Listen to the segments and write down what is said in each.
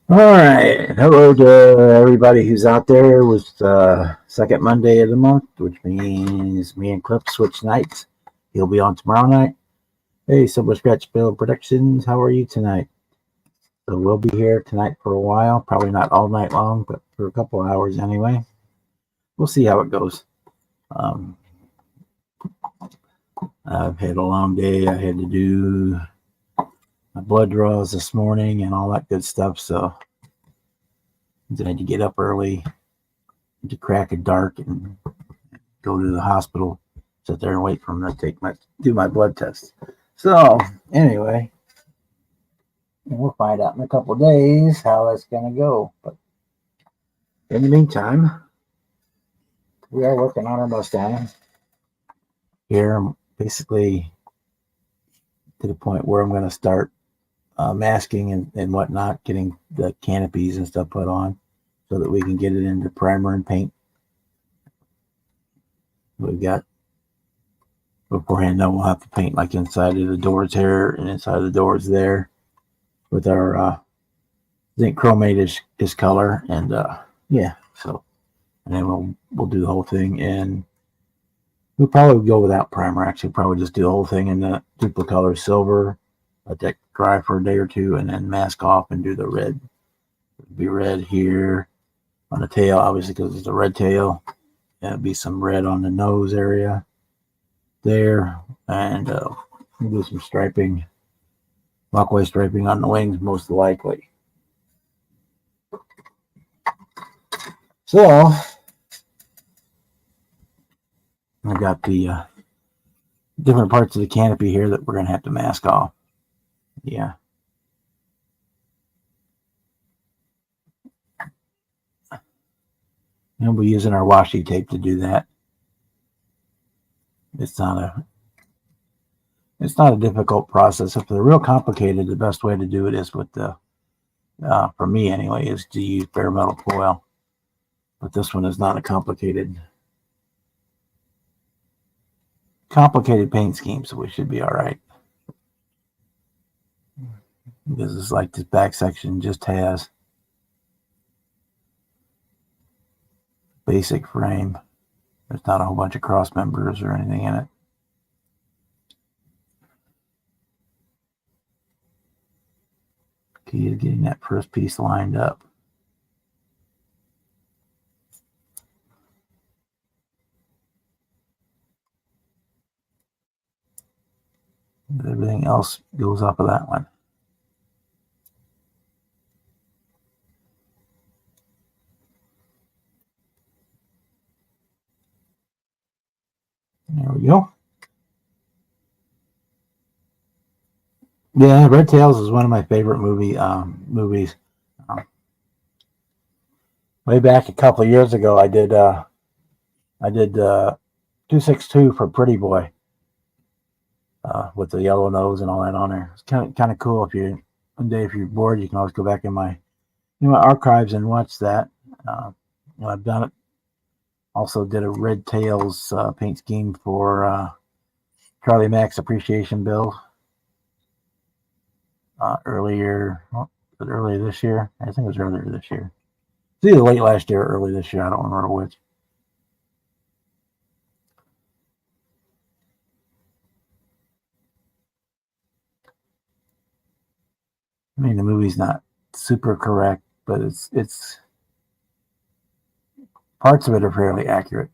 All right. Hello to everybody who's out there with second Monday of the month, which means me and Cliff switch nights. He'll be on tomorrow night. Hey, Silver Scratch Bill Productions, how are you tonight? So we'll be here tonight for a while. Probably not all night long, but for a couple hours anyway. We'll see how it goes. I've had a long day. I had to do my blood draws this morning and all that good stuff. So I had to get up early to crack of dark and go to the hospital, sit there and wait for them to do my blood test. So anyway, we'll find out in a couple of days how that's going to go. But in the meantime, we are working on our Mustang here. I'm basically to the point where I'm going to start masking and whatnot, getting the canopies and stuff put on so that we can get it into primer and paint. We've got beforehand, then we'll have to paint like inside of the doors here and inside of the doors there with our zinc chromate is color, and yeah, so and then we'll do the whole thing, and we'll probably go without primer. Actually, probably just do the whole thing in the duplicolor silver, let that dry for a day or two, and then mask off and do the red. It'll be red here on the tail, obviously, because it's a red tail. There'll be some red on the nose area there, and we'll do some striping, walkway striping on the wings, most likely. So I've got the different parts of the canopy here that we're going to have to mask off. Yeah. And we're using our washi tape to do that. It's not a difficult process. If they're real complicated, the best way to do it is with the, for me anyway, is to use bare metal foil. But this one is not a complicated paint scheme, so we should be all right. This is like this back section just has basic frame. There's not a whole bunch of cross members or anything in it. Key is getting that first piece lined up. Everything else goes off of that one. There we go. Yeah, Red Tails is one of my favorite movies. Way back a couple of years ago, I did 262 for Pretty Boy with the yellow nose and all that on there. It's kind of cool. If you're bored, you can always go back in my archives and watch that. I've done it. Also did a Red Tails paint scheme for Charlie Mack's Appreciation Bill earlier this year. I think it was earlier this year. It's either late last year or early this year. I don't remember which. I mean, the movie's not super correct, but it's parts of it are fairly accurate.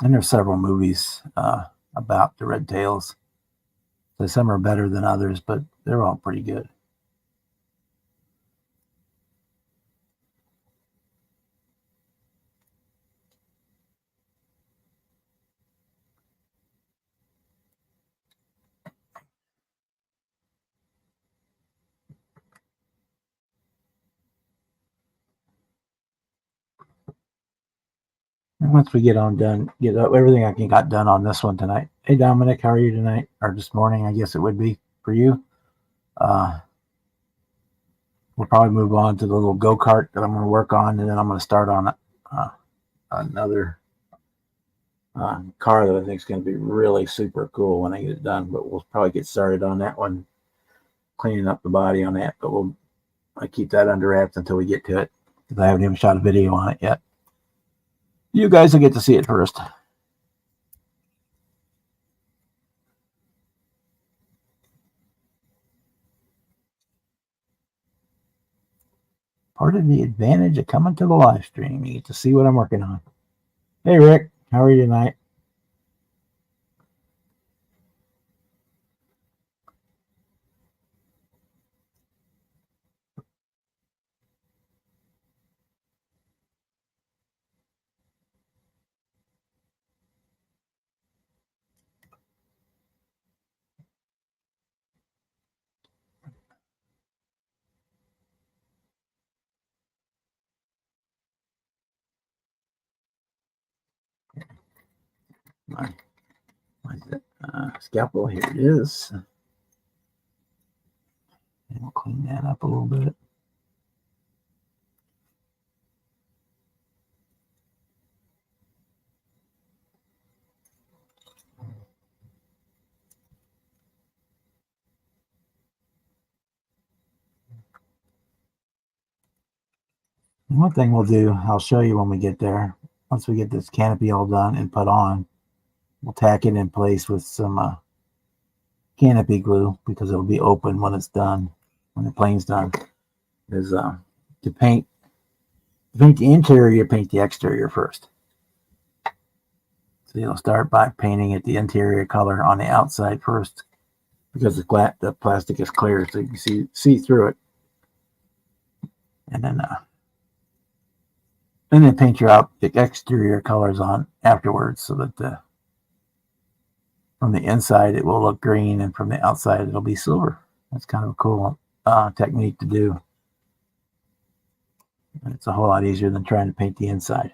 And there's several movies about the Red Tails. So some are better than others, but they're all pretty good. And once we get everything I can got done on this one tonight. Hey Dominic, how are you tonight? Or this morning, I guess it would be for you. we'll probably move on to the little go-kart that I'm going to work on, and then I'm going to start on another car that I think is going to be really super cool when I get it done. But we'll probably get started on that one, cleaning up the body on that. But I keep that under wraps until we get to it, because I haven't even shot a video on it yet. You guys will get to see it first. Part of the advantage of coming to the live stream, you get to see what I'm working on. Hey Rick, how are you tonight? My scalpel, here it is. And we'll clean that up a little bit. And one thing we'll do, I'll show you when we get there. Once we get this canopy all done and put on, we'll tack it in place with some canopy glue, because it'll be open when it's done, when the plane's done. Is to paint the interior, paint the exterior first. So you'll start by painting it the interior color on the outside first, because the plastic is clear, so you can see through it. And then paint the exterior colors on afterwards, so that from the inside it will look green, and from the outside it'll be silver. That's kind of a cool technique to do. And it's a whole lot easier than trying to paint the inside.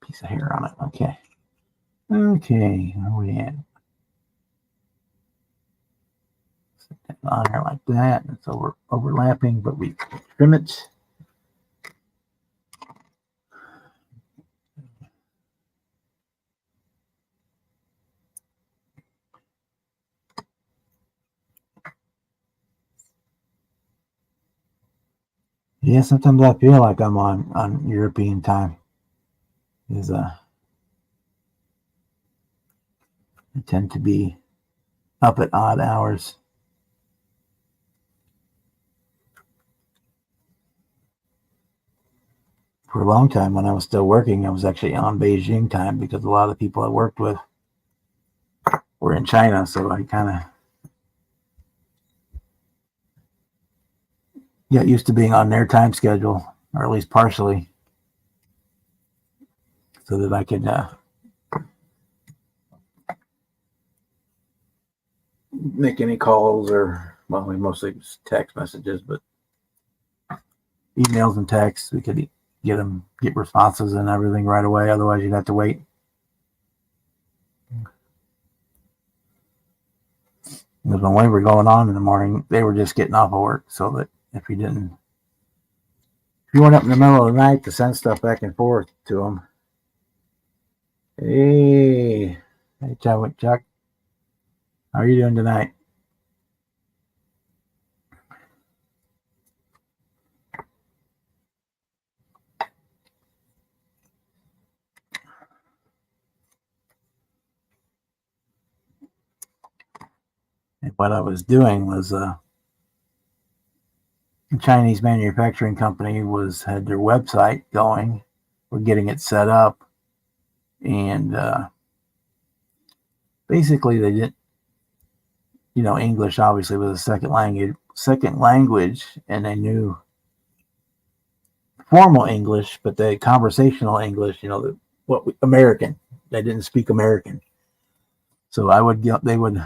Piece of hair on it. Okay. Okay, where are we at? Set that on there like that. It's overlapping, but we trim it. Yeah, sometimes I feel like I'm on European time. I tend to be up at odd hours. For a long time, when I was still working, I was actually on Beijing time, because a lot of the people I worked with were in China, so I kind of got used to being on their time schedule, or at least partially, so that I could make any calls, or, well, we mostly text messages, but emails and texts, we could get responses and everything right away. Otherwise, you'd have to wait. Because when we were going on in the morning, they were just getting off of work, so that if you weren't up in the middle of the night to send stuff back and forth to them. Hey, Chuck, how are you doing tonight? And what I was doing was a Chinese manufacturing company had their website going. We're getting it set up, and basically they didn't, English obviously was a second language, and they knew formal English, but the conversational English, American. They didn't speak American. So they would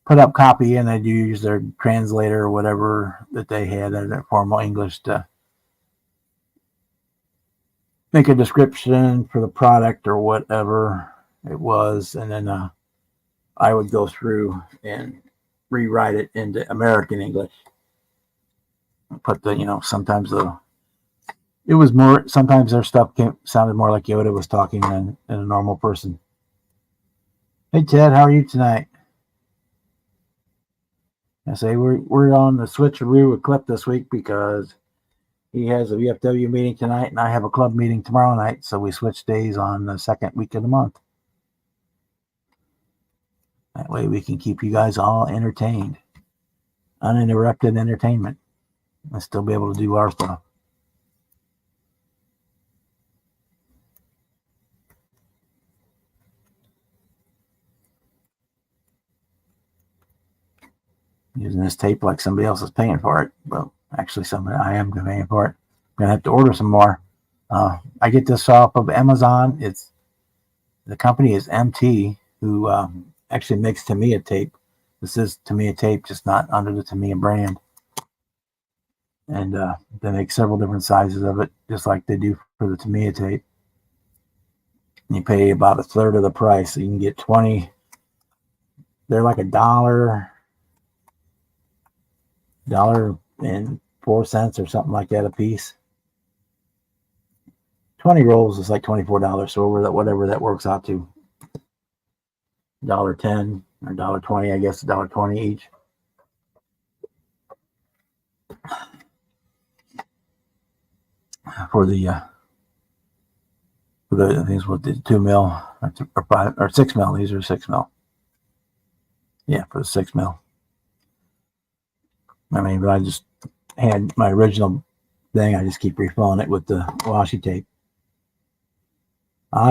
put up copy, and they'd use their translator or whatever that they had in their formal English to make a description for the product or whatever it was, and then I would go through and rewrite it into American English. Put sometimes it was more, sometimes their stuff sounded more like Yoda was talking than a normal person. Hey Ted, how are you tonight? I say we're on the switcheroo with Clip this week because he has a VFW meeting tonight and I have a club meeting tomorrow night, so we switch days on the second week of the month. That way we can keep you guys all entertained. Uninterrupted entertainment. And still be able to do our stuff. Using this tape like somebody else is paying for it. Well, actually, I am paying for it. I'm going to have to order some more. I get this off of Amazon. The company is MT, who actually makes Tamiya tape. This is Tamiya tape, just not under the Tamiya brand. And they make several different sizes of it, just like they do for the Tamiya tape. And you pay about a third of the price, so you can get 20. They're like $1.04 or something like that a piece. 20 rolls is like $24, so whatever that works out to. $1.10 or $1.20, I guess, $1.20 each. For the things with the 2 mil or 5 or 6 mil. These are 6 mil. Yeah, for the 6 mil. I mean, but I just had my original thing. I just keep refilling it with the washi tape.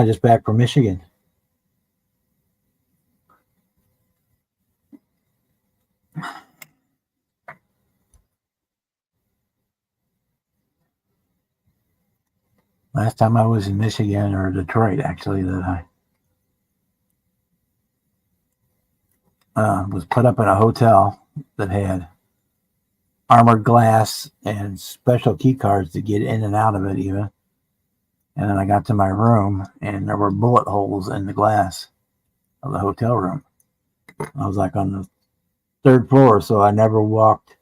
Just back from Michigan. Last time I was in Michigan or Detroit, actually, that I was put up in a hotel that had armored glass and special key cards to get in and out of it even. And then I got to my room and there were bullet holes in the glass of the hotel room. I was like on the 3rd floor, so I never walked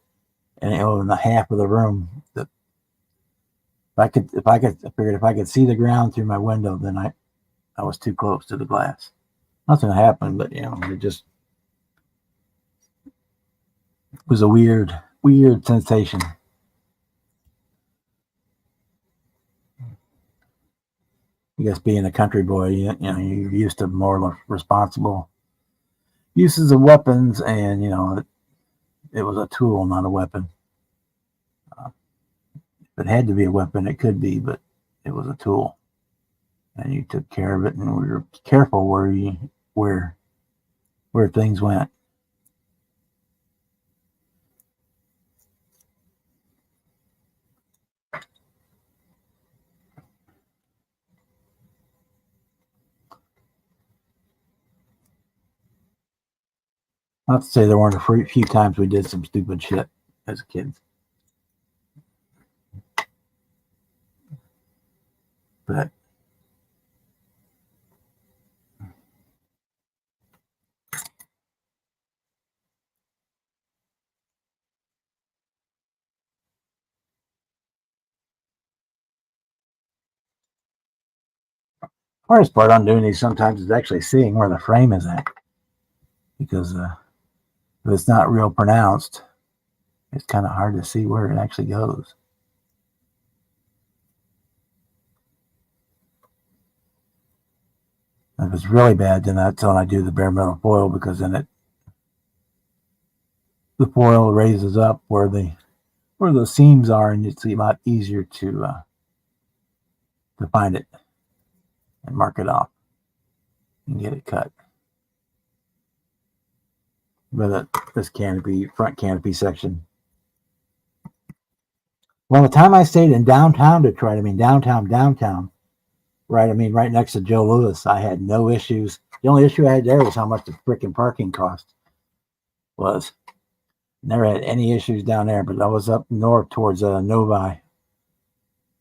in the half of the room. I figured if I could see the ground through my window, then I was too close to the glass. Nothing happened, but it just was a weird sensation. I guess being a country boy, you're used to more responsible uses of weapons, and it was a tool, not a weapon. If it had to be a weapon, it could be, but it was a tool, and you took care of it, and we were careful where things went. Not to say there weren't a few times we did some stupid shit as kids. But hardest part on doing these sometimes is actually seeing where the frame is at, because if it's not real pronounced, it's kind of hard to see where it actually goes. If it's really bad, then that's when I do the bare metal foil, because then the foil raises up where the seams are, and it's a lot easier to find it and mark it off and get it cut. But this front canopy section. Well, the time I stayed in downtown Detroit, downtown, right? Right next to Joe Louis, I had no issues. The only issue I had there was how much the freaking parking cost. was. Never had any issues down there, but I was up north towards Novi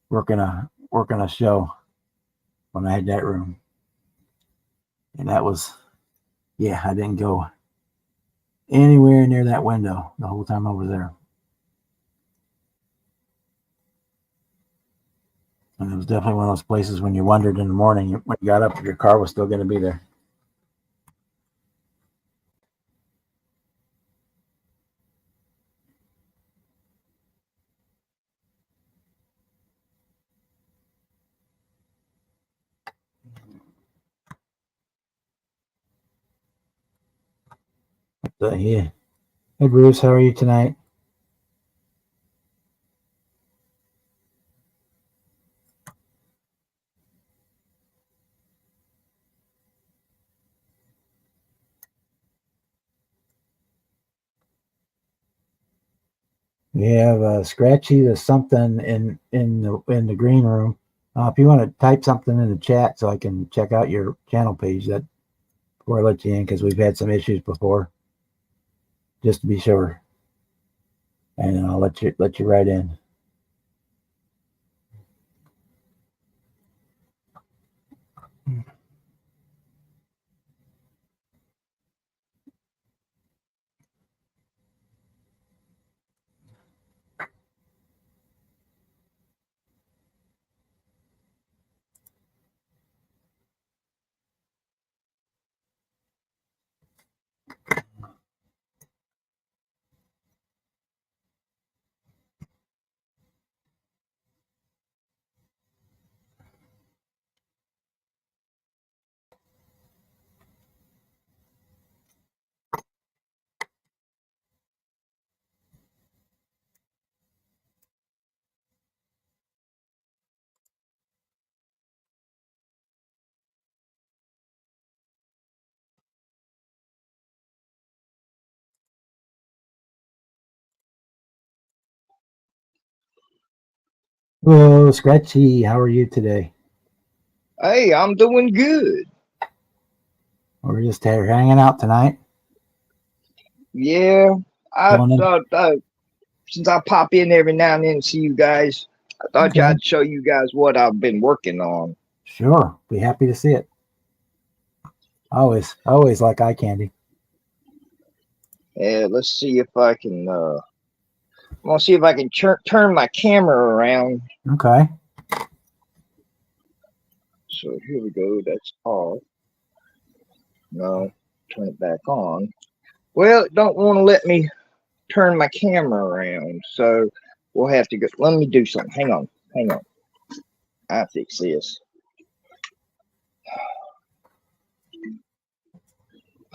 working a show when I had that room. And that was, yeah, I didn't go anywhere near that window the whole time I was there. And it was definitely one of those places when you wondered in the morning when you got up if your car was still going to be there. So, yeah. Hey, Bruce, how are you tonight? We have Scratchy to something in the green room. If you want to type something in the chat so I can check out your channel page that before I let you in, because we've had some issues before, just to be sure, and I'll let you right in. Hello, Scratchy. How are you today? Hey, I'm doing good. We're just here hanging out tonight. Yeah, I Going in. thought since I pop in every now and then and see you guys, I thought Okay. I'd show you guys what I've been working on. Sure. Be happy to see it. Always like eye candy. Yeah, let's see if I can. I'm gonna see if I can turn my camera around. Okay. So here we go. That's off. No, turn it back on. Well, it don't want to let me turn my camera around, so we'll have to go. Let me do something. Hang on. I fix this.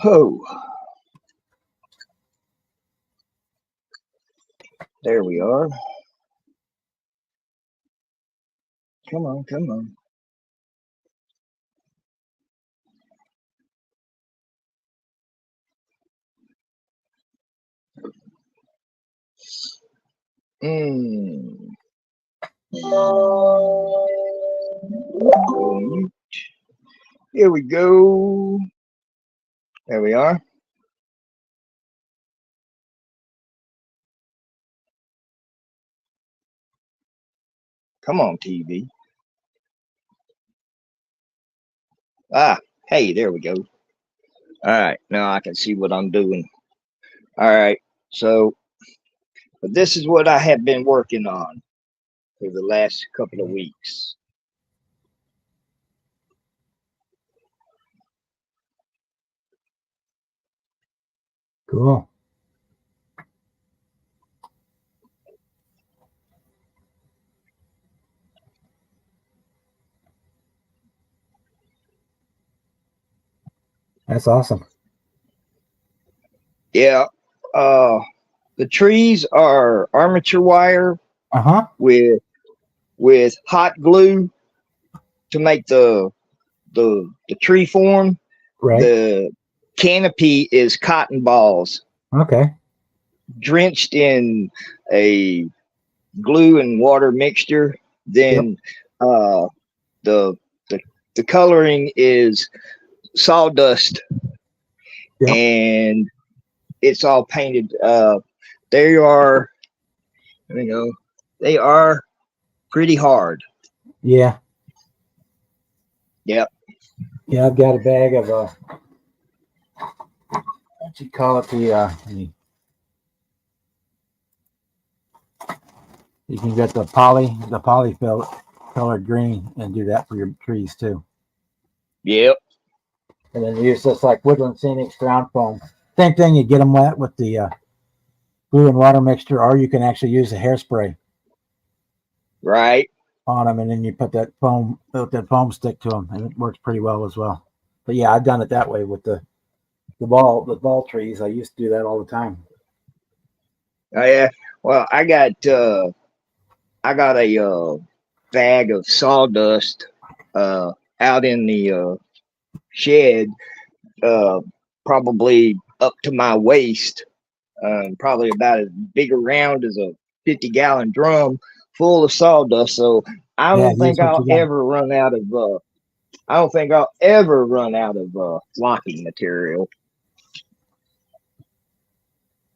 Oh, there we are. Come on. Hmm. Here we go. There we are. Come on, TV. Ah, hey, there we go. All right, now I can see what I'm doing. All right, so this is what I have been working on for the last couple of weeks. Cool. That's awesome. Yeah, the trees are armature wire with hot glue to make the tree form. Right. The canopy is cotton balls Okay. drenched in a glue and water mixture. Yep. Then uh, the, the the coloring is sawdust Yep. and it's all painted. They are, they are pretty hard. Yeah. Yep. Yeah, I've got a bag of what you call it, you can get the poly colored green and do that for your trees too. Yep. And then use this like Woodland Scenics ground foam. Same thing, you get them wet with the glue and water mixture, or you can actually use a hairspray Right. on them, and then you put that foam stick to them, and it works pretty well as well. But yeah, I've done it that way with the ball trees. I used to do that all the time. Oh yeah. Well, I got a bag of sawdust out in the shed, probably up to my waist, probably about as big around as a 50-gallon drum full of sawdust. So I Yeah, don't use think what I'll you got. ever run out of. I don't think I'll ever run out of flocking material.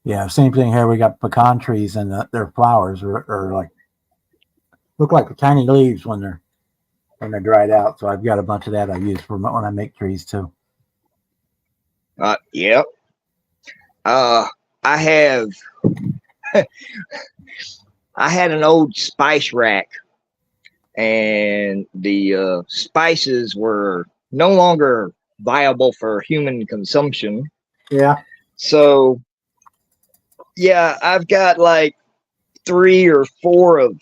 Yeah, same thing here. We got pecan trees, and their flowers are like look like tiny leaves when they're dried out. So I've got a bunch of that I use for when I make trees too. Yep. I have. I had an old spice rack, and the spices were no longer viable for human consumption. Yeah. So, yeah, I've got like 3 or 4 of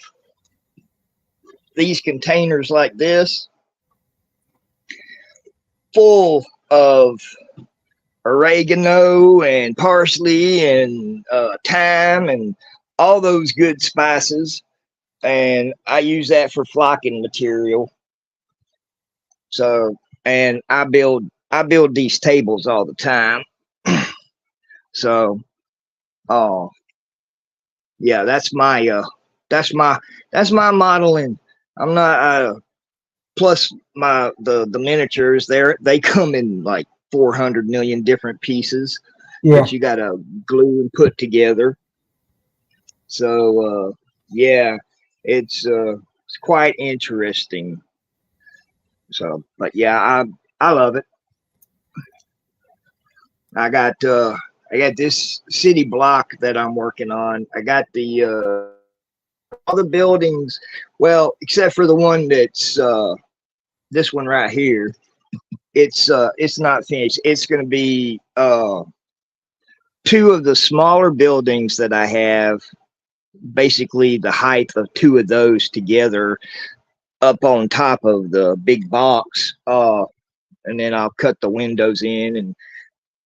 these containers like this, full of oregano and parsley and thyme and all those good spices. And I use that for flocking material. So, and I build these tables all the time. So, oh yeah, that's my modeling. I'm not plus the miniatures they come in like 400 million different pieces that you got to glue and put together. So yeah, it's quite interesting. So, but yeah, I love it. I got this city block that I'm working on. I got the all the buildings, well, except for the one that's this one right here. It's not finished. It's going to be 2 of the smaller buildings that I have, basically the height of 2 of those together up on top of the big box, and then I'll cut the windows in and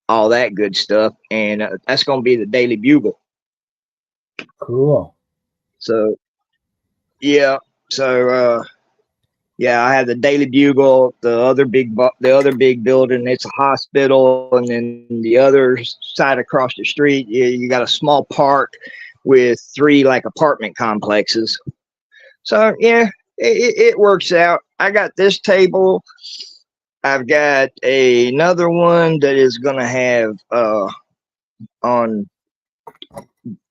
all that good stuff, and that's going to be the Daily Bugle. Cool. So yeah, so yeah, I have the Daily Bugle, the other big building. It's a hospital, and then the other side across the street, you got a small park with 3 like apartment complexes. So yeah, it works out. I got this table. I've got another one that is going to have on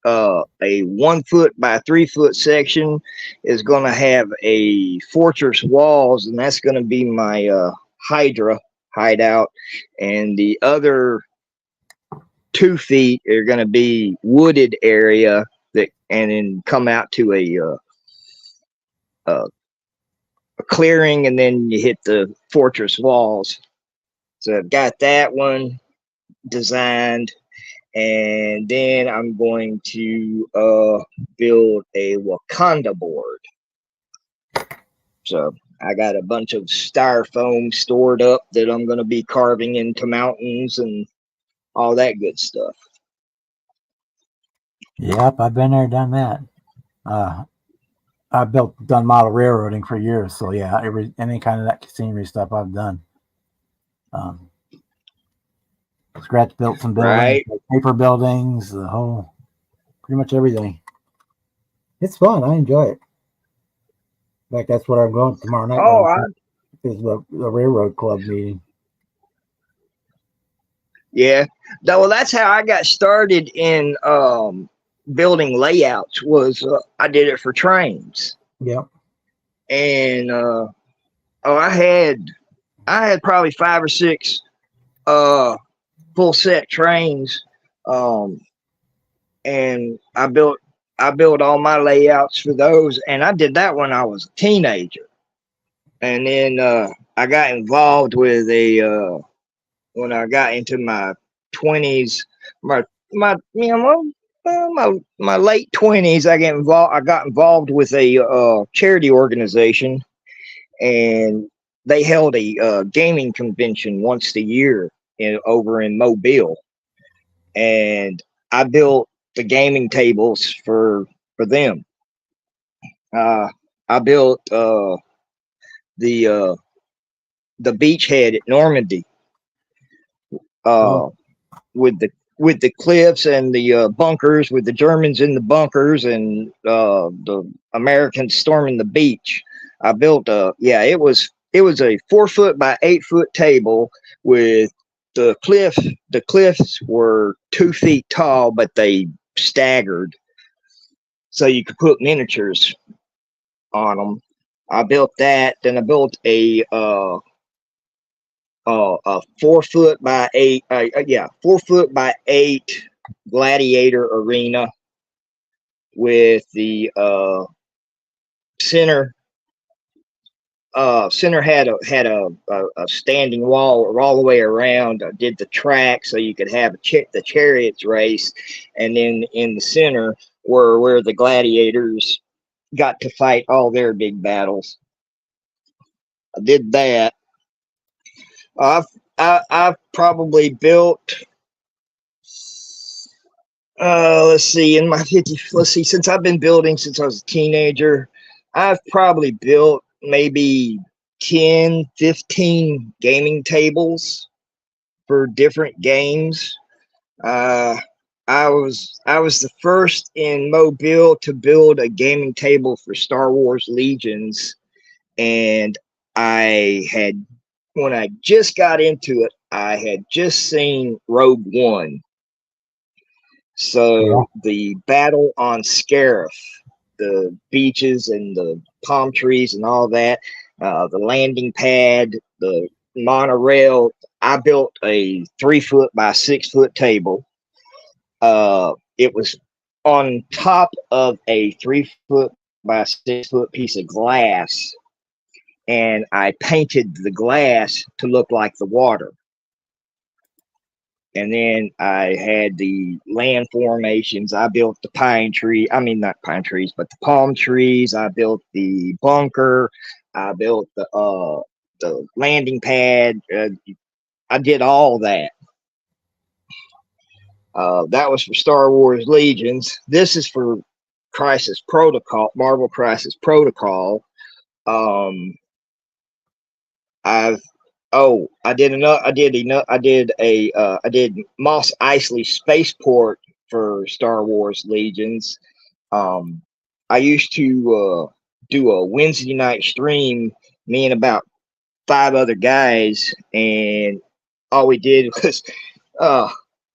a 1 foot by 3 foot section is going to have a fortress walls, and that's going to be my Hydra hideout, and the other 2 feet are going to be wooded area that, and then come out to a clearing, and then you hit the fortress walls. So I've got that one designed. And then I'm going to build a Wakanda board. So I got a bunch of styrofoam stored up that I'm going to be carving into mountains and all that good stuff. Yep, I've been there, done that. I've done model railroading for years, so yeah, any kind of that scenery stuff I've done. Scratch built some buildings, Right. like paper buildings, pretty much everything. It's fun. I enjoy it. In fact, that's what I'm going tomorrow night. Oh, Is the railroad club meeting. Yeah. Well, that's how I got started in building layouts. Was I did it for trains, Yep. and I had probably 5 or 6 full set trains, um, and I built all my layouts for those, and I did that when I was a teenager, and then I got involved with a when I got into my 20s, my late 20s. I got involved with a charity organization, and they held a gaming convention once a year over in Mobile, and I built the gaming tables for them. I built the uh, the beachhead at Normandy, Oh, uh, with the cliffs and the bunkers, with the Germans in the bunkers and the Americans storming the beach. I built it was a 4 foot by 8 foot table with the cliffs were 2 feet tall, but they staggered so you could put miniatures on them. I built that. Then I built a 4 foot by 8, 4 foot by 8 gladiator arena with the center. Center had a standing wall all the way around. I did the track so you could have the chariots race, and then in the center were where the gladiators got to fight all their big battles. I did that. I've I've probably built. Let's see. In my 50, let's see. Since I've been building since I was a teenager, I've probably built maybe 10, 15 gaming tables for different games. Uh, I was the first in Mobile to build a gaming table for Star Wars Legions, and I had when I just got into it, I had just seen Rogue One. yeah. So the battle on Scarif, the beaches and the palm trees and all that, the landing pad, the monorail. I built a 3 foot by 6 foot table. It was on top of a 3 foot by 6 foot piece of glass, and I painted the glass to look like the water. And then I had the land formations. I built the pine tree. I mean, not pine trees, but the palm trees. I built the bunker. I built the landing pad. I did all that. That was for Star Wars Legions. This is for Crisis Protocol, Marvel Crisis Protocol. Um, I've I did enough. I did Moss Eisley Spaceport for Star Wars Legions. Um, I used to do a Wednesday night stream, me and about 5 other guys, and all we did was, uh,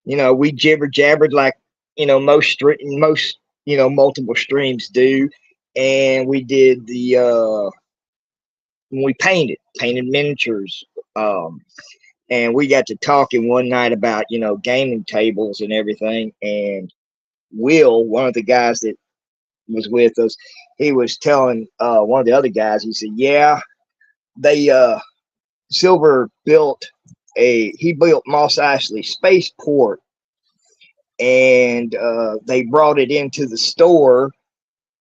we jibber jabbered like most multiple streams do, and we did we painted miniatures. Um, and we got to talking one night about gaming tables and everything. And Will, one of the guys that was with us, he was telling one of the other guys. He said, "Yeah, they Silver he built Moss Eisley Spaceport, and they brought it into the store."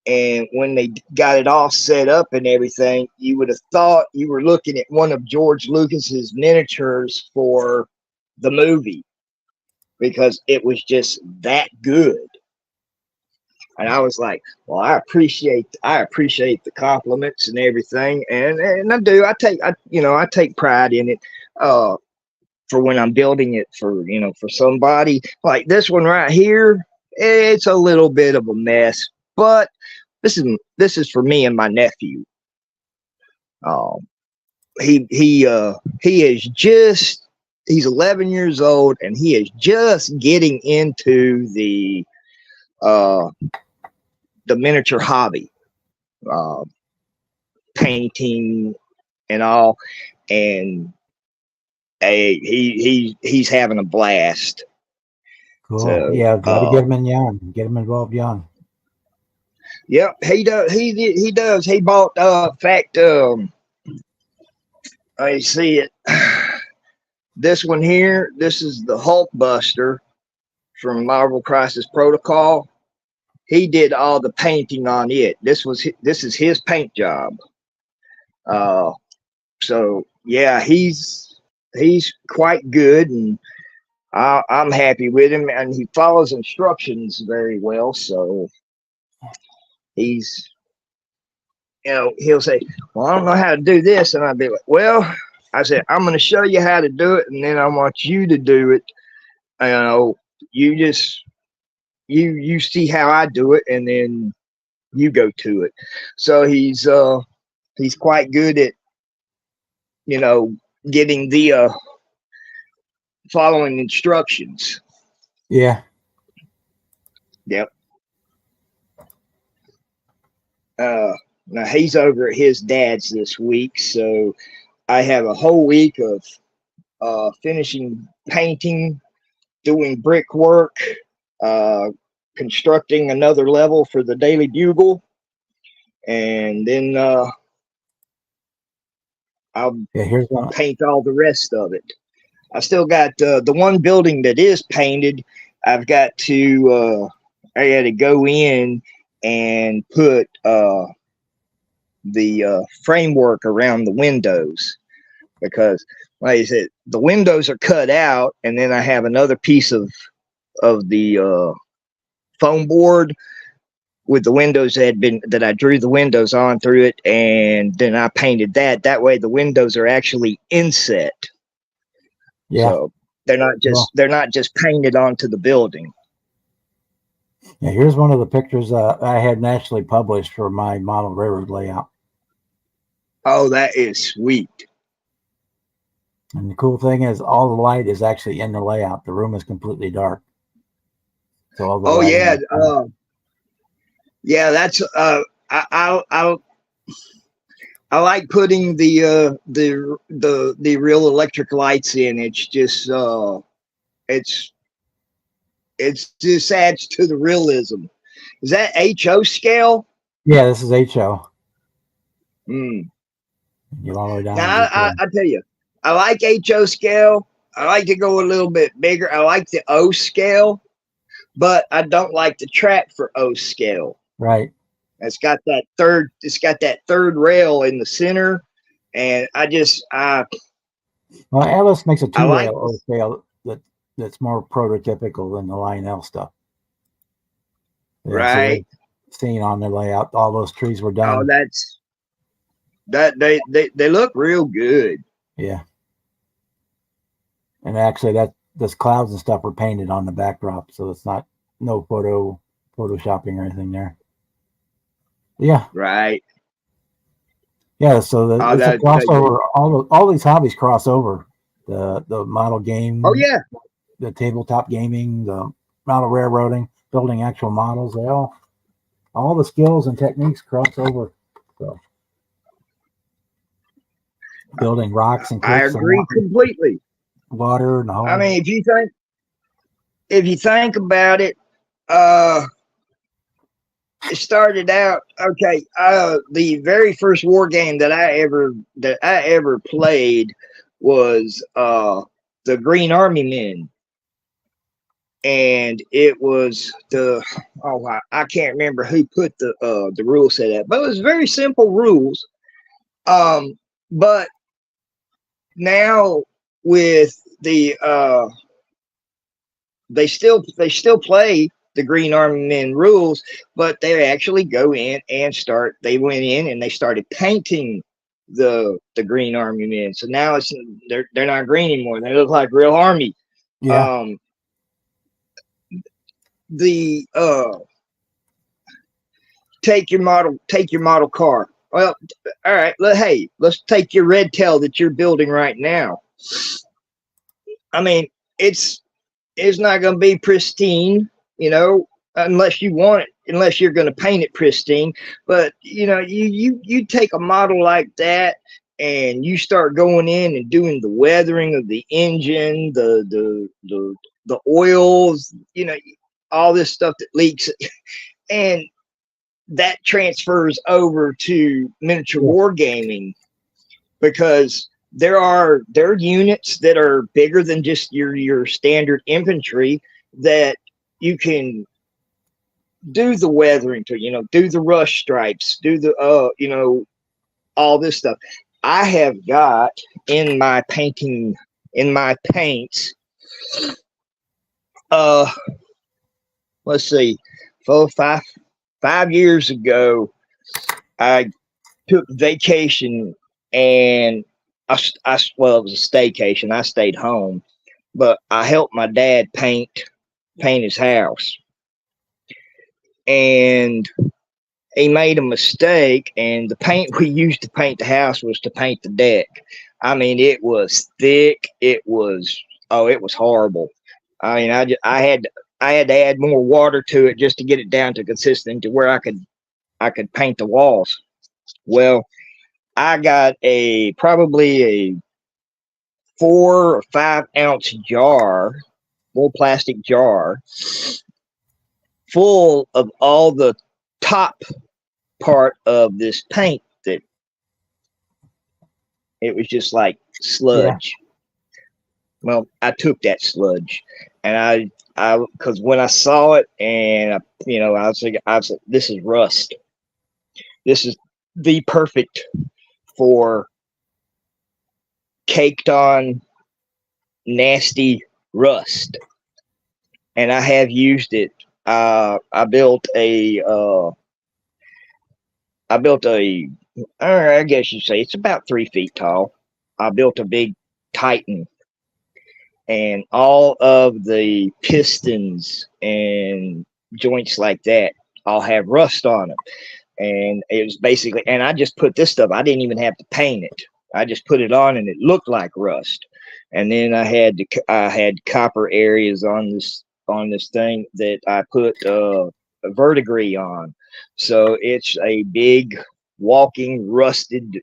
And when they got it all set up and everything, you would have thought you were looking at one of George Lucas's miniatures for the movie, because it was just that good. And I was like, well, I appreciate the compliments and everything, and I do. I take pride in it. For when I'm building it for somebody like this one right here, it's a little bit of a mess, but this is for me and my nephew. Um, he is just he's 11 years old, and he is just getting into the miniature hobby, painting and all, and he's having a blast. Cool. So, Yeah, got to get him in young. Get him involved young. Yep, he does. He does. He bought. In fact, I see it. This one here. This is the Hulk Buster from Marvel Crisis Protocol. He did all the painting on it. This is his paint job. So yeah, he's quite good, and I'm happy with him, and he follows instructions very well. So he's, he'll say, well, I don't know how to do this. And I'd be like, well, I said, I'm going to show you how to do it. And then I want you to do it. You just, you see how I do it. And then you go to it. So he's quite good at, getting the, following instructions. Yeah. Yep. Now he's over at his dad's this week, so I have a whole week of finishing painting, doing brickwork, constructing another level for the Daily Bugle, and then I'll paint all the rest of it. I still got the one building that is painted. I've got to I got to go in and put the framework around the windows, because like I said, the windows are cut out, and then I have another piece of the foam board with the windows that I drew the windows on through it, and then I painted that. That way the windows are actually inset. Yeah. So they're not just painted onto the building. Yeah, here's one of the pictures I had nationally published for my model railroad layout. Oh, that is sweet. And the cool thing is, all the light is actually in the layout. The room is completely dark. So all the yeah, yeah. That's I like putting the real electric lights in. It's just it's just adds to the realism. Is that HO scale? Yeah, this is HO. Get all the way down. Now I tell you, I like HO scale. I like to go a little bit bigger. I like the O scale, but I don't like the track for O scale. Right. It's got that third rail in the center, and well, Alice makes a 2-rail O scale that's more prototypical than the Lionel stuff. Yeah, right. So seen on the layout, all those trees were done. Oh, they look real good. Yeah. And actually those clouds and stuff were painted on the backdrop, so it's not no photoshopping or anything there. Yeah. Right. Yeah, so it's a crossover. All these hobbies cross over. The model game. Oh yeah. The tabletop gaming, the model railroading, building actual models. They all the skills and techniques cross over. So building rocks and cliffs. I agree completely. Water and all. I mean, if you think about it, it started out okay. The very first war game that I ever played was the Green Army Men, and it was I can't remember who put the rule set up, but it was very simple rules. But now with the they still play the Green Army Men rules, but they actually go in and they went in and they started painting the Green Army Men. So now they're not green anymore. They look like real army. Yeah. Take your model car. Well, all right. Hey, let's take your red tail that you're building right now. I mean, it's not going to be pristine, unless you want it, unless you're going to paint it pristine. But you take a model like that and you start going in and doing the weathering of the engine, the oils, all this stuff that leaks, and that transfers over to miniature wargaming, because there are units that are bigger than just your standard infantry that you can do the weathering to, do the rush stripes, do the all this stuff. I have got in my paints, let's see, 5 years ago, I took vacation, and well, it was a staycation. I stayed home, but I helped my dad paint his house, and he made a mistake, and the paint we used to paint the house was to paint the deck. I mean, it was thick. It was horrible. I mean, I had to add more water to it just to get it down to consistent to where I could paint the walls. Well, I got probably a 4 or 5 ounce jar, little plastic jar, full of all the top part of this paint that it was just like sludge. Yeah. Well, I took that sludge, and because when I saw it, and I was like, this is rust. This is the perfect for caked on nasty rust, and I have used it. I built I guess you'd say it's about 3 feet tall. I built a big Titan, and all of the pistons and joints like that all have rust on them. And it was basically, and I just put this stuff, I didn't even have to paint it. I just put it on and it looked like rust. And then I had copper areas on this thing that I put a verdigris on. So it's a big walking rusted,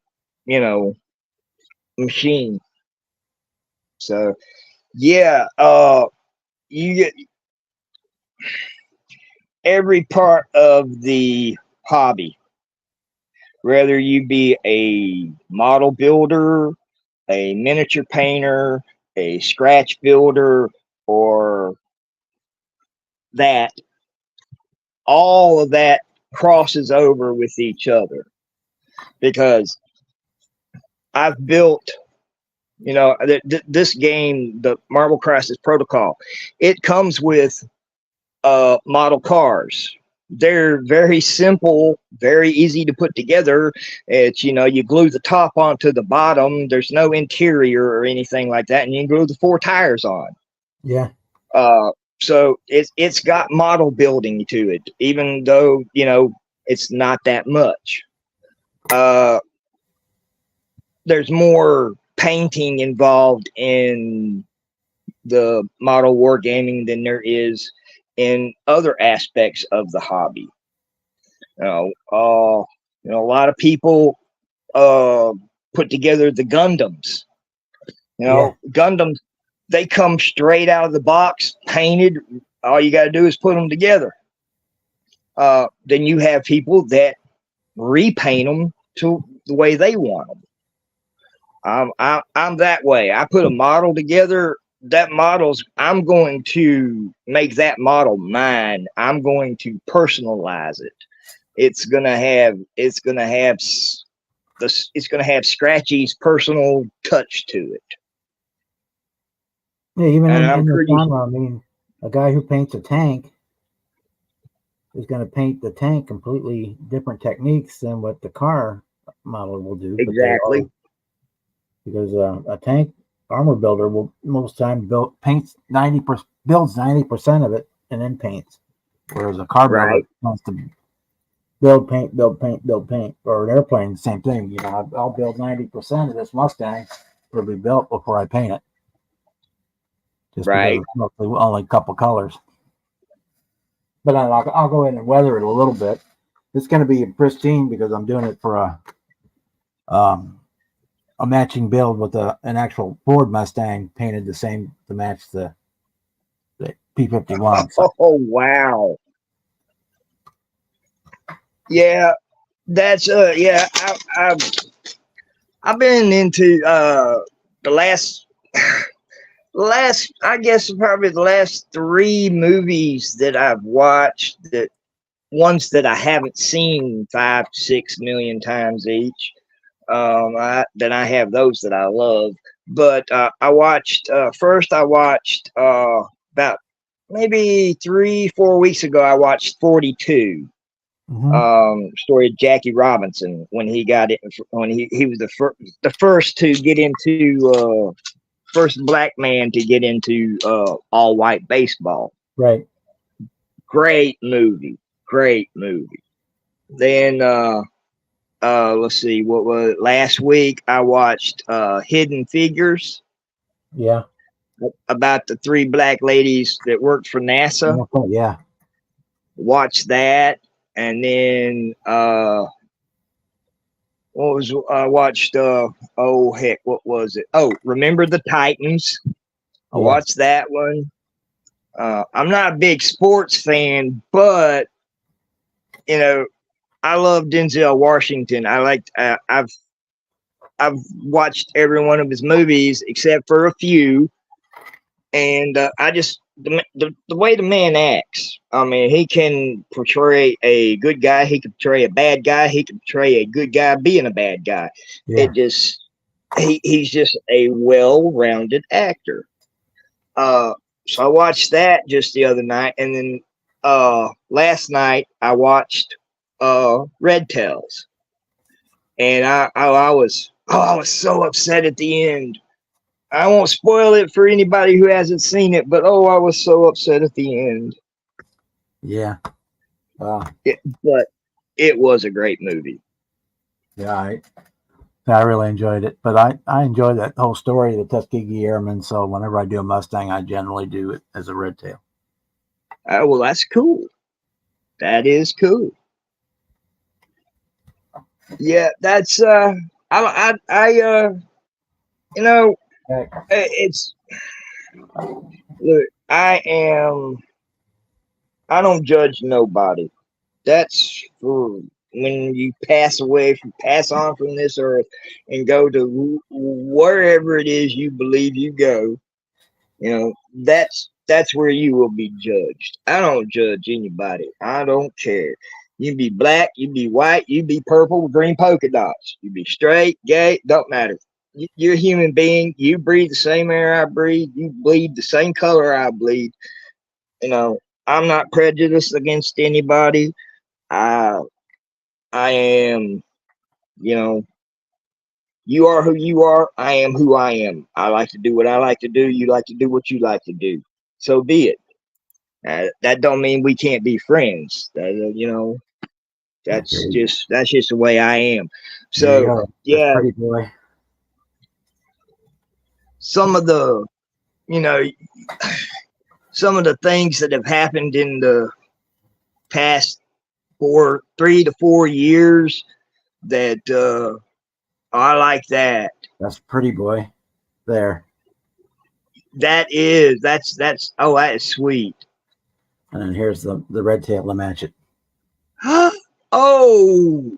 machine. So yeah, you get every part of the hobby, whether you be a model builder, a miniature painter, a scratch builder, or that, all of that crosses over with each other, because I've built, this game, the Marvel Crisis Protocol, it comes with model cars. They're very simple, very easy to put together. It's, you glue the top onto the bottom. There's no interior or anything like that, and you can glue the 4 tires on. Yeah. So it's got model building to it, even though it's not that much. There's more painting involved in the model wargaming than there is in other aspects of the hobby. A lot of people put together the Gundams. Gundams, they come straight out of the box, painted. All you got to do is put them together. Then you have people that repaint them to the way they want them. I'm that way. I put a model together. I'm going to make that model mine. I'm going to personalize it. It's gonna have Scratchy's personal touch to it. Yeah, even in the genre, I mean, a guy who paints a tank is going to paint the tank completely different techniques than what the car model will do. Exactly. Because a tank armor builder will most time builds 90% of it and then paints, whereas a car builder wants to build, paint. Or an airplane, same thing. I'll build 90% of this Mustang to be built before I paint it. just because Right. it's mostly only a couple colors. But I'll go in and weather it a little bit. It's going to be pristine because I'm doing it for um, a matching build with an actual Ford Mustang painted the same to match the P51. So Oh wow. Yeah, that's yeah. I've been into the last I guess probably the last three movies that I've watched, that ones that I haven't seen 5 to 6 million times each. Then I have those that I love. But I watched first. I watched about maybe 3 4 weeks ago. I watched 42. mhm. Story of Jackie Robinson when he got it, when he was the first to get into first black man to get into all white baseball. Right. Great movie. Great movie. Then let's see, what was it? Last week I watched Hidden Figures, Yeah. about the three black ladies that worked for NASA. Yeah. Watched that. And then what was I watched oh heck, what was it? Oh, Remember the Titans. I Yeah. watched that one. I'm not a big sports fan, but you know, I love Denzel Washington. I've watched every one of his movies except for a few, and I just the way the man acts. I mean, he can portray a good guy. He can portray a bad guy. He can portray a good guy being a bad guy. Yeah. It just he's just a well-rounded actor. Uh, so I watched that just the other night, and then last night I watched Red Tails, and I was so upset at the end. I won't spoil it for anybody who hasn't seen it, but I was so upset at the end. Yeah. But it was a great movie. Yeah. I really enjoyed it, but I enjoy that whole story of the Tuskegee Airmen. So whenever I do a Mustang, I generally do it as a red tail. Well, that's cool. That is cool. Yeah, that's you know, it's look, I don't judge nobody. That's for when you pass on from this earth and go to wherever it is you believe you go. You know, that's where you will be judged. I don't judge anybody. I don't care. You be black, you be white, you be purple, green polka dots. You be straight, gay, don't matter. You're a human being. You breathe the same air I breathe. You bleed the same color I bleed. You know, I'm not prejudiced against anybody. I I am, you know, you are who you are. I am who I am. I like to do what I like to do. You like to do what you like to do. So be it. That don't mean we can't be friends. You know, that's just the way I am. There you So go. That's yeah, pretty boy. some of the, you know, some of the things that have happened in the past 3 to 4 years that I like that. That's pretty boy. There. That's oh, that is sweet. And then here's the red tail to match it. Oh,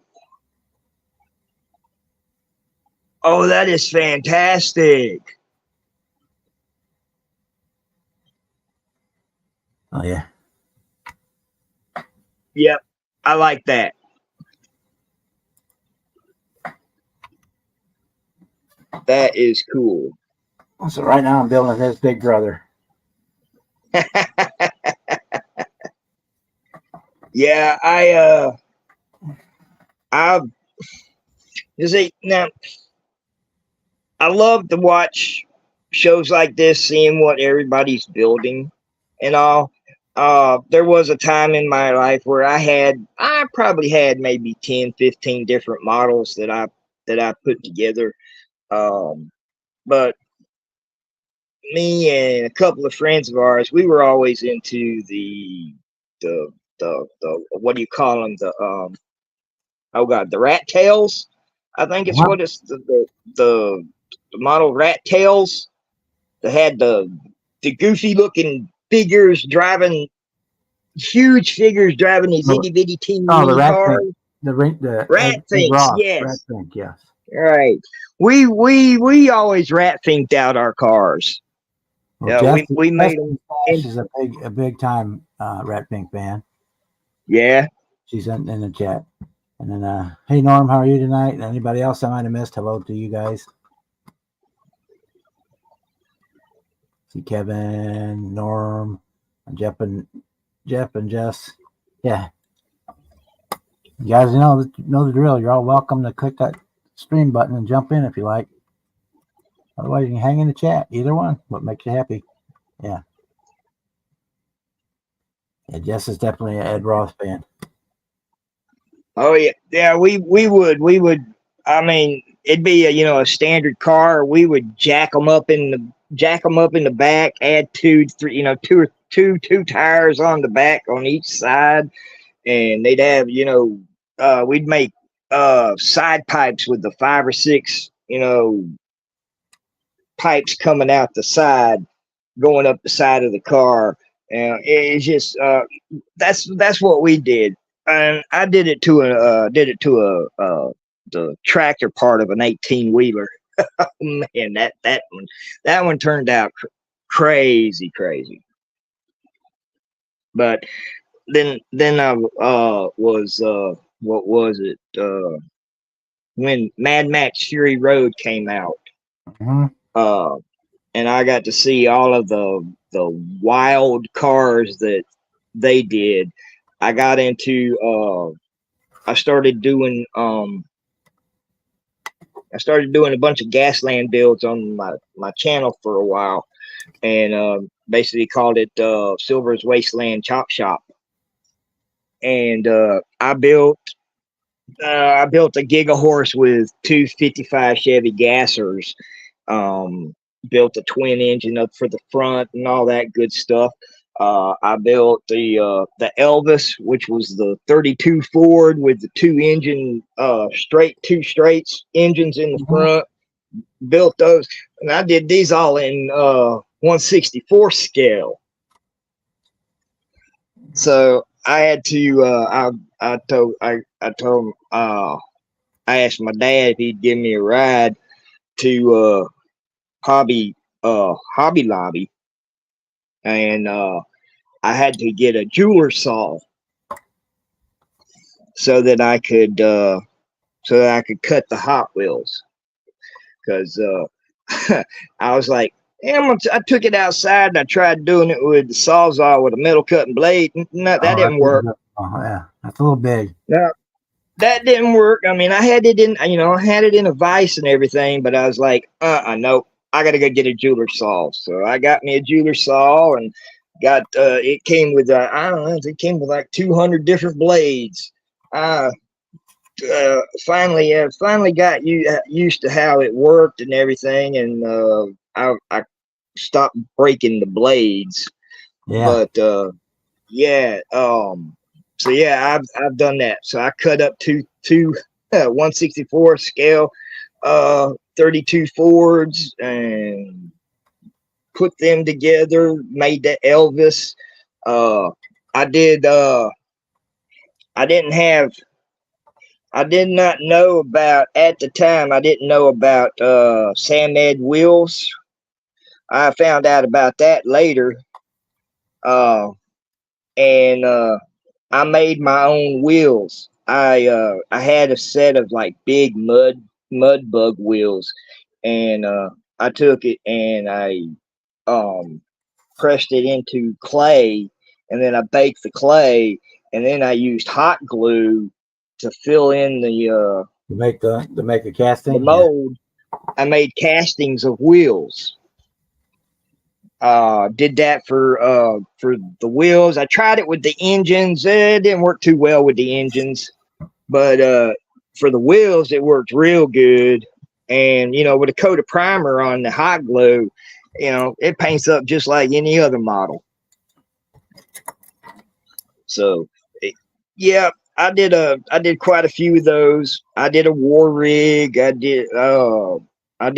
oh, that is fantastic. Oh yeah. Yep, I like that. That is cool. So right now I'm building his big brother. Yeah, I you see now. I love to watch shows like this, seeing what everybody's building and all. There was a time in my life where I probably had maybe 10, 15 different models that I put together. But me and a couple of friends of ours, we were always into the what do you call them? Oh God, the rat tails. I think it's Uh-huh. what it's the model rat tails that had the goofy looking figures driving huge figures driving these Oh, itty bitty teeny oh, the weeny rat pink, cars. the Rat Ed finks, Ross rat yes. pink, yes. Right. We always rat finked out our cars. Well, Yeah, we made them Jessica Stash in, is a big time rat pink fan. yeah. She's in the chat. And then, hey Norm, how are you tonight? And anybody else I might have missed? Hello to you guys. See Kevin, Norm, Jeff and Jess. Yeah, you guys know the drill. You're all welcome to click that stream button and jump in if you like. Otherwise, you can hang in the chat. Either one, what makes you happy. Yeah. Yeah, Jess is definitely an Ed Roth fan. Oh yeah. Yeah, we would I mean, it'd be a standard car. We would jack them up in the back, add two, three, two tires on the back on each side, and they'd have, we'd make side pipes with the 5 or 6, pipes coming out the side, going up the side of the car. And it's just that's what we did, and I did it to the tractor part of an 18-wheeler. Oh man, that one turned out crazy. But then I was what was it when Mad Max Fury Road came out. Mm-hmm. And I got to see all of the wild cars that they did. I got into I started doing a bunch of Gasland builds on my channel for a while, and basically called it Silver's Wasteland Chop Shop. And I built a Giga Horse with 255 Chevy gassers. Built a twin engine up for the front and all that good stuff. I built the Elvis, which was the 32 Ford with the two straights engines in the Mm-hmm. front. Built those, and I did these all in 1/64 scale. So I had to. I asked my dad if he'd give me a ride to Hobby Lobby, and I had to get a jeweler saw so that I could cut the Hot Wheels, because I was like, damn, I took it outside and I tried doing it with the sawzall with a metal cutting blade. No, that didn't work. Oh, yeah, that's a little big. No, that didn't work. I mean, I had it in a vise and everything, but I was like, nope, I gotta go get a jeweler saw. So I got me a jeweler saw and got it came with I don't know, it came with like 200 different blades. Finally got used to how it worked and everything, and I stopped breaking the blades. Yeah. But so yeah, I've done that. So I cut up two 1/64 scale 32 Fords and put them together, made the Elvis. I did I did not know about at the time. I didn't know about Sam Ed wheels. I found out about that later, and I made my own wheels. I had a set of like big mud bug wheels, and I took it and I pressed it into clay, and then I baked the clay, and then I used hot glue to fill in To make a casting. the mold. I made castings of wheels. Did that for the wheels. I tried it with the engines. It didn't work too well with the engines, but for the wheels, it worked real good. And with a coat of primer on the hot glue, it paints up just like any other model. So, yeah, I did quite a few of those. I did a war rig. I did well, I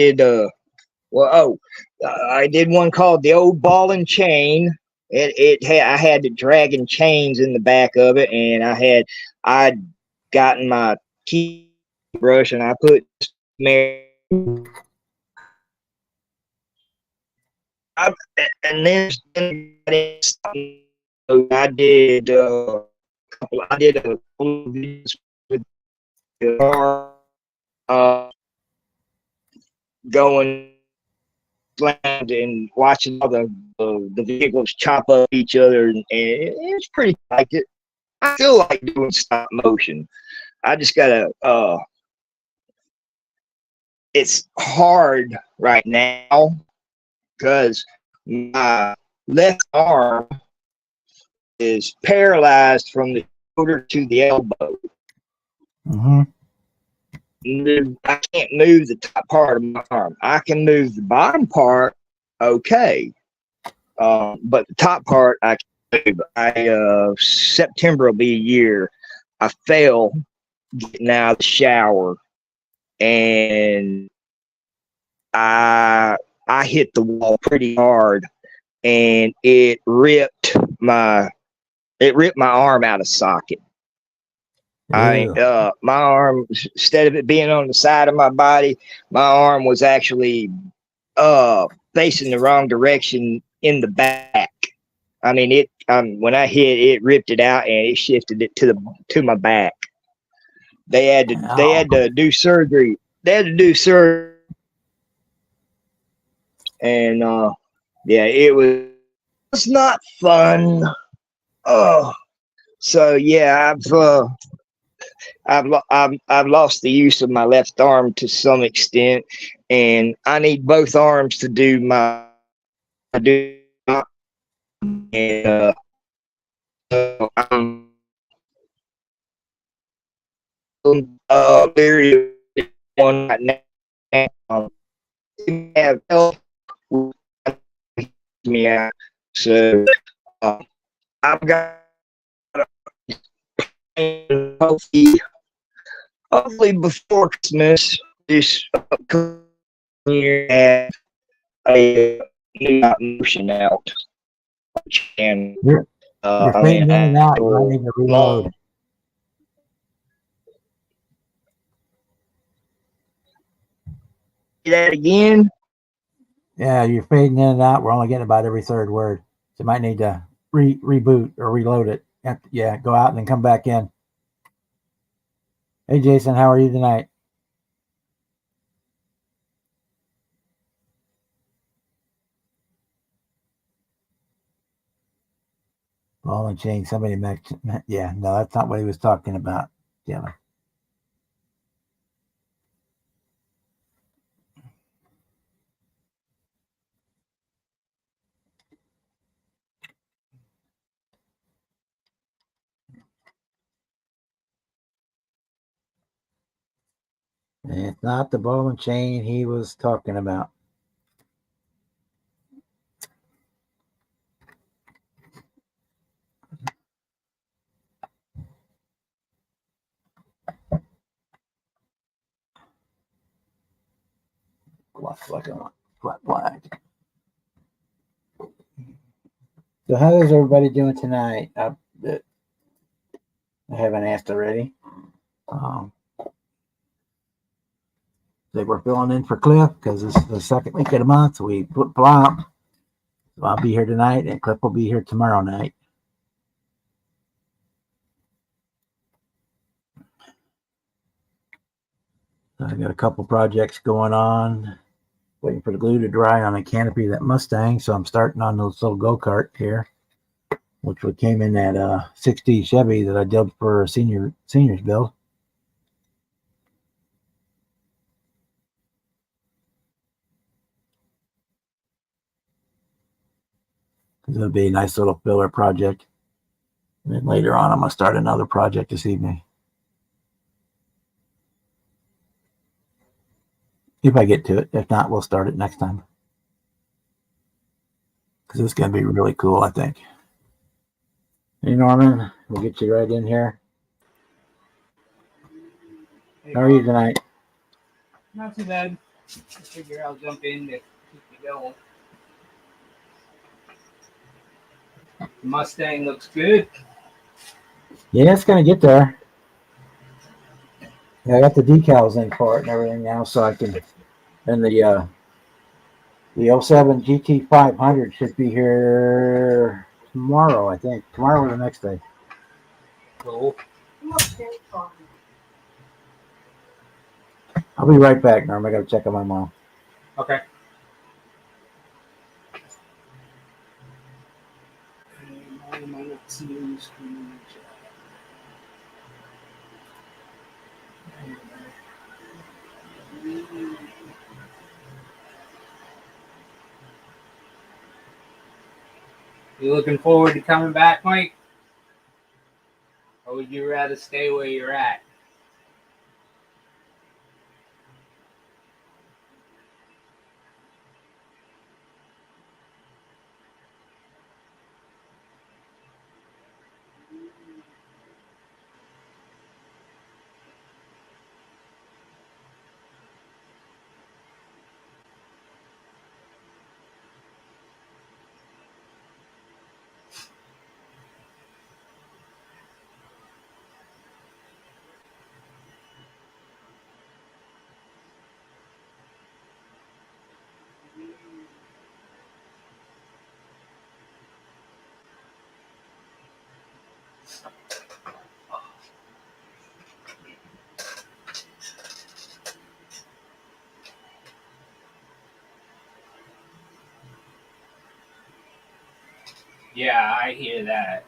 did one called the old ball and chain. I had the dragon chains in the back of it, and I'd gotten my key brush and I put I, and then I did I did a couple of videos with the car going slammed and watching all the vehicles chop up each other, and it's pretty like it. I feel like doing stop motion. I just gotta it's hard right now because my left arm is paralyzed from the shoulder to the elbow. Mm-hmm. I can't move the top part of my arm. I can move the bottom part, okay, but the top part I can't move. September will be a year. I fell getting out of the shower, and I hit the wall pretty hard, and it ripped my arm out of socket. My arm, instead of it being on the side of my body, my arm was actually facing the wrong direction in the back. I mean, when I hit it, ripped it out and it shifted it to my back. They had to do surgery. They had to do surgery, and yeah, it was not fun. Oh, so yeah, I've lost the use of my left arm to some extent, and I need both arms to do my and so very one right now. Have help me out, so I've got hopefully before Christmas this year have a new motion out. And You're fading in and out. You might need to reload. That again? Yeah, you're fading in and out. We're only getting about every third word. So you might need to reboot or reload it. Yeah, go out and then come back in. Hey, Jason, how are you tonight? Ball and chain. Somebody mentioned. Yeah, no, that's not what he was talking about. Yeah. It's not the ball and chain he was talking about. Black. So how is everybody doing tonight? I haven't asked already. They were filling in for Cliff because this is the second week of the month. So we put plop. So I'll be here tonight, and Cliff will be here tomorrow night. So I got a couple projects going on. Waiting for the glue to dry on a canopy of that Mustang. So I'm starting on those little go-kart here, which came in that 60 Chevy that I dubbed for a seniors build. It'll be a nice little filler project. And then later on, I'm going to start another project this evening. If I get to it. If not, we'll start it next time. because it's going to be really cool, I think. Hey, Norman, we'll get you right in here. Hey, How are you Bob. tonight? Not too bad. I figure I'll jump in to keep you going. The Mustang looks good. Yeah, it's going to get there. Yeah, I got the decals in for it and everything now, so I can. And the 07 GT 500 should be here tomorrow, I think. Tomorrow or the next day. Cool. I'll be right back, Norm. I got to check on my mom. Okay. You looking forward to coming back, Mike? Or would you rather stay where you're at? Yeah, I hear that.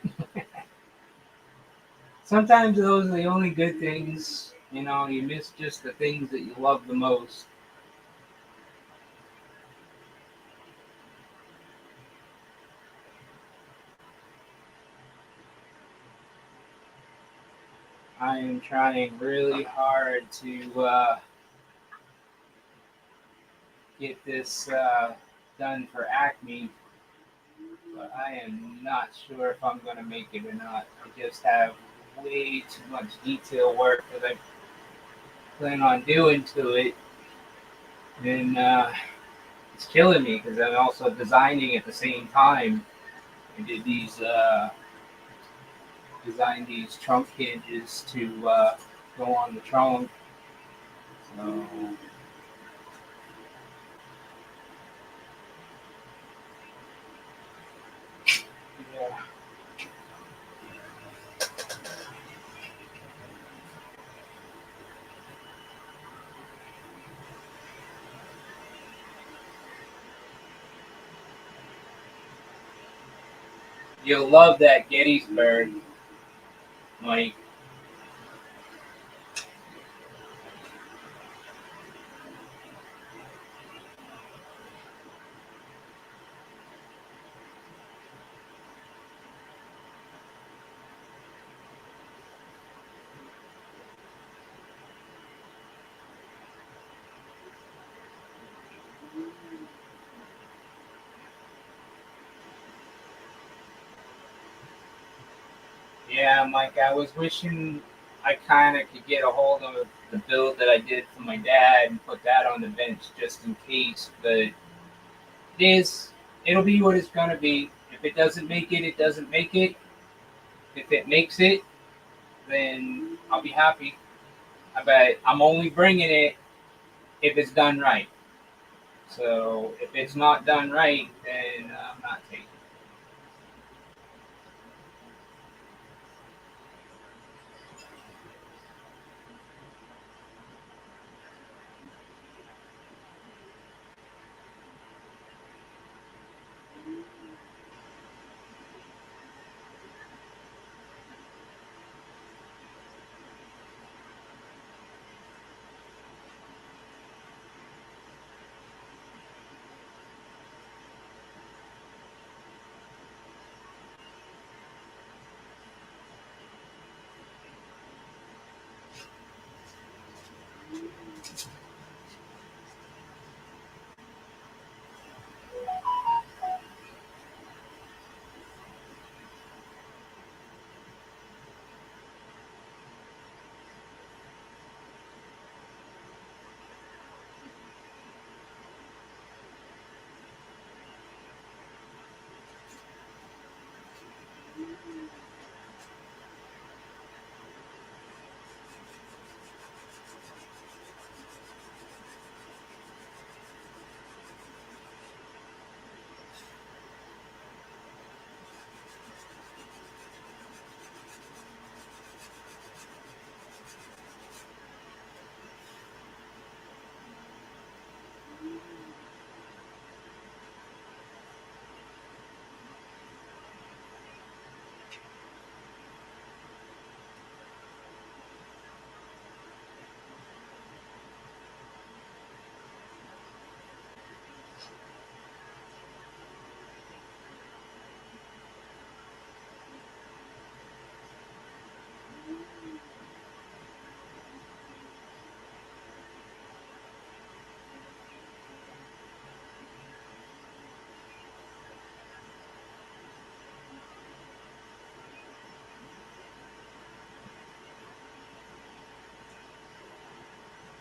Sometimes those are the only good things. You know, you miss just the things that you love the most. I am trying really hard to get this done for Acme, but I am not sure if I'm going to make it or not. I just have way too much detail work that I plan on doing to it, and it's killing me because I'm also designing at the same time. I did these designed these trunk hinges to go on the trunk. So yeah. You'll love that Gettysburg, Mike. Yeah, Mike, I was wishing I kind of could get a hold of the build that I did for my dad and put that on the bench just in case. But it'll be what it's going to be. If it doesn't make it, it doesn't make it. If it makes it, then I'll be happy. But I'm only bringing it if it's done right. So if it's not done right, then I'm not taking it.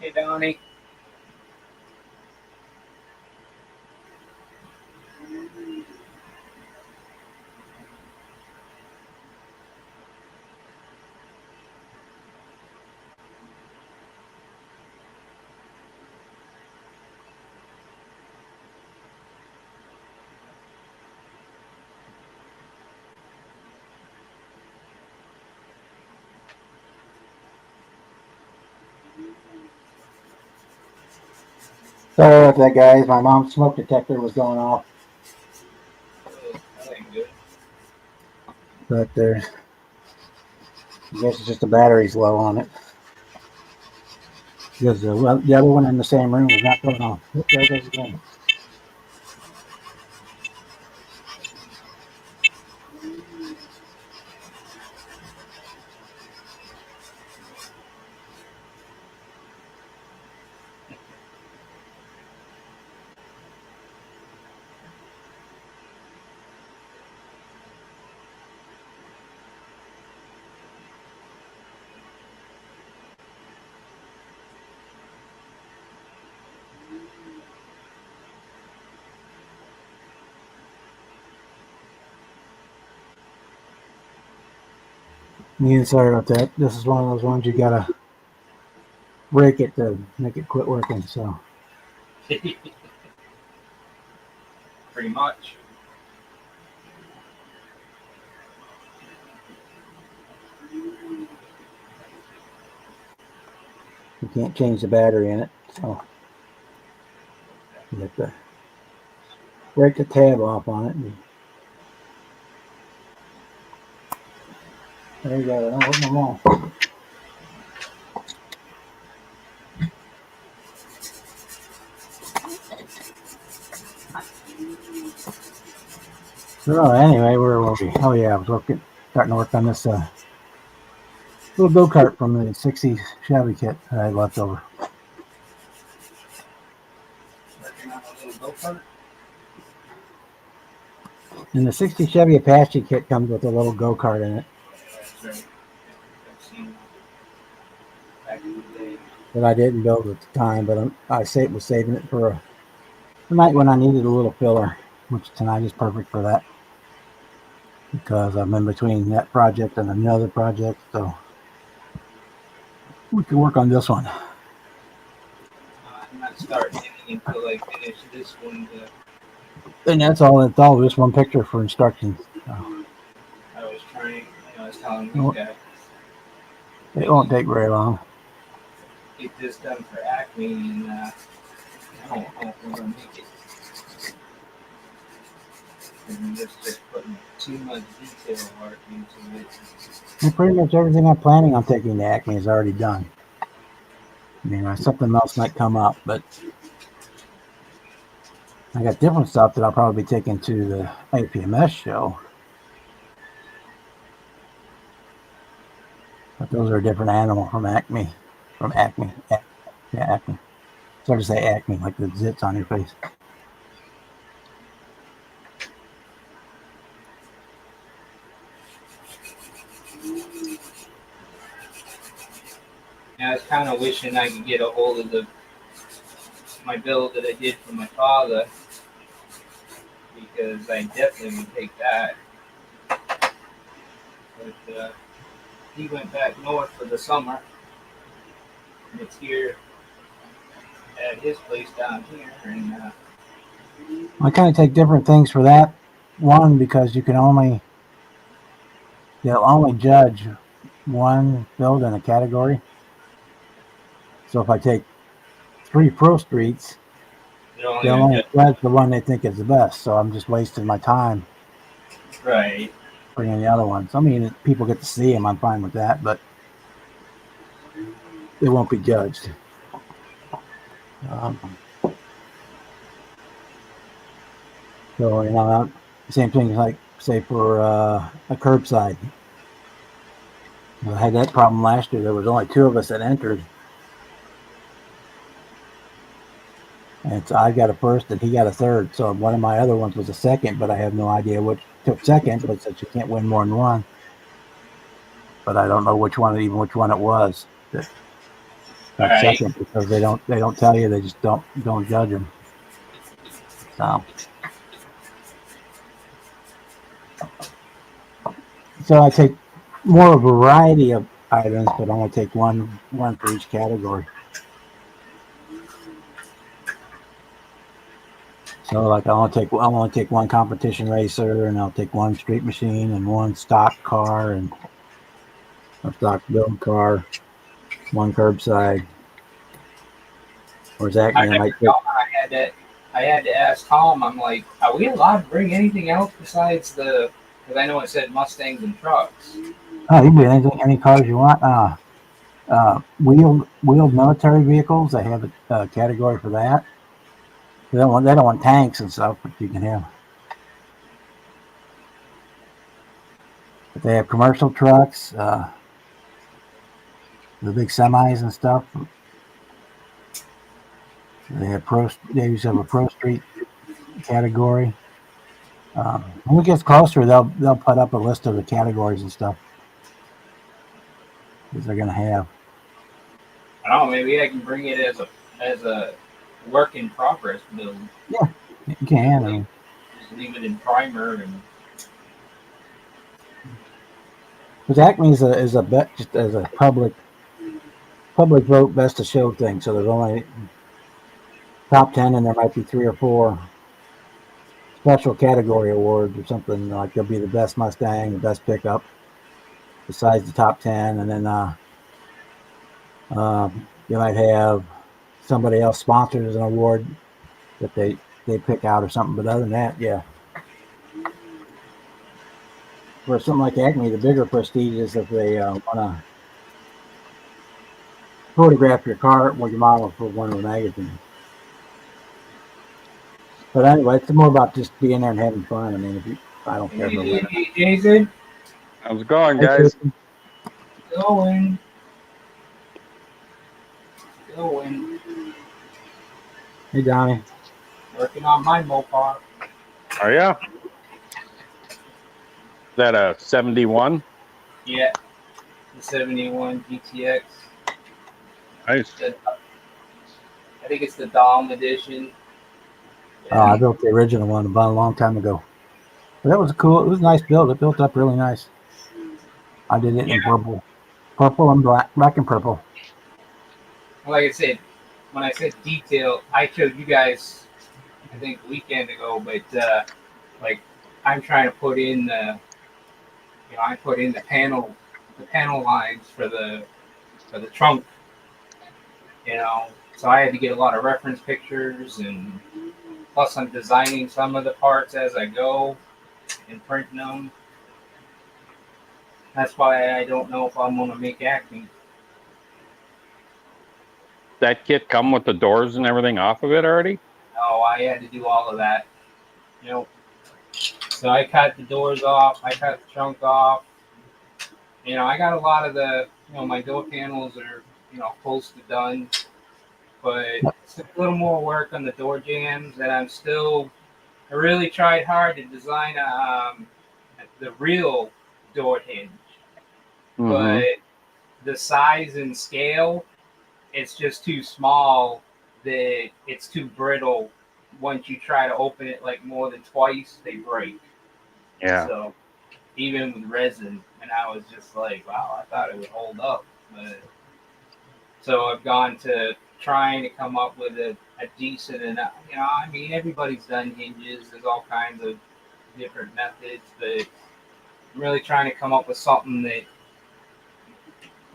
Hey, Donnie. Sorry about that, guys. My mom's smoke detector was going off, Oh, that ain't good. but I guess it's just the battery's low on it. Because the other one in the same room was not going on. Oop, there it goes again. Yeah, sorry about that. This is one of those ones you gotta break it to make it quit working. So Pretty much. you can't change the battery in it. So you have to break the tab off on it. And there you go. Don't work no more. So anyway, where were we? Oh yeah, I was starting to work on this little go-kart from the 60s Chevy kit that I had left over. Working on a little go-kart. And the 60 Chevy Apache kit comes with a little go-kart in it That's right. I've seen back in the day. that I didn't build at the time, but I was saving it for a night when I needed a little filler, which tonight is perfect for that because I'm in between that project and another project, so we can work on this one. I'm not starting any until I finish this one. And that's all just one picture for instructions. So I was trying, I was telling these guys, it won't take very long. get this done for Acme, and I don't know if we're gonna make it. And just putting too much detail work into it. And pretty much everything I'm planning on taking to Acme is already done. I mean, something else might come up, but I got different stuff that I'll probably be taking to the APMS show. But those are a different animal from Acme. Yeah, Acme. Sort of say Acme, like the zits on your face. And I was kind of wishing I could get a hold of my build that I did for my father, because I definitely would take that. But he went back north for the summer, and it's here at his place down here. And I kind of take different things for that. One, because they'll only judge one build in a category. So if I take 3 Pro Streets, they'll they'll only judge the one they think is the best. So I'm just wasting my time right. bringing the other ones. I mean, if people get to see them, I'm fine with that, but they won't be judged. So, same thing like, say, for a curbside. I had that problem last year. There was only 2 of us that entered. And so I got a first and he got a third. So one of my other ones was a second, but I have no idea which took second, but since you can't win more than one. But I don't know which one it was. All Don't check right. them because they don't tell you. They just don't judge them. So I take more of a variety of items, but I only take one for each category. So like I'll only take one competition racer, and I'll take one street machine and one stock car and a stock build car, one curbside. Or Zach, I I never might take. know. I had to ask Tom. I'm like, are we allowed to bring anything else besides the? Because I know it said Mustangs and trucks. Oh, you can do anything, any cars you want. Wheeled military vehicles. They have a category for that. They don't want tanks and stuff, but you can have. But they have commercial trucks, the big semis and stuff. They have pro. They used to have a pro street category. When it gets closer, they'll put up a list of the categories and stuff that they're going to have. I don't know. Maybe I can bring it as a work in progress build. Yeah, you can. I mean, Just leave it in primer and. because Acme is a bet just as a public vote best of show thing. So there's only top 10, and there might be 3 or 4 special category awards or something. Like there'll be the best Mustang, the best pickup, besides the top 10, and then you might have somebody else sponsors an award that they pick out or something. But other than that, yeah. For something like Acme, the bigger prestige is if they want to photograph your car or your model for one of the magazines. But anyway, it's more about just being there and having fun. I mean, I don't care for winning. Hey, Jason, How's it going, Hey, guys? Jason. going. Hey, Donnie. Working on my Mopar. Are ya? Is that a 71? Yeah, the 71 GTX. Nice. I think it's the Dom edition. I built the original one about a long time ago. But that was cool. It was a nice build. It built up really nice. I did it in purple and black and purple. Like I said, when I said detail, I showed you guys, I think a weekend ago, but like I'm trying to put in I put in the panel lines for the trunk, so I had to get a lot of reference pictures, and plus I'm designing some of the parts as I go and printing them. That's why I don't know if I'm gonna make Acme. That kit come with the doors and everything off of it already? No, I had to do all of that. So I cut the doors off. I cut the trunk off. I got a lot of the, my door panels are, close to done, but it's a little more work on the door jambs, and I really tried hard to design the real door hinge, but the size and scale, it's just too small that it's too brittle. Once you try to open it like more than twice, they break. Yeah. So even with resin, and I was just like, wow, I thought it would hold up. But so I've gone to trying to come up with a decent enough. I mean, everybody's done hinges. There's all kinds of different methods, but I'm really trying to come up with something that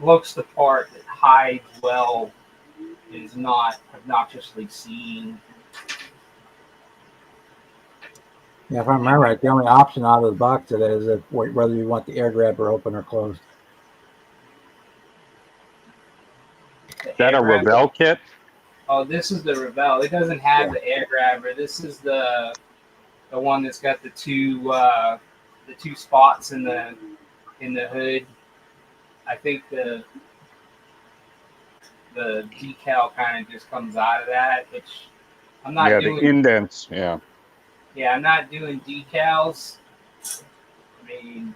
looks the part, that hides well, is not obnoxiously seen. Yeah, if I remember right, the only option out of the box today is whether you want the air grabber open or closed. Is that a Revell kit? Oh, this is the Revell. It doesn't have the air grabber. This is the one that's got the two spots in the hood. I think the decal kind of just comes out of that, which I'm not doing. The indents. Yeah. Yeah, I'm not doing decals. I mean,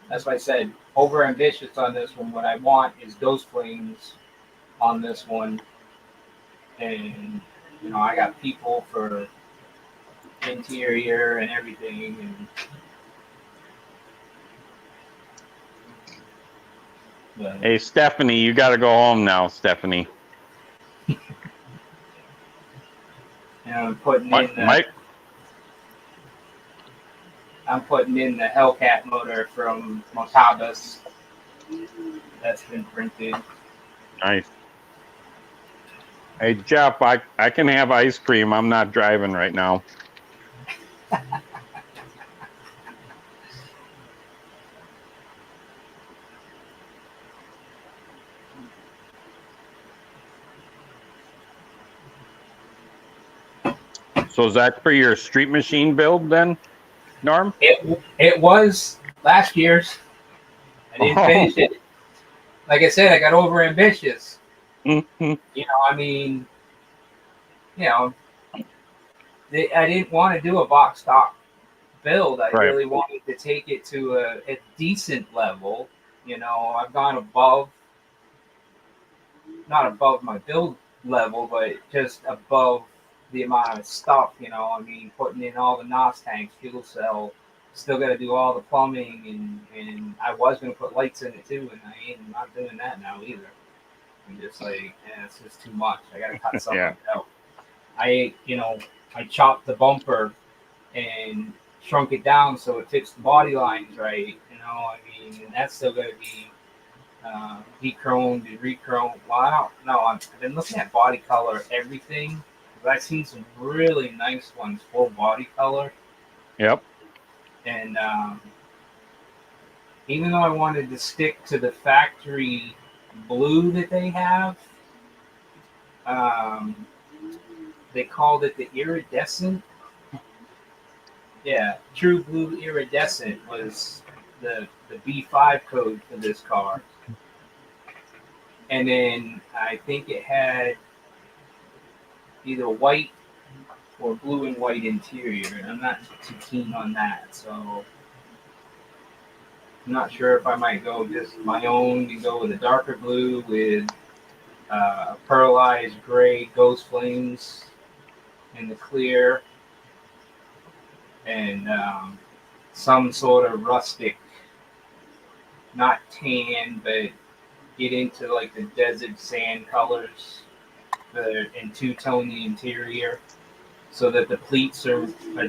that's why I said over ambitious on this one. What I want is ghost flames on this one, and I got people for interior and everything, and but, Hey, Stephanie, you got to go home now, Stephanie. I'm putting Mike, in the Mike, Hellcat motor from Montabas. That's been printed. nice. Hey, Jeff, I can have ice cream. I'm not driving right now. So is that for your street machine build then, Norm? It was last year's. I didn't finish it. Like I said, I got over ambitious. Mm-hmm. I mean, I didn't want to do a box stock build. I Right. really wanted to take it to a decent level. I've gone above, not above my build level, but just above the amount of stuff. I mean, putting in all the NOS tanks, fuel cell. Still got to do all the plumbing, and I was going to put lights in it too, and I'm not doing that now either. I'm just like, it's just too much. I got to cut something Yeah. out. I chopped the bumper and shrunk it down so it fits the body lines right. I mean, and that's still going to be de-chromed and re-chromed. Well, I don't know. I've been looking at body color, everything. I've seen some really nice ones, full body color. Yep. And even though I wanted to stick to the factory blue that they have, they called it the iridescent. Yeah, True Blue Iridescent was the B5 code for this car. And then I think it had either white or blue and white interior, and I'm not too keen on that, so I'm not sure if I might go just my own and go with a darker blue with pearlized gray ghost flames in the clear, and some sort of rustic, not tan, but get into like the desert sand colors and two-tone the interior so that the pleats are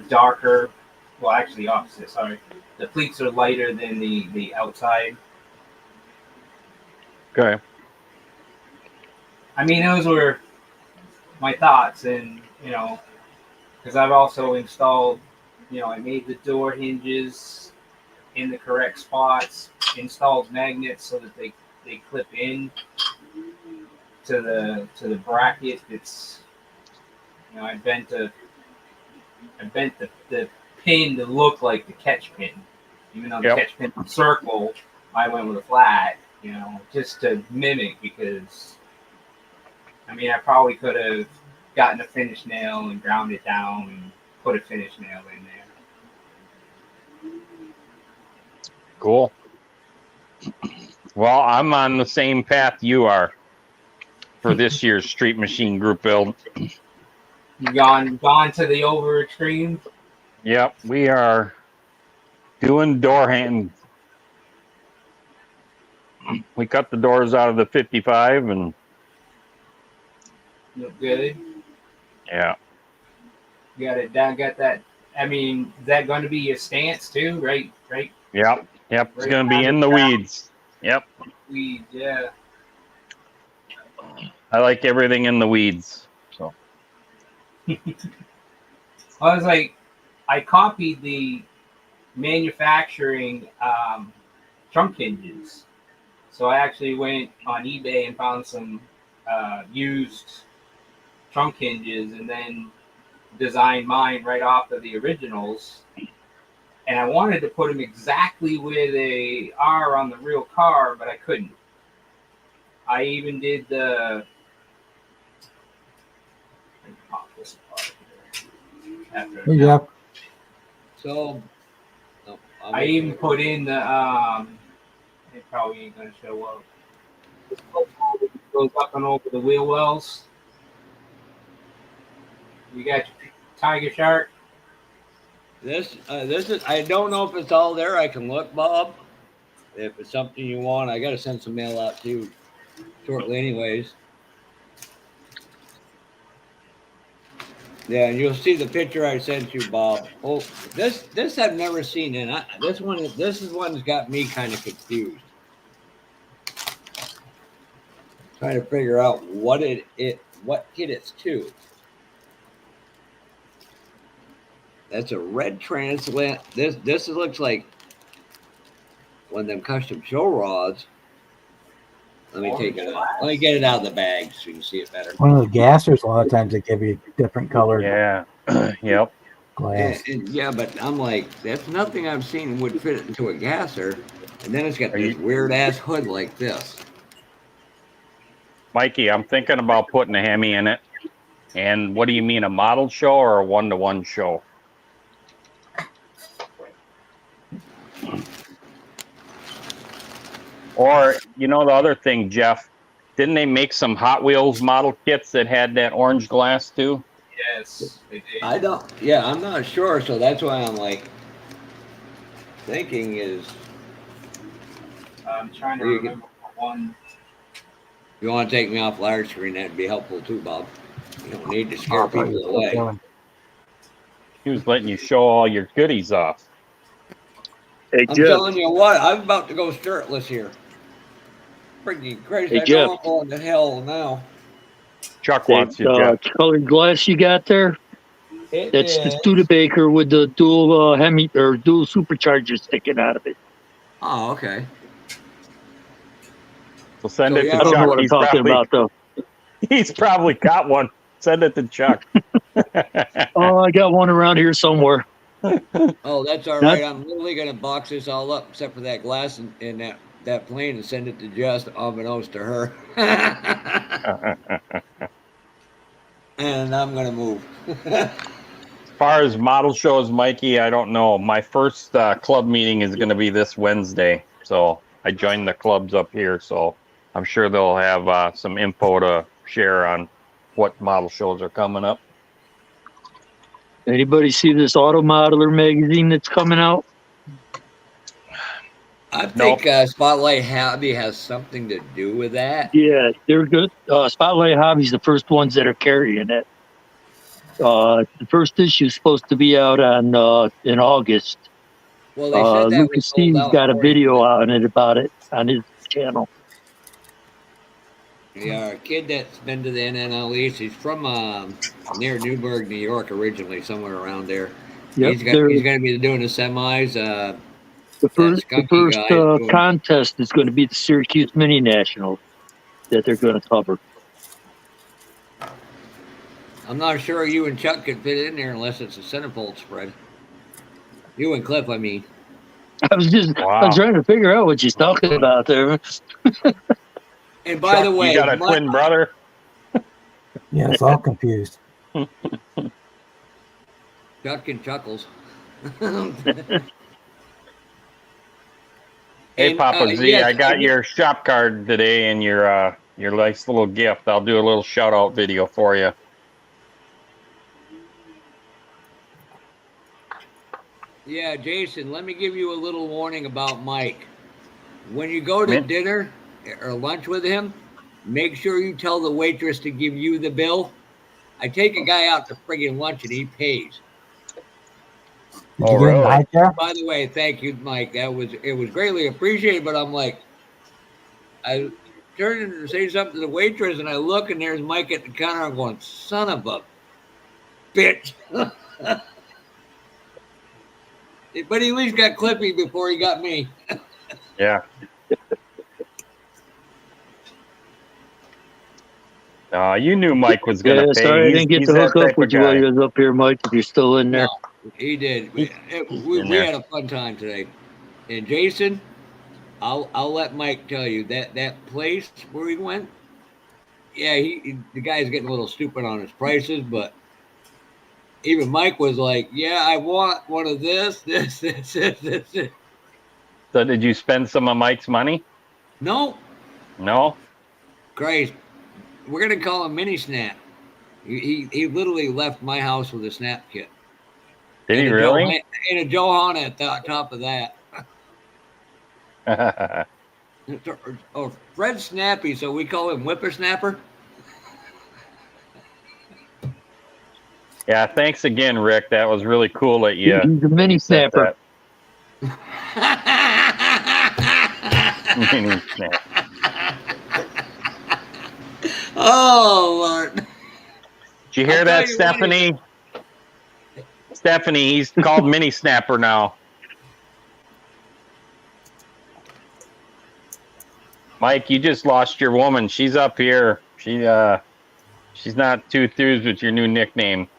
darker. Well, actually opposite, sorry. The pleats are lighter than the outside. Okay. I mean, those were my thoughts, and because I've also installed, I made the door hinges in the correct spots, installed magnets so that they clip in to the bracket. It's I bent the pin to look like the catch pin, even though the Yep. catch pin was circle. I went with a flat, just to mimic, because I mean I probably could have gotten a finish nail and ground it down and put a finish nail in there. Cool. Well, I'm on the same path you are for this year's Street Machine Group build. You gone to the over extreme? Yep, we are doing door hands. We cut the doors out of the 55, and Look good. yeah. You got it down. Got that. I mean, is that going to be your stance too? Right. Yep. It's Right going to be down in the the ground. weeds. Yep. Yeah. I like everything in the weeds. So I was like, I copied the manufacturing trunk hinges. So I actually went on eBay and found some used trunk hinges, and then designed mine right off of the originals. And I wanted to put them exactly where they are on the real car, but I couldn't. I even did the. Let me pop this apart here. After Hey, Jeff. So, I even put in the. It probably ain't gonna show up. goes up and over the wheel wells. You got your Tiger Shark. This is. I don't know if it's all there. I can look, Bob. If it's something you want, I got to send some mail out to you shortly, anyways. Yeah, and you'll see the picture I sent you, Bob. Oh, this I've never seen, and this is one that's got me kind of confused. Trying to figure out what kit it's to. That's a red translant. This looks like one of them custom show rods. Let me take it out. Let me get it out of the bag so you can see it better. One of the gassers, a lot of times they give you different colored Yeah. Yep. glass. And yeah, but I'm like, that's nothing I've seen would fit into a gasser. And then it's got this weird ass hood like this. Mikey, I'm thinking about putting a Hemi in it. And what do you mean, a model show or a one-to-one show? Or, you know, the other thing, Jeff, didn't they make some Hot Wheels model kits that had that orange glass too? Yes, they did. I'm not sure, so that's why I'm like thinking is I'm trying to remember one. you want to take me off large screen, that'd be helpful too, Bob. You don't need to scare people away. He was letting you show all your goodies off. Hey, I'm Jeff. telling you what, I'm about to go shirtless here. Freaking crazy. Hey, I Jeff. know I'm going to hell now. Chuck wants you, Jeff. Colored glass you got there? That's the is. Studebaker with the dual Hemi or dual superchargers sticking out of it. Oh, okay. So send So, it yeah, to I don't know Chuck. what I'm talking about though. He's probably got one. Send it to Chuck. Oh, I got one around here somewhere. Oh, that's all right. I'm literally going to box this all up except for that glass in that plane and send it to Jess, unbeknownst to her. And I'm going to move. As far as model shows, Mikey, I don't know. My first club meeting is going to be this Wednesday. So I joined the clubs up here. So I'm sure they'll have some info to share on what model shows are coming up. Anybody see this Auto Modeler magazine that's coming out? I think Spotlight Hobby has something to do with that. Yeah, they're good. Spotlight Hobby's the first ones that are carrying it. The first issue is supposed to be out on in August. Well, they said that Lucas was sold Steve's out got a for video you. on it about it on his channel. Yeah, a kid that's been to the NNLEs. He's from near Newburgh, New York, originally, somewhere around there. Yep, He's going to be doing the semis. The first contest is going to be the Syracuse Mini Nationals that they're going to cover. I'm not sure you and Chuck could fit in there unless it's a centerfold spread. You and Cliff, I mean. I was trying to figure out what you're talking about there. And by Chuck, the way, you got a twin brother? Yeah, it's all confused. Chuck and Chuckles. Hey, Papa Z, yes, I got your shop card today and your nice little gift. I'll do a little shout out video for you. Yeah, Jason, let me give you a little warning about Mike. When you go to dinner or lunch with him, make sure you tell the waitress to give you the bill. I take a guy out to friggin' lunch and he pays. Did you get in high chair? By the way, thank you, Mike. It was greatly appreciated, but I'm like, I turned to say something to the waitress and I look and there's Mike at the counter. I'm going, son of a bitch. But he at least got Clippy before he got me. Yeah. You knew Mike was going to pay. Sorry, I didn't get to hook up with you while you was up here, Mike, if you're still in there. No, he did. We had a fun time today. And Jason, I'll let Mike tell you that place where we went. Yeah, the guy's getting a little stupid on his prices, but even Mike was like, "Yeah, I want one of this." So did you spend some of Mike's money? No. No? Christ, We're gonna call him Mini Snap. He literally left my house with a snap kit. Did he And a really? And a Johanna at the top of that. Oh, Fred's snappy, so we call him Whippersnapper. Yeah, thanks again, Rick. That was really cool that you. He's a mini said snapper. that. Mini snap. Oh, Lord. Did you hear that, Stephanie? Stephanie, he's called Mini Snapper now. Mike, you just lost your woman. She's up here. She's not too enthused with your new nickname.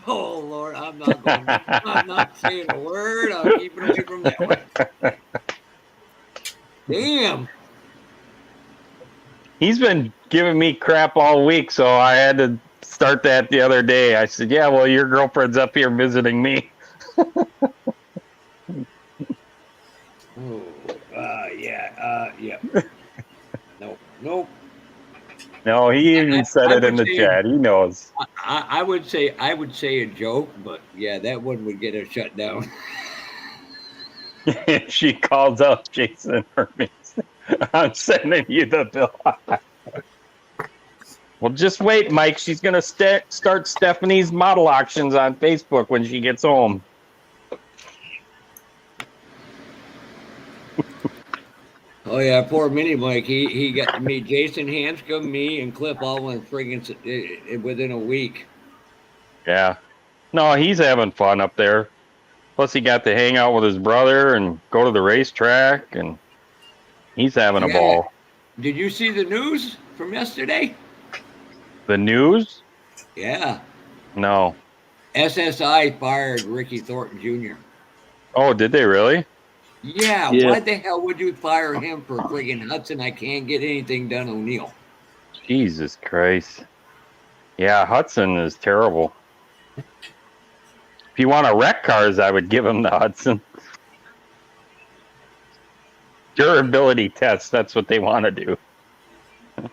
Oh, Lord, I'm not saying a word. I'm keeping away from that one. Damn. He's been giving me crap all week, so I had to start that the other day. I said, yeah, well, your girlfriend's up here visiting me. Yeah. Nope. No, he even said it in the chat. He knows. I would say a joke, but yeah, that one would get us shut down. She calls out Jason for me. I'm sending you the bill. Well, just wait, Mike. She's going to start Stephanie's model auctions on Facebook when she gets home. Oh yeah, poor Mini Mike. He got to meet Jason Hanscom, me, and Cliff all in friggin' within a week. Yeah. No, he's having fun up there. Plus, he got to hang out with his brother and go to the racetrack, and he's having a ball. Did you see the news from yesterday? The news? Yeah. No. SSI fired Ricky Thornton Jr. Oh, did they really? Yeah. Why the hell would you fire him for friggin' Hudson? I can't get anything done, O'Neill. Jesus Christ. Yeah, Hudson is terrible. If you want to wreck cars, I would give him the Hudson. Durability test, that's what they want to do. I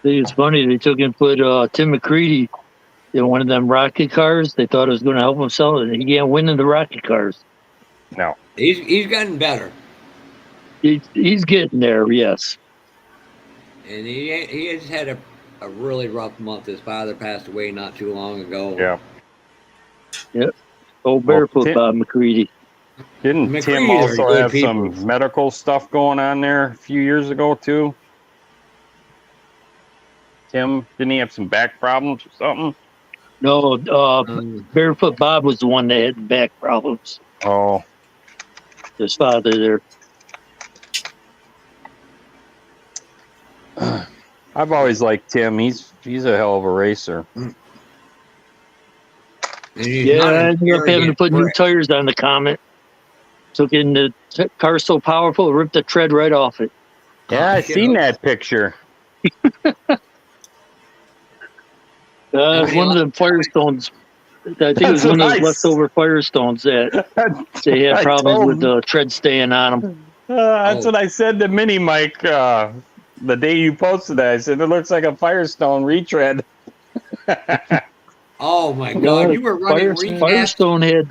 think it's funny they took and put Tim McCready in one of them rocket cars. They thought it was going to help him sell it. He can't win in the rocket cars. No. He's gotten better. He's getting there, yes. And he has had a really rough month. His father passed away not too long ago. Yeah. Yep. Old barefoot Bob McCready. Didn't Tim also have some medical stuff going on there a few years ago too? Tim, didn't he have some back problems or something? No, Barefoot Bob was the one that had back problems. Oh. His father there. I've always liked Tim. He's a hell of a racer. Yeah, I ended up having to put new tires on the Comet. Took in the car so powerful, it ripped the tread right off it. Yeah, I seen that picture. One of the Firestones. I think it was one of those leftover Firestones that they had problems with the tread staying on them. That's what I said to Mini Mike the day you posted that. I said, it looks like a Firestone retread. Oh, my God. You were running Firestone had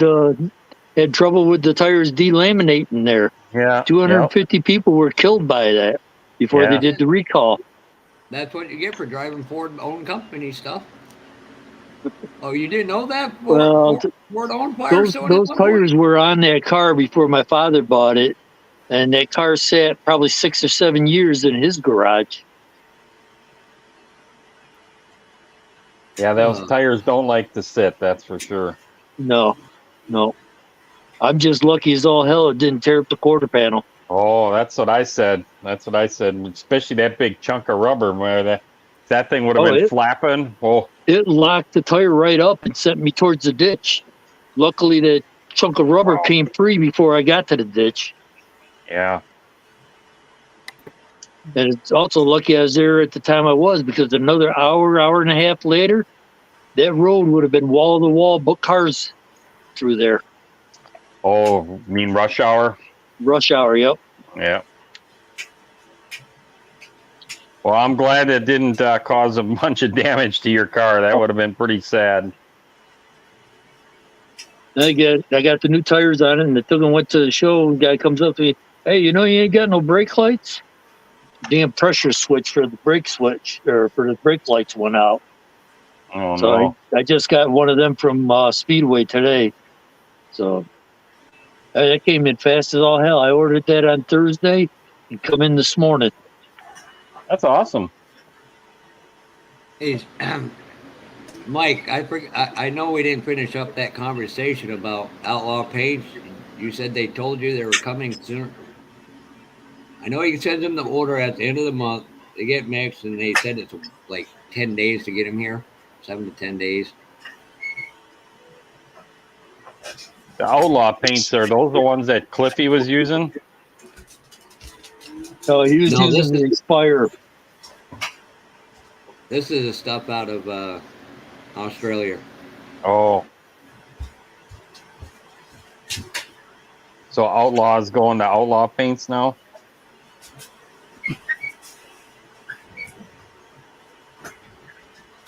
trouble with the tires delaminating there. Yeah. 250 people were killed by that before they did the recall. That's what you get for driving Ford-owned company stuff. Oh, you didn't know that? Ford-owned Firestone? Those tires were on that car before my father bought it, and that car sat probably 6 or 7 years in his garage. Yeah, those tires don't like to sit, that's for sure. No. I'm just lucky as all hell it didn't tear up the quarter panel. Oh, that's what I said. Especially that big chunk of rubber where that thing would have been flapping. Oh. It locked the tire right up and sent me towards the ditch. Luckily, the chunk of rubber came free before I got to the ditch. Yeah. And it's also lucky I was there at the time I was, because another hour and a half later, that road would have been wall-to-wall cars through there. Oh, you mean rush hour? Rush hour, yep. Yeah. Well, I'm glad it didn't cause a bunch of damage to your car. That would have been pretty sad. I got the new tires on it, and I took and went to the show. And the guy comes up to me, "Hey, you ain't got no brake lights? Damn pressure switch for the brake switch or for the brake lights went out." Oh, So no. I just got one of them from Speedway today. So that came in fast as all hell. I ordered that on Thursday and come in this morning. That's awesome. Hey, Mike, I know we didn't finish up that conversation about outlaw paints. You said they told you they were coming soon. I know you send them the order at the end of the month. They get mixed, and they said it's like 10 days to get them here, 7 to 10 days. The Outlaw paints, are those the ones that Cliffy was using? So he was No, using the Inspire. This is the stuff out of Australia. Oh. So Outlaw's going to Outlaw paints now?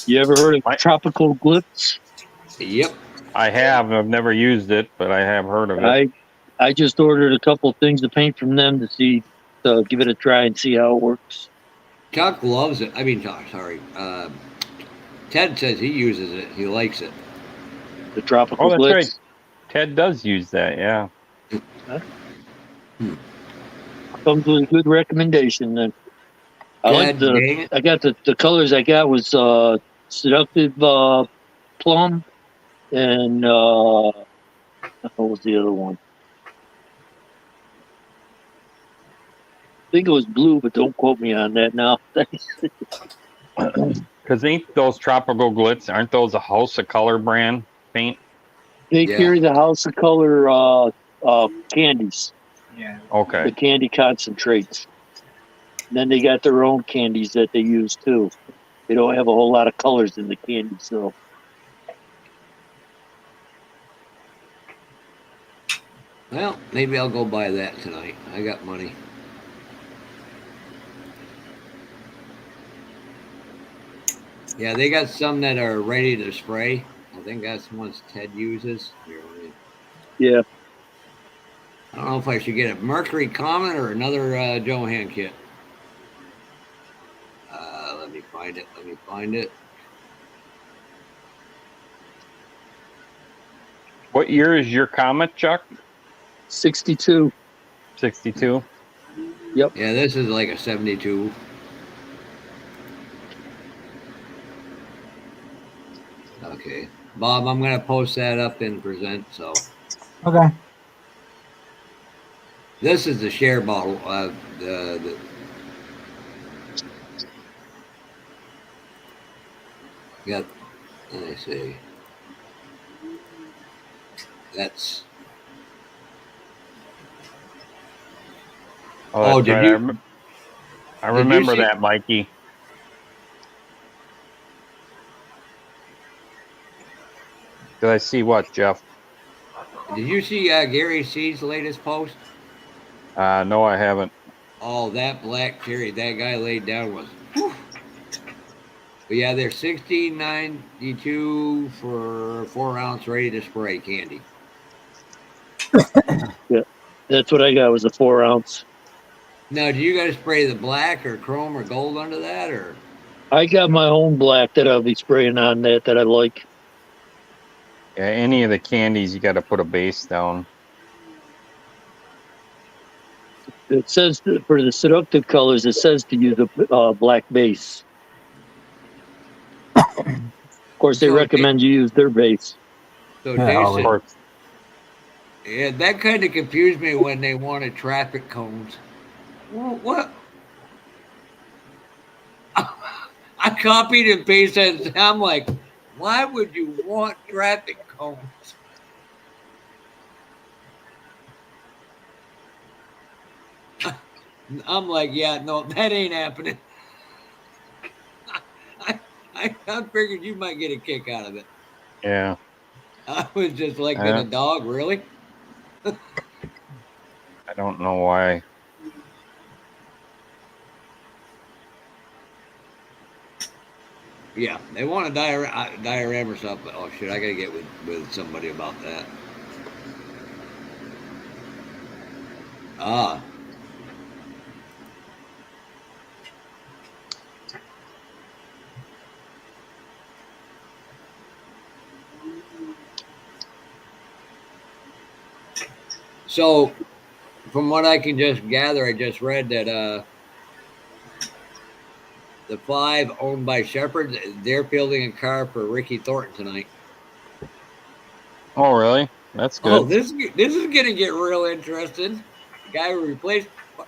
You ever heard of Tropical Glitz? Yep. I have. I've never used it, but I have heard of it. I just ordered a couple things to paint from them to give it a try and see how it works. Chuck loves it. I mean, sorry. Ted says he uses it. He likes it. The Tropical that's Glitz. right. Ted does use that, yeah. Comes with a good recommendation then. I got the colors I got was Seductive Plum and what was the other one? I think it was blue, but don't quote me on that now. Because ain't those Tropical Glitz, aren't those a House of Color brand paint? They carry the House of Color candies. Yeah. Okay. The candy concentrates. And then they got their own candies that they use too. They don't have a whole lot of colors in the candies, so. Well, maybe I'll go buy that tonight. I got money. Yeah, they got some that are ready to spray. I think that's the ones Ted uses. Yeah. I don't know if I should get a Mercury Comet or another Johan kit. Let me find it. What year is your Comet, Chuck? 62. 62? Yep. Yeah, this is like a 72. Okay. Bob, I'm going to post that up and present, so. Okay. This is the share bottle. Got, let me see. That's. Oh, did right. you? I remember that, Mikey. Did I see what, Jeff? Did you see Gary C's latest post? No, I haven't. Oh, that black cherry that guy laid down was. Whew. But yeah, they're $16.92 for 4-ounce ready to spray candy. Yeah, that's what I got was a 4-ounce. Now, do you guys spray the black or chrome or gold under that, or? I got my own black that I'll be spraying on that I like. Yeah, any of the candies, you got to put a base down. It says for the seductive colors, it says to use a black base. Of course, they recommend you use their base. So, Jason, yeah, that kind of confused me when they wanted traffic cones. What? I copied and pasted it. I'm like, why would you want traffic cones? I'm like, yeah, no, that ain't happening. I figured you might get a kick out of it. Yeah. I was just like, a dog, really? I don't know why. Yeah, they want a diorama or something. Oh shit, I gotta get with somebody about that. Ah. So, from what I can just gather, I just read that the 5 owned by Shepard, they're building a car for Ricky Thornton tonight. Oh, really? That's good. Oh, this is gonna get real interesting. The guy who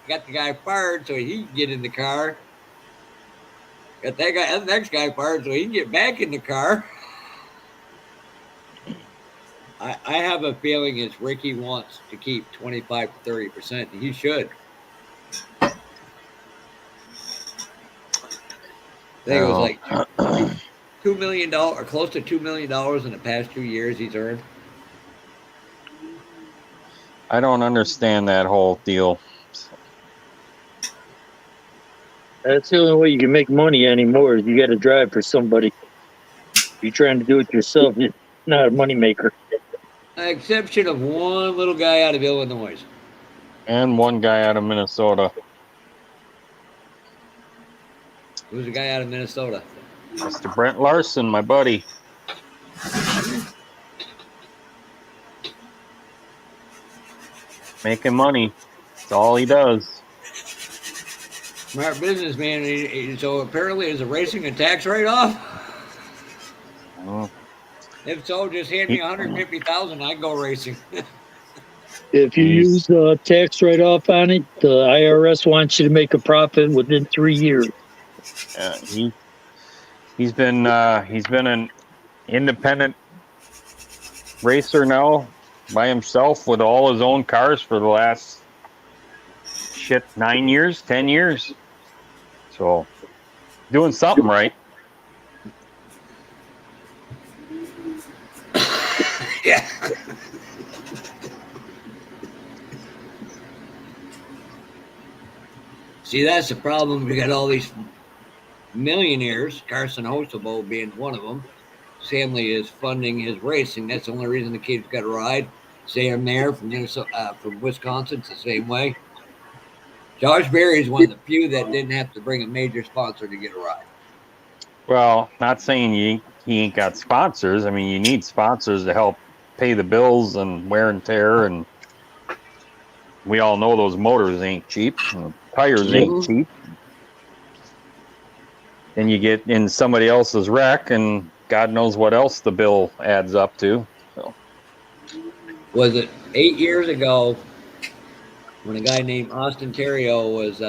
got the guy fired so he can get in the car. Got the next guy fired so he can get back in the car. I have a feeling it's Ricky wants to keep 25 to 30%. He should. I think it was like $2 million or close to $2 million in the past 2 years he's earned. I don't understand that whole deal. That's the only way you can make money anymore. Is you got to drive for somebody. If you're trying to do it yourself, it's not a moneymaker. Exception of one little guy out of Illinois. And one guy out of Minnesota. Who's the guy out of Minnesota? Mr. Brent Larson, my buddy. Making money. That's all he does. Smart businessman. So apparently is a racing a tax write-off? Oh. If so, just hand me $150,000. I go racing. If you use tax write-off on it, the IRS wants you to make a profit within 3 years. He's been an independent racer now by himself with all his own cars for the last 9 years, 10 years. So doing something right. Yeah. See, that's the problem. We got all these millionaires, Carson Hostobo being one of them. Family is funding his racing. That's the only reason the kid's got a ride. Sam Mayer from Minnesota, from Wisconsin, it's the same way. Josh Berry is one of the few that didn't have to bring a major sponsor to get a ride. Well, not saying he ain't got sponsors. I mean, you need sponsors to help pay the bills and wear and tear, and we all know those motors ain't cheap. Tires ain't cheap. Then you get in somebody else's wreck, and God knows what else the bill adds up to. So. Was it 8 years ago when a guy named Austin Terrio was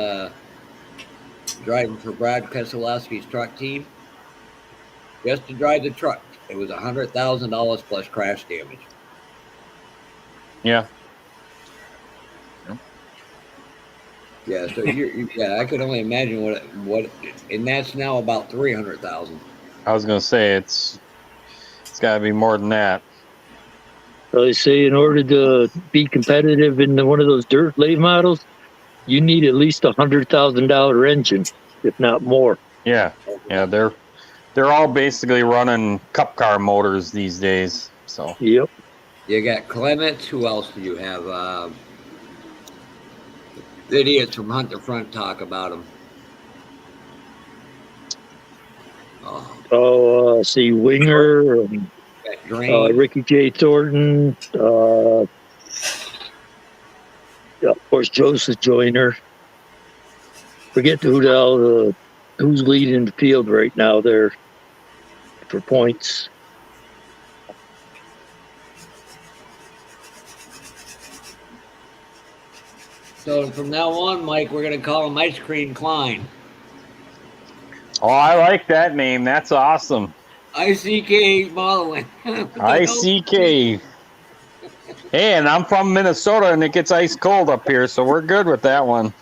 driving for Brad Keselowski's truck team? Just to drive the truck, it was $100,000 plus crash damage. Yeah. Yeah, so I could only imagine what, and that's now about $300,000. I was gonna say it's got to be more than that. So they say in order to be competitive in one of those dirt late models, you need at least $100,000 engine, if not more. Yeah, they're all basically running cup car motors these days. So yep. You got Clements. Who else do you have? The idiots from Hunt the Front talk about him. See Winger, Ricky J. Thornton, of course Joseph Joyner. Forget who the hell who's leading the field right now there for points. So from now on, Mike, we're going to call him Ice Cream Klein. Oh, I like that name. That's awesome. ICK modeling. ICK. Hey, and I'm from Minnesota, and it gets ice cold up here, so we're good with that one.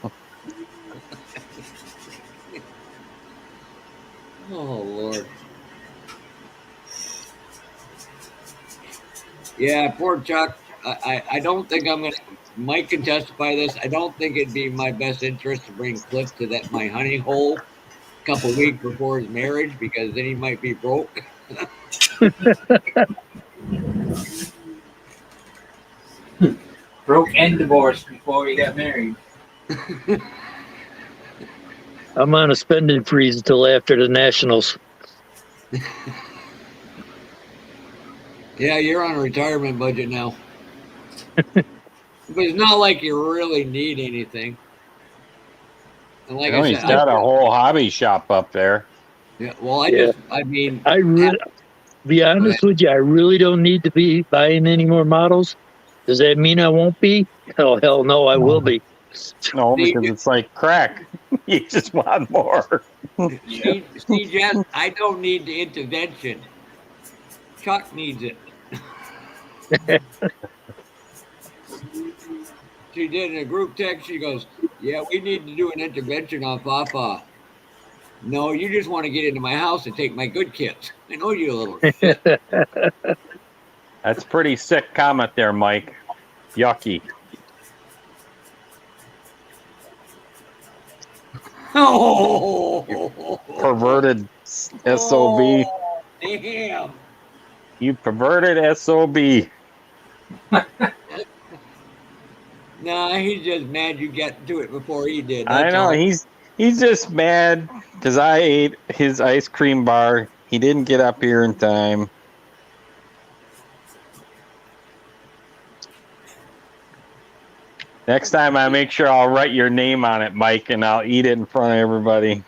Oh, Lord. Yeah, poor Chuck. I don't think I'm going to... Mike can testify this. I don't think it'd be in my best interest to bring Cliff to my honey hole couple weeks before his marriage because then he might be broke. Broke and divorced before he got married. I'm on a spending freeze until after the Nationals. Yeah, you're on a retirement budget now. But it's not like you really need anything. And like I he's said, got a whole hobby shop up there. Yeah, well, Be honest with you, I really don't need to be buying any more models. Does that mean I won't be? Oh, hell no, I will be. No, because it's like crack. You just want more. See, Jess, I don't need the intervention. Chuck needs it. She did in a group text. She goes, "Yeah, we need to do an intervention on Fafa." No, you just want to get into my house and take my good kits. I know you, little shit. That's pretty sick comment there, Mike. Yucky. Oh, perverted SOB. Oh, damn. You perverted SOB. Nah, he's just mad you got to it before he did. I know, he's just mad because I ate his ice cream bar. He didn't get up here in time. Next time I make sure I'll write your name on it, Mike, and I'll eat it in front of everybody.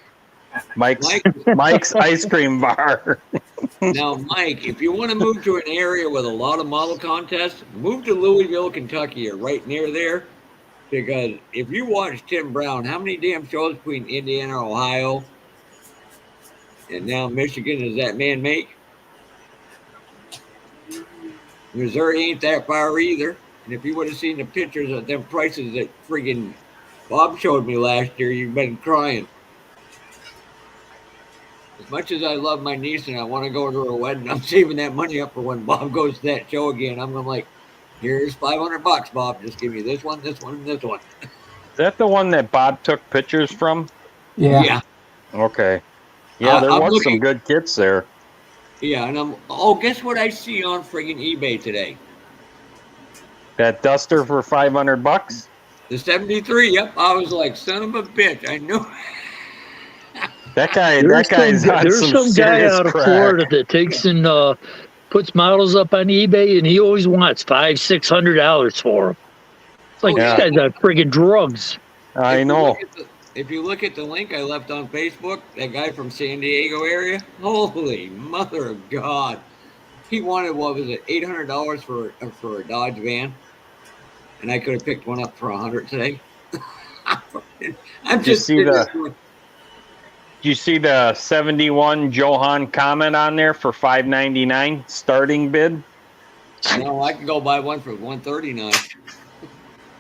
Mike's ice cream bar. Now, Mike, if you want to move to an area with a lot of model contests, move to Louisville, Kentucky, or right near there. Because if you watch Tim Brown, how many damn shows between Indiana, Ohio, and now Michigan does that man make? Missouri ain't that far either. And if you would have seen the pictures of them prices that friggin' Bob showed me last year, you've been crying. As much as I love my niece and I want to go to her wedding, I'm saving that money up for when Bob goes to that show again. I'm like, here's $500, Bob. Just give me this one, this one, and this one. Is that the one that Bob took pictures from? Yeah. Okay. Yeah, there was some good kits there. Yeah, and guess what I see on friggin' eBay today? That duster for $500? The 73. Yep. I was like, son of a bitch. I know. That guy's there's some guy out of Florida that takes and puts models up on eBay, and he always wants $500-$600 for them. It's like this guy's on friggin' drugs. I know. If you look at the link I left on Facebook, that guy from San Diego area, holy mother of God. He wanted, what was it, $800 for a Dodge van? And I could have picked one up for $100 today. I'm just Did you see the 71 Johan comment on there for $599 starting bid? No, I can go buy one for $139.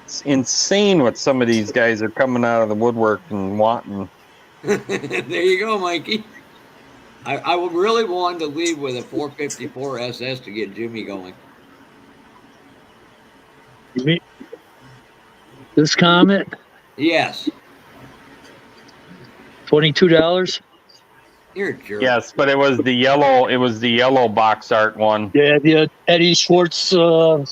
It's insane what some of these guys are coming out of the woodwork and wanting. There you go, Mikey. I would really want to leave with a 454 SS to get Jimmy going. You mean this comment? Yes. $22. You're a jerk. Yes, but it was the yellow. It was the yellow box art one. Yeah, the Eddie Schwartz,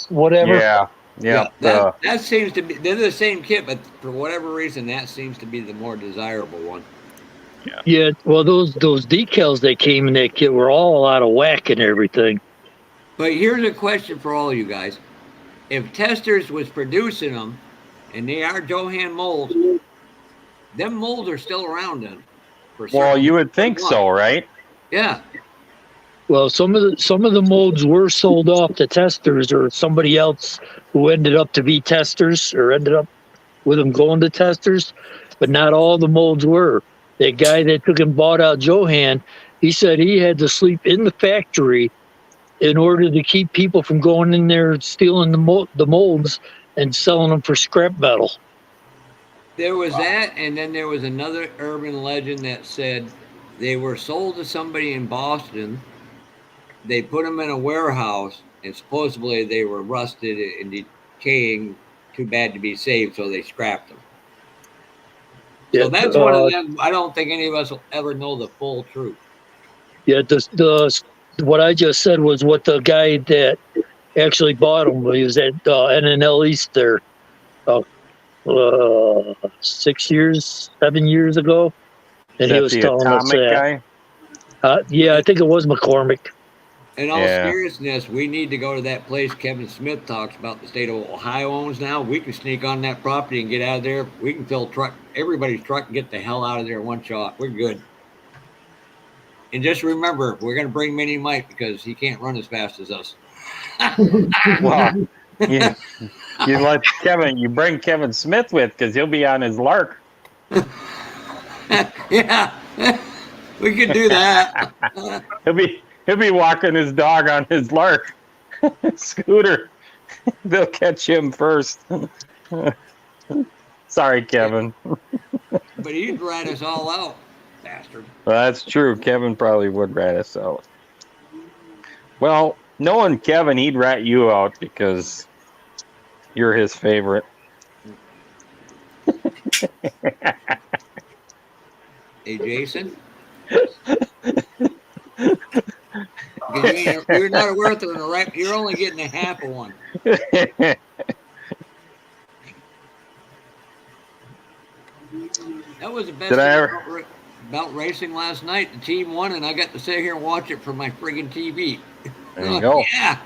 whatever. Yeah. That seems to be. They're the same kit, but for whatever reason, that seems to be the more desirable one. Yeah. Well, those decals that came in that kit were all out of whack and everything. But here's a question for all you guys: if Testers was producing them, and they are Johan molds, them molds are still around then. Well, you would think so, right? Yeah. Well, some of the molds were sold off to Testers or somebody else who ended up to be Testers or ended up with them going to Testers, but not all the molds were. That guy that took and bought out Johan, he said he had to sleep in the factory in order to keep people from going in there stealing the molds and selling them for scrap metal. There was that, and then there was another urban legend that said they were sold to somebody in Boston. They put them in a warehouse, and supposedly they were rusted and decaying, too bad to be saved, so they scrapped them. So Yeah, that's one of them. I don't think any of us will ever know the full truth. Yeah, the what I just said was what the guy that actually bought them. He was at NNL East there 6 years, 7 years ago, and Is he that was the telling us atomic that. guy? Yeah, I think it was McCormick. In all Yeah. seriousness, we need to go to that place Kevin Smith talks about the state of Ohio owns now. We can sneak on that property and get out of there. We can fill everybody's truck and get the hell out of there in one shot. We're good. And just remember, we're going to bring Mini Mike because he can't run as fast as us. Well, you let Kevin, you bring Kevin Smith with because he'll be on his lark. Yeah, we could do that. he'll be walking his dog on his lark scooter. They'll catch him first. Sorry, Kevin. But he'd rat us all out, bastard. Well, that's true. Kevin probably would rat us out. Well, knowing Kevin, he'd rat you out because you're his favorite. Hey, Jason. You're not worth it, right? You're only getting a half of one. That was the best thing about racing last night. The team won, and I got to sit here and watch it from my friggin' TV. There you go. Yeah.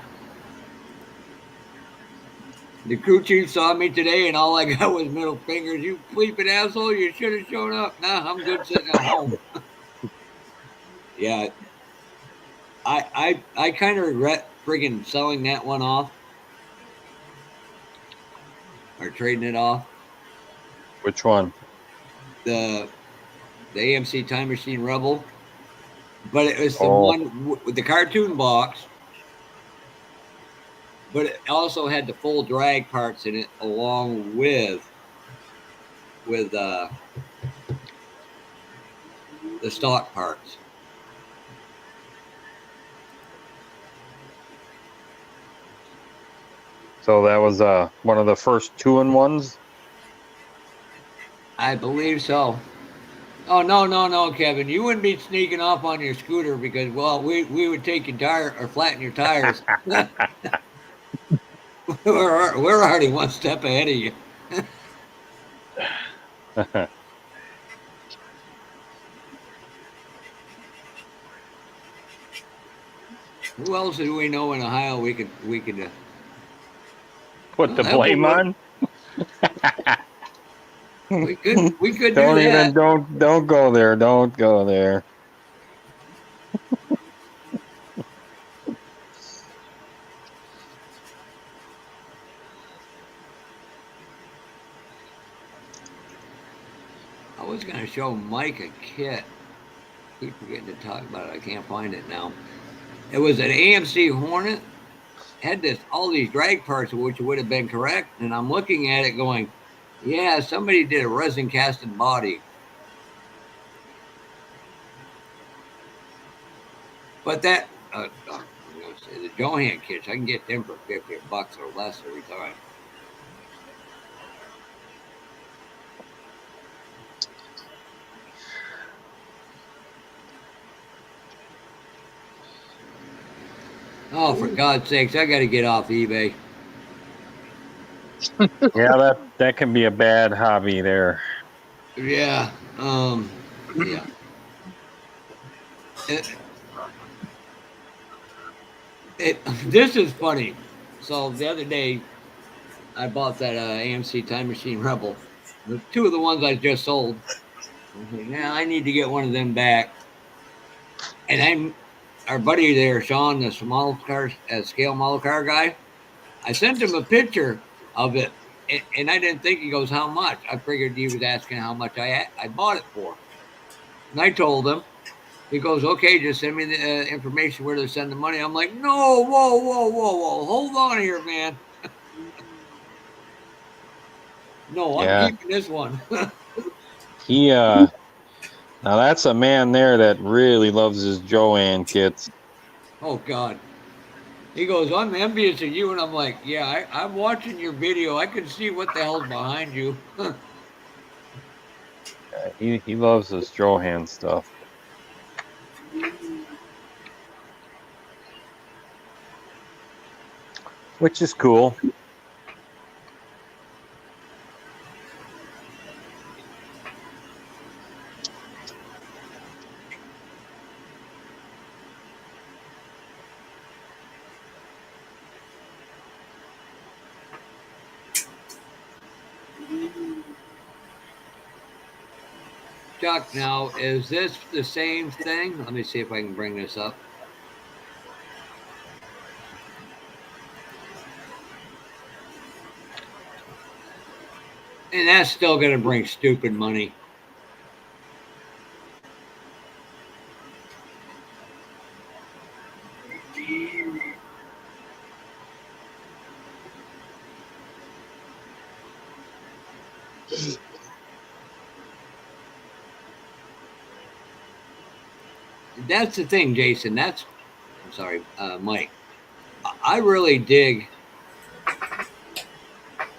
The crew chief saw me today, and all I got was middle fingers. You bleeping asshole! You should have shown up. Nah, I'm good sitting at home. Yeah. I kind of regret friggin' selling that one off or trading it off. Which one? The AMC Time Machine Rebel, but it was the one with the cartoon box, but it also had the full drag parts in it along with the stock parts. So that was one of the first 2-in-1s? I believe so. Oh, no, Kevin. You wouldn't be sneaking off on your scooter because, well, we would take your tire or flatten your tires. We're already one step ahead of you. Who else do we know in Ohio we could put the blame on? We could don't do that. Even don't go there. Don't go there. I was going to show Mike a kit. Keep forgetting to talk about it. I can't find it now. It was an AMC Hornet. Had all these drag parts, which would have been correct. And I'm looking at it going, yeah, somebody did a resin casted body. But that, I'm going to say the Johan kits, I can get them for $50 or less every time. Oh, for God's sakes, I got to get off eBay. Yeah, that can be a bad hobby there. Yeah. Yeah. This is funny. So the other day, I bought that AMC Time Machine Rebel. The two of the ones I just sold. Now I need to get one of them back. And our buddy there, Sean, the small car, scale model car guy. I sent him a picture of it, and I didn't think. He goes, "How much?" I figured he was asking how much I bought it for. And I told him. He goes, "Okay, just send me the information where to send the money." I'm like, "No, whoa, hold on here, man." No, I'm keeping this one. He now that's a man there that really loves his Joanne kits. Oh God. He goes, "I'm envious of you," and I'm like, "Yeah, I'm watching your video. I can see what the hell's behind you." He loves this Johan stuff. Which is cool. Chuck, now, is this the same thing? Let me see if I can bring this up. And that's still going to bring stupid money. That's the thing, Jason. I'm sorry, Mike. I really dig,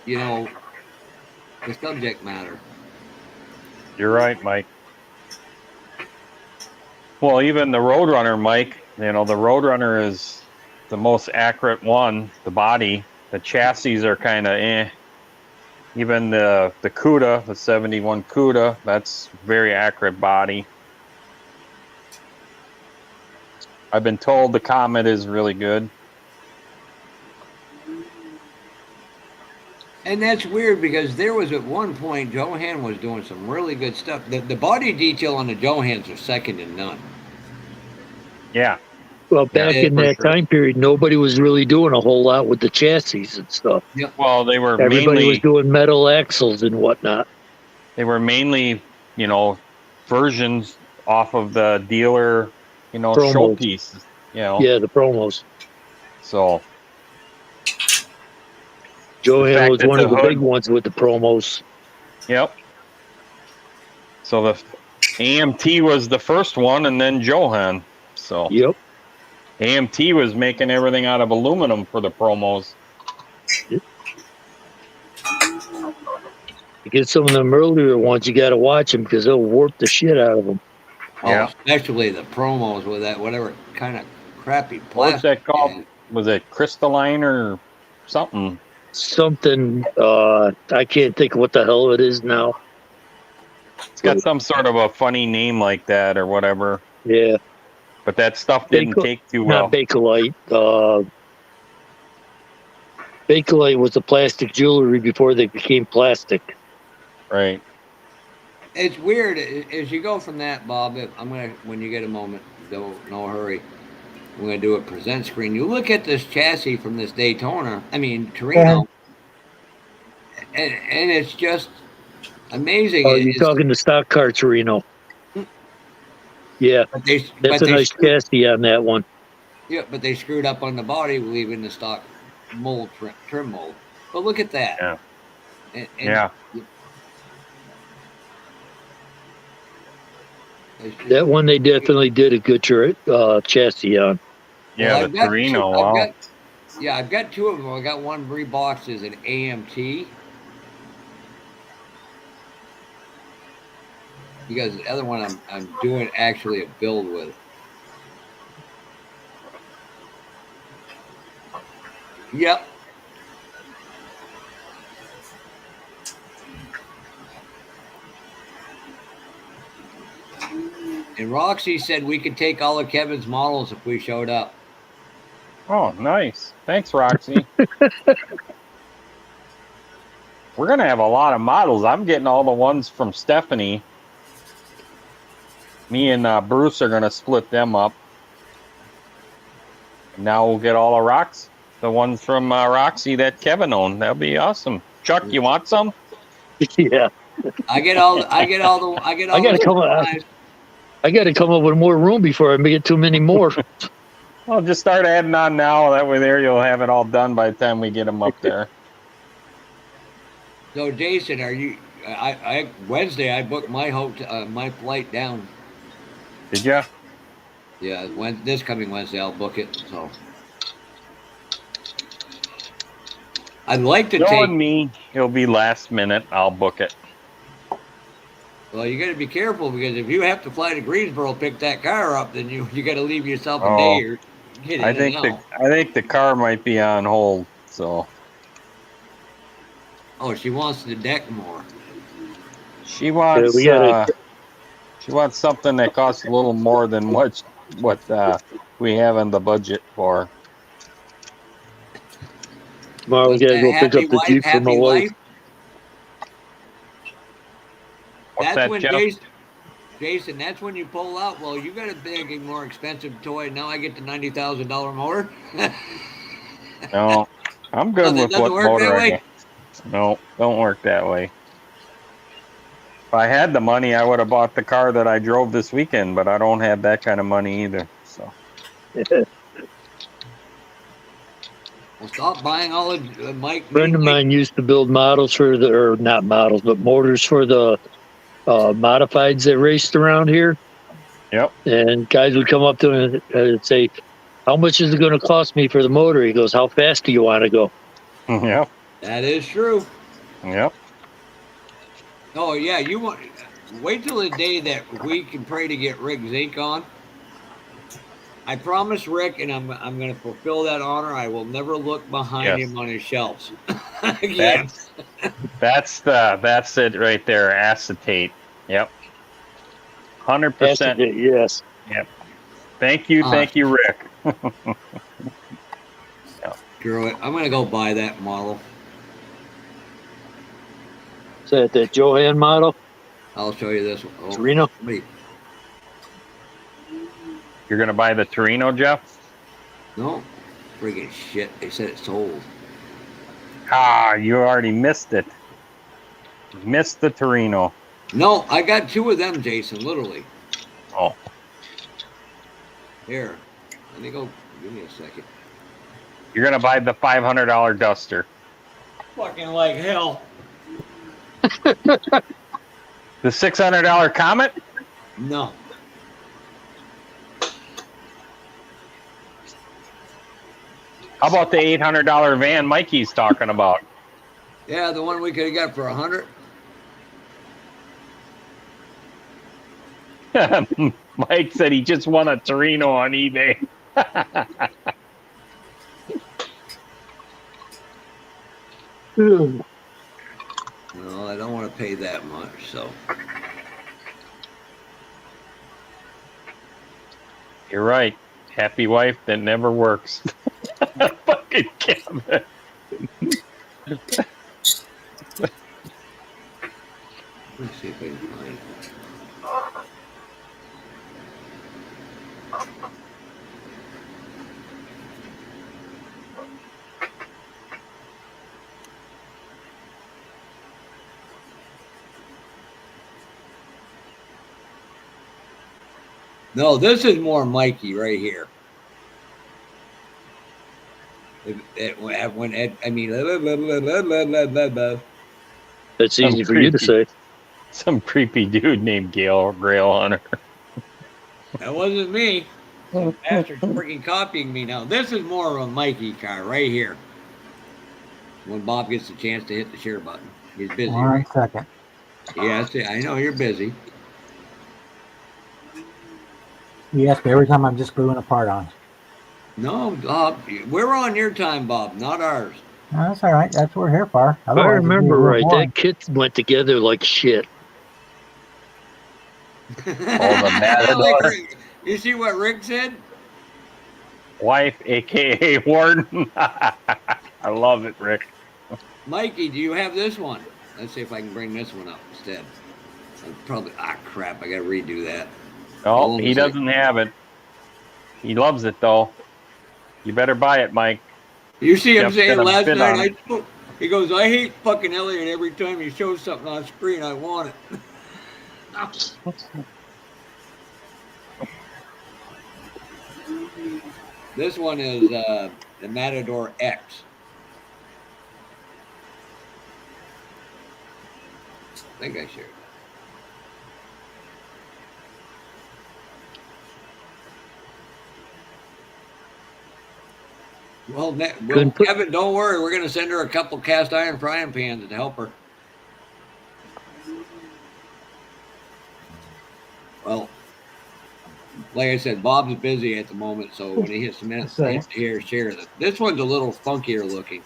the subject matter. You're right, Mike. Well, even the Roadrunner, Mike, the Roadrunner is the most accurate one. The body, the chassis are kind of eh. Even the CUDA, the 71 CUDA, that's very accurate body. I've been told the Comet is really good. And that's weird because there was at one point Johan was doing some really good stuff. The body detail on the Johans are second to none. Yeah. Well, back in that time period, nobody was really doing a whole lot with the chassis and stuff. Yep. Well, everybody was doing metal axles and whatnot. They were mainly, versions off of the dealer, Promos. show pieces. Yeah, the promos. So Johan was one of the big ones with the promos. Yep. So the AMT was the first one, and then Johan. So yep. AMT was making everything out of aluminum for the promos. Yep. To get some of them earlier ones, you got to watch them because they'll warp the shit out of them. Yeah. Especially the promos with that whatever kind of crappy plastic. What's that called? Yeah. Was it crystalline or something? Something. I can't think of what the hell it is now. It's got some sort of a funny name like that or whatever. Yeah. But that stuff didn't take too well. Not Bakelite. Bakelite was the plastic jewelry before they became plastic. Right. It's weird as you go from that, Bob. When you get a moment, no hurry. I'm gonna do a present screen. You look at this chassis from this Torino, and it's just amazing. Oh, you're talking the stock car Torino. Yeah, that's a nice chassis on that one. Yeah, but they screwed up on the body, leaving the stock mold trim mold. But look at that. Yeah. Yeah. That one they definitely did a good chassis on. Yeah, the Torino. Wow. I've got two of them. I got one reboxed as an AMT. Because the other one I'm doing actually a build with. Yep. And Roxy said we could take all of Kevin's models if we showed up. Oh, nice. Thanks, Roxy. We're going to have a lot of models. I'm getting all the ones from Stephanie. Me and Bruce are going to split them up. Now we'll get all of the ones from Roxy that Kevin owned. That'll be awesome. Chuck, you want some? Yeah. I gotta come up with more room before I get too many more. Well, just start adding on now. That way you'll have it all done by the time we get them up there. So, Jason, are you? Wednesday I booked my my flight down. Did you? Yeah, this coming Wednesday I'll book it. So I'd like to Knowing me, it'll be last minute. I'll book it. Well, you got to be careful because if you have to fly to Greensboro to pick that car up, then you got to leave yourself a day or get in I think and out. I think the car might be on hold. So Oh, she wants the deck more. she wants she wants something that costs a little more than what we have in the budget for. Tomorrow we What's gotta that? go pick up Happy the wife, Jeep for my happy wife. life. What's That's that, when Jeff? Jason, that's when you pull out. Well, you got a big and more expensive toy. Now I get the $90,000 motor. No, I'm good Oh, that with doesn't what work motor that I way? got. No, don't work that way. If I had the money, I would have bought the car that I drove this weekend, but I don't have that kind of money either. So Well, stop buying all the Mike. Friend of mine used to build models for or not models, but motors for the modifieds that raced around here. Yep. And guys would come up to him and say, "How much is it going to cost me for the motor?" He goes, "How fast do you want to go?" Yep. That is true. Yep. Oh yeah, you want wait till the day that we can pray to get Rick Zink on. I promise Rick, and I'm going to fulfill that honor. I will never look behind him on his shelves again. That's it right there. Acetate. Yep. 100%. Yes. Yep. Thank you, Rick. Screw it. I'm going to go buy that model. Is that Johan model? I'll show you this one. Oh, Torino? wait. You're going to buy the Torino, Jeff? No. Friggin' shit. They said it sold. Ah, you already missed it. Missed the Torino. No, I got two of them, Jason, literally. Oh. Here. Let me go. Give me a second. You're going to buy the $500 Duster. Fucking like hell. The $600 Comet? No. How about the $800 van Mikey's talking about? Yeah, the one we could have got for $100. Mike said he just won a Torino on eBay. No, I don't want to pay that much, so. You're right. Happy wife that never works. Fucking Kevin. Let's see if I can find it. No, this is more Mikey right here. That's easy for you to say. Some creepy dude named Grail Hunter. That wasn't me. Some bastard's freaking copying me now. This is more of a Mikey car right here. When Bob gets the chance to hit the share button. He's busy. 1 second. Yes, I know you're busy. You ask me every time I'm just gluing a part on. No, we're on your time, Bob, not ours. No, that's all right. That's what we're here for. If I remember right, that kit went together like shit. You see what Rick said? Wife, a.k.a. Warden. I love it, Rick. Mikey, do you have this one? Let's see if I can bring this one up instead. Probably, crap, I got to redo that. Oh, he doesn't have it. He loves it, though. You better buy it, Mike. You see him saying last night, he goes, I hate fucking Elliot every time he shows something on screen. I want it. This one is the Matador X. I think I shared. Well, Kevin, don't worry. We're going to send her a couple cast iron frying pans to help her. Well, like I said, Bob's busy at the moment, so when he hits the minutes, hits here, share it. This one's a little funkier looking.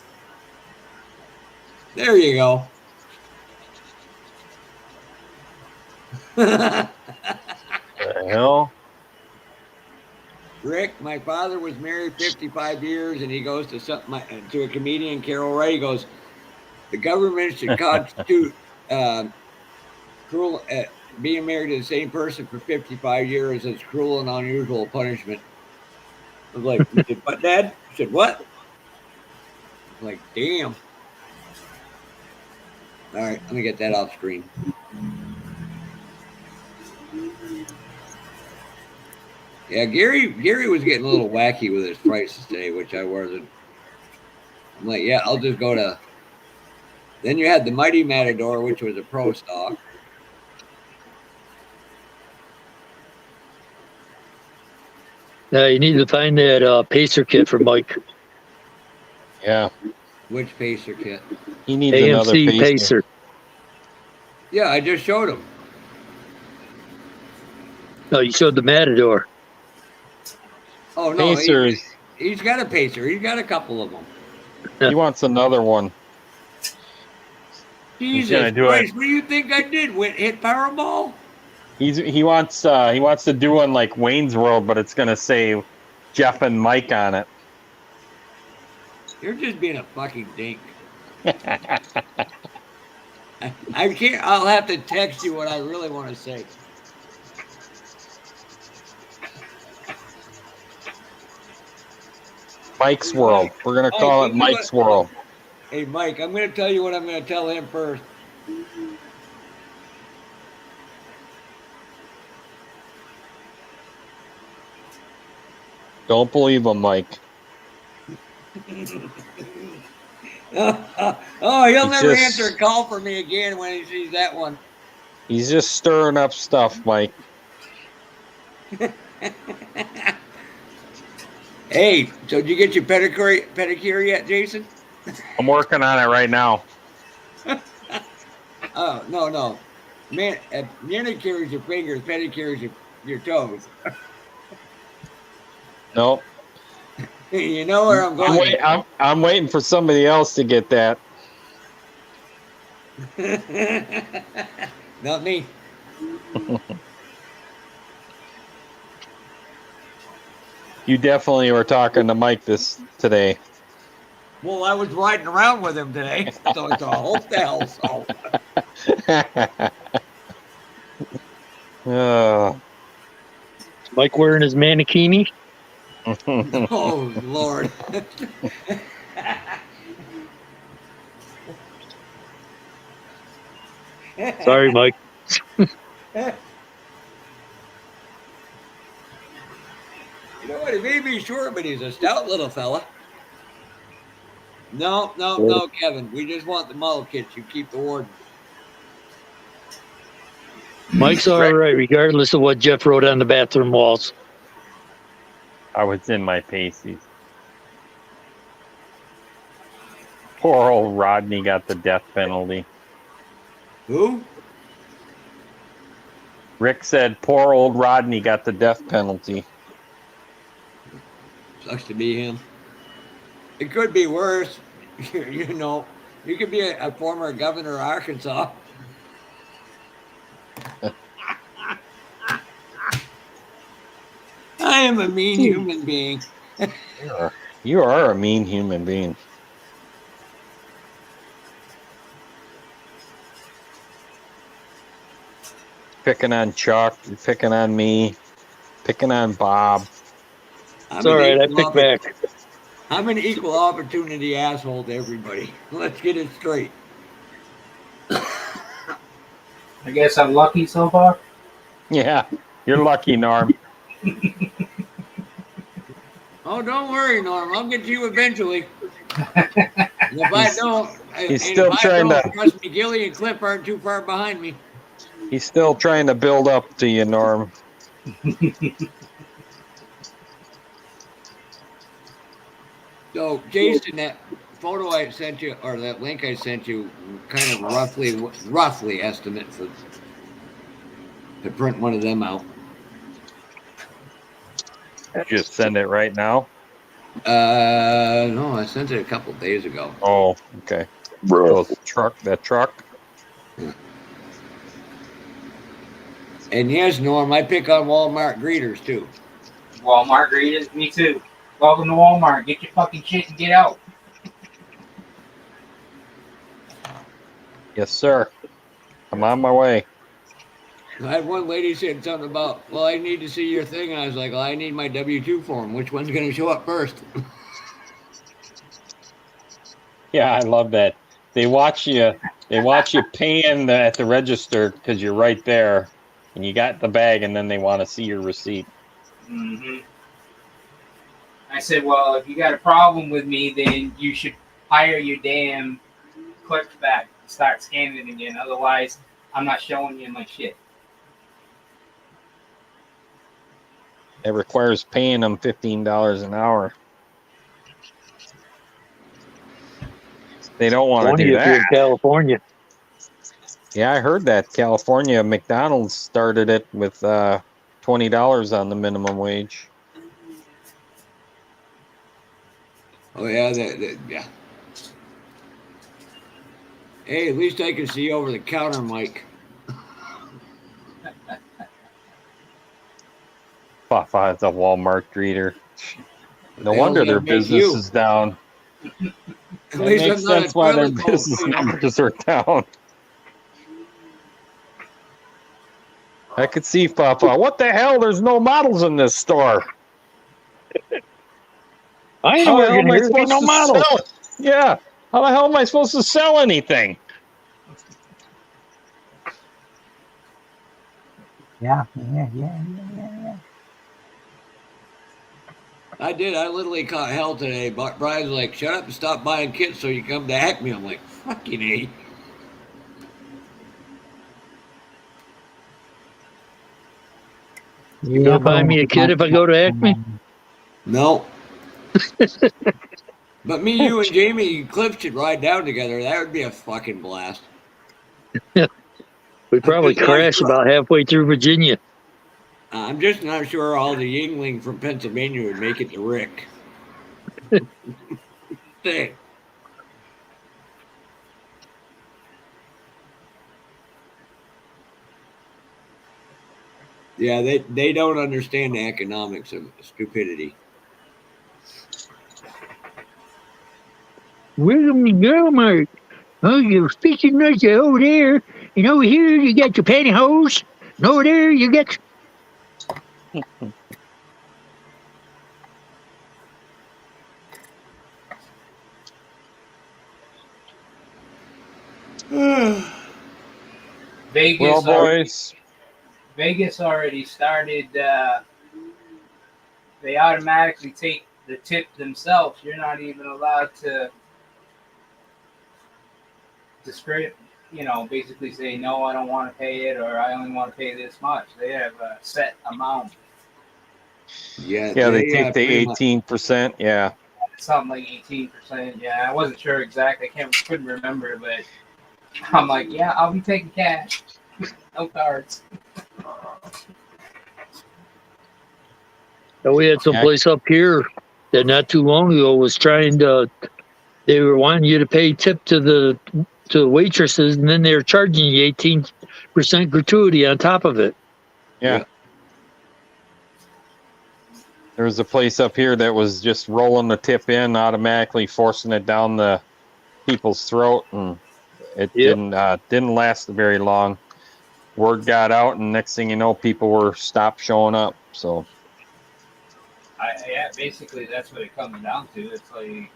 There you go. The hell? Rick, my father was married 55 years, and he goes to a comedian, Carol Wright. He goes, the government should constitute cruel. Being married to the same person for 55 years is cruel and unusual punishment. I was like, you said, what, Dad? I said, what? I'm like, damn. All right, let me get that off screen. Yeah, Gary was getting a little wacky with his prices today, which I wasn't. I'm like, yeah, I'll just go to. Then you had the Mighty Matador, which was a pro stock. Now you need to find that pacer kit for Mike. Yeah. Which pacer kit? He needs another AMC pacer. Yeah, I just showed him. No, you showed the Matador. Oh, no. Pacers. He's got a pacer. He's got a couple of them. He wants another one. Jesus Christ, what do you think I did? Hit Powerball? He wants to do one like Wayne's World, but it's gonna say Jeff and Mike on it. You're just being a fucking dink. I can't. I'll have to text you what I really want to say. Mike's World. We're gonna call it Mike's World. Hey, Mike, I'm going to tell you what I'm going to tell him first. Don't believe him, Mike. He'll never answer a call for me again when he sees that one. He's just stirring up stuff, Mike. Hey, so did you get your pedicure yet, Jason? I'm working on it right now. Oh, no. Manicure is your fingers, pedicure is your toes. Nope. You know where I'm going. I'm waiting for somebody else to get that. Not me. You definitely were talking to Mike today. Well, I was riding around with him today, so it's a whole hell. So. Is Mike wearing his manikini? Oh, Lord. Sorry, Mike. You know what? He may be short, but he's a stout little fella. No, Kevin. We just want the model kits. You keep the warden. Mike's all right, regardless of what Jeff wrote on the bathroom walls. I was in my paces. Poor old Rodney got the death penalty. Who? Rick said poor old Rodney got the death penalty. Sucks to be him. It could be worse. You know, you could be a former governor of Arkansas. I am a mean human being. You are a mean human being. Picking on Chuck, picking on me, picking on Bob. It's all right, I pick back. I'm an equal opportunity asshole to everybody. Let's get it straight. I guess I'm lucky so far. Yeah, you're lucky, Norm. Oh, don't worry, Norm. I'll get you eventually. If I don't, he's still trying to. Trust me, Gilly and Cliff aren't too far behind me. He's still trying to build up to you, Norm. So, Jason, that photo I sent you, or that link I sent you, kind of roughly estimate for to print one of them out. Just send it right now. No, I sent it a couple days ago. Oh, okay. Bro. That truck. And yes, Norm, I pick on Walmart greeters too. Walmart greeters, me too. Welcome to Walmart. Get your fucking shit and get out. Yes, sir. I'm on my way. I had one lady said something about, well, I need to see your thing. And I was like, well, I need my W-2 form. Which one's going to show up first? Yeah, I love that. They watch you paying at the register because you're right there, and you got the bag, and then they want to see your receipt. Mm-hmm. I said, well, if you got a problem with me, then you should hire your damn clerks back and start scanning again. Otherwise, I'm not showing you my shit. It requires paying them $15 an hour. They don't want to do if you're in that. California. Yeah, I heard that California McDonald's started it with $20 on the minimum wage. Oh, yeah, yeah. Hey, at least I can see over the counter, Mike. Fafa is a Walmart greeter. No wonder their business is down. At least makes sense why their business numbers are down. I could see Fafa. What the hell? There's no models in this store. I ain't working here. There ain't no models. Yeah. How the hell am I supposed to sell anything? Yeah. I did. I literally caught hell today. Brian's like, shut up and stop buying kits so you come to Acme. I'm like, fucking A. You gonna buy me a kit if I go to Acme? No. But me, you, and Jamie and Cliff should ride down together. That would be a fucking blast. We probably crash about halfway through Virginia. I'm just not sure all the Yingling from Pennsylvania would make it to Rick. Hey. Yeah, they don't understand the economics of stupidity. Where's my girl, Mark? Oh, you're speaking like you over there, and over here you got your pantyhose, and over there you got. Vegas already started. They automatically take the tip themselves. You're not even allowed to basically say, no, I don't want to pay it, or I only want to pay this much. They have a set amount. Yeah, they take the 18%. Yeah. Something like 18%. Yeah, I wasn't sure exactly. Couldn't remember, but I'm like, yeah, I'll be taking cash. No cards. We had some place up here that not too long ago was trying to. They were wanting you to pay tip to the waitresses, and then they were charging you 18% gratuity on top of it. Yeah. There was a place up here that was just rolling the tip in, automatically forcing it down the people's throat, and it didn't last very long. Word got out, and next thing you know, people were stopped showing up. So, basically that's what it comes down to. It's like, if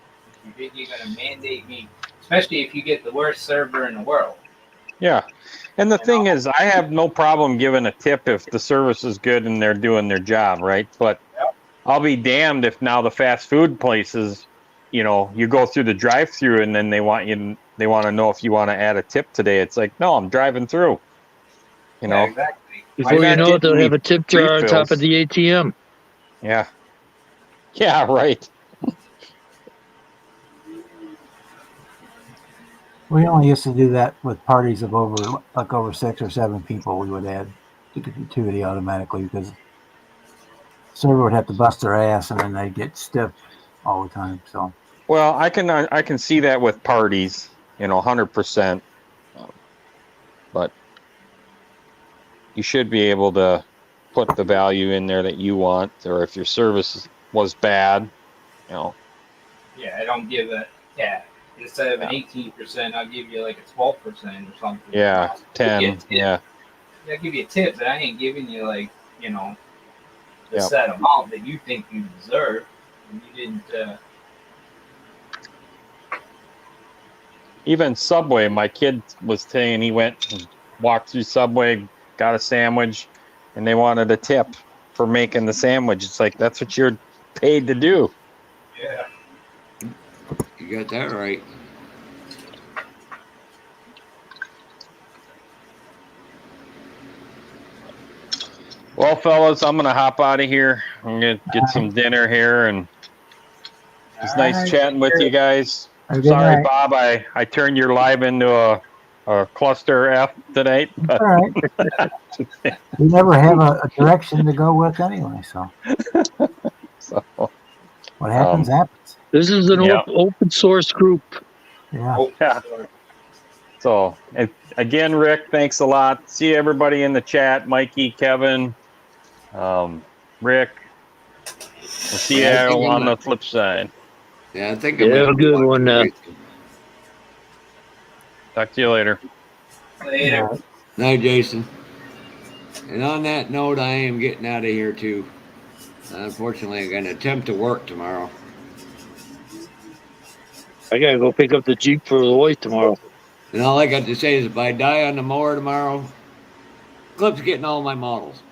you think you're gonna mandate me, especially if you get the worst server in the world. Yeah, and the thing is, I have no problem giving a tip if the service is good and they're doing their job, right? But I'll be damned if now the fast food places, you go through the drive-through and then they want to know if you want to add a tip today. It's like, no, I'm driving through. Yeah, exactly. Before you know it, they'll have a tip jar on top of the ATM. Yeah. Yeah, right. We only used to do that with parties of over 6 or 7 people. We would add to the gratuity automatically because the server would have to bust their ass and then they'd get stiff all the time. So Well, I can see that with parties, 100%. But you should be able to put the value in there that you want, or if your service was bad, Yeah, I don't give a instead of an 18%, I'll give you like a 12% or something. Yeah, 10. Yeah. I'll give you a tip, but I ain't giving you like the Yep. set amount that you think you deserve. And you didn't. Even Subway, my kid was saying he went and walked through Subway, got a sandwich, and they wanted a tip for making the sandwich. It's like, that's what you're paid to do. Yeah. You got that right. Well, fellas, I'm going to hop out of here. I'm going to get some dinner here, and it's nice chatting with you guys. Sorry, Bob, I turned your live into a cluster F tonight. All right. We never have a direction to go with anyway, so what happens happens. This is an open source group. Yeah. So, again, Rick, thanks a lot. See everybody in the chat. Mikey, Kevin, Rick. We'll see you on the flip side. Yeah, I think have a good one now. Talk to you later. Later. Night, Jason. And on that note, I am getting out of here too. Unfortunately, I'm going to attempt to work tomorrow. I got to go pick up the Jeep for the wife tomorrow. And all I got to say is if I die on the mower tomorrow, Clip's getting all my models.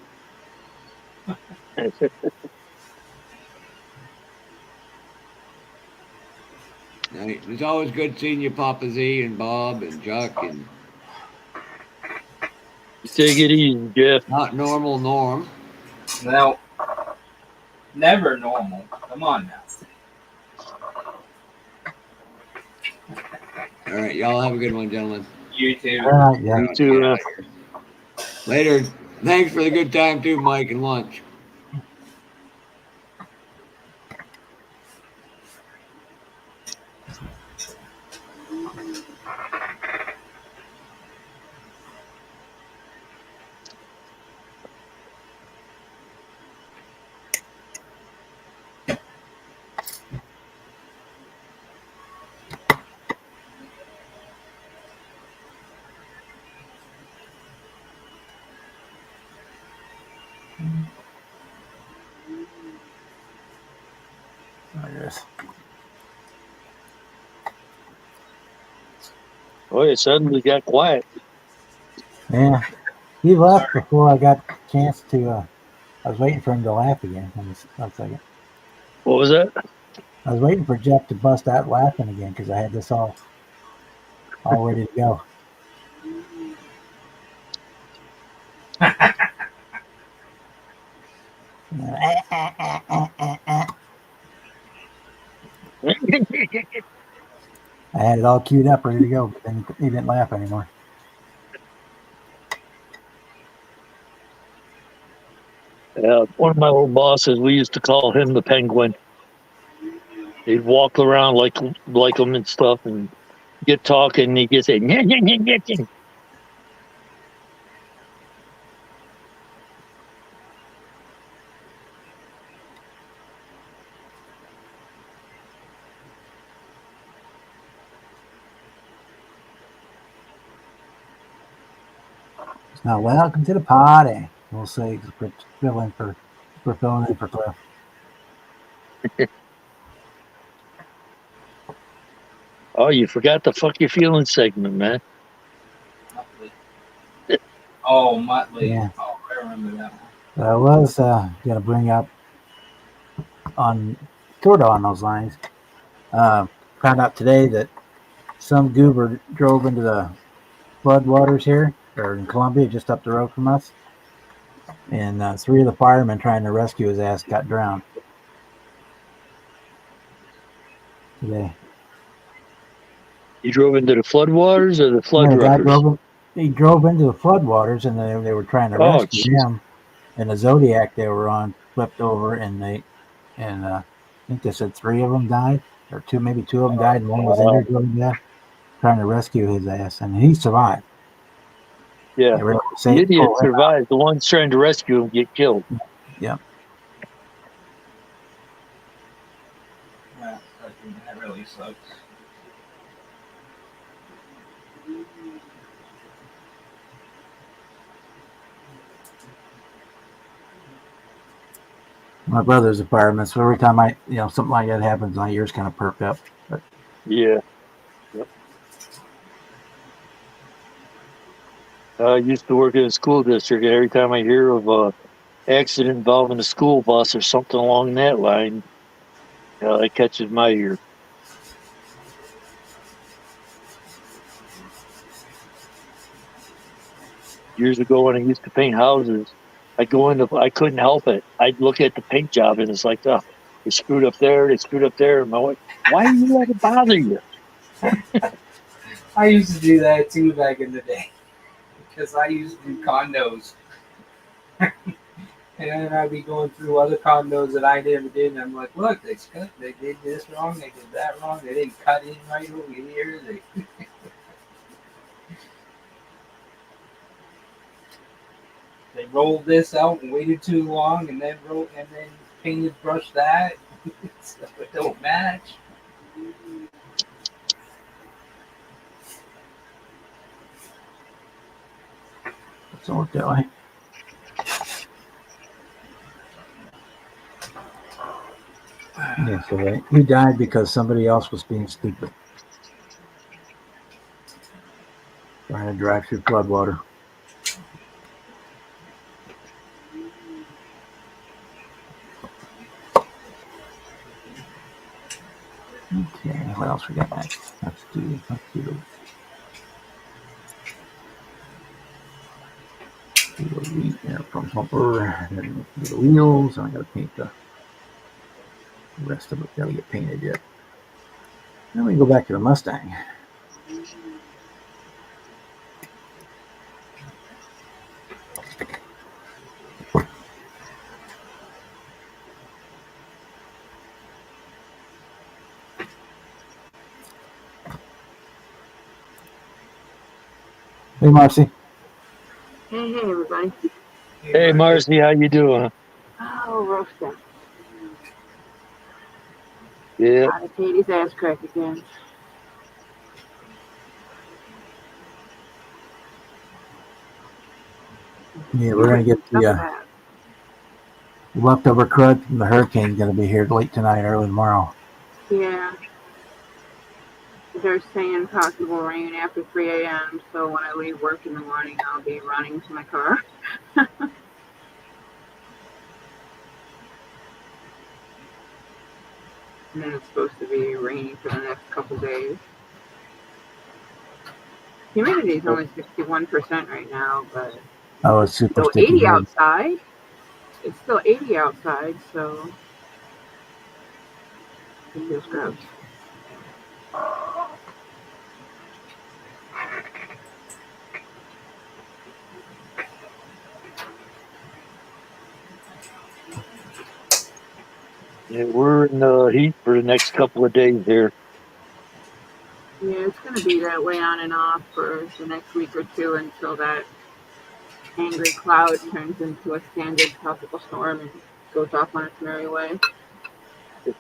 It's always good seeing you, Papa Z and Bob and Chuck and. Take it easy, Jeff. Not normal, Norm. No, never normal. Come on now. All right, y'all have a good one, gentlemen. You too. All right, yeah. You too. Later. Thanks for the good time too, Mike, and lunch. Oh, it suddenly got quiet. Yeah. He left before I got a chance to. I was waiting for him to laugh again. One second. What was that? I was waiting for Jeff to bust out laughing again because I had this all ready to go. I had it all queued up, ready to go, but then he didn't laugh anymore. Yeah, one of my old bosses, we used to call him the Penguin. He'd walk around like him and stuff, and get talking, and he'd just say, "Nyeh, nyeh, nyeh, nyeh, nyeh." Now, welcome to the party. We'll say we're filling in for Cliff. Oh, you forgot the fuck your feelings segment, man. Oh, Muttley. Yeah. Oh, I remember that one. I was going to bring up on sort of on those lines. Found out today that some goober drove into the floodwaters here, or in Columbia, just up the road from us. And 3 of the firemen trying to rescue his ass got drowned today. You drove into the floodwaters or the flood ruckers? he drove into the floodwaters, and they were trying to rescue him. And the Zodiac they were on flipped over, and I think they said 3 of them died, or maybe two of them died, and one was injured really bad. Trying to rescue his ass, and he survived. Yeah, the idiot survived. The ones trying to rescue him get killed. Yeah. That really sucks. My brother's a fireman, so every time something like that happens, my ears kind of perk up. But yeah. Yep. I used to work in a school district, and every time I hear of a accident involving a school bus or something along that line, it catches my ear. Years ago, when I used to paint houses, I couldn't help it. I'd look at the paint job, and it's like, oh, they screwed up there, they screwed up there. And my wife, why do you let it bother you? I used to do that too back in the day, because I used to do condos. And then I'd be going through other condos that I never did, and I'm like, look, they did this wrong, they did that wrong, they didn't cut in right over here. They rolled this out and waited too long, and then painted brush that. So it don't match. Doesn't work that way. Yeah, so he died because somebody else was being stupid, trying to drive through floodwater. Okay, what else we got next? Let's do the wheat there from Humper, and then the wheels, and I gotta paint the rest of it. Gotta get painted yet. Then we go back to the Mustang. Hey, Marcy. Hey, everybody. Hey, Marcy, how you doing? Oh, roasting. Yeah. Out of Katie's ass crack again. Yeah, we're gonna get the leftover crud from the hurricane. Gonna be here late tonight, early tomorrow. Yeah. They're saying possible rain after 3 a.m., so when I leave work in the morning, I'll be running to my car. And then it's supposed to be rainy for the next couple days. Humidity is only 61% right now, but it's super still sticky. 80 outside. It's still 80 outside, so it feels gross. Yeah, we're in the heat for the next couple of days here. Yeah, it's going to be that way on and off for the next week or two until that angry cloud turns into a standard tropical storm and goes off on its merry way. Good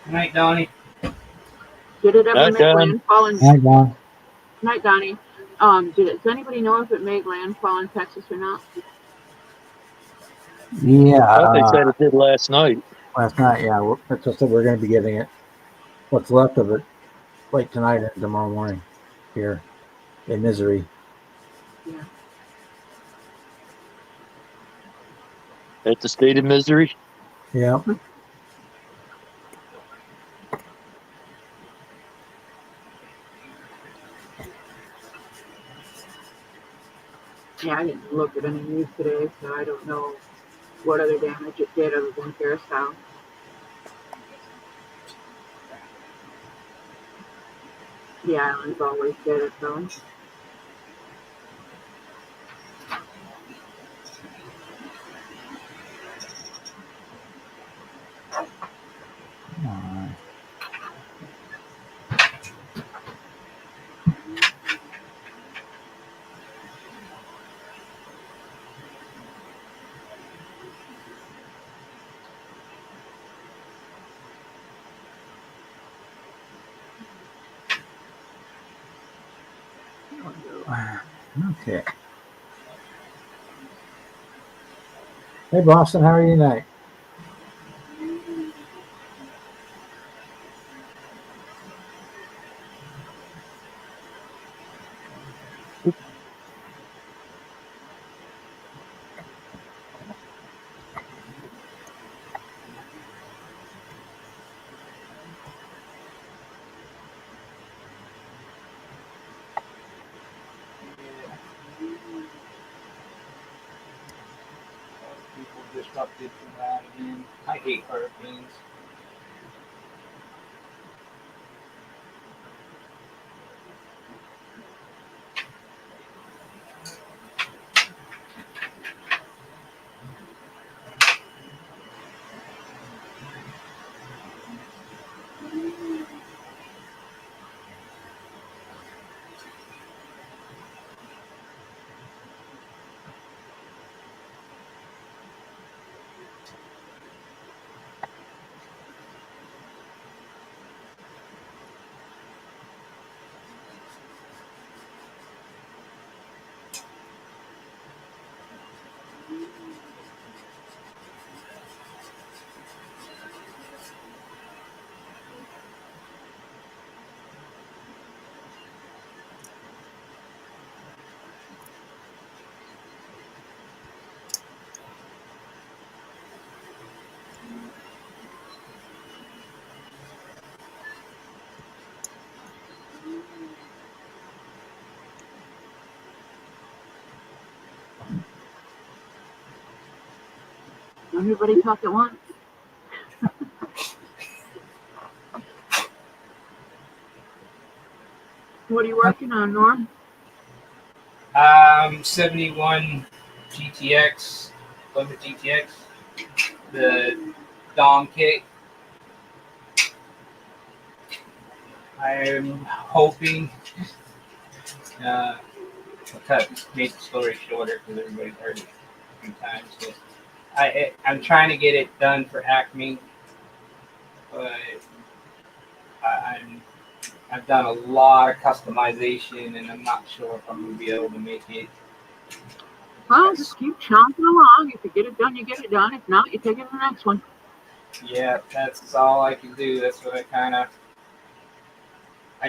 night, Donnie. Did it ever make landfall in Night, Don. Night, Donnie. Does anybody know if it made landfall in Texas or not? Yeah. I thought they said it did last night. Last night, yeah. That's what I said. We're going to be getting it. What's left of it late tonight and tomorrow morning here in Missouri. Yeah. At the state of Missouri? Yeah. Yeah, I didn't look at any news today, so I don't know what other damage it did other than Curacao. The islands always did it, though. Okay. Hey, Boston, how are you tonight? People disrupted from that again. I hate hurricanes. Everybody talk at once. What are you working on, Norm? 71 GTX, Plymouth GTX, the Dom kit. I'm hoping make the story shorter because everybody's heard it a few times. So I'm trying to get it done for Acme, but I've done a lot of customization, and I'm not sure if I'm gonna be able to make it. Well, just keep chomping along. If you get it done, you get it done. If not, you take it to the next one. Yeah, that's all I can do. That's what I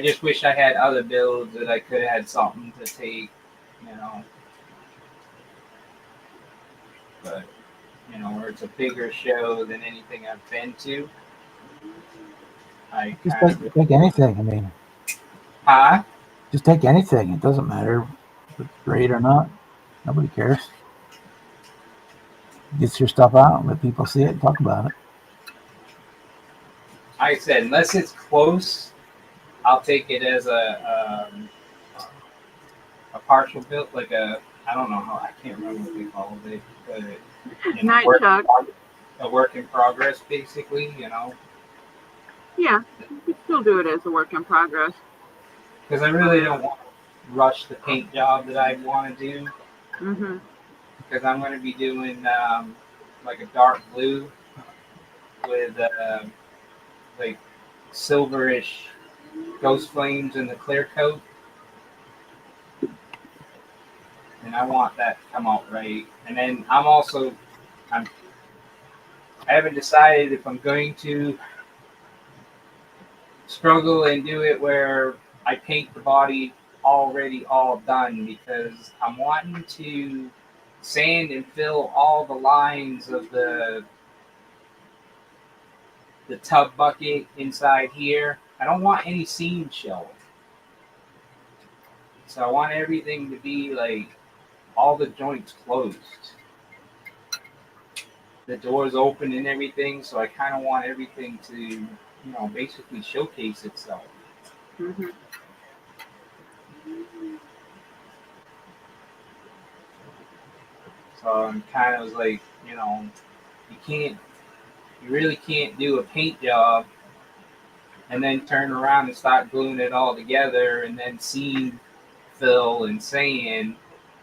just wish I had other builds that I could have had something to take, you know. But, where it's a bigger show than anything I've been to. I Just kind of. take anything. I mean, Huh? just take anything. It doesn't matter if it's great or not. Nobody cares. Get your stuff out, let people see it, and talk about it. Like I said, unless it's close, I'll take it as a partial build, like I don't know how, I can't remember what they call it, but Night shot. A work in progress, basically, Yeah, you could still do it as a work in progress. Because I really don't want to rush the paint job that I want to do. Mm-hmm. Because I'm going to be doing like a dark blue with like silverish ghost flames in the clear coat. And I want that to come out right. And then I haven't decided if I'm going to struggle and do it where I paint the body already all done, because I'm wanting to sand and fill all the lines of the tub bucket inside here. I don't want any seams showing. So I want everything to be like all the joints closed. The doors open and everything, so I kind of want everything to, basically showcase itself. Mm-hmm. So I'm kind of like, you really can't do a paint job and then turn around and start gluing it all together and then seam fill and sand.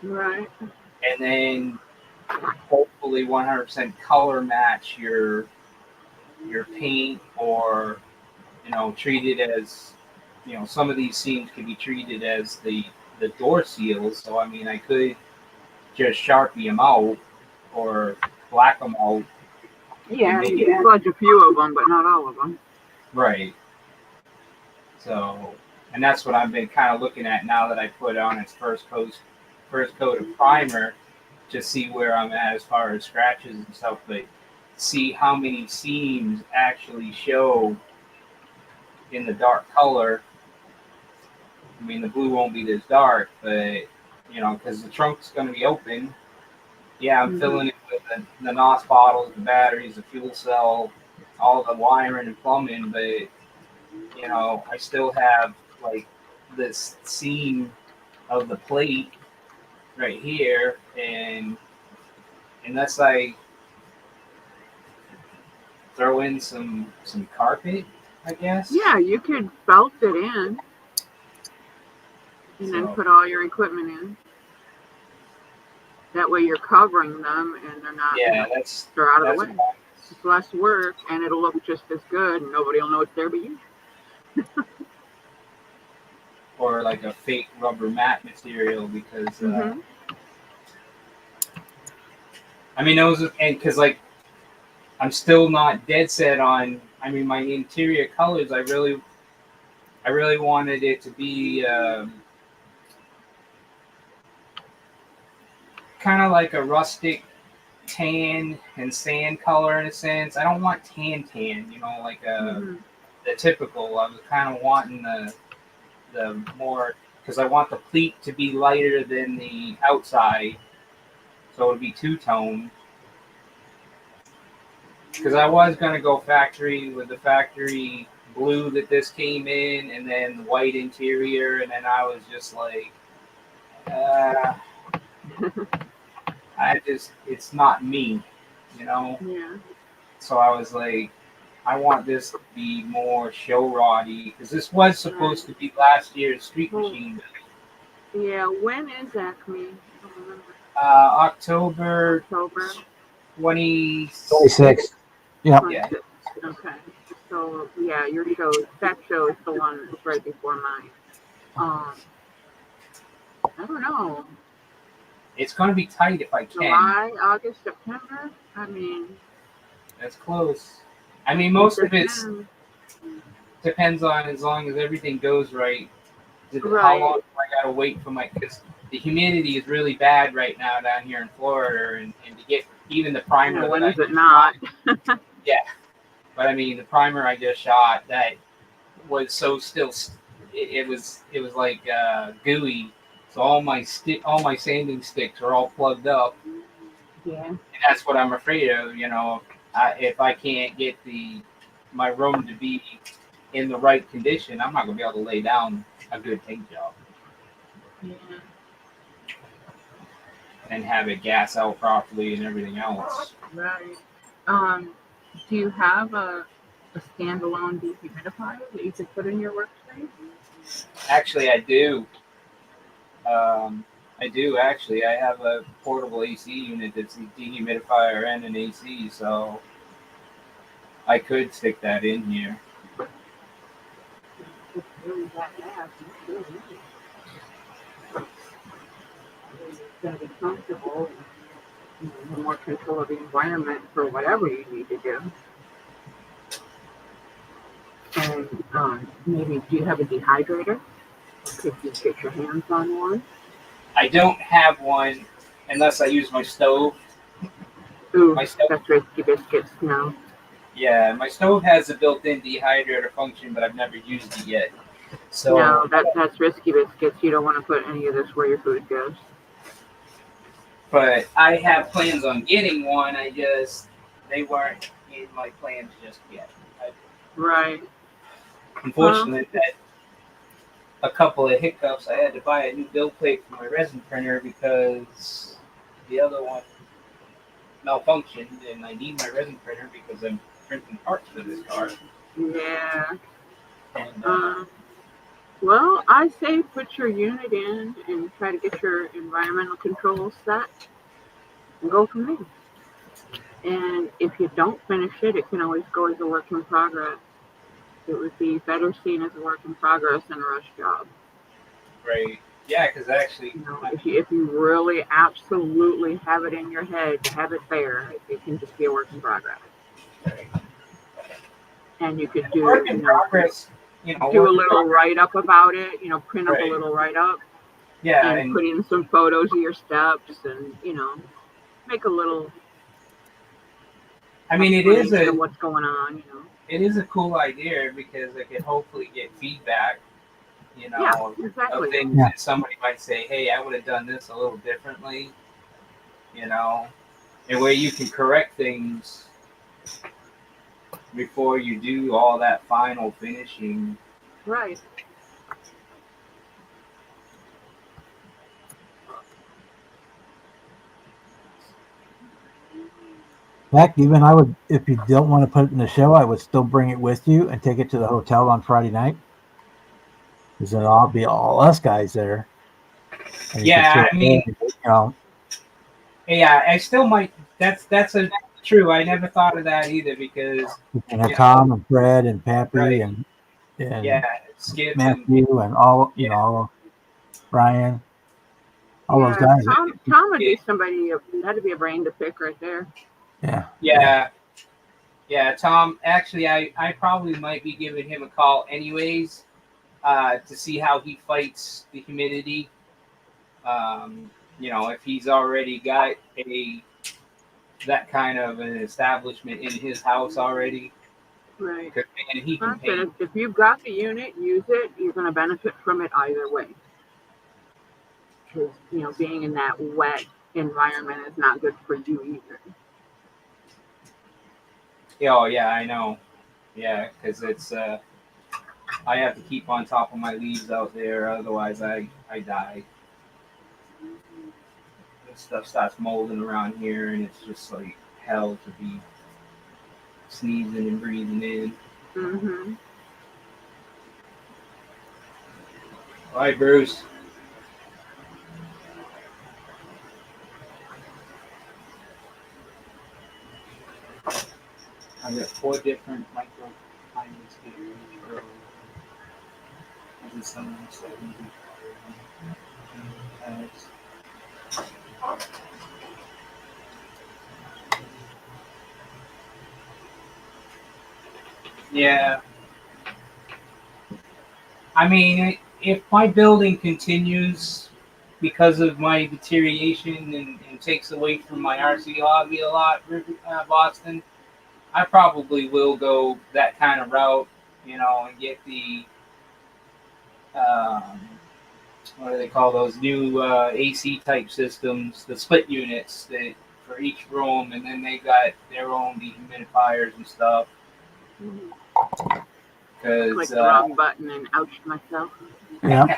Right. And then hopefully 100% color match your paint, or treat it as, some of these seams can be treated as the the door seals. So I mean, I could just Sharpie them out or black them out. Yeah, maybe, you can smudge a few of them, but not all of them. Right. So, and that's what I've been kind of looking at now that I put on its first coat of primer to see where I'm at as far as scratches and stuff, but see how many seams actually show in the dark color. I mean, the blue won't be this dark, but you know, because the trunk's going to be open. Yeah, I'm filling it with the NOS bottles, the batteries, the fuel cell, all the wiring and plumbing, but you know, I still have like this seam of the plate right here, and unless I throw in some carpet, I guess. Yeah, you could felt it in and then put all your equipment in. That way you're covering them and they're not, they're out of the way. It's less work and it'll look just as good and nobody will know it's there but you. Or like a fake rubber mat material because, I mean, those, and because like, I'm still not dead set on, I mean, my interior colors, I really wanted it to be kind of like a rustic tan and sand color in a sense. I don't want tan, you know, like the typical. I was kind of wanting the more, because I want the pleat to be lighter than the outside, so it would be two-tone. Because I was going to go factory with the factory blue that this came in, and then the white interior, and then I was just like, it's not me, you know? Yeah. So I was like, I want this to be more show roddy, because this was supposed to be last year's Street Machine. Yeah, when is Acme? October 26th. Yeah. Okay. So yeah, your show, that show is the one that's right before mine. I don't know. It's going to be tight if I can. July, August, September. I mean, that's close. I mean, most of it depends on, as long as everything goes right. How long do I got to wait for my? Because the humidity is really bad right now down here in Florida, and to get even the primer. Yeah, when is it not? Yeah, but I mean, the primer I just shot, that was so still. It was like gooey. So all my sanding sticks are all plugged up. Yeah. And that's what I'm afraid of. You know, if I can't get my room to be in the right condition, I'm not gonna be able to lay down a good paint job. Yeah. And have it gas out properly and everything else. Right. Do you have a standalone dehumidifier that you could put in your workspace? Actually, I do. Actually. I have a portable AC unit that's a dehumidifier and an AC, so I could stick that in here. It's really that bad. It's going to be comfortable. You know, more control of the environment for whatever you need to do. And maybe, do you have a dehydrator? Could you get your hands on one? I don't have one unless I use my stove. Ooh, that's Risky Biscuits now. Yeah, my stove has a built-in dehydrator function, but I've never used it yet. So no, that's Risky Biscuits. You don't want to put any of this where your food goes. But I have plans on getting one. They weren't in my plans just yet. Right. Unfortunately, that a couple of hiccups. I had to buy a new build plate for my resin printer because the other one malfunctioned, and I need my resin printer because I'm printing parts for this car. Yeah. And, well, I say put your unit in and try to get your environmental controls set and go from there. And if you don't finish it, it can always go as a work in progress. It would be better seen as a work in progress than a rush job. Right. Yeah, because actually, You know, if you really absolutely have it in your head to have it there, it can just be a work in progress. And you could do, work in progress, do a little write up about it. Print up a Right. little write up. Yeah, and put in some photos of your steps, and make a little. I mean, it is of what's going on. It is a cool idea because it could hopefully get feedback. Yeah, exactly. Of things that somebody might say, "Hey, I would have done this a little differently." And where you can correct things before you do all that final finishing. Right. Heck, even I would, if you don't want to put it in the show, I would still bring it with you and take it to the hotel on Friday night. Because then I'll be all us guys there. Yeah, I mean, yeah, I still might. That's true. I never thought of that either because Tom and Fred and Pappy right. and Skip Matthew and all all Ryan, all those guys. Tom would be somebody. That'd be a brain to pick right there. Yeah, Tom. Actually, I probably might be giving him a call anyways, to see how he fights the humidity. If he's already got that kind of an establishment in his house already. Right. And he can paint. If you've got the unit, use it. You're going to benefit from it either way. Because being in that wet environment is not good for you either. Oh yeah, I know. Yeah, because it's I have to keep on top of my leaves out there, otherwise I die. This stuff starts molding around here, and it's just like hell to be sneezing and breathing in. Mm-hmm. All right, Bruce. I've got 4 different microclimates here in each row. And some 70. Yeah. I mean, if my building continues because of my deterioration and takes away from my RC hobby a lot, Boston, I probably will go that kind of route, and get the what do they call those new AC type systems, the split units that for each room, and then they got their own dehumidifiers and stuff. Click the wrong button and ouched myself. Yeah,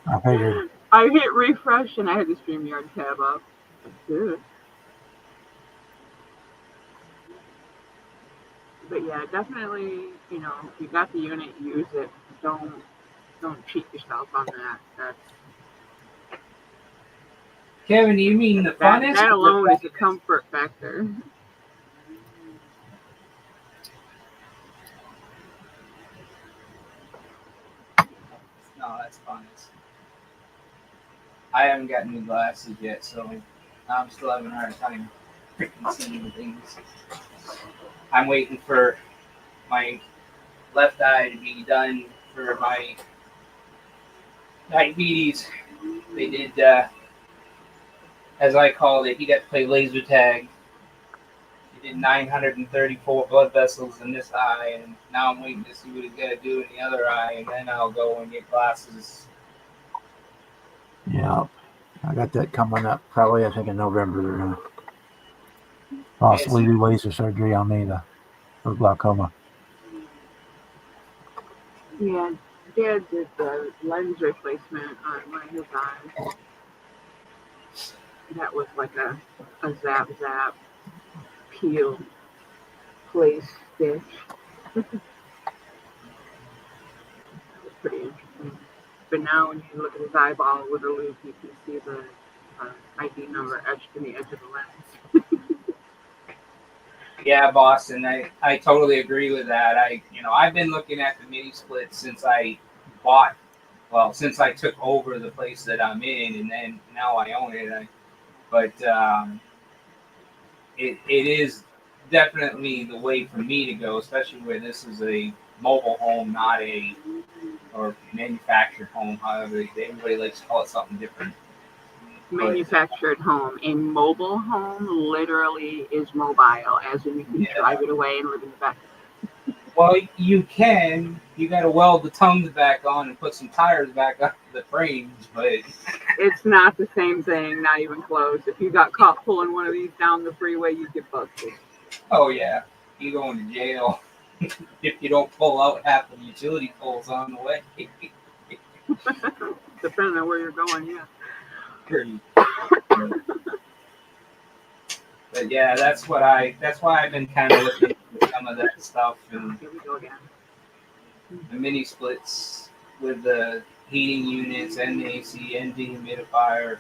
I figured. I hit refresh and I had the StreamYard tab up. Good. But yeah, definitely, if you got the unit, use it. Don't cheat yourself on that. That's Kevin, do you mean the funnest? That alone is a comfort factor. No, that's funnest. I haven't gotten new glasses yet, so I'm still having a hard time freaking seeing things. I'm waiting for my left eye to be done for my diabetes. They did, as I called it, he got to play laser tag. He did 934 blood vessels in this eye, and now I'm waiting to see what he's got to do in the other eye, and then I'll go and get glasses. Yeah, I got that coming up probably, I think, in November. Possibly do laser surgery on me for glaucoma. Yeah, Dad did the lens replacement on one of his eyes. That was like a zap peel place stitch. That was pretty interesting. But now when you look at his eyeball with a loupe, you can see the ID number etched in the edge of the lens. Yeah, Boston, I totally agree with that. I've been looking at the mini splits since I bought well, since I took over the place that I'm in, and then now I own it. It is definitely the way for me to go, especially where this is a mobile home, not a or manufactured home. However, everybody likes to call it something different. Manufactured home. A mobile home literally is mobile, as in you can drive it away and live in the back. Well, you can. You got to weld the tongues back on and put some tires back up the frames, but it's not the same thing. Not even close. If you got caught pulling one of these down the freeway, you'd get busted. Oh yeah, you going to jail if you don't pull out half the utility poles on the way. Depending on where you're going, yeah. But yeah, that's why I've been kind of looking at some of that stuff and here we go again. The mini splits with the heating units and the AC and dehumidifier.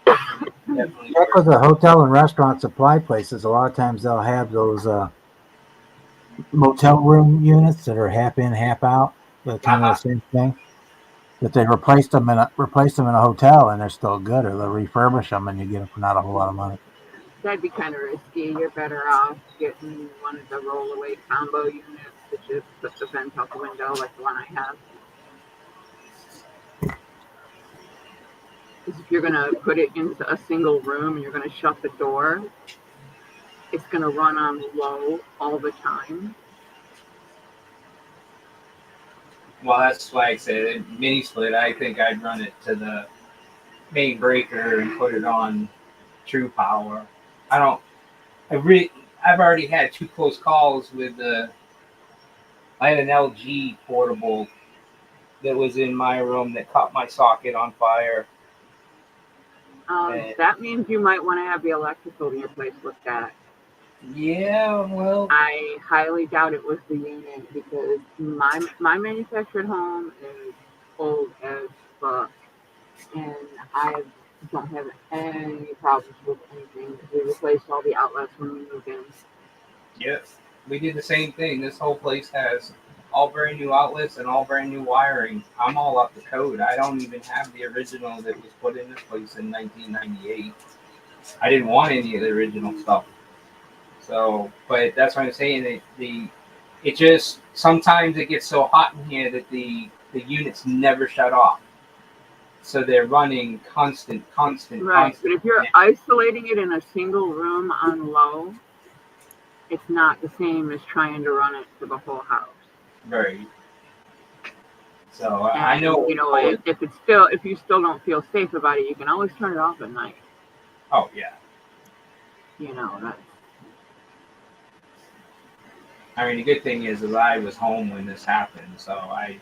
Definitely. Check with the hotel and restaurant supply places. A lot of times they'll have those motel room units that are half in, half out. They're kind of the same thing. But they replaced them in a hotel and they're still good, or they'll refurbish them and you get them for not a whole lot of money. That'd be kind of risky. You're better off getting one of the roll-away combo units that just put the vent out the window, like the one I have. Because if you're going to put it into a single room and you're going to shut the door, it's going to run on low all the time. Well, that's why I said mini split. I think I'd run it to the main breaker and put it on true power. I've already had 2 close calls with I had an LG portable that was in my room that caught my socket on fire. That means you might want to have the electrical in your place looked at. Yeah, well, I highly doubt it was the unit because my manufactured home is old as fuck, and I don't have any problems with anything. We replaced all the outlets when we moved in. Yes, we did the same thing. This whole place has all brand new outlets and all brand new wiring. I'm all up to code. I don't even have the original that was put in this place in 1998. I didn't want any of the original stuff. So, but that's what I'm saying. It just sometimes it gets so hot in here that the units never shut off. So they're running constant. Right, but if you're isolating it in a single room on low, it's not the same as trying to run it for the whole house. Right. So and, I know. If you still don't feel safe about it, you can always turn it off at night. Oh yeah. I mean, the good thing is that I was home when this happened, so I,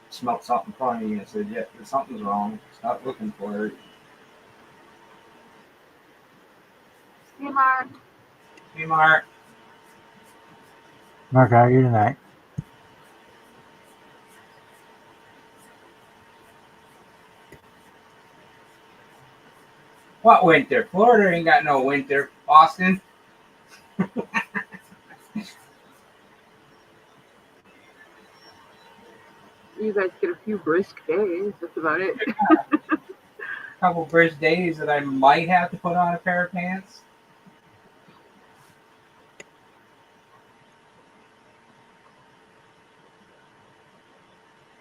smelled something funny and said, "Yeah, something's wrong. Stop looking for it." Hey, Mark. Hey, Mark. Mark, how are you tonight? What winter? Florida ain't got no winter. Boston. You guys get a few brisk days. That's about it. A couple brisk days that I might have to put on a pair of pants.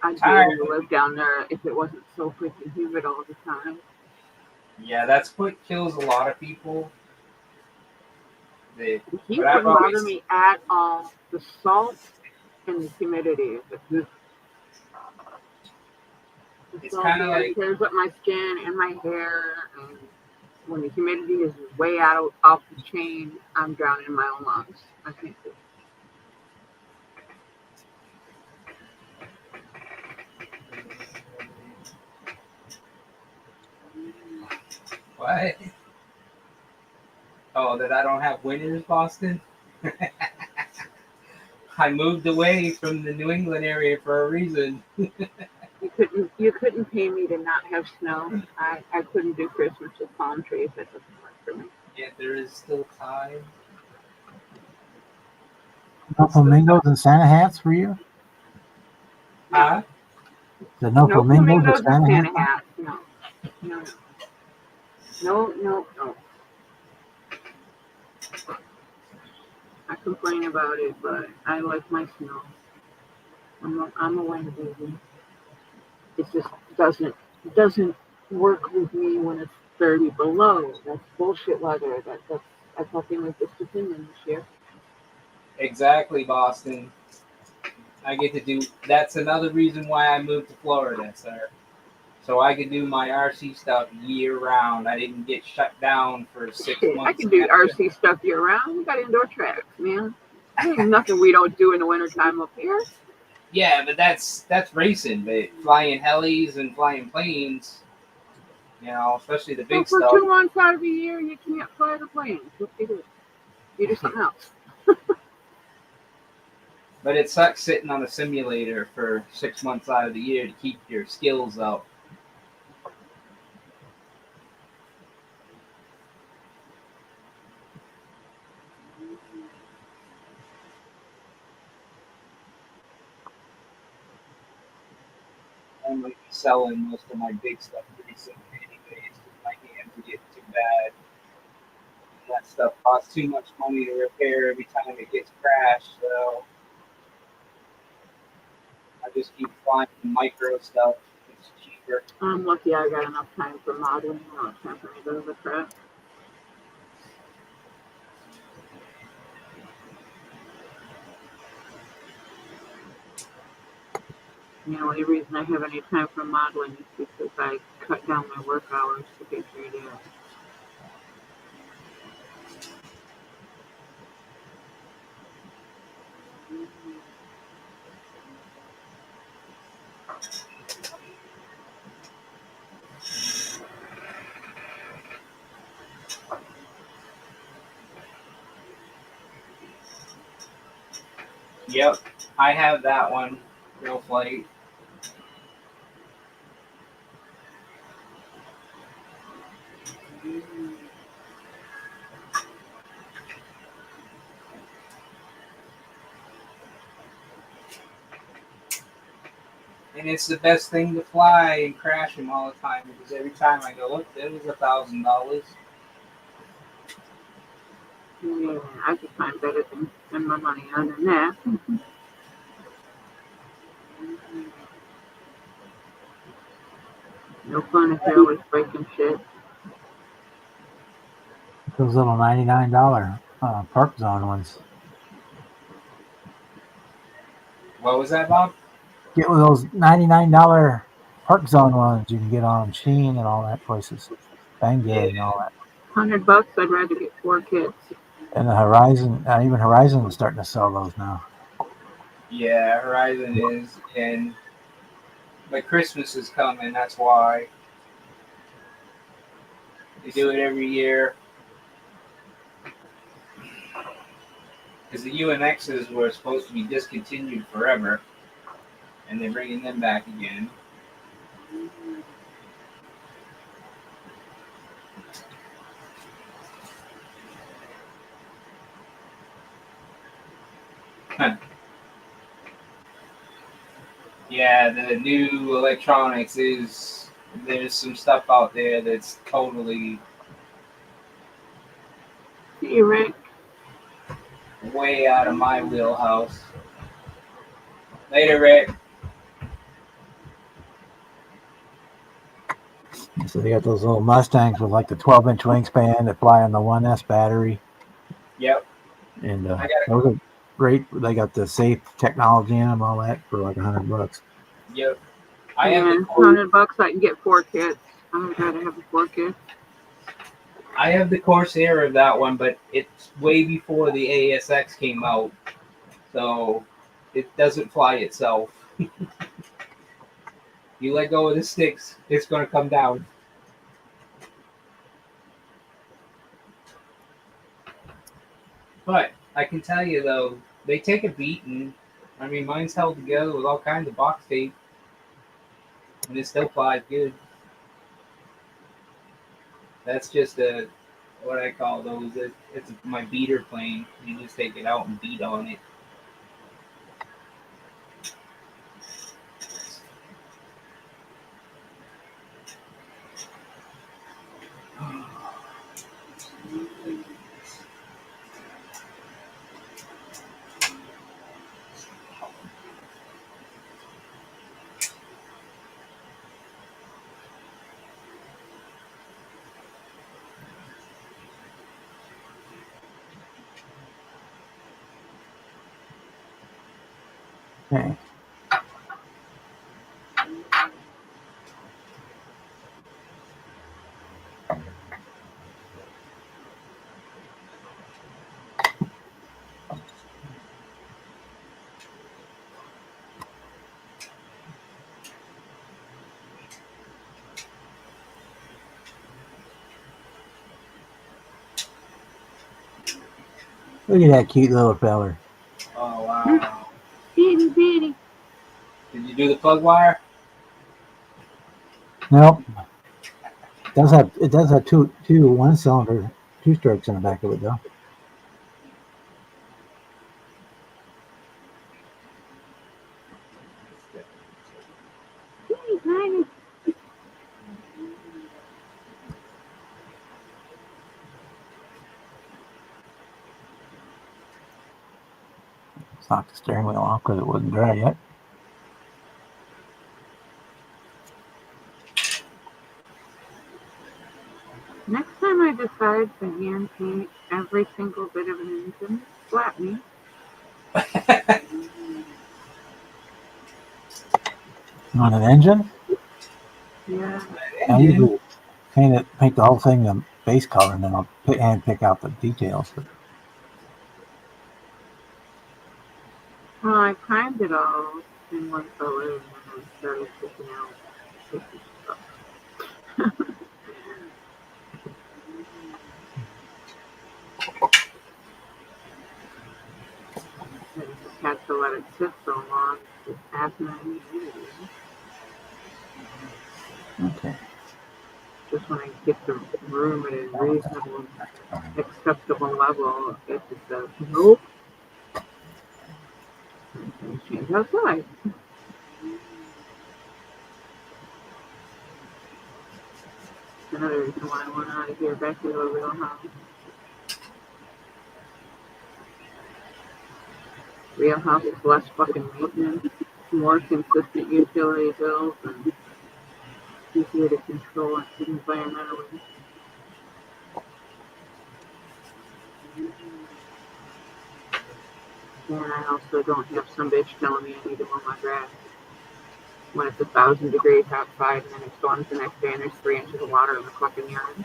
I'd be able to live down there if it wasn't so freaking humid all the time. Yeah, that's what kills a lot of people. The heat wouldn't bother me at all. The salt and the humidity. It's kind of like tears up my skin and my hair. And when the humidity is way out off the chain, I'm drowning in my own lungs. I can't do it. What? Oh, that I don't have winters, Boston? I moved away from the New England area for a reason. You couldn't pay me to not have snow. I couldn't do Christmas with palm trees. That doesn't work for me. Yeah, there is still time. No flamingos and Santa hats for you? Huh? The no No flamingos flamingos or or Santa Santa hats? hats. No. No, no. No, no, no. I complain about it, but I like my snow. I'm a winter baby. It just doesn't work with me when it's 30 below. That's bullshit weather. I thought they made this opinion this year. Exactly, Boston. I get to do. That's another reason why I moved to Florida, sir. So I could do my RC stuff year round. I didn't get shut down for 6 Shit, I months can do after. RC stuff year round. We got indoor tracks, man. There ain't nothing we don't do in the wintertime up here. Yeah, but that's racing. But flying helis and flying planes, especially the So big for stuff. 2 months out of the year, you can't fly the planes. What do you do? You do something else. But it sucks sitting on a simulator for 6 months out of the year to keep your skills up. I'm like selling most of my big stuff pretty soon, anyways, because my hands are getting too bad. And that stuff costs too much money to repair every time it gets crashed. So I just keep flying micro stuff. It's cheaper. I'm lucky I got enough time for modeling. Not time for me to go to the track. The only reason I have any time for modeling is because I cut down my work hours to get through that. Yep, I have that one. Real flight. And it's the best thing to fly and crash them all the time because every time I go, look, that was $1,000. Yeah, I could find better things to spend my money on than that. No fun if you're always breaking shit. Those little $99 park zone ones. What was that, Bob? Get one of those $99 park zone ones you can get on Sheen and all that places. Banggood and all that. $100, I'd rather get 4 kits. And the Horizon, even Horizon is starting to sell those now. Yeah, Horizon is, but Christmas is coming. That's why they do it every year. Because the UNXs were supposed to be discontinued forever, and they're bringing them back again. Yeah, the new electronics there's some stuff out there that's totally See you, Rick. way out of my wheelhouse. Later, Rick. So they got those little Mustangs with like the 12-inch wingspan that fly on the 1S battery. Yep. And those are great. They got the safe technology in them, all that for like $100. Yep. And $100, I can get 4 kits. I would rather have the 4 kits. I have the Corsair of that one, but it's way before the ASX came out, so it doesn't fly itself. You let go of the sticks, it's going to come down. But I can tell you, though, they take a beating. I mean, mine's held together with all kinds of box tape, and it still flies good. That's just what I call those. It's my beater plane. You just take it out and beat on it. Okay. Look at that cute little feller. Oh wow! Itty bitty. Did you do the plug wire? Nope. It does have two 1-cylinder 2-strokes in the back of it though. Teeny tiny. Let's knock the steering wheel off because it wasn't dry yet. Next time I decide to hand paint every single bit of an engine, slap me. On an engine? Yeah. I usually paint the whole thing the base color, and then I'll pick out the details. But Well, I primed it all in one color, and then I started picking out sticky stuff. I just had to let it sit so long. It's asinine humidity. okay. Just when I get the room at a reasonable, acceptable level, it just says, nope. And change outside. Another reason why I went out of here back to the real house. Real house is less fucking maintenance, more consistent utility bills, and easier to control environmentally. And I also don't have some bitch telling me I need to mow my grass when it's 1,000 degrees outside and then it storms the next day and there's 3 inches of water in the fucking yard.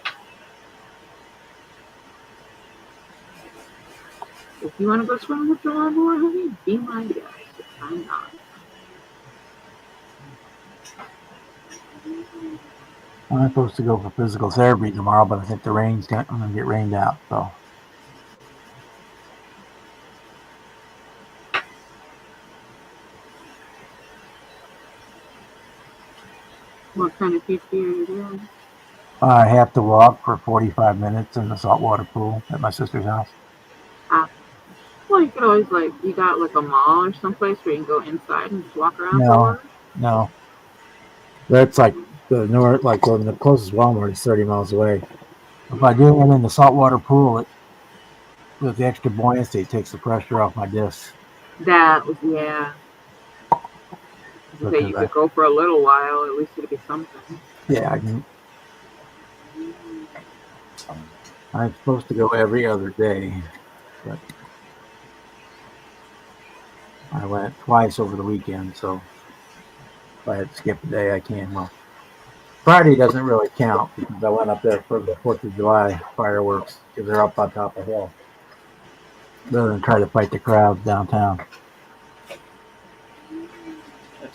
If you want to go swimming with your lawnmower, honey, be my guest. I'm not. I'm supposed to go for physical therapy tomorrow, but I think I'm going to get rained out. So What kind of PT are you doing? I have to walk for 45 minutes in the saltwater pool at my sister's house. Well, you could always, you got a mall or someplace where you can go inside and just walk around for a while? No. That's like the north, the closest Walmart is 30 miles away. If I do it in the saltwater pool, with the extra buoyancy, it takes the pressure off my discs. Yeah. Okay, you could go for a little while, at least it'd be something. Yeah, I'm supposed to go every other day, but I went twice over the weekend, so if I had to skip a day, I can. Well, Friday doesn't really count because I went up there for the 4th of July fireworks because they're up on top of the hill. Rather than try to fight the crowds downtown.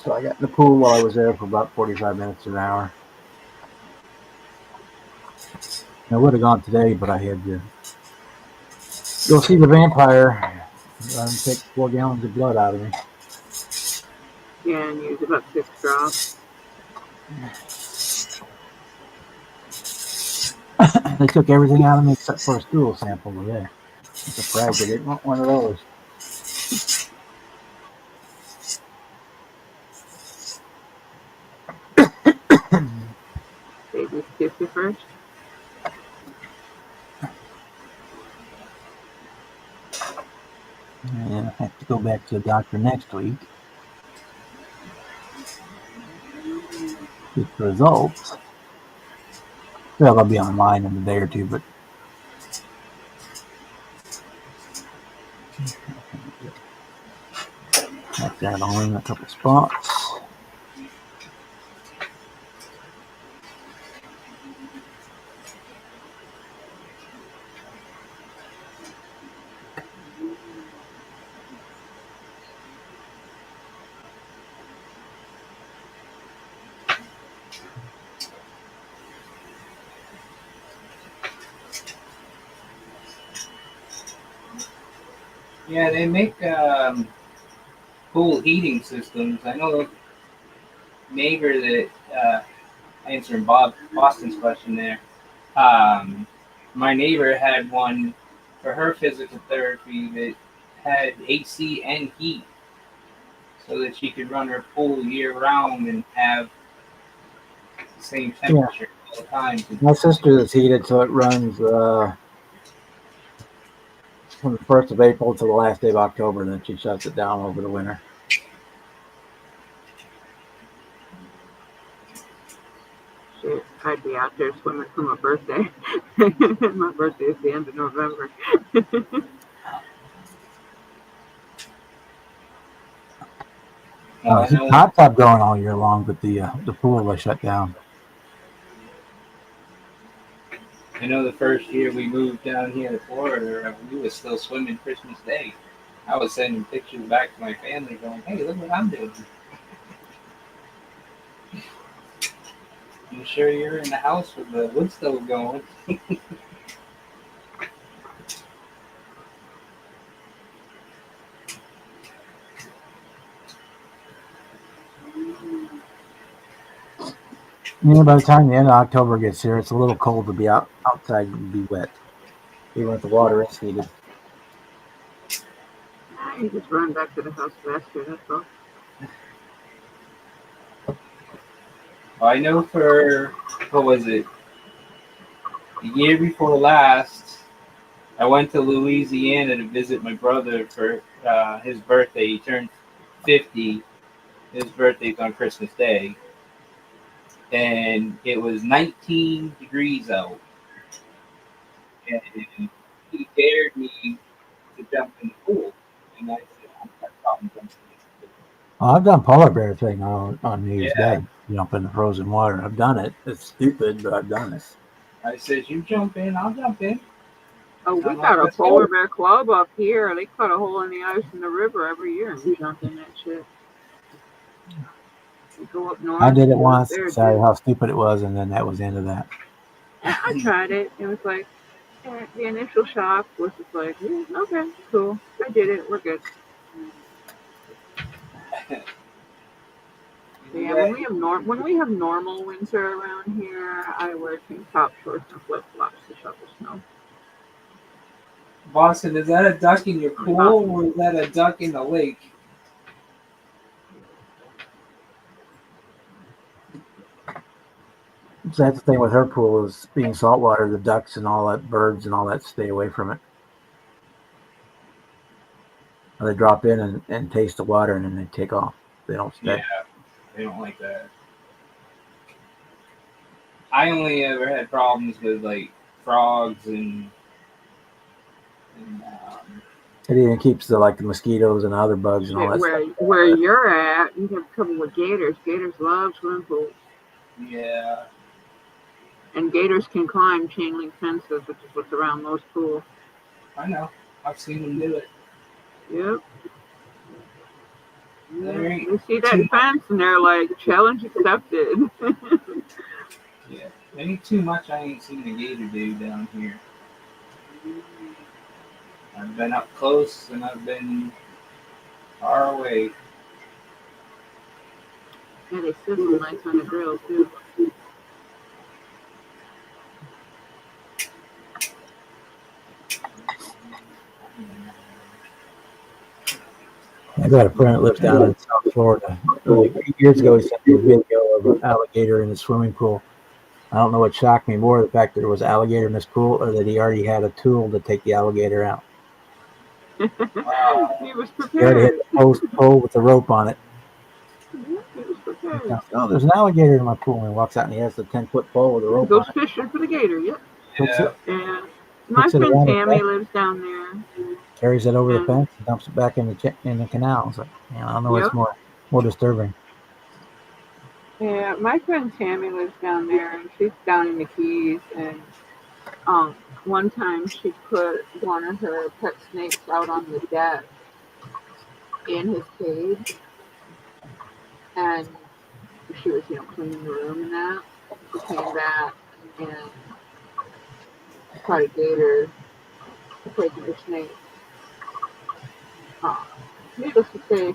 So I got in the pool while I was there for about 45 minutes to an hour. I would have gone today, but I had to go see the vampire and take 4 gallons of blood out of me. Yeah, and use about 6 drops. They took everything out of me except for a stool sample over there. It's a frag. They didn't want one of those. Baby's kissy first. And I have to go back to the doctor next week. Get the results. Well, I'll be online in a day or two, but Put that on a couple spots. Yeah, they make pool heating systems. I know a neighbor that answering Boston's question there. My neighbor had one for her physical therapy that had AC and heat, so that she could run her pool year round and have the same temperature all the time. My sister's is heated, so it runs from the 1st of April to the last day of October, and then she shuts it down over the winter. Shit, I'd be out there swimming for my birthday. My birthday is the end of November. Hot tub going all year long, but the pool was shut down. I know the first year we moved down here to Florida, we were still swimming Christmas Day. I was sending pictures back to my family going, hey, look what I'm doing. I'm sure you're in the house with the wood stove going. Yeah, by the time the end of October gets here, it's a little cold to be outside and be wet, even if the water is heated. You just run back to the house faster, that's all. I know for, what was it, the year before last, I went to Louisiana to visit my brother for his birthday. He turned 50. His birthday's on Christmas Day. And it was 19 degrees out. And he dared me to jump in the pool. And I said, I'm not problem jumping in the pool. I've done polar bear thing on New Year's Day. Jump in the frozen water. I've done it. It's stupid, but I've done it. I said, you jump in, I'll jump in. Oh, we got a polar bear club up here. They cut a hole in the ice in the river every year and we jump in that shit. We go up north. I did it once, decided how stupid it was, and then that was the end of that. Yeah, I tried it. It was like, the initial shock was just like, okay, cool. I did it. We're good. Yeah, when we have normal winter around here, I wear tank top, shorts, and flip flops to shovel snow. Boston, is that a duck in your pool or is that a duck in the lake? So that's the thing with her pool is being saltwater, the ducks and all that, birds and all that stay away from it. They drop in and taste the water and then they take off. They don't stay. Yeah, they don't like that. I only ever had problems with like frogs and it even keeps the mosquitoes and other bugs and all that stuff. Where you're at, you have trouble with gators. Gators love swimming pools. Yeah. And gators can climb chain link fences, which is what's around most pools. I know. I've seen them do it. Yep. You see that fence and they're like, challenge accepted. Yeah. Ain't too much I ain't seen a gator do down here. I've been up close and I've been far away. Yeah, they sizzle nice on the grill too. I got a friend that lives down in South Florida. Like 8 years ago, he sent me a video of an alligator in a swimming pool. I don't know what shocked me more, the fact that there was an alligator in this pool or that he already had a tool to take the alligator out. He was prepared. He already had the pole with the rope on it. He was prepared. Oh, there's an alligator in my pool. And he walks out and he has the 10-foot pole with a rope on it. Goes fishing for the gator, yep. Yeah. Yeah. My friend Tammy lives down there. carries it over the fence and dumps it back in the canal. It's like, I don't know what's more disturbing. Yeah, my friend Tammy lives down there, and she's down in the Keys. And one time she put one of her pet snakes out on the deck in his cage, and she was, cleaning the room and that. She came back and caught a gator taking the snake. Needless to say,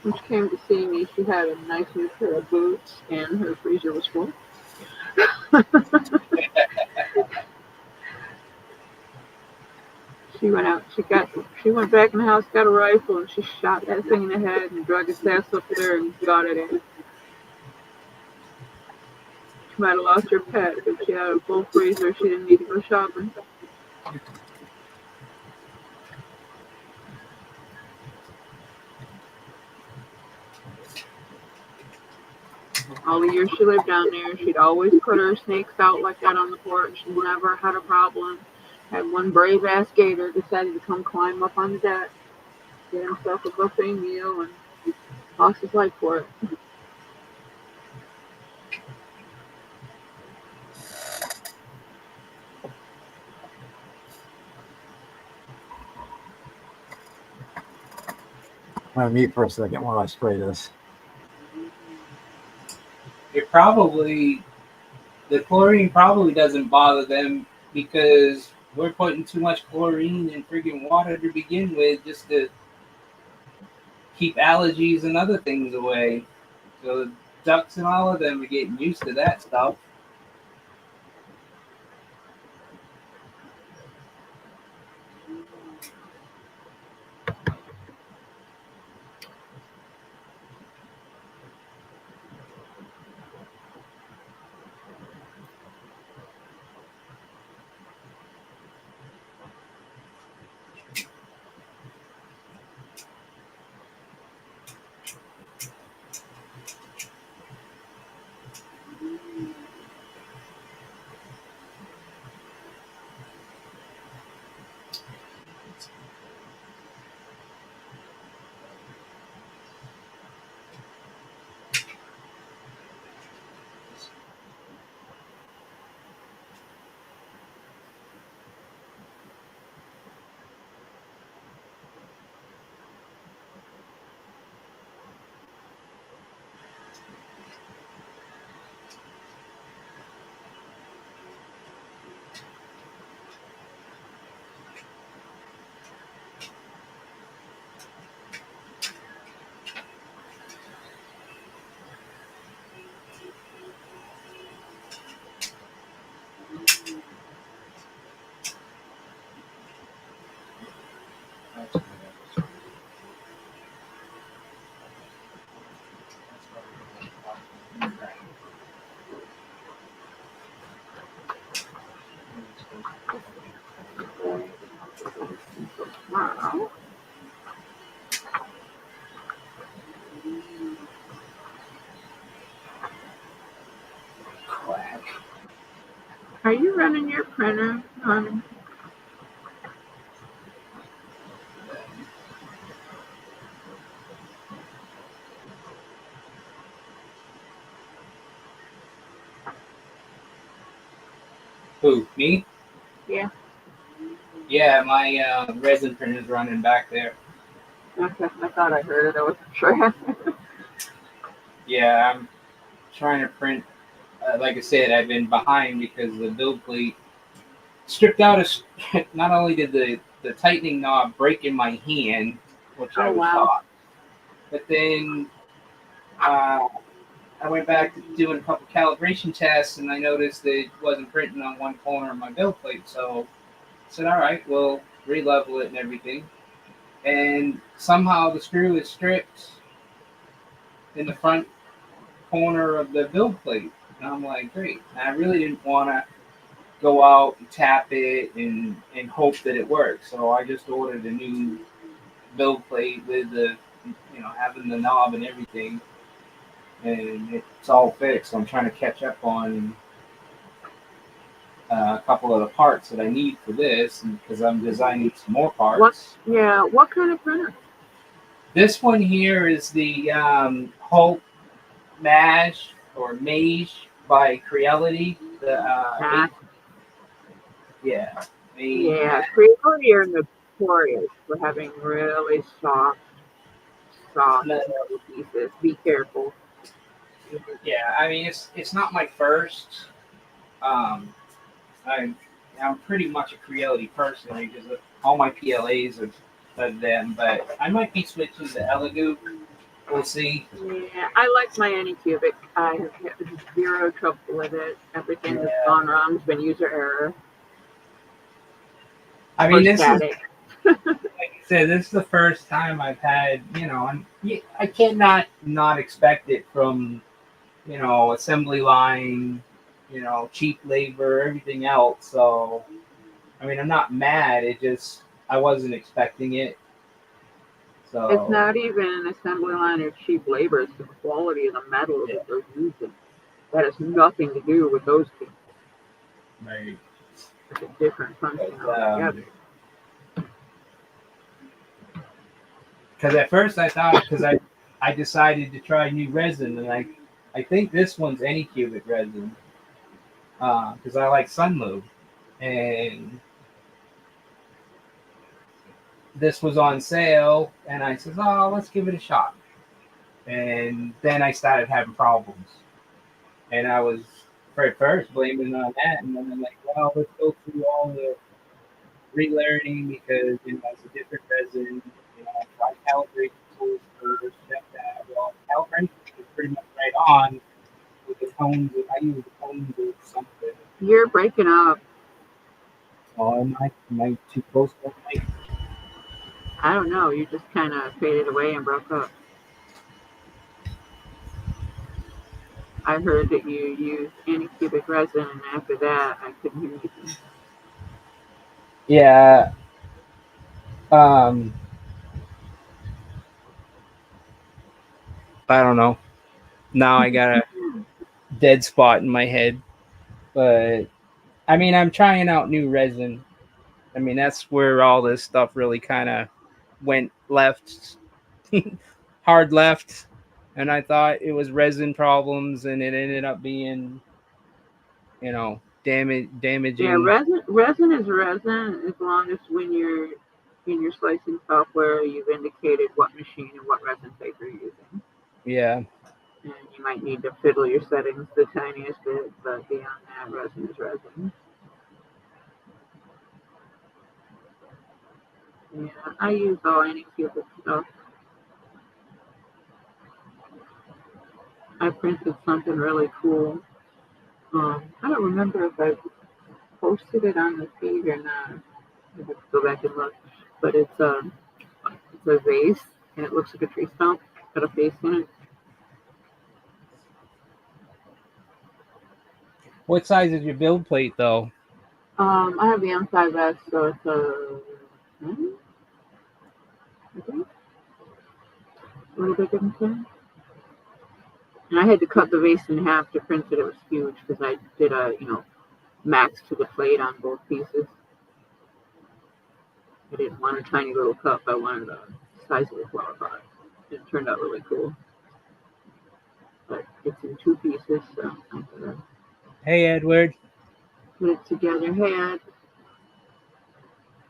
when she came to see me, she had a nice new pair of boots, and her freezer was full. She went out. She went back in the house, got a rifle, and she shot that thing in the head and dragged its ass up there and got it in. She might have lost her pet, but she had a full freezer. She didn't need to go shopping. All the years she lived down there, she'd always put her snakes out like that on the porch. Never had a problem. Had one brave ass gator decided to come climb up on the deck, get himself a buffet meal, and lost his life for it. I'm gonna mute for a second while I spray this. The chlorine probably doesn't bother them because we're putting too much chlorine in freaking water to begin with just to keep allergies and other things away. So the ducks and all of them are getting used to that stuff. Wow. Are you running your printer on? Who, me? Yeah. Yeah, my resin printer's running back there. Okay, I thought I heard it. I wasn't sure. Yeah, I'm trying to print. Like I said, I've been behind because the build plate stripped out. Not only did the tightening knob break in my hand, which I was shocked, but then I went back to doing a couple calibration tests, and I noticed that it wasn't printing on one corner of my build plate. So I said, all right, we'll re-level it and everything. And somehow the screw is stripped in the front corner of the build plate. And I'm like, great. And I really didn't want to go out and tap it and hope that it works. So I just ordered a new build plate with the, having the knob and everything. And it's all fixed. I'm trying to catch up on a couple of the parts that I need for this, because I'm designing some more parts. What kind of printer? This one here is the Hope Mage or Mage by Creality. The yeah, Creality are notorious for having really soft pieces. Be careful. Yeah, I mean it's not my first. I'm pretty much a Creality person because all my PLAs are them, but I might be switching to Elegoo. We'll see. Yeah, I like my Anycubic. I have had zero trouble with it. Everything that's gone wrong has been user error. I mean, this is like I said, this is the first time I've had, I cannot not expect it from, assembly line, cheap labor, everything else. So, I mean, I'm not mad. It just I wasn't expecting it. So it's not even an assembly line or cheap labor. It's the quality of the metal that they're using. That has nothing to do with those people. Right. It's a different function altogether. Because at first I thought, because I decided to try new resin, and I think this one's Anycubic resin, because I like Sunmove, and this was on sale, and I said, oh, let's give it a shot. And then I started having problems, and I was at first blaming it on that, and then I'm like, well, let's go through all the relearning because it's a different resin. Try calibration tools first, check that. Well, calibration is pretty much right on with the tones. I use the tones or something. You're breaking up. Oh, am I too close to the mic? I don't know. You just kind of faded away and broke up. I heard that you used Anycubic resin, and after that, I couldn't hear anything. Yeah. I don't know. Now I got a dead spot in my head. But, I mean, I'm trying out new resin. I mean, that's where all this stuff really kind of went left, hard left. And I thought it was resin problems, and it ended up being, damaging. Yeah, resin is resin as long as when you're in your slicing software, you've indicated what machine and what resin type you're using. Yeah. And you might need to fiddle your settings the tiniest bit, but beyond that, resin is resin. Yeah, I use all Anycubic stuff. I printed something really cool. I don't remember if I posted it on the page or not. I have to go back and look. But it's a vase, and it looks like a tree stump. Got a face in it. What size is your build plate, though? I have the M5S, so it's a I think a little bit different size. And I had to cut the vase in half to print it. It was huge because I did a max to the plate on both pieces. I didn't want a tiny little cup. I wanted the size of the flower pot. It turned out really cool. But it's in two pieces, so I'm gonna Hey, Edward. put it together. Hey, Ed.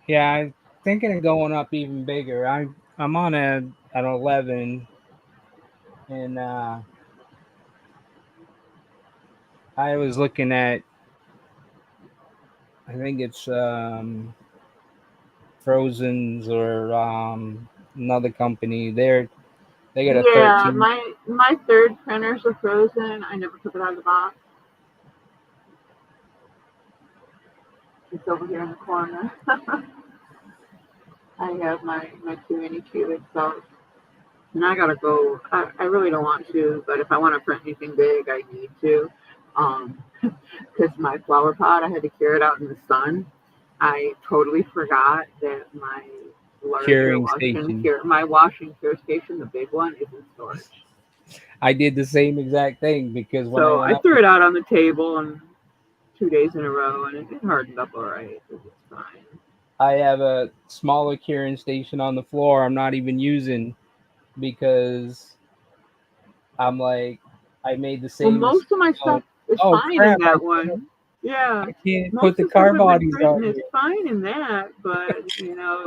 Yeah, I'm thinking of going up even bigger. I'm on an 11, and I was looking at, I think it's Frozen's or another company. They got a 13. My third printer's a Frozen. I never took it out of the box. It's over here in the corner. I have my two Anycubic stuff. And I gotta go. I really don't want to, but if I want to print anything big, I need to. Because my flower pot, I had to cure it out in the sun. I totally forgot that my larger my wash and cure station, the big one, is in storage. I did the same exact thing because when I threw it out on the table and 2 days in a row, and it hardened up all right. It's fine. I have a smaller curing station on the floor I'm not even using because I'm like, I made the same Well, most of my stuff is fine in that one. Yeah. I can't Most put the of car what I've been bodies on printing is here. fine in that, but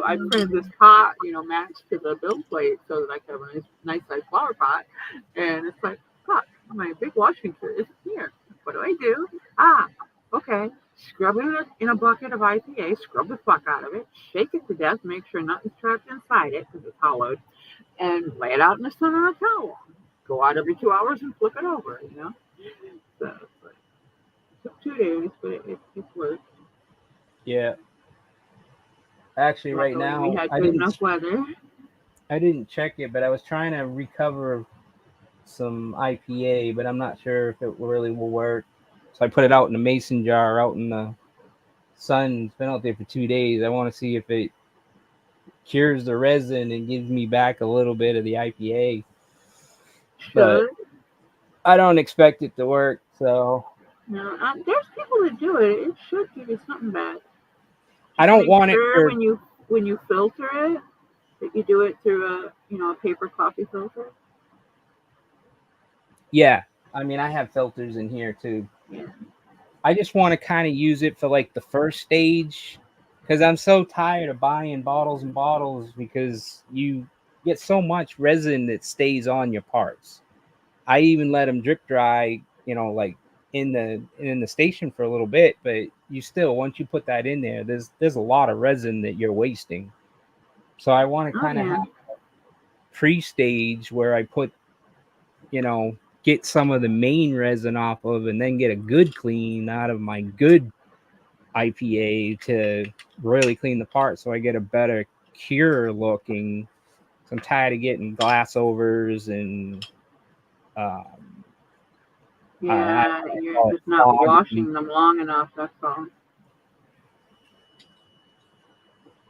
I printed this pot, matched to the build plate so that I could have a nice size flower pot, and it's like, fuck, my big washing kit isn't here. What do? Okay. Scrub it in a bucket of IPA, scrub the fuck out of it, shake it to death, make sure nothing's trapped inside it because it's hollowed, and lay it out in the sun on a towel. Go out every 2 hours and flip it over, So it's like, it took 2 days, but it worked. Yeah. Actually, right now, we had good enough weather. I didn't check it, but I was trying to recover some IPA, but I'm not sure if it really will work. So I put it out in a mason jar out in the sun. It's been out there for 2 days. I want to see if it cures the resin and gives me back a little bit of the IPA. But I don't expect it to work, so. No, there's people that do it. It should give you something back. I don't want it for when you filter it, that you do it through a paper coffee filter. Yeah, I mean I have filters in here too. Yeah. I just want to kind of use it for like the first stage because I'm so tired of buying bottles and bottles because you get so much resin that stays on your parts. I even let them drip dry, like in the station for a little bit, but you still, once you put that in there, there's a lot of resin that you're wasting. So I want to kind of have a pre-stage where I put, get some of the main resin off of and then get a good clean out of my good IPA to really clean the part so I get a better cure looking. So I'm tired of getting glass overs and you're just not washing them long enough, that's all.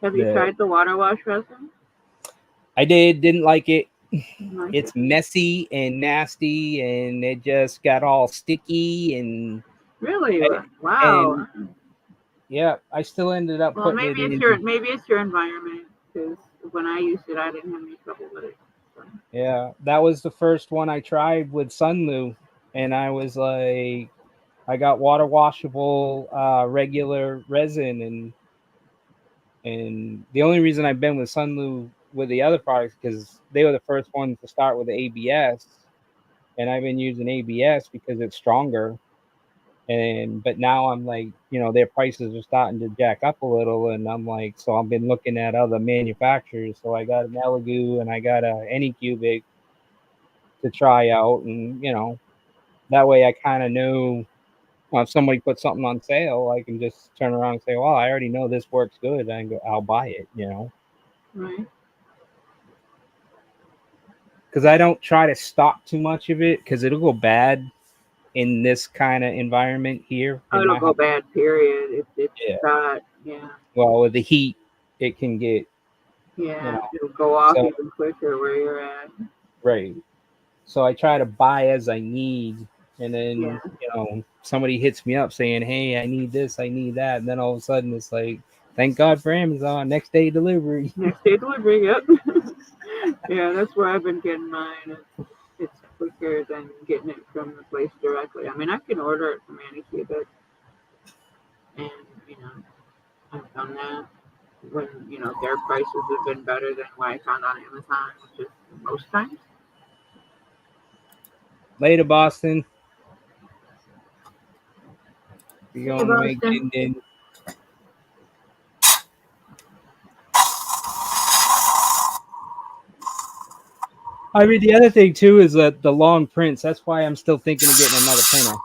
Have you tried the water wash resin? I didn't like it. It's messy and nasty, and it just got all sticky and really wow. And, yeah, I still ended up putting it in. Maybe it's your environment because when I used it, I didn't have any trouble with it. So. Yeah, that was the first one I tried with Sunlu, and I was like, I got water washable regular resin, and the only reason I've been with Sunlu with the other products because they were the first ones to start with the ABS, and I've been using ABS because it's stronger. But now I'm like, their prices are starting to jack up a little, and I'm like, so I've been looking at other manufacturers. So I got an Elegoo and I got a Anycubic to try out, and that way I kind of know if somebody puts something on sale, I can just turn around and say, well, I already know this works good, and I'll buy it, Right. Because I don't try to stock too much of it because it'll go bad in this kind of environment here. It'll go bad, period. It's not, Well, with the heat, it can get. It'll go off even quicker where you're at. Right. So I try to buy as I need, and then somebody hits me up saying, "Hey, I need this, I need that," and then all of a sudden it's like, "Thank God for Amazon, next day delivery." Next day delivery, yep. Yeah, that's where I've been getting mine. It's quicker than getting it from the place directly. I mean, I can order it from Anycubic, and I've done that when their prices have been better than what I found on Amazon, which is most times. Later, Boston. You're going to make din. I mean, the other thing too is that the long prints. That's why I'm still thinking of getting another printer.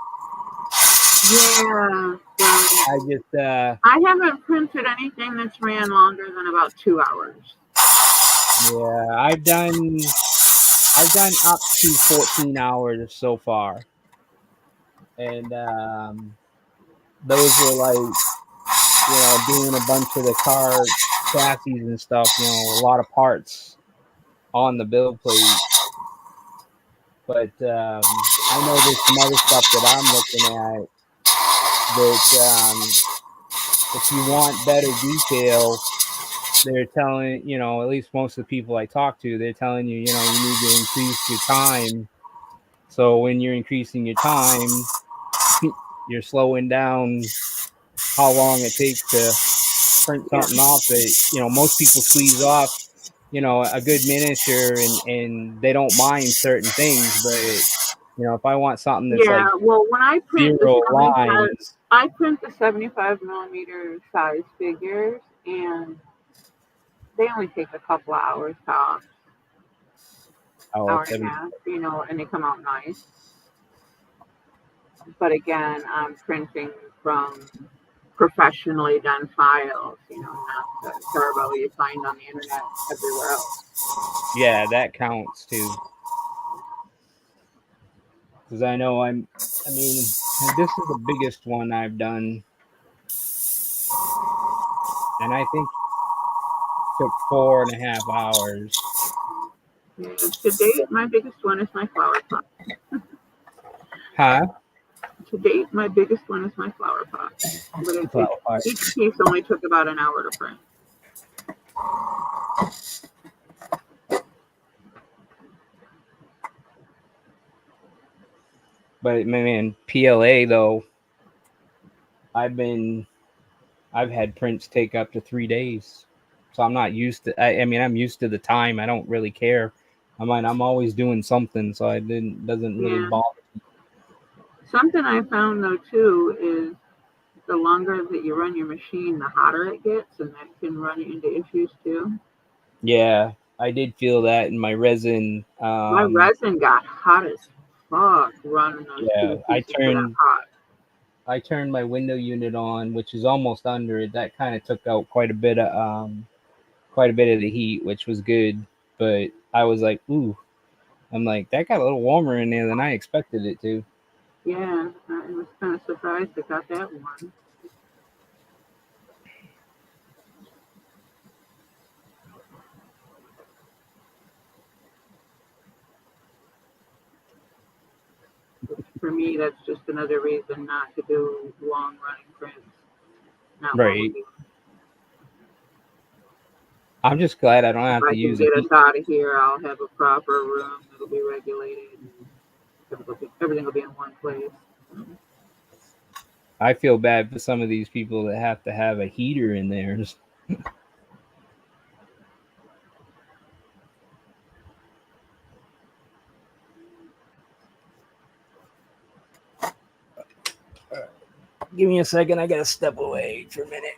Yeah. I haven't printed anything that's ran longer than about 2 hours. Yeah, I've done up to 14 hours so far, and those were like doing a bunch of the car chassis and stuff. A lot of parts on the build plate. But I know there's some other stuff that I'm looking at But if you want better detail, they're telling, at least most of the people I talk to, they're telling you, you need to increase your time. So when you're increasing your time, you're slowing down how long it takes to print something off that, most people squeeze off, a good miniature and they don't mind certain things. But, if I want something that's like well, when I print the 0 75, lines. I print the 75 millimeter size figures, and they only take a couple of hours tops, hour and a half, and they come out nice. But again, I'm printing from professionally done files, not the turbo you find on the internet everywhere else. Yeah, that counts too. Because I know this is the biggest one I've done. And I think it took 4.5 hours. Yeah, to date, my biggest one is my flower pot. Huh? To date, my biggest one is my flower pot. But each piece only took about an hour to print. But man, PLA though, I've had prints take up to 3 days. So I'm not used to. I'm used to the time. I don't really care. I'm always doing something, so doesn't really bother me. Something I found though too is the longer that you run your machine, the hotter it gets, and that can run into issues too. Yeah, I did feel that in my resin. My resin got hot as fuck running those two pieces for that pot. I turned my window unit on, which is almost under it. That kind of took out quite a bit of the heat, which was good. But I was like, ooh, I'm like, that got a little warmer in there than I expected it to. Yeah, I was kind of surprised it got that warm. For me, that's just another reason not to do long running prints. Not right. I'm just glad I don't have to use it. If I can get us out of here, I'll have a proper room that'll be regulated. And everything will be in one place. I feel bad for some of these people that have to have a heater in theirs. Give me a second. I gotta step away for a minute.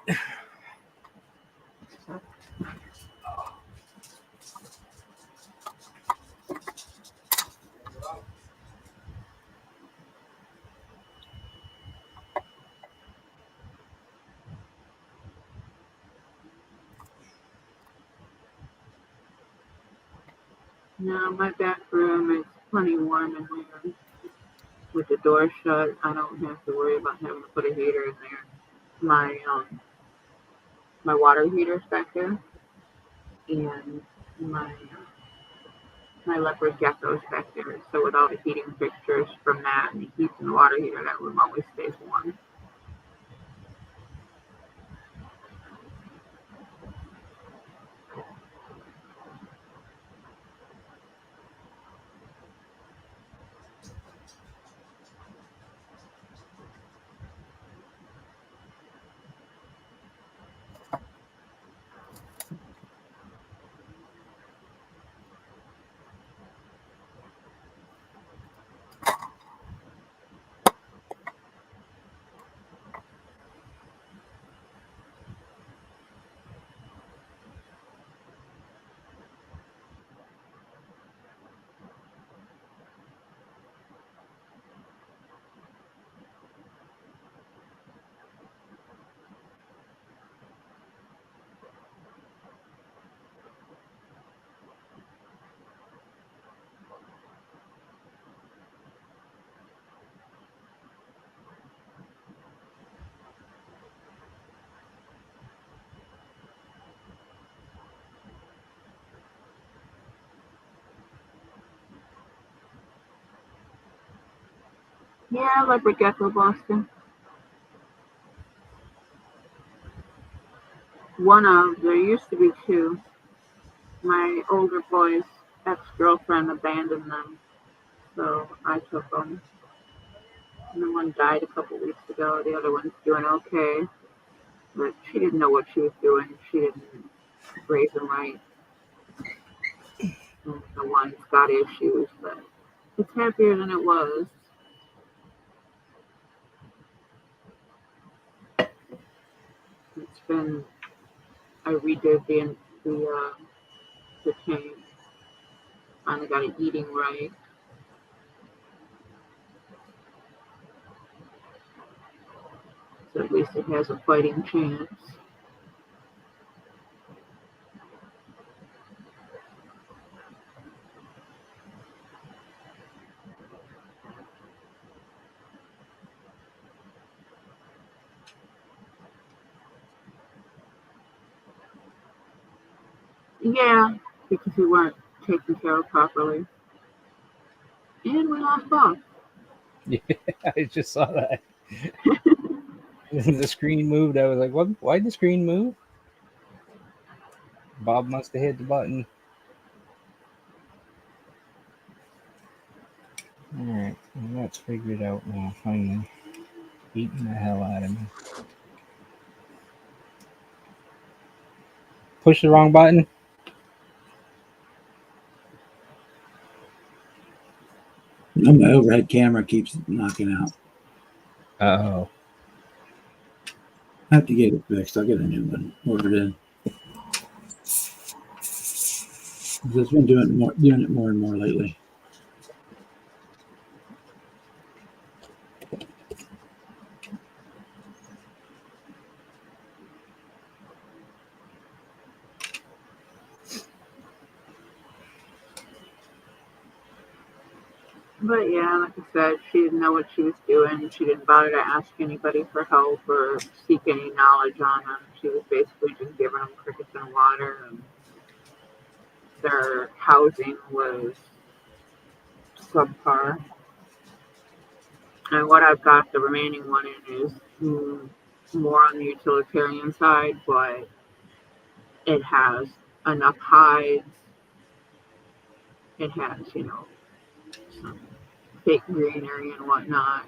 No, my back room is plenty warm in there. With the door shut, I don't have to worry about having to put a heater in there. My water heater's back there, and my leopard gecko's back there. So with all the heating fixtures from that and the heat from the water heater, that room always stays warm. Yeah, leopard gecko, Boston. There used to be two. My older boy's ex-girlfriend abandoned them, so I took them. And the one died a couple weeks ago. The other one's doing okay, but she didn't know what she was doing. She didn't raise them right. And the one's got issues, but it's happier than it was. It's been, I redid the tank. Finally got it eating right. So at least it has a fighting chance. Yeah, because we weren't taken care of properly. And we lost Bob. Yeah, I just saw that. The screen moved. I was like, "What? Why'd the screen move?" Bob must have hit the button. All right, well, that's figured out now. Finally, beating the hell out of me. Push the wrong button. No, my overhead camera keeps knocking out. Oh. I have to get it fixed. I'll get a new one ordered in. Just been doing it more and more lately. But yeah, like I said, she didn't know what she was doing. She didn't bother to ask anybody for help or seek any knowledge on them. She was basically just giving them crickets and water. And their housing was subpar. And what I've got the remaining one in is more on the utilitarian side, but it has enough hides. It has, some fake greenery and whatnot.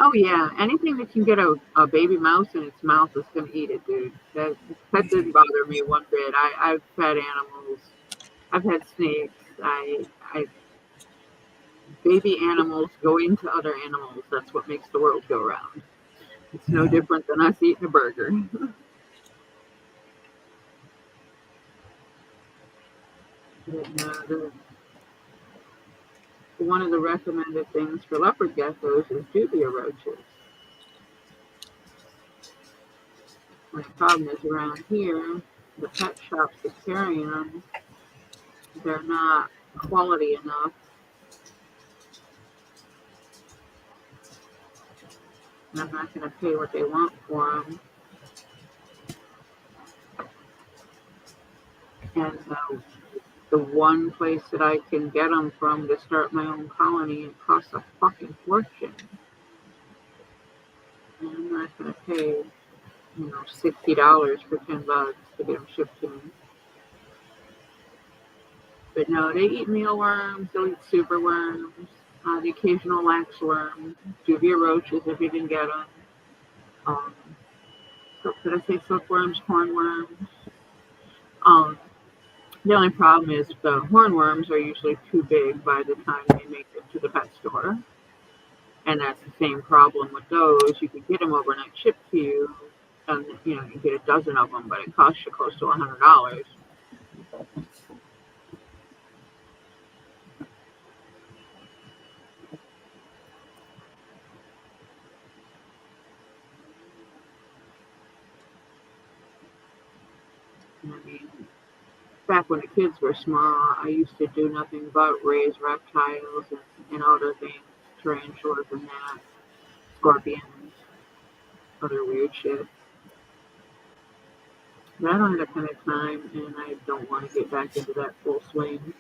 Oh yeah, anything that can get a baby mouse in its mouth is gonna eat it, dude. That didn't bother me one bit. I've fed animals. I've had snakes. I baby animals going to other animals. That's what makes the world go round. It's no different than us eating a burger. But, one of the recommended things for leopard geckos is dubia roaches. My problem is around here, the pet shops that carry them, they're not quality enough. And I'm not going to pay what they want for them. And the one place that I can get them from to start my own colony, it costs a fucking fortune. And I'm not going to pay, $60 for $10 to get them shipped to me. But no, they eat mealworms, they'll eat superworms, the occasional laxworm, dubia roaches if you can get them. So did I say silkworms, hornworms? The only problem is the hornworms are usually too big by the time they make it to the pet store. And that's the same problem with those. You could get them overnight shipped to you, and you get a dozen of them, but it costs you close to $100. I mean, back when the kids were small, I used to do nothing but raise reptiles and other things, tarantulas and that, scorpions, other weird shit. But I don't have that kind of time, and I don't want to get back into that full swing.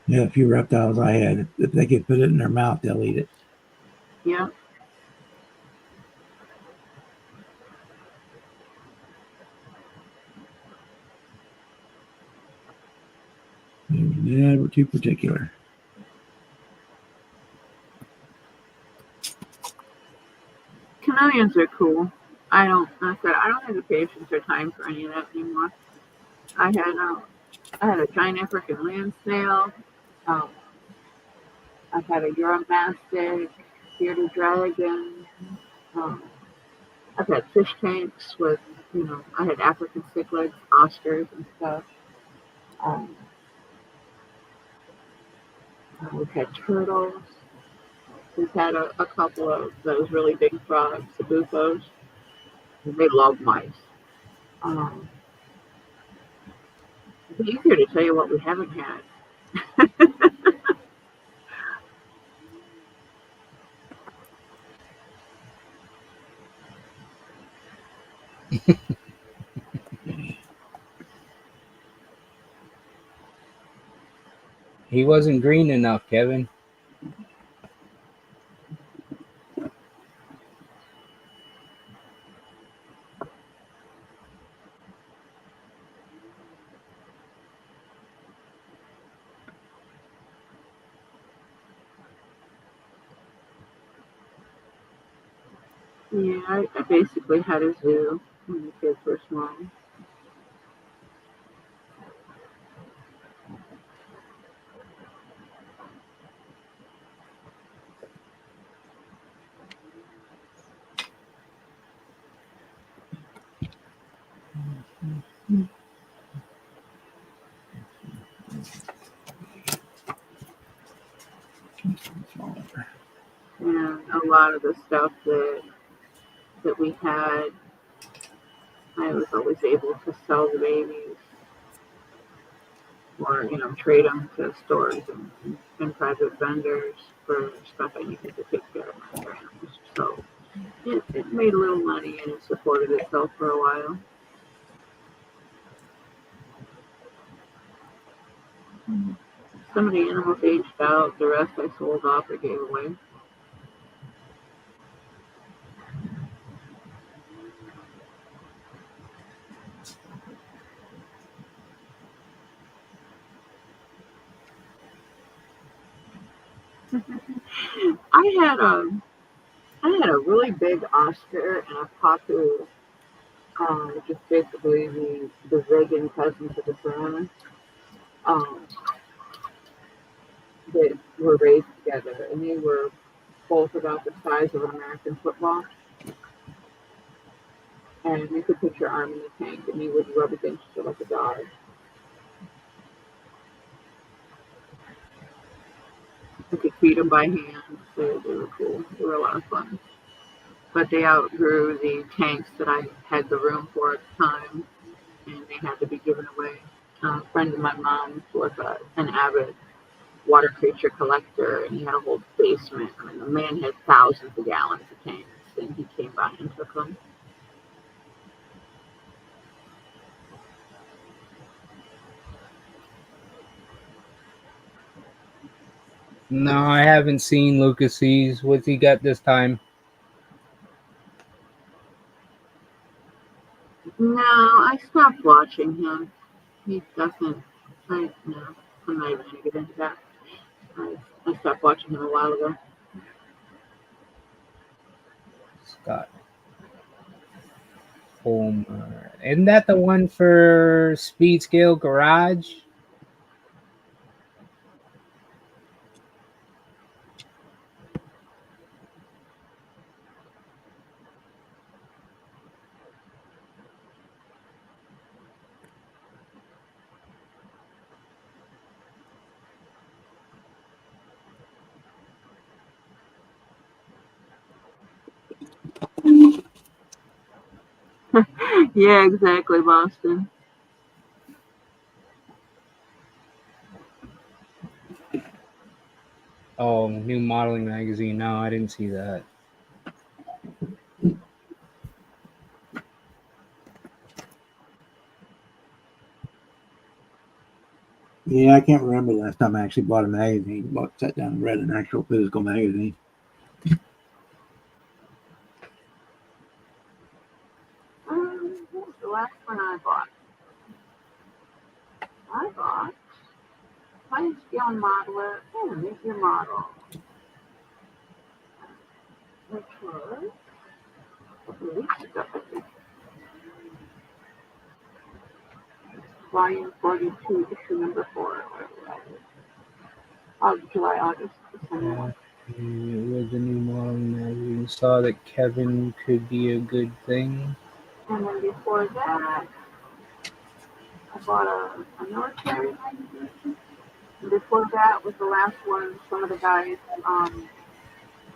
Yeah, a few reptiles I had. If they could put it in their mouth, they'll eat it. Yeah. Never too particular. Chameleons are cool. I don't have the patience or time for any of that anymore. I had a giant African land snail. Um, I had a Euromastic, bearded dragon. Um, I've had fish tanks with, I had African cichlids, oscars, and stuff. Um, we've had turtles. We've had a couple of those really big frogs, the bufos. They love mice. Um, it'd be easier to tell you what we haven't had. He wasn't green enough, Kevin. Yeah, I basically had a zoo when the kids were small. And a lot of the stuff that we had, I was always able to sell the babies or, trade them to stores and private vendors for stuff I needed to take care of my other animals. So it made a little money and it supported itself for a while. Some of the animals aged out, the rest I sold off or gave away. I had a really big Oscar and a Papu, which is basically the vegan cousin to the Serrano, um, that were raised together, and they were both about the size of an American football. And you could put your arm in the tank, and you would rub against it like a dog. You could feed them by hand. They were cool. They were a lot of fun. But they outgrew the tanks that I had the room for at the time, and they had to be given away. A friend of my mom's was an avid water creature collector, and he had a whole basement. I mean, the man had thousands of gallons of tanks, and he came by and took them. No, I haven't seen Lucas's. What's he got this time? No, I stopped watching him. He doesn't. No, I'm not even going to get into that. I stopped watching him a while ago. Scott Homer. Isn't that the one for Speed Scale Garage? Yeah, exactly, Boston. Oh, new modeling magazine. No, I didn't see that. Yeah, I can't remember the last time I actually bought a magazine. Sat down and read an actual physical magazine. What was the last one I bought? I bought Fine Scale Modeler and Make Your Model, which was a couple weeks ago. Volume 42, issue number 4. July, August, December. With the new model magazine, saw that Kevin could be a good thing. And then before that, I bought a military magazine. And before that was the last one. Some of the guys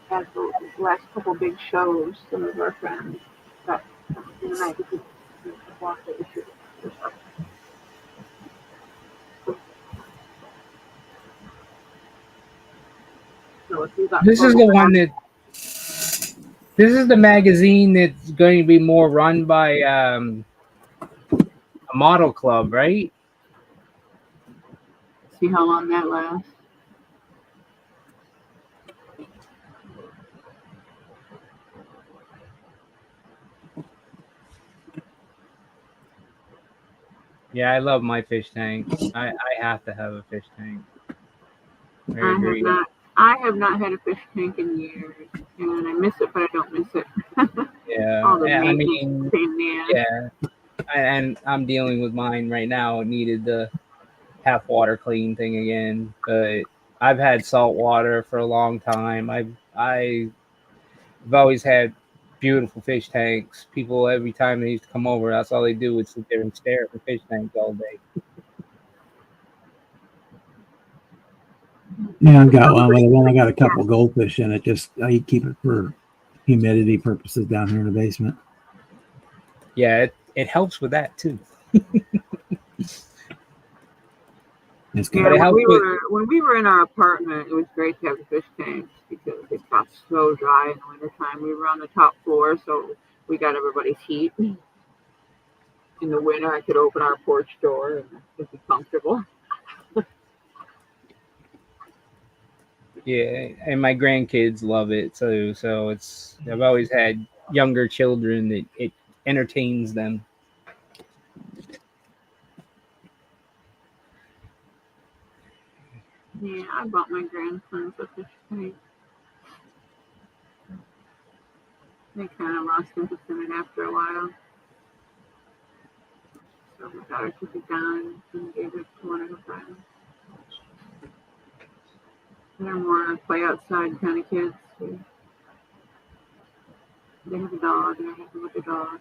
had the last couple big shows. Some of our friends got in the magazine. Bought the issue. So if you got This is the one that. This is the magazine that's going to be more run by a model club, right? See how long that lasts. Yeah, I love my fish tank. I have to have a fish tank. I agree. I have not had a fish tank in years, and I miss it, but I don't miss it. Yeah, I mean, yeah, and I'm dealing with mine right now. It needed the half water clean thing again, but I've had salt water for a long time. I've always had beautiful fish tanks. People, every time they used to come over, that's all they do is sit there and stare at the fish tanks all day. Yeah, I've got one. I've only got a couple goldfish in it. Just I keep it for humidity purposes down here in the basement. Yeah, it helps with that too. It's yeah, when we were in our apartment, it was great to have the fish tanks because it got so dry in the wintertime. We were on the top floor, so we got everybody's heat. In the winter, I could open our porch door and it'd be comfortable. Yeah, and my grandkids love it too. So I've always had younger children that it entertains them. Yeah, I bought my grandsons a fish tank. They kind of lost interest in it after a while. So my daughter took it down and gave it to one of her friends. They're more play outside kind of kids. They have a dog and I have to with the dog.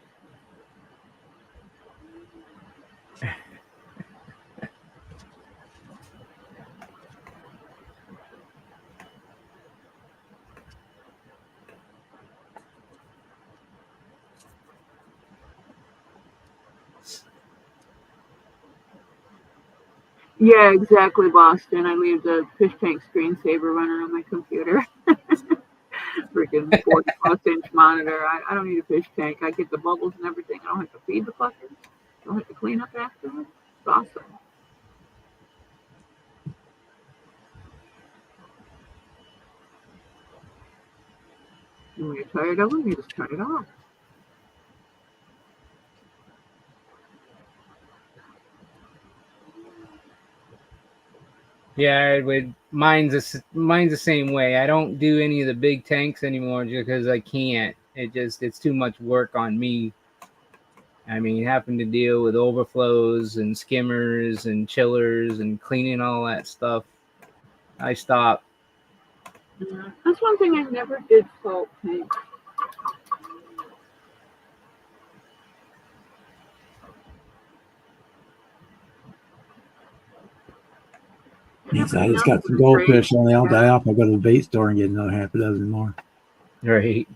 Yeah, exactly, Boston. I leave the fish tank screensaver running on my computer. Freaking 40-plus-inch monitor. I don't need a fish tank. I get the bubbles and everything. I don't have to feed the fuckers. I don't have to clean up after them. It's awesome. And when you're tired of them, you just turn it off. Yeah, mine's the same way. I don't do any of the big tanks anymore just because I can't. It's too much work on me. I mean, having to deal with overflows and skimmers and chillers and cleaning all that stuff. I stopped. Yeah, that's one thing I never did salt tank. Yes, I just got some goldfish and they all die off. I go to the bait store and get another half a dozen more. Right.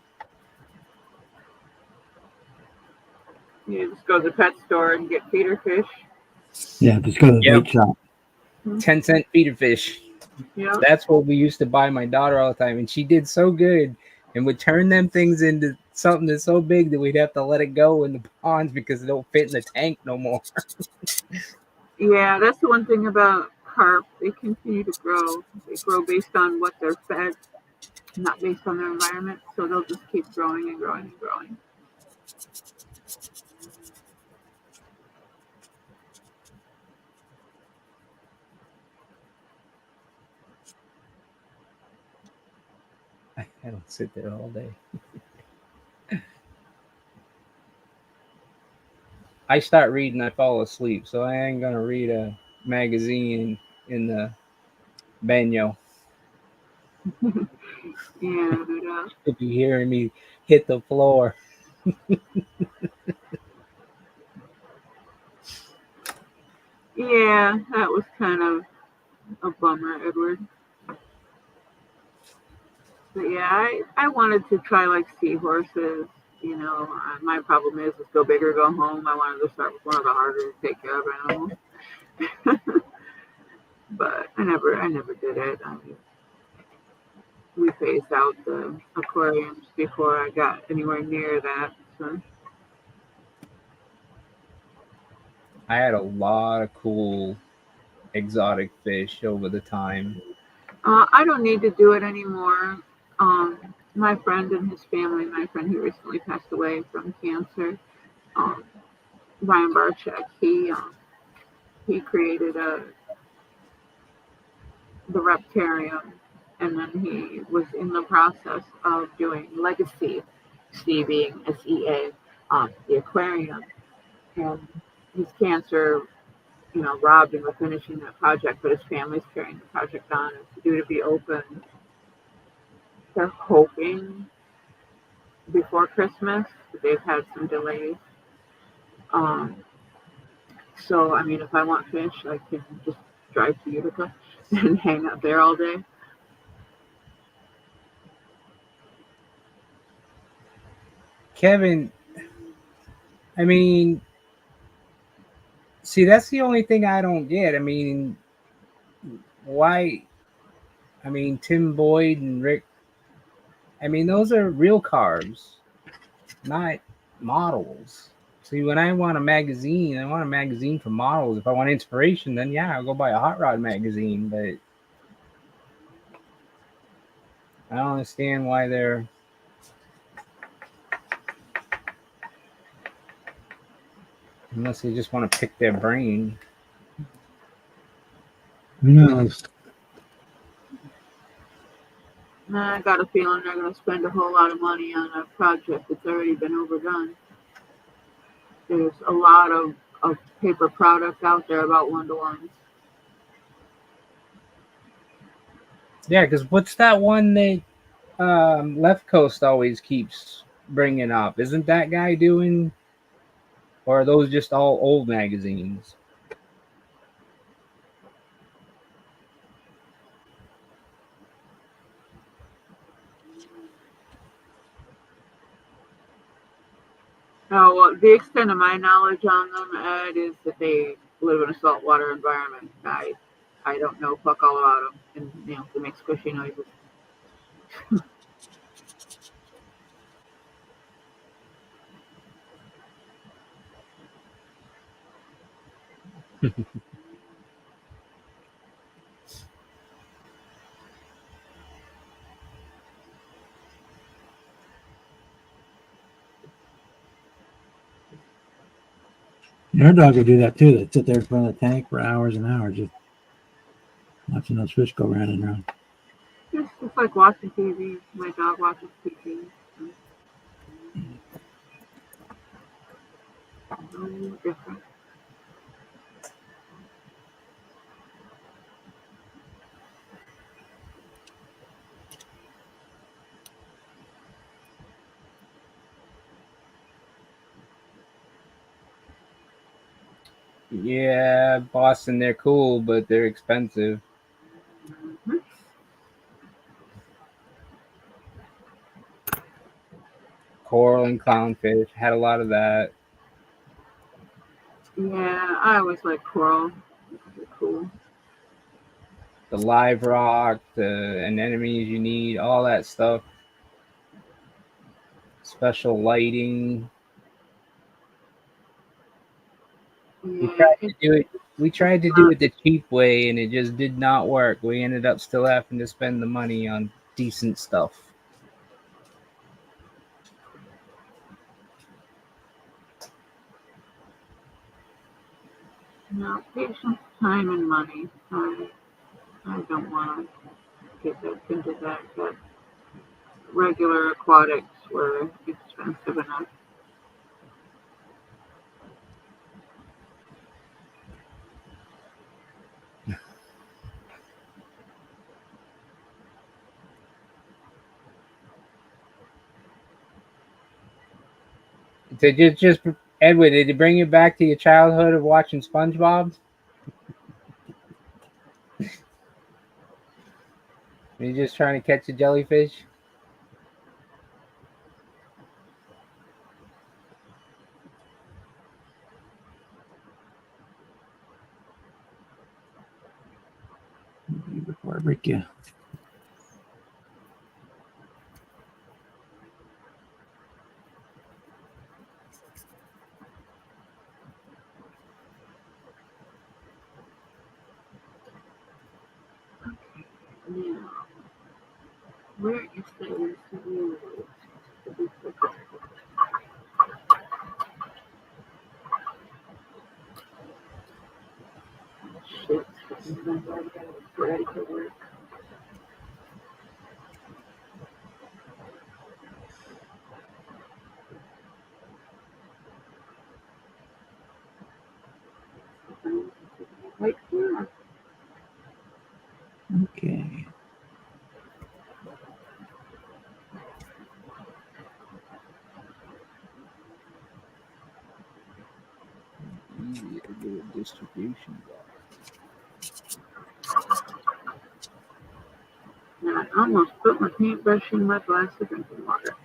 You just go to the pet store and get feeder fish. Yeah, just go to the bait shop. 10-cent feeder fish. Yeah. That's what we used to buy my daughter all the time. And she did so good and would turn them things into something that's so big that we'd have to let it go in the ponds because it don't fit in the tank no more. Yeah, that's the one thing about carp, they continue to grow. They grow based on what they're fed, not based on their environment. So they'll just keep growing and growing and growing. I don't sit there all day. I start reading, I fall asleep, so I ain't gonna read a magazine in the baño. Yeah, but If you hearing me hit the floor. yeah, that was kind of a bummer, Edward. But yeah, I wanted to try like seahorses. You know, my problem is go big or go home. I wanted to start with one of the harder to take care of animals. But I never did it. We phased out the aquariums before I got anywhere near that. So. I had a lot of cool exotic fish over the time. I don't need to do it anymore. My friend and his family, my friend who recently passed away from cancer, Ryan Barchek, he created the Reptarium, and then he was in the process of doing Legacy, C being SEA, the aquarium, and his cancer, you know, robbed him of finishing that project, but his family's carrying the project on. It's due to be open. They're hoping before Christmas, but they've had some delays. So, I mean, if I want fish, I can just drive to Utica and hang out there all day. Kevin, I mean, see, that's the only thing I don't get. I mean, why? I mean, Tim Boyd and Rick, I mean, those are real carbs, not models. See, when I want a magazine, I want a magazine for models. If I want inspiration, then yeah, I'll go buy a hot rod magazine. But I don't understand why they're. Unless they just want to pick their brain. Who knows? I got a feeling they're going to spend a whole lot of money on a project that's already been overdone. There's a lot of paper product out there about one-to-ones. Yeah, because what's that one that Left Coast always keeps bringing up? Isn't that guy doing, or are those just all old magazines? Oh, well, the extent of my knowledge on them, Ed, is that they live in a saltwater environment. I don't know fuck all about them, and you know, they make squishy noises. Our dog would do that too. They'd sit there in front of the tank for hours and hours, just watching those fish go round and round. It's like watching TV. My dog watches TV. No different. Yeah, Boston, they're cool, but they're expensive. Mm-hmm. Coral and clownfish, had a lot of that. Yeah, I always like coral. They're cool. The live rock, the anemones you need, all that stuff. Special lighting. We tried to do it the cheap way, and it just did not work. We ended up still having to spend the money on decent stuff. No, patience, time, and money. I don't want to get back into that. But regular aquatics were expensive enough. Did you just, Edwin, did it bring you back to your childhood of watching SpongeBob? Are you just trying to catch a jellyfish? Before I break you. Now, where is the view? Shit, ready for work. Right here. Okay. Easier to do a distribution Now, I almost put my paintbrush in my glass of drinking water.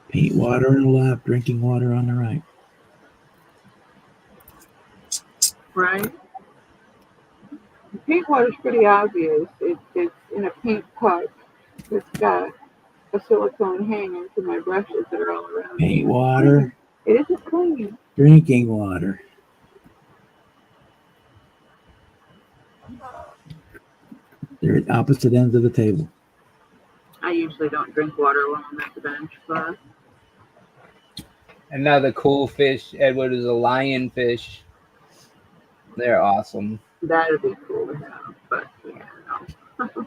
Paint water on the left, drinking water on the right. Right? The paint water's pretty obvious. It's in a paint pot. It's got a silicone hanger for my brushes that are all around. Paint water. It isn't clean. Drinking water. They're at opposite ends of the table. I usually don't drink water when I'm at the bench, but Another cool fish, Edward, is a lionfish. They're awesome. that'd be cool to have. But yeah, no.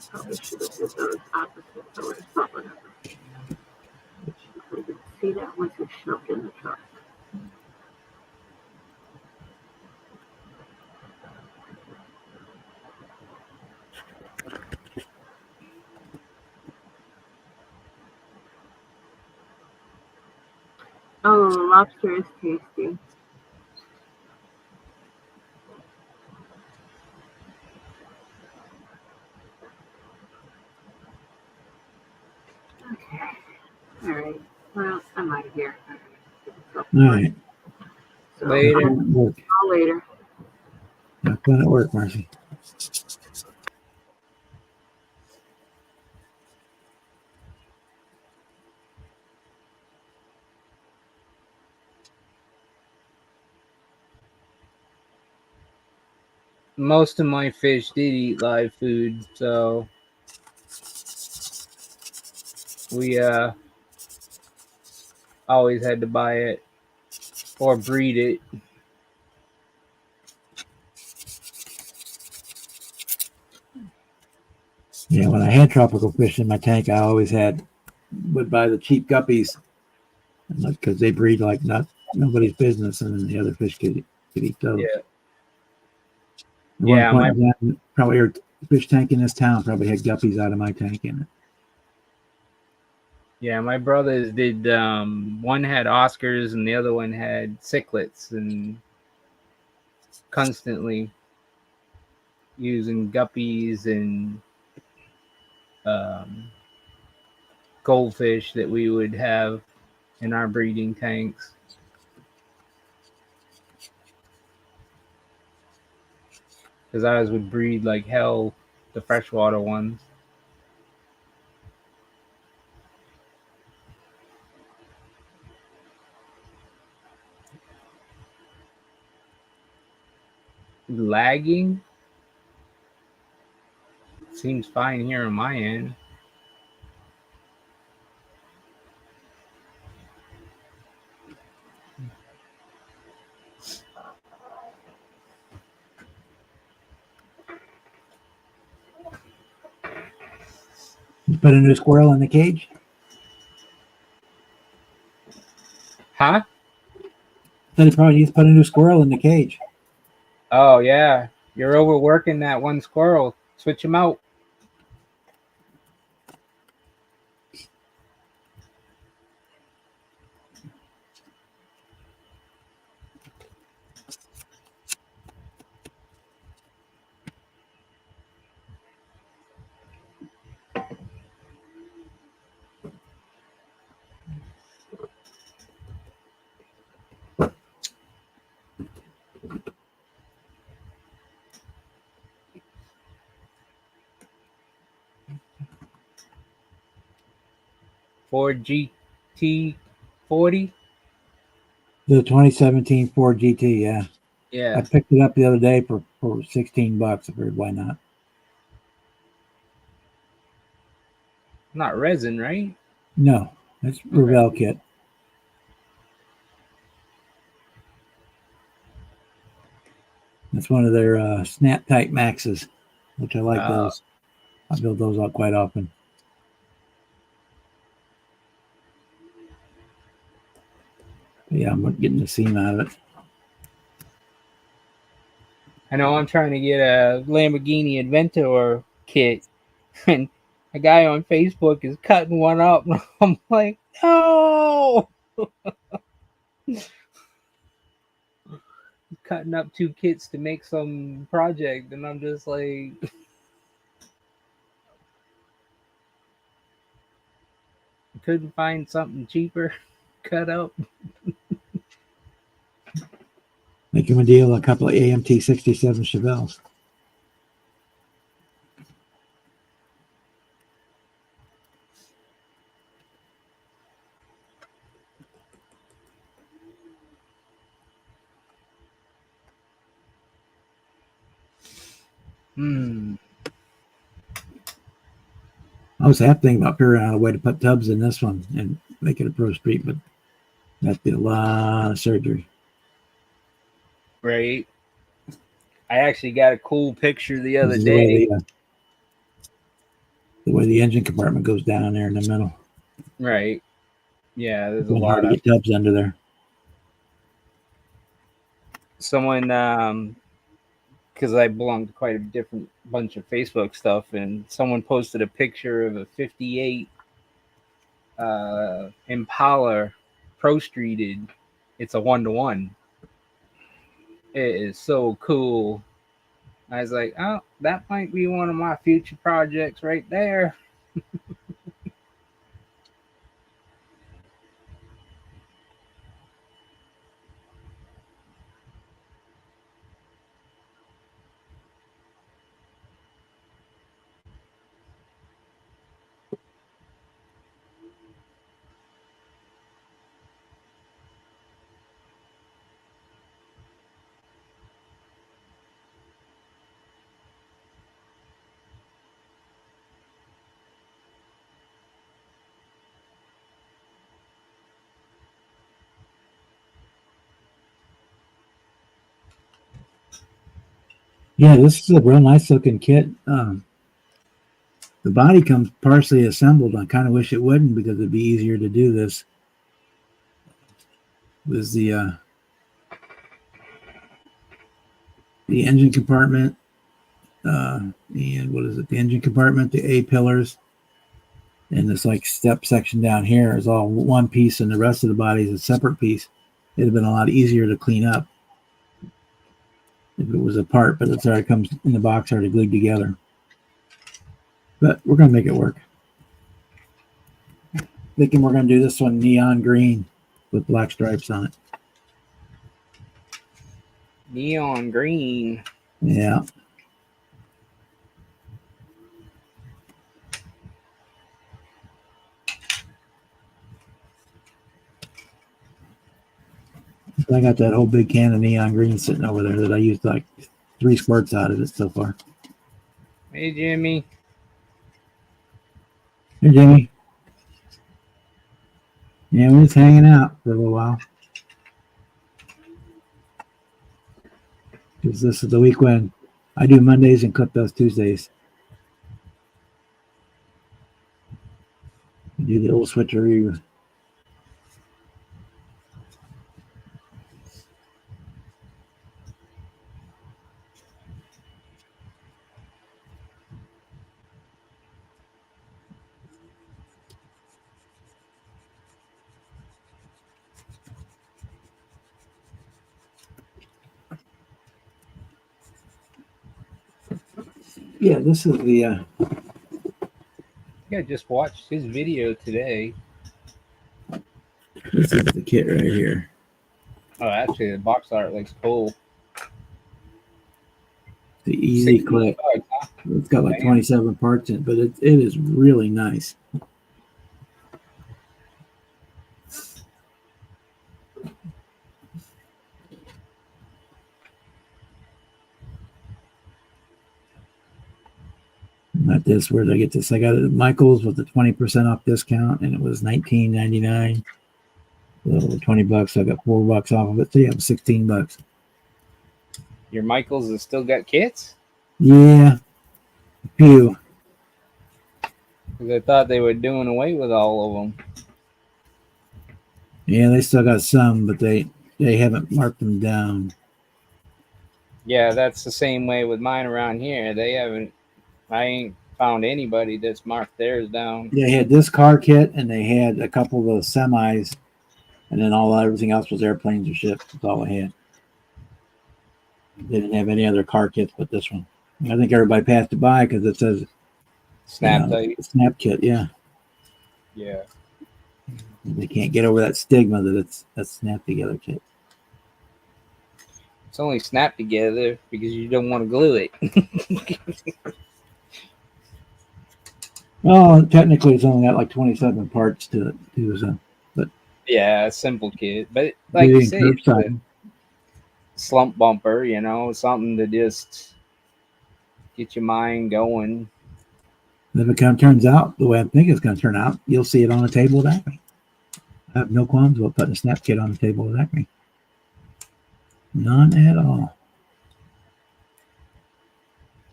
Probably should have did those opposite colors, but whatever. I could see that once it's shoved in the truck. Oh, lobster is tasty. Okay. All right. Well, I'm out of here. All right. So Later. I'll later. Have fun at work, Marcy. Most of my fish did eat live food, so we always had to buy it or breed it. Yeah, when I had tropical fish in my tank, I always would buy the cheap guppies because they breed like nobody's business, and then the other fish could eat those. Yeah. At one point, probably our fish tank in this town probably had guppies out of my tank in it. Yeah, my brothers did. One had Oscars and the other one had cichlids, and constantly using guppies and goldfish that we would have in our breeding tanks. Because ours would breed like hell, the freshwater ones. Lagging? Seems fine here on my end. You put a new squirrel in the cage? Huh? Then you probably need to put a new squirrel in the cage. Oh, yeah. You're overworking that one squirrel. Switch him out. Ford GT40? The 2017 Ford GT, yeah. Yeah. I picked it up the other day for $16. I figured, why not? Not resin, right? No, it's Revell kit. That's one of their snap type maxes, which I like those. I build those out quite often. But yeah, I'm getting the seam out of it. I know I'm trying to get a Lamborghini Inventor kit, and a guy on Facebook is cutting one up, and I'm like, no! Cutting up 2 kits to make some project, and I'm just like... couldn't find something cheaper cut up. Make him a deal, a couple of AMT 67 Chevelles. I was half thinking about figuring out a way to put tubs in this one and make it a Pro Street, but that'd be a lot of surgery. Right. I actually got a cool picture the other day. The way the engine compartment goes down there in the middle. Right. Yeah, there's a lot to get tubs under there. Someone, because I belong to quite a different bunch of Facebook stuff, and someone posted a picture of a 58 Impala Pro Streeted. It's a 1-to-1. It is so cool. I was like, oh, that might be one of my future projects right there. Yeah, this is a real nice looking kit. The body comes partially assembled. I kind of wish it wouldn't, because it'd be easier to do this. Was the engine compartment, and what is it? The engine compartment, the A pillars, and this like step section down here is all one piece, and the rest of the body is a separate piece. It'd have been a lot easier to clean up. if it was apart, but it's already comes in the box already glued together. But we're gonna make it work. Thinking we're gonna do this one neon green with black stripes on it. Neon green. Yeah. I got that whole big can of neon green sitting over there that I used like 3 squirts out of it so far. Hey, Jimmy. Hey, Jimmy. Yeah, we're just hanging out for a little while. Because this is the week when I do Mondays and Clip does Tuesdays. We do the little switcheroo. Yeah, this is the. I think I just watched his video today. This is the kit right here. Oh, actually, the box art looks cool. The easy clip. Huh? It's got like 27 parts in it, but it is really nice. Not this. Where did I get this? I got it at Michael's with the 20% off discount, and it was $19.99. So $20. I got $4 off of it. So yeah, it was $16. Your Michaels has still got kits? Yeah, a few. Because I thought they were doing away with all of them. Yeah, they still got some, but they haven't marked them down. Yeah, that's the same way with mine around here. They haven't. I ain't found anybody that's marked theirs down. They had this car kit, and they had a couple of those semis, and then everything else was airplanes or ships. That's all they had. They didn't have any other car kits but this one. I think everybody passed it by because it says Snap type. Snap kit, yeah. Yeah. They can't get over that stigma that it's a snap together kit. It's only snapped together because you don't want to glue it. Well, technically, it's only got like 27 parts to it, too. So, but yeah, a simple kit. But like you say, it's a slump bumper, something to just get your mind going. If it kind of turns out the way I think it's going to turn out, you'll see it on the table with Acme. I have no qualms about putting a snap kit on the table with Acme. None at all.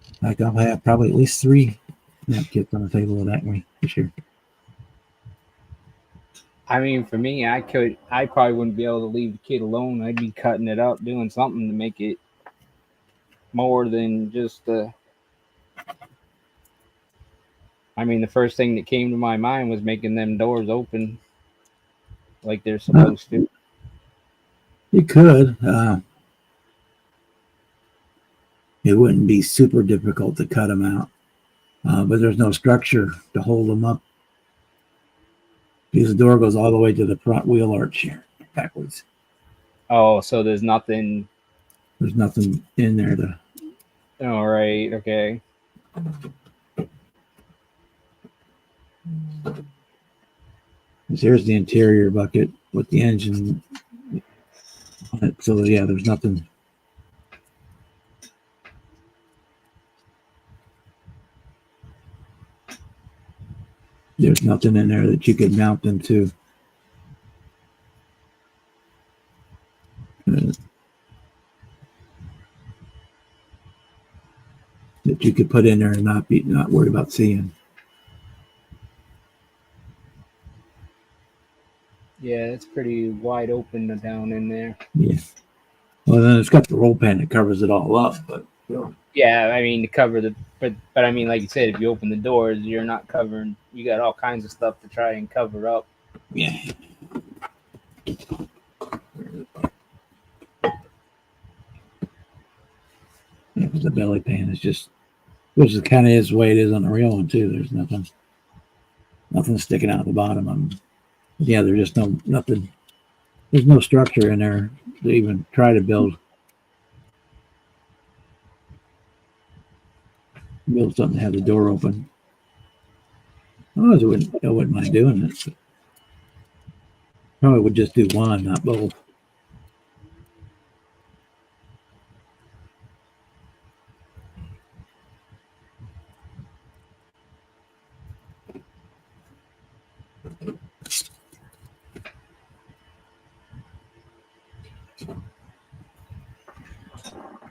In fact, I'll have probably at least 3 snap kits on the table with Acme this year. I mean, for me, I probably wouldn't be able to leave the kit alone. I'd be cutting it up, doing something to make it more than just I mean, the first thing that came to my mind was making them doors open like they're supposed to. You could. It wouldn't be super difficult to cut them out. But there's no structure to hold them up. Because the door goes all the way to the front wheel arch here, backwards. Oh, so there's nothing. There's nothing in there to. All right. Okay. Here's the interior bucket with the engine on it. So yeah, there's nothing. There's nothing in there that you could mount them to. That you could put in there and not worry about seeing. Yeah, it's pretty wide open down in there. Yeah. Well, then it's got the roll pan that covers it all up, but. Yeah, I mean to cover but I mean, like you said, if you open the doors, you're not covering. You got all kinds of stuff to try and cover up. Yeah. with the belly pan. It's just, which is kind of is the way it is on the real one too. There's nothing sticking out the bottom. Yeah, there's just nothing. There's no structure in there to even try to build something to have the door open. I wouldn't mind doing it. But probably would just do one, not both.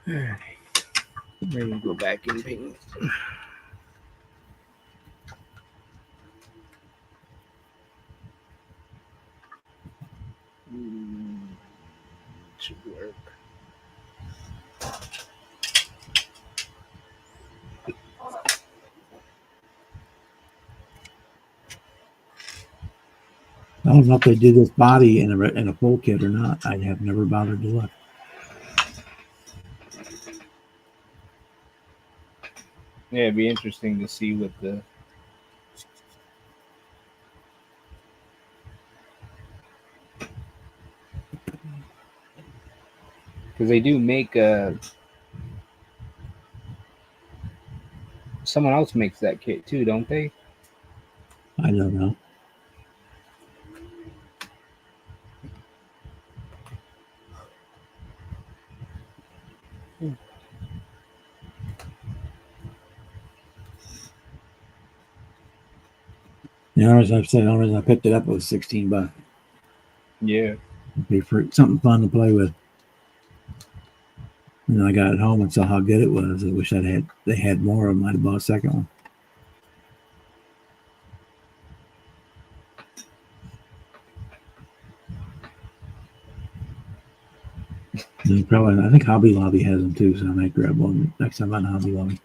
All right. Ready to go back and paint. Should work. I don't know if they did this body in a full kit or not. I have never bothered to look. Yeah, it'd be interesting to see what the because they do make someone else makes that kit too, don't they? I don't know. The only reason I picked it up was $16. Yeah. It'd be for something fun to play with. And then I got it home and saw how good it was. I wish they had more. I might have bought a second one. And probably, I think Hobby Lobby has them too, so I might grab one next time on Hobby Lobby.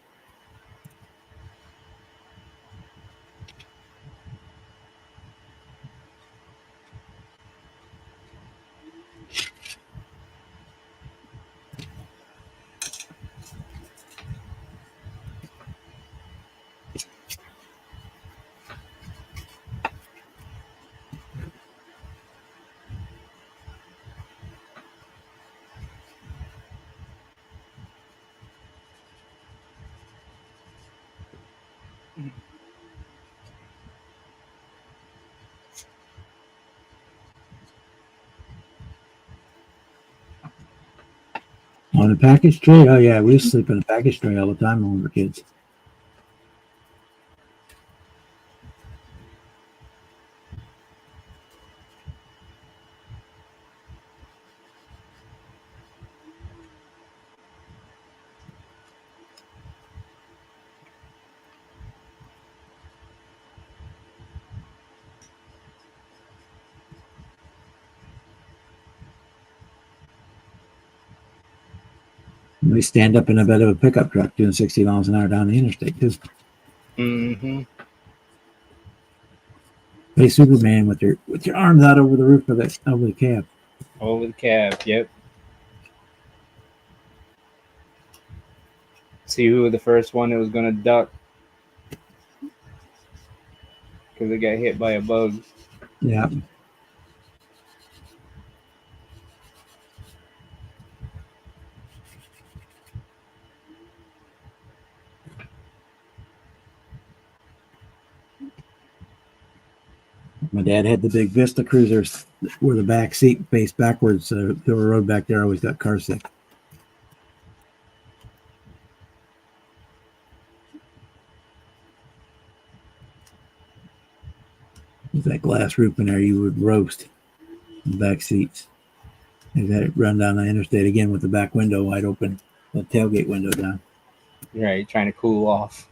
On a package tray? Oh yeah, we used to sleep in a package tray all the time when we were kids. And we stand up in the bed of a pickup truck doing 60 miles an hour down the interstate too. Mm-hmm. Hey, Superman with your arms out over the roof of the cab. Over the cab, yep. See who was the first one that was gonna duck because it got hit by a bug. Yeah. My dad had the big Vista Cruisers where the back seat faced backwards. So the road back there always got car sick. With that glass roof in there, you would roast the back seats. They had it run down the interstate again with the back window wide open, the tailgate window down. Right, trying to cool off.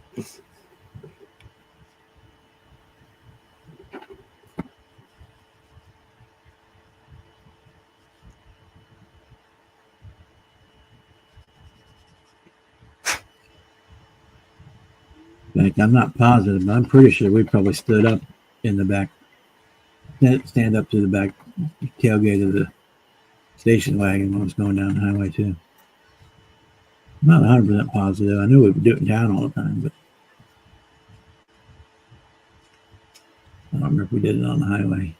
Like, I'm not positive, but I'm pretty sure we probably stood up in the back, stand up to the back tailgate of the station wagon when it was going down the highway too. I'm not 100% positive. I knew we would do it in town all the time, but I don't remember if we did it on the highway.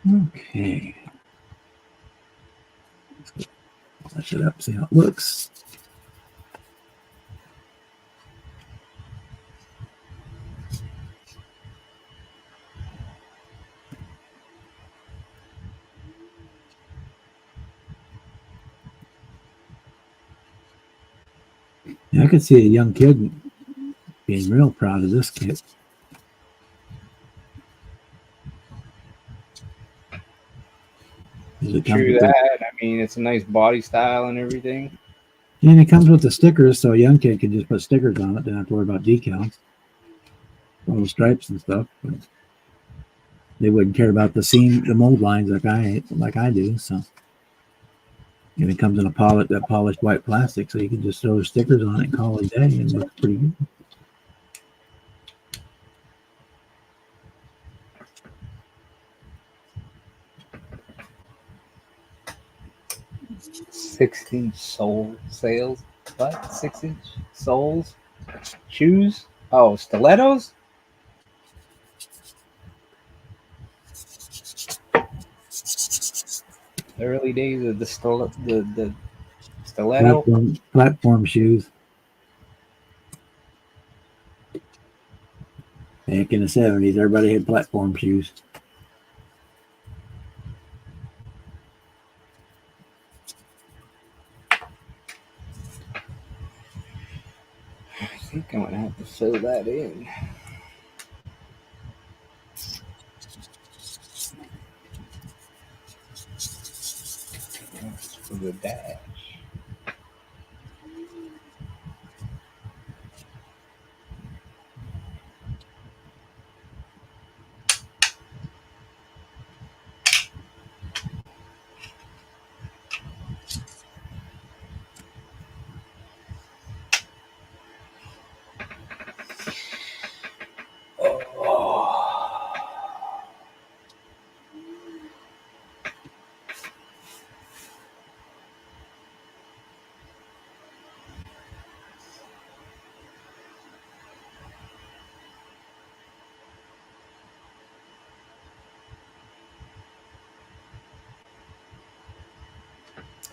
Okay. Let's it up, see how it looks. Yeah, I could see a young kid being real proud of this kit. True that. I mean, it's a nice body style and everything. And it comes with the stickers, so a young kid can just put stickers on it. Don't have to worry about decals, all the stripes and stuff. But they wouldn't care about the seam, the mold lines like I do. So, and it comes in that polished white plastic, so you can just throw stickers on it and call it a day, and it looks pretty good. Six-inch sole sales. What? 6-inch soles? Shoes? Oh, stilettos? The early days of the stiletto. Platform shoes. Back in the 70s, everybody had platform shoes. I think I'm gonna have to fill that in. That's for the dash.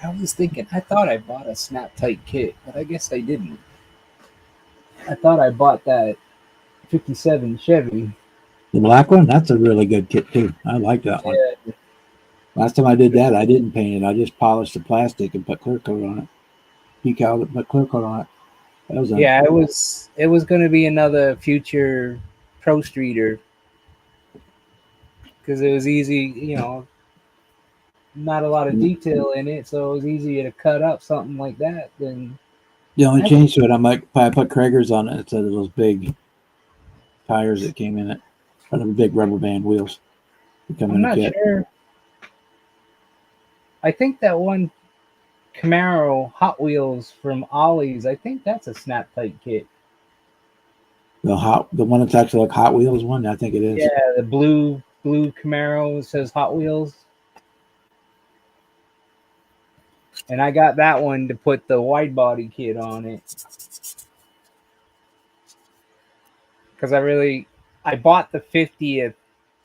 I was thinking, I thought I bought a snap tight kit, but I guess I didn't. I thought I bought that 57 Chevy. The black one, that's a really good kit too. I like that one. Yeah. Last time I did that, I didn't paint it. I just polished the plastic and put clear coat on it. Decaled it, put clear coat on it. That was Yeah, it was going to be another future Pro Streeter because it was easy, not a lot of detail in it, so it was easier to cut up something like that than. The only change to it, I might probably put Krager's on it instead of those big tires that came in it, or the big rubber band wheels. I'm not sure. I think that one Camaro Hot Wheels from Ollie's, I think that's a snap tight kit. The one that's actually like Hot Wheels one, I think it is. Yeah, the blue Camaro says Hot Wheels. And I got that one to put the wide body kit on it. Because I bought the 50th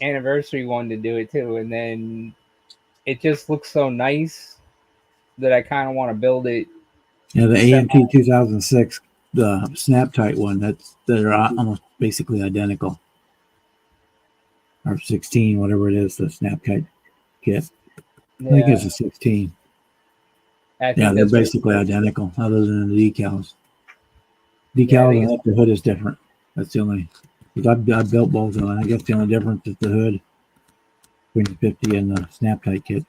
anniversary one to do it too. And then it just looks so nice that I kind of want to build it. Yeah, the AMT 2006, the snap tight one, they're almost basically identical. Or 16, whatever it is, the snap tight kit. Yeah. I think it's a 16. Yeah, they're basically identical, other than the decals. Decals and the hood is different. That's the only. Because I've built both of them. I guess the only difference is the hood between the 50 and the snap tight kit.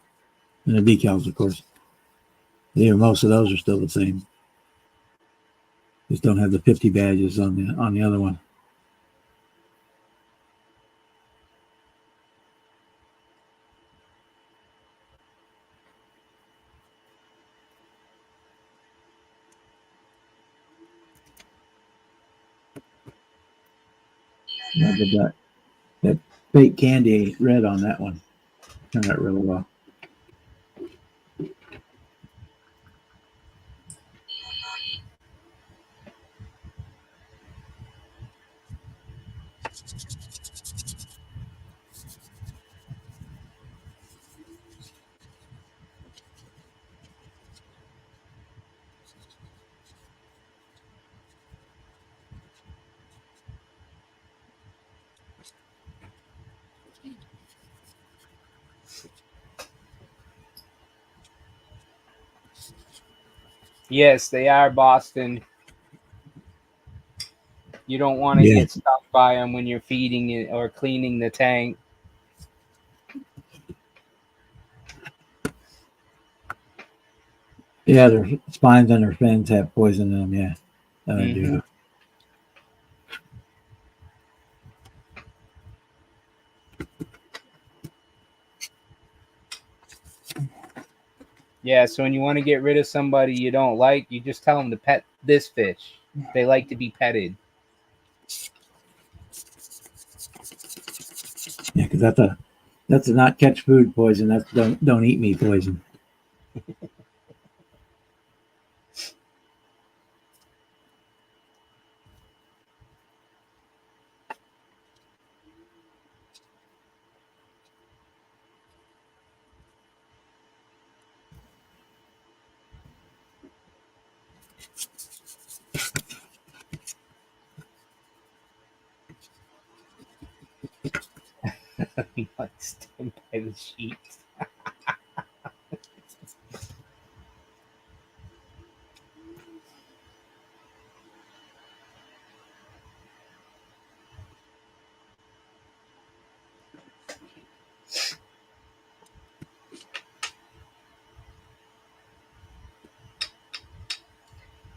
And the decals, of course. Yeah, most of those are still the same. Just don't have the 50 badges on the other one. Yeah, that fake candy red on that one turned out really well. Yes, they are Boston. You don't want to get stuck by them when you're feeding it or cleaning the tank. Yeah, their spines and their fins have poison in them. Yeah, I do. Yeah, so when you want to get rid of somebody you don't like, you just tell them to pet this fish. They like to be petted. Yeah, because that's a not catch food poison. That's don't eat me poison. He likes to by the sheets.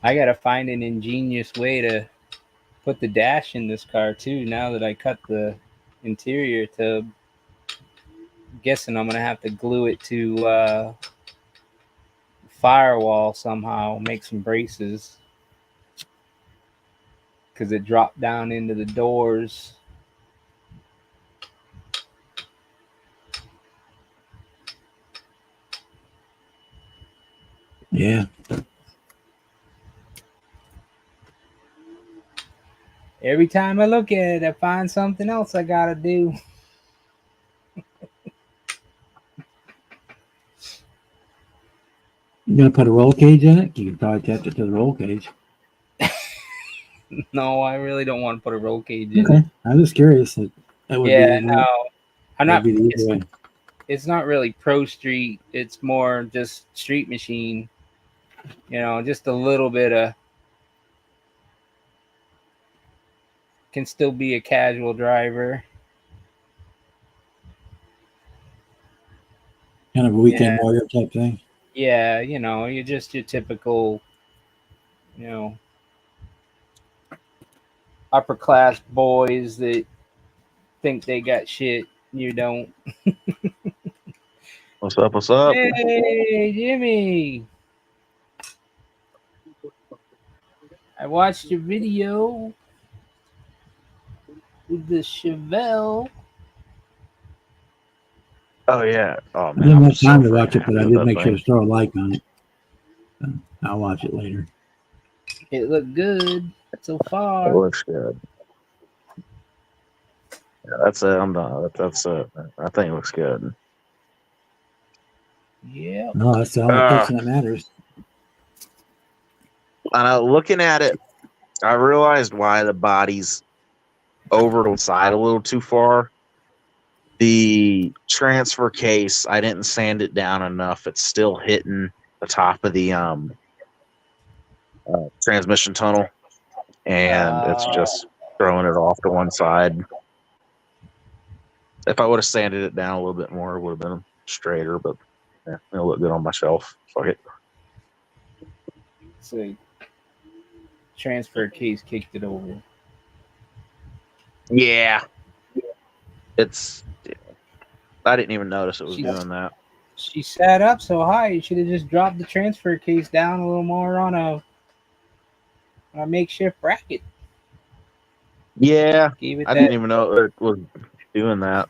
I gotta find an ingenious way to put the dash in this car too. Now that I cut the interior tub, I'm guessing I'm gonna have to glue it to firewall somehow. Make some braces because it dropped down into the doors. Yeah. Every time I look at it, I find something else I gotta do. You gonna put a roll cage in it? You can probably attach it to the roll cage. No, I really don't want to put a roll cage in Okay, it. I'm just curious. That would Yeah, be no, I'm not. be the easy way. It's not really pro street. It's more just street machine. You know, just a little bit of. Can still be a casual driver. Kind of a weekend warrior type thing. Yeah, you know, you're just your typical, you know, upper class boys that think they got shit. You don't. What's up? What's up? Hey, Jimmy. I watched your video with the Chevelle. Oh yeah. Oh I man, didn't I'm have so time to freaking watch it, but happy I with did that make sure thing. to throw a like on it. I'll watch it later. It looked good so It far. looks good. Yeah, that's it. I'm done. That's it. I think it looks good. Yeah. No, that's the only person that matters. Looking at it, I realized why the body's over to the side a little too far. The transfer case, I didn't sand it down enough. It's still hitting the top of the transmission tunnel, and it's just throwing it off to one side. If I would have sanded it down a little bit more, it would have been straighter. But Yeah, it'll look good on my shelf. Fuck it. So transfer case kicked it over. Yeah. It's. I didn't even notice it was She- doing that. She sat up so high, you should have just dropped the transfer case down a little more on a makeshift bracket. Yeah, Gave it I that. didn't even know it was doing that.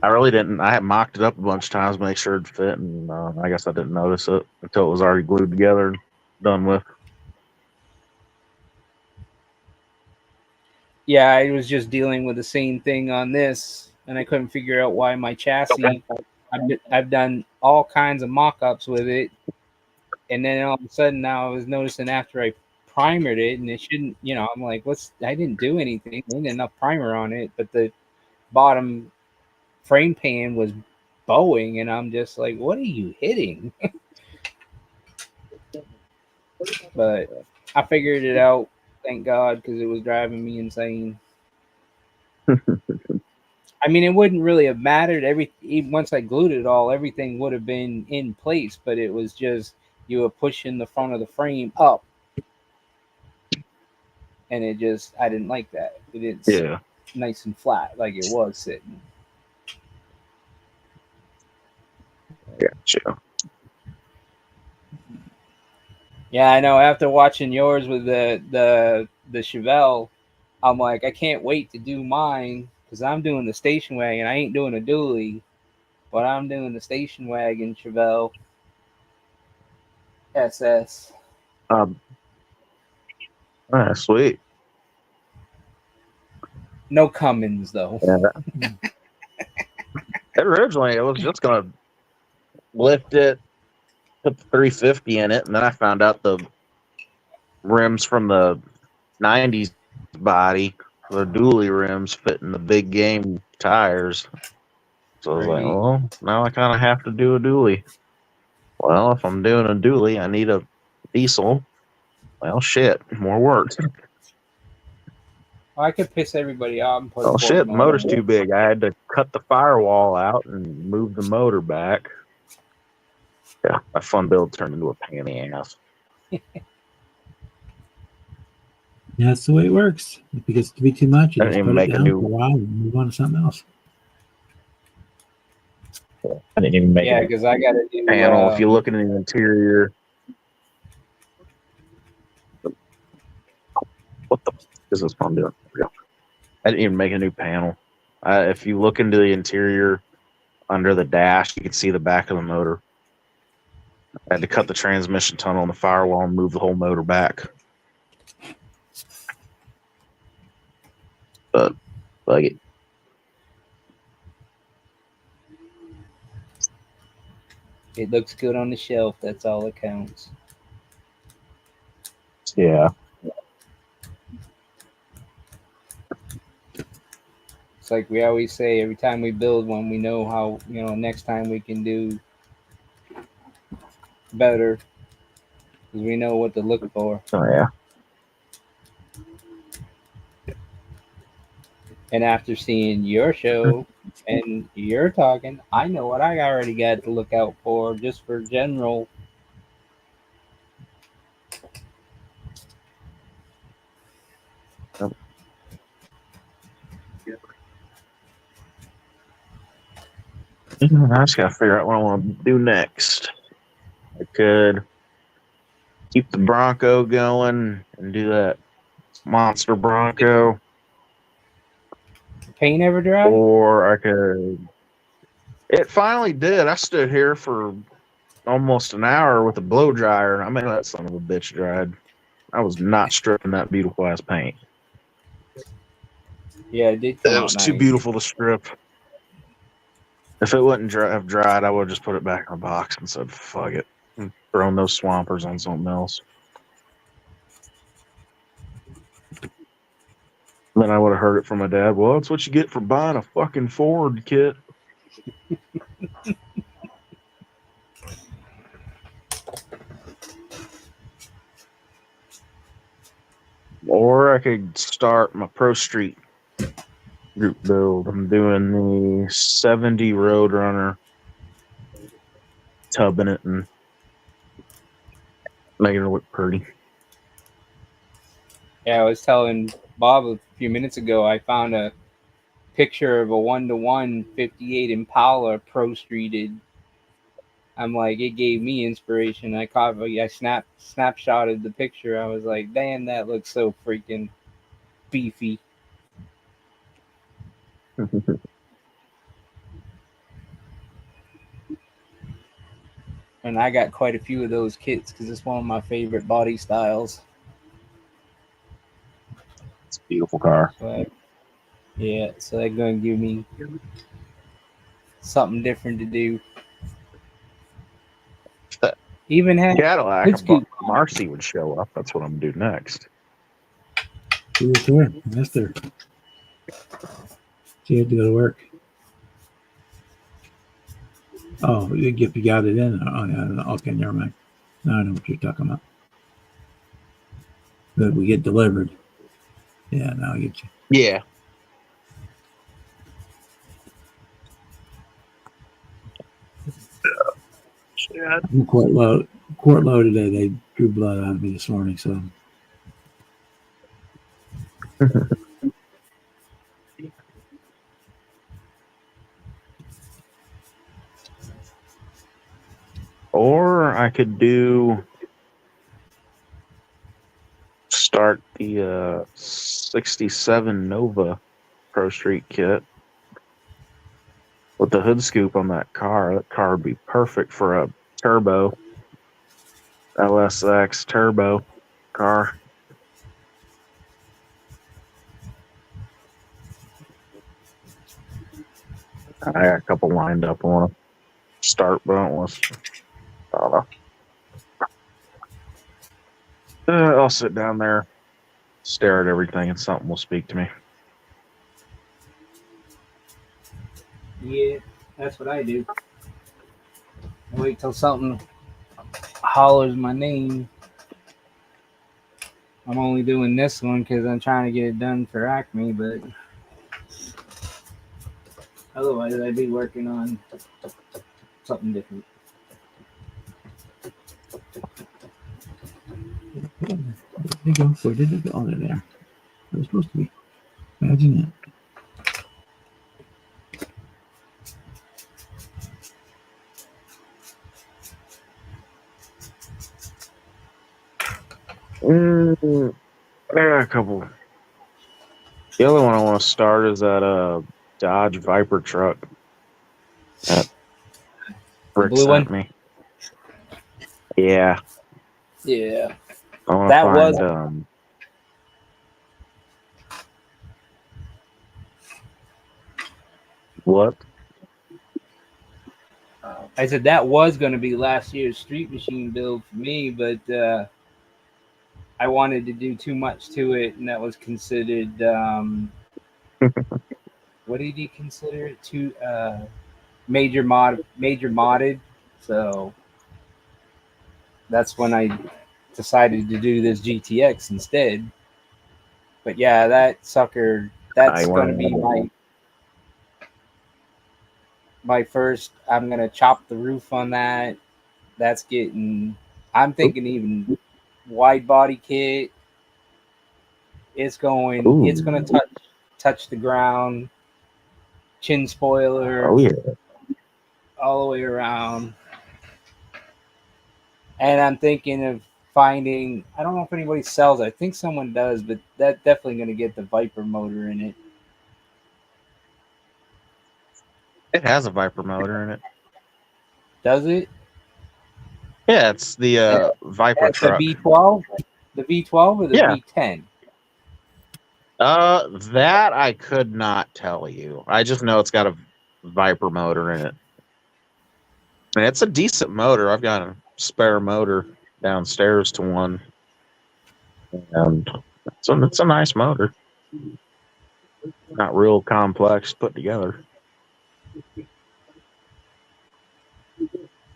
I really didn't. I had mocked it up a bunch of times to make sure it fit, and I guess I didn't notice it until it was already glued together and done with. Yeah, I was just dealing with the same thing on this, and I couldn't figure out why my chassis. I've done all kinds of mock-ups with it, and then all of a sudden now I was noticing after I primered it, and it shouldn't. I'm like, I didn't do anything. I didn't enough primer on it, but the bottom frame pan was bowing, and I'm just like, what are you hitting? But I figured it out, thank God, because it was driving me insane. I mean, it wouldn't really have mattered. Once I glued it all, everything would have been in place, but it was just you were pushing the front of the frame up, and I didn't like that. It didn't sit nice and flat like it was sitting. Gotcha. Yeah, I know. After watching yours with the Chevelle, I'm like, I can't wait to do mine because I'm doing the station wagon. I ain't doing a dually, but I'm doing the station wagon Chevelle SS. Sweet. No Cummins though. Yeah. Originally, it was just gonna lift it, put the 350 in it, and then I found out the rims from the 90s body, the dually rims, fit in the big game tires. So I was like, well, now I kind of have to do a dually. Well, if I'm doing a dually, I need a diesel. Well, shit, more work. I could piss everybody off and put Oh, a shit, the motor's motor. too big. I had to cut the firewall out and move the motor back. Yeah, my fun build turned into a pain in the ass. Yeah, that's the way it works. If it gets to be too much, you I just didn't put even it make a down new for a while and move on to something else. I didn't even make Yeah, a because I got to do panel. If you look in the interior, what the is this phone doing? There we go. I didn't even make a new panel. If you look into the interior under the dash, you can see the back of the motor. I had to cut the transmission tunnel on the firewall and move the whole motor back. But like it. It looks good on the shelf. That's all that counts. Yeah. It's like we always say, every time we build one, we know how, next time we can do better because we know what to look for. Oh, yeah. And after seeing your show and you're talking, I know what I already got to look out for just for general. I just gotta figure out what I want to do next. I could keep the Bronco going and do that monster Bronco, Paint ever dry? or I could. It finally did. I stood here for almost an hour with a blow dryer, and I made that son of a bitch dried. I was not stripping that beautiful ass paint. Yeah, it did come out was nice. too beautiful to strip. If it wouldn't have dried, I would have just put it back in the box and said, fuck it. And thrown those swampers on something else. Then I would have heard it from my dad. Well, that's what you get for buying a fucking Ford kit. Or I could start my Pro Street group build. I'm doing the 70 Roadrunner tubbing it and making it look pretty. Yeah, I was telling Bob a few minutes ago, I found a picture of a 1-to-1 58 Impala Pro Streeted. I'm like, it gave me inspiration. I snapshotted the picture. I was like, damn, that looks so freaking beefy. And I got quite a few of those kits because it's one of my favorite body styles. It's a beautiful car. So they're going to give me something different to do. Even had Cadillac, Marcy would show up. That's what I'm going to do next. Cool, cool. Mister. She had to go to work. Oh, you got it in. Oh, yeah. Okay, never mind. Now I know what you're talking about. But we get delivered. Yeah, now I get you. Yeah. I'm quart low today. They drew blood out of me this morning, so. Or I could start the 67 Nova Pro Street kit with the hood scoop on that car. That car would be perfect for a turbo LSX turbo car. I got a couple lined up. I want to start, but I don't know. I'll sit down there, stare at everything, and something will speak to me. Yeah, that's what I do. I wait till something hollers my name. I'm only doing this one because I'm trying to get it done for Acme, but otherwise I'd be working on something different. Where did they go? Where did it go? Oh, they're there. They're supposed to be. Imagine that. I got a couple. The other one I want to start is that Dodge Viper truck that Rick Blue sent one? me. Yeah. Yeah. I want That to was find what? I said that was going to be last year's Street Machine build for me, but I wanted to do too much to it, and that was considered. What did he consider it? Too major modded. So that's when I decided to do this GTX instead. But yeah, that sucker. That's going to be my first. I'm going to chop the roof on that. That's getting. I'm thinking even wide body kit. It's going. Ooh. It's going to touch the ground. Chin spoiler. Oh yeah. All the way around. And I'm thinking of finding. I don't know if anybody sells it. I think someone does, but that's definitely going to get the Viper motor in it. It has a Viper motor in it. Does it? Yeah, it's the Viper That's truck. The V12? The V12 or the V10? That I could not tell you. I just know it's got a Viper motor in it. And it's a decent motor. I've got a spare motor downstairs to one. And it's a nice motor. Not real complex put together.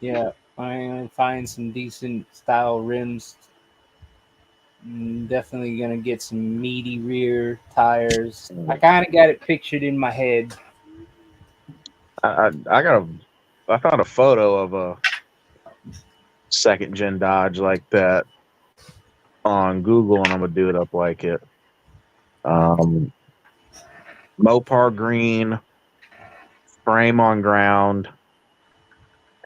Yeah, I'm going to find some decent style rims. Definitely going to get some meaty rear tires. I kind of got it pictured in my head. I found a photo of second gen Dodge like that on Google, and I'm gonna do it up like it. Mopar green, frame on ground,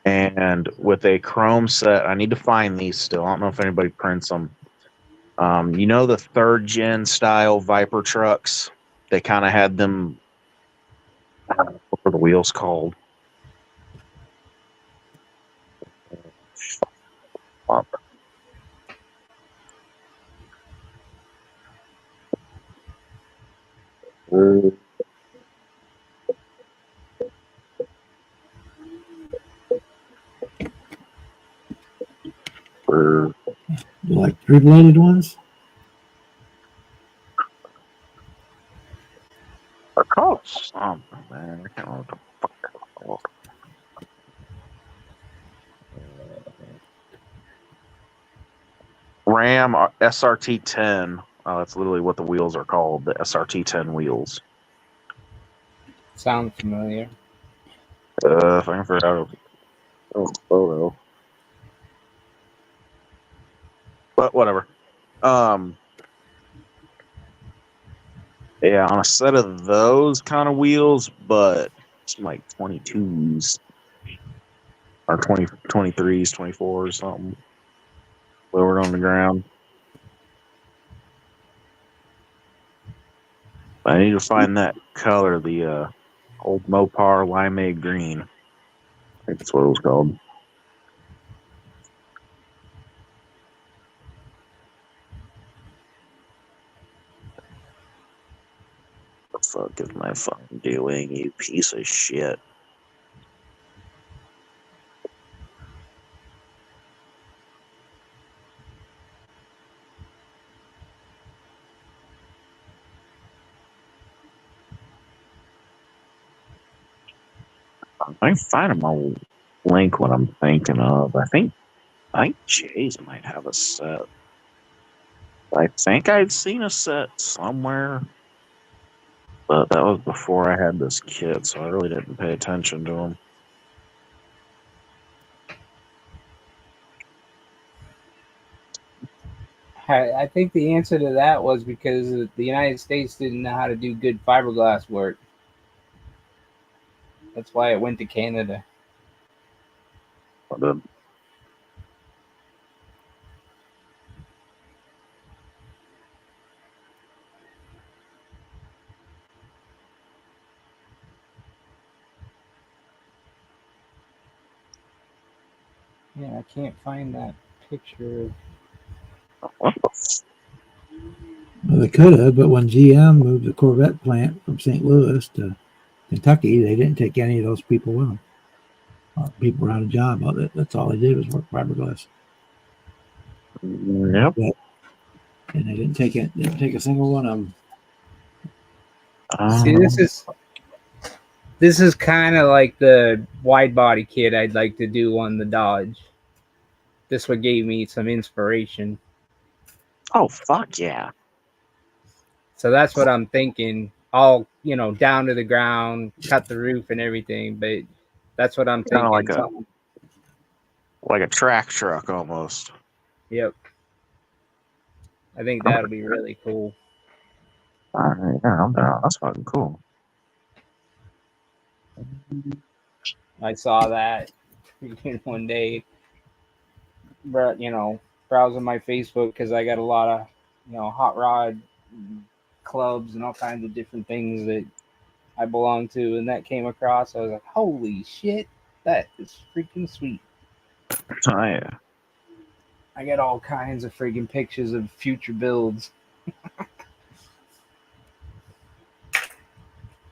and with a chrome set. I need to find these still. I don't know if anybody prints them. You know the third gen style Viper trucks? They kind of had them. What were the wheels called? Like 3-bladed ones? They're called something, man. I can't remember what the fuck they're called. Ram SRT 10. That's literally what the wheels are called, the SRT 10 wheels. Sounds familiar. If I can figure out a photo. But whatever. Yeah, on a set of those kind of wheels, but it's like 22s or 23s, 24s, something lowered on the ground. I need to find that color, the old Mopar limeade green. I think that's what it was called. What the fuck is my phone doing, you piece of shit? I can find my link what I'm thinking of. I think Jay's might have a set. I think I'd seen a set somewhere, but that was before I had this kit, so I really didn't pay attention to them. I think the answer to that was because the United States didn't know how to do good fiberglass work. That's why it went to Canada. But, Yeah, I can't find that picture. what the f- Well, they could have, but when GM moved the Corvette plant from St. Louis to Kentucky, they didn't take any of those people with them. People were out of job. That's all they did was work fiberglass. Yep. And they didn't take it. Didn't take a single one of them. See, this is kind of like the wide body kit I'd like to do on the Dodge. This what gave me some inspiration. Oh, fuck yeah. So that's what I'm thinking. All, down to the ground, cut the roof and everything. But that's what I'm Kind thinking. of like a track truck almost. Yep. I think that'll be really cool. Yeah, I'm down. That's fucking cool. I saw that one day, browsing my Facebook because I got a lot of, hot rod clubs and all kinds of different things that I belong to, and that came across. I was like, holy shit, that is freaking sweet. Oh, yeah. I got all kinds of freaking pictures of future builds.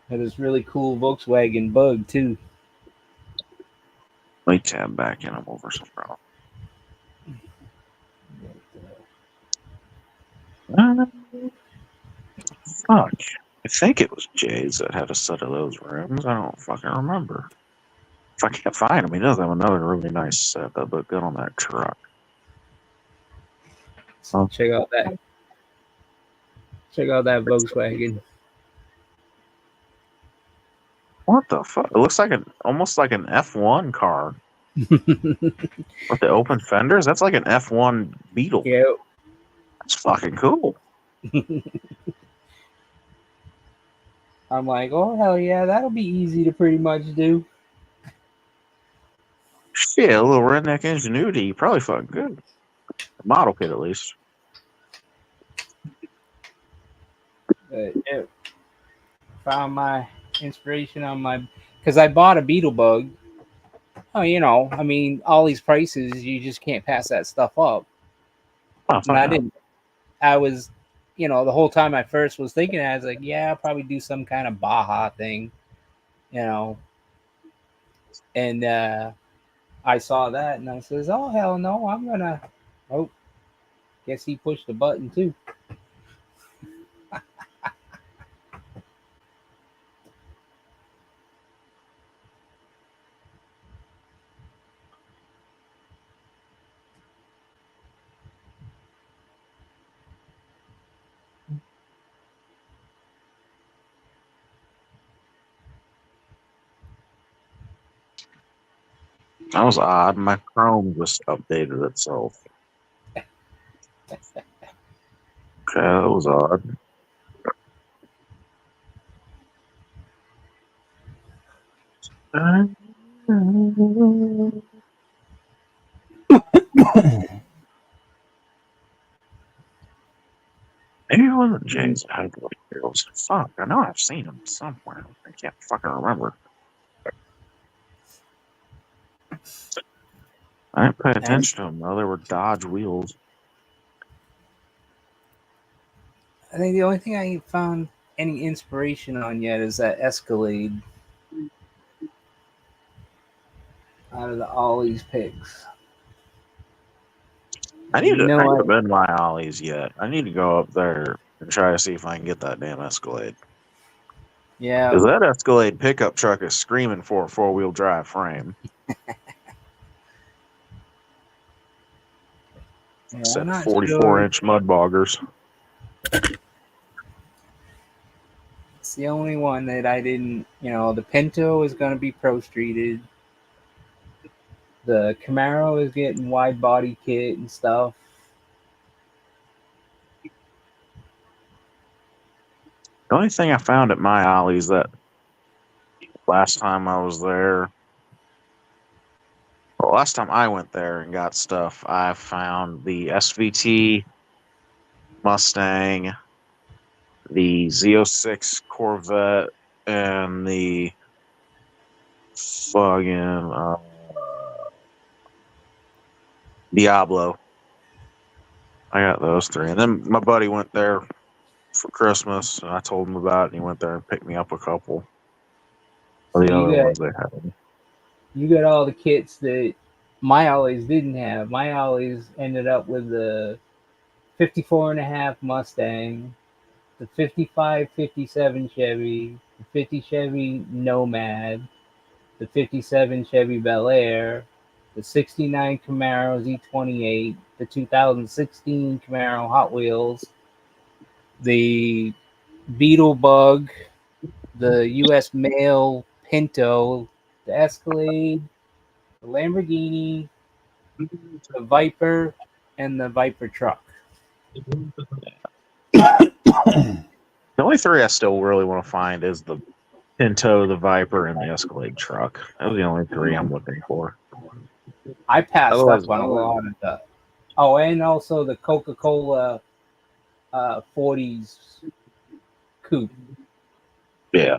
Had this really cool Volkswagen Bug too. Let me tab back in. I'm over some problem. Fuck. I think it was Jay's that had a set of those rims. I don't fucking remember. If I can't find him, he does have another really nice set that look good on that truck. So check out that Volkswagen. What the fuck? It looks like almost like an F1 car. With the open fenders, that's like an F1 Beetle. Yeah. That's fucking cool. I'm like, oh hell yeah, that'll be easy to pretty much do. Shit, a little redneck ingenuity, probably fucking good. Model kit at least. Yeah, found my inspiration on my, because I bought a beetle bug. Oh, you know, I mean, all these prices, you just can't pass that stuff up. Oh, And I no. didn't. I was, you know, the whole time I first was thinking, I was like, yeah, I'll probably do some kind of Baja thing, you know. And I saw that, and I says, oh hell no, I'm gonna. Oh, guess he pushed the button too. That was odd. My Chrome just updated itself. Okay, that was odd. Maybe it wasn't James Hadley. Fuck, I know I've seen him somewhere. I can't fucking remember. I didn't pay attention to him though. There were Dodge wheels. I think the only thing I ain't found any inspiration on yet is that Escalade out of all these picks. I haven't been my Ollies yet. I need to go up there and try to see if I can get that damn Escalade. Yeah. Because that Escalade pickup truck is screaming for a 4-wheel drive frame. Yeah, Said 44-inch mud boggers. It's the only one that I didn't, you know, the Pinto is going to be pro streeted. The Camaro is getting wide body kit and stuff. The only thing I found at my Ollie's that last time I was there, well, last time I went there and got stuff, I found the SVT Mustang, the Z06 Corvette, and the fucking Diablo. I got those three. And then my buddy went there for Christmas, and I told him about it, and he went there and picked me up a couple of the other ones they had. You got all the kits that my Ollies didn't have. My Ollies ended up with the 54.5 Mustang, the 55, 57 Chevy, the 50 Chevy Nomad, the 57 Chevy Bel Air, the 69 Camaro Z28, the 2016 Camaro Hot Wheels, the Beetle Bug, the U.S. Mail Pinto, the Escalade, the Lamborghini, the Viper, and the Viper truck. The only three I still really want to find is the Pinto, the Viper, and the Escalade truck. Those are the only three I'm looking for. I passed up on a lot of the. Oh, and also the Coca-Cola 40s coupe. Yeah.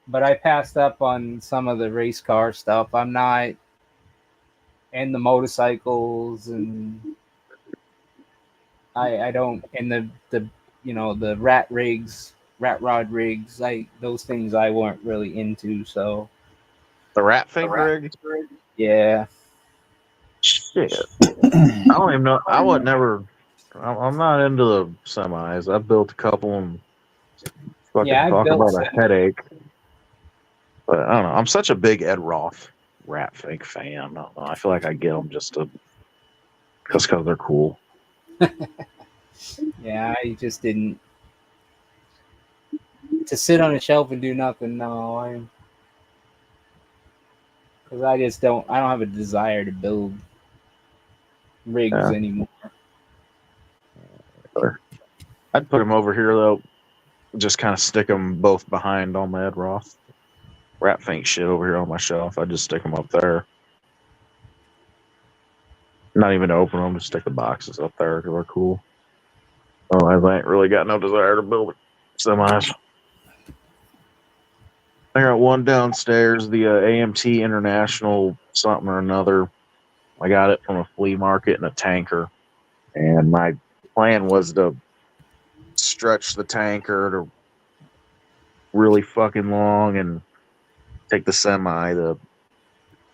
But I passed up on some of the race car stuff. I'm not, and the motorcycles, and I don't, and the you know, the rat rod rigs. Those things I weren't really into. So the rat fig rig. Yeah. Shit. I don't even know. I would never. I'm not into the semis. I built a couple and fucking talk about a headache. But I don't know. I'm such a big Ed Roth rat fig fan. I don't know. I feel like I get them just because they're cool. Yeah, I just didn't. To sit on a shelf and do nothing. No, Because I don't have a desire to build rigs anymore. I'd put them over here though. Just kind of stick them both behind on my Ed Roth. Rat Fink shit over here on my shelf. I'd just stick them up there. Not even open them, just stick the boxes up there because they're cool. Otherwise, I ain't really got no desire to build semis. I got one downstairs, the AMT International something or another. I got it from a flea market in a tanker. And my plan was to stretch the tanker to really fucking long and take the semi, the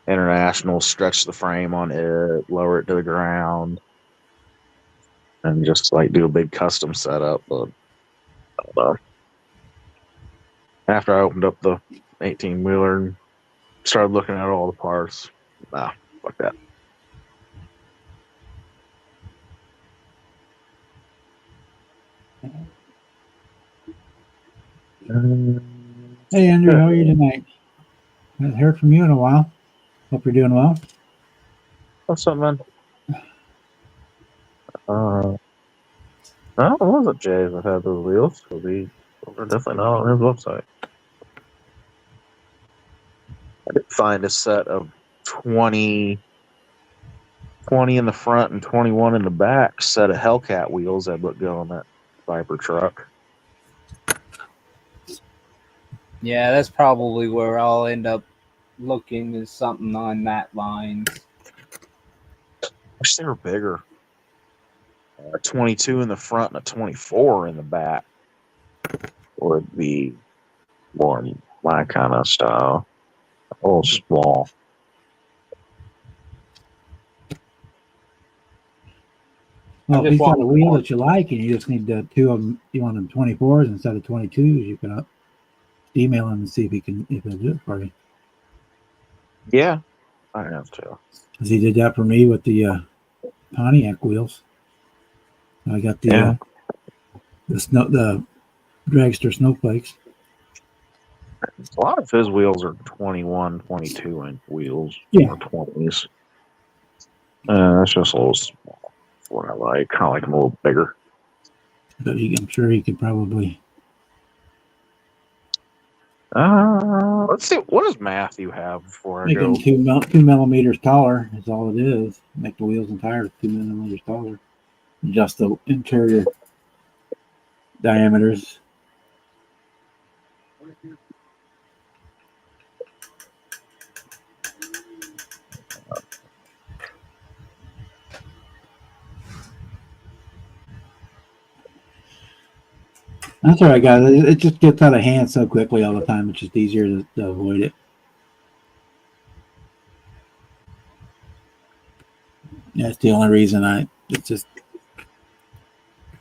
International, stretch the frame on it, lower it to the ground, and just like do a big custom setup. But after I opened up the 18 wheeler and started looking at all the parts, fuck that. Hey Andrew, how are you tonight? I haven't heard from you in a while. Hope you're doing well. What's up, man? No, it wasn't Jay's that had those wheels. So those are definitely not on his website. I did find a set of 20 in the front and 21 in the back set of Hellcat wheels that look good on that Viper truck. Yeah, that's probably where I'll end up looking, is something on that line. Wish they were bigger. A 22 in the front and a 24 in the back would be more my kind of style. A little small. Well, if you've got a wheel that you like and you just need two of them, you want them 24s instead of 22s, you can email him and see if he can do it for you. Yeah, I have to. Because he did that for me with the Pontiac wheels. I got the dragster snowflakes. A lot of his wheels are 21, 22 inch wheels. Yeah. Or 20s. That's just a little small. That's what I like. Kind of like them a little bigger. But I'm sure he could probably. Let's see. What does Matthew have before I go? 2 millimeters taller is all it is. Make the wheels and tires 2 millimeters taller. Just the interior diameters. That's all right, guys. It just gets out of hand so quickly all the time. It's just easier to avoid it. That's the only reason it's just,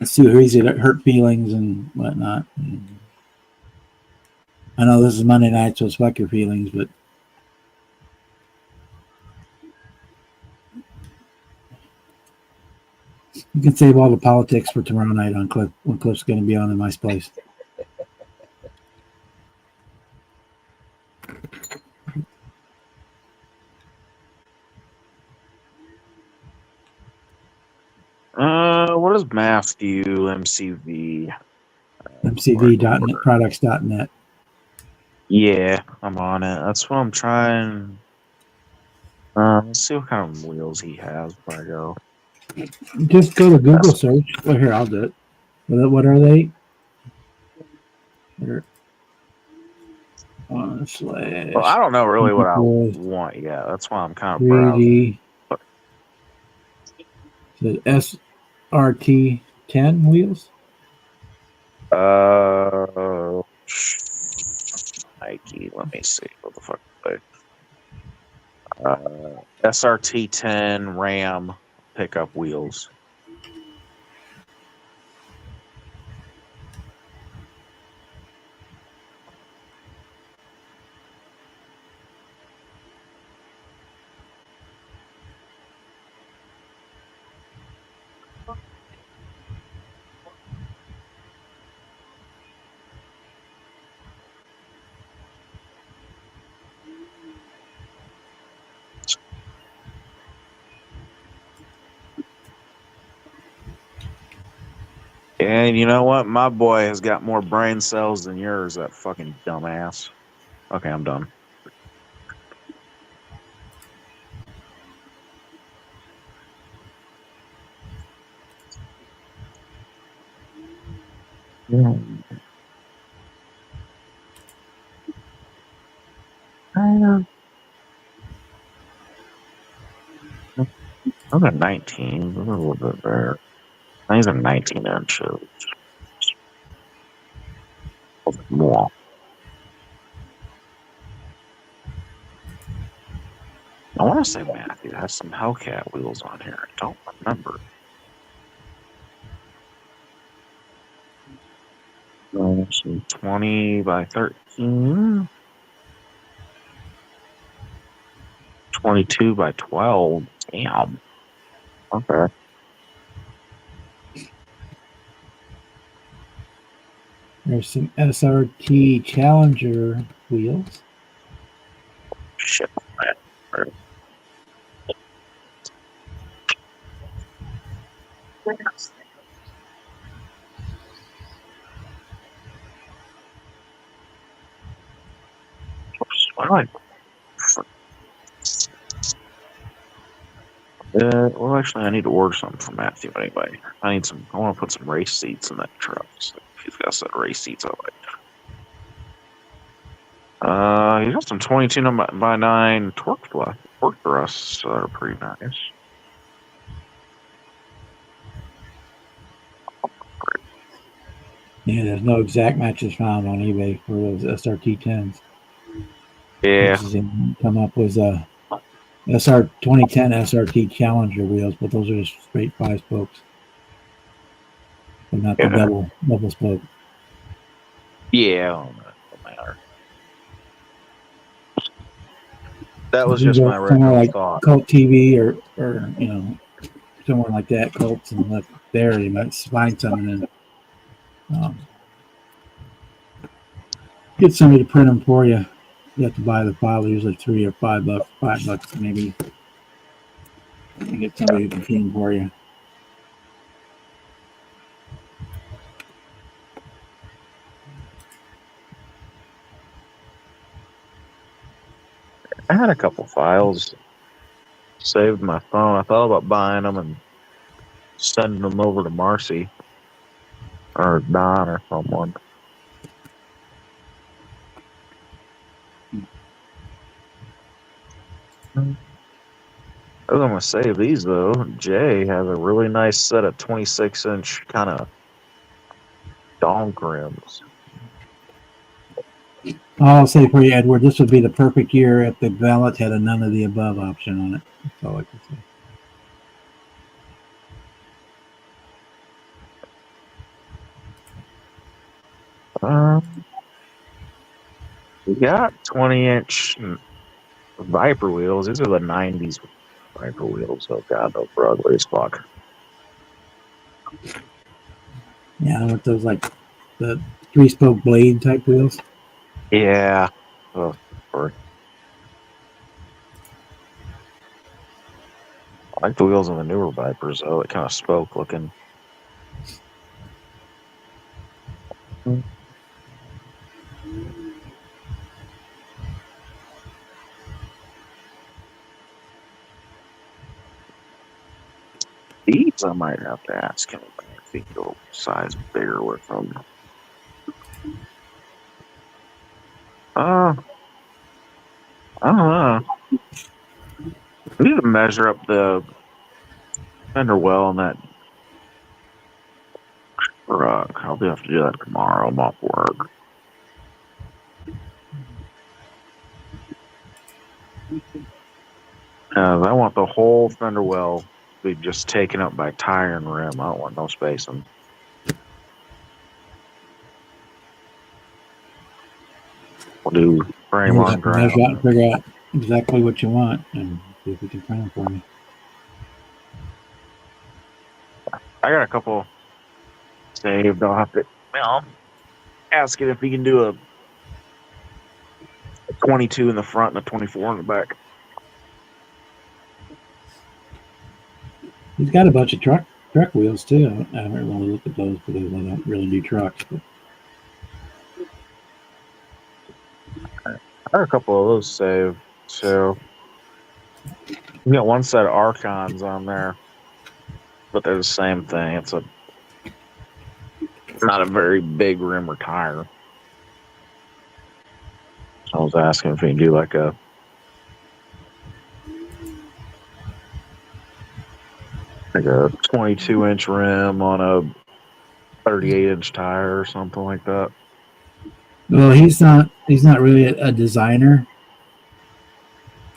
it's too easy to hurt feelings and whatnot. I know this is Monday night, so it's fuck your feelings, but you can save all the politics for tomorrow night on Cliff, when Cliff's going to be on in my place. What does Matthew MCV? MCV.products.net. Yeah, I'm on it. That's what I'm trying. Let's see what kind of wheels he has before I go. Just go to Google search. Well, here, I'll do it. What are they? Well, I don't know really what I want yet. That's why I'm kind of browsing. The SRT10 wheels? Nike. Let me see. What the fuck are they? SRT10 Ram pickup wheels. And you know what? My boy has got more brain cells than yours, that fucking dumbass. Okay, I'm done. Yeah. I'm at 19. A little bit there. These are 19 inches. More. I want to say Matthew has some Hellcat wheels on here. I don't remember. 20 by 13. 22 by 12. Damn. Okay. There's some SRT Challenger wheels. Shit. Well, actually, I need to order something from Matthew anyway. I want to put some race seats in that truck. So if he's got a set of race seats, I like. He's got some 22 by 9 torque thrusts that are pretty nice. Yeah, there's no exact matches found on eBay for those SRT 10s. Yeah. Come up with SR 2010 SRT Challenger wheels, but those are just straight 5 spokes, but not the double spoke. Yeah, don't matter. That was just my original like thought. Cult TV or somewhere like that, Colts, and look there, you might find something and get somebody to print them for you. You have to buy the file, usually $3 or $5 maybe. You get somebody who can print them for you. I had a couple files saved my phone. I thought about buying them and sending them over to Marcy or Don or someone. I was going to save these though. Jay has a really nice set of 26-inch kind of donk rims. I'll say for you, Edward, this would be the perfect year if the ballot had a none of the above option on it. That's all I can say. We got 20-inch Viper wheels. These are the 90s Viper wheels. Oh, God, those are ugly as fuck. Yeah, with those like the 3-spoke blade type wheels. Yeah. Oh, sorry. I like the wheels on the newer Vipers, though. It kind of spoke looking. These I might have to ask him if he can go size bigger with them. I don't know. We need to measure up the fender well on that truck. I'll have to do that tomorrow. I'm off work. I want the whole fender well to be just taken up by tire and rim. I don't want no spacing. We'll do frame on ground. Measure out and figure out exactly what you want and see if we can print them for you. I got a couple saved. I'll have to ask it if he can do a 22 in the front and a 24 in the back. He's got a bunch of truck wheels too. I haven't really looked at those because I don't really do trucks. But I have a couple of those saved. So we got one set of Archons on there, but they're the same thing. It's not a very big rim or tire. I was asking if we can do like a 22-inch rim on a 38-inch tire or something like that. well, he's not really a designer.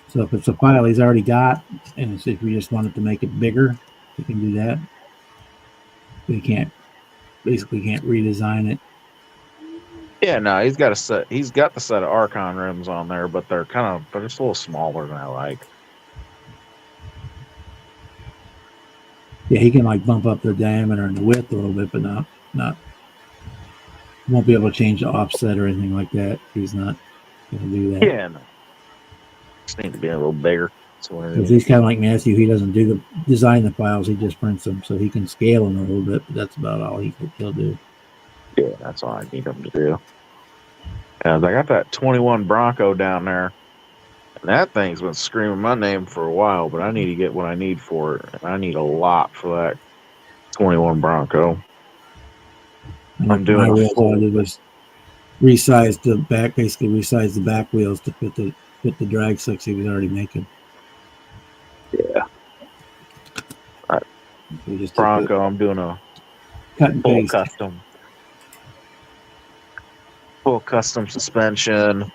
So if it's a file he's already got, and if we just wanted to make it bigger, we can do that. We can't redesign it. Yeah, no, he's got a set. He's got the set of Archon rims on there, but they're just a little smaller than I like. Yeah, he can like bump up the diameter and the width a little bit, but not. Won't be able to change the offset or anything like that. He's not going to do that. Yeah, no. Just need to be a little bigger. Because he's kind of like Matthew. He doesn't design the files. He just prints them, so he can scale them a little bit. But that's about all he'll do. Yeah, that's all I need him to do. I got that 21 Bronco down there, and that thing's been screaming my name for a while. But I need to get what I need for it, and I need a lot for that 21 Bronco. I'm doing a full. All I did was resize the back, basically resize the back wheels to fit the drag slicks he was already making. Yeah. Bronco, I'm doing a cut and full paste. custom suspension,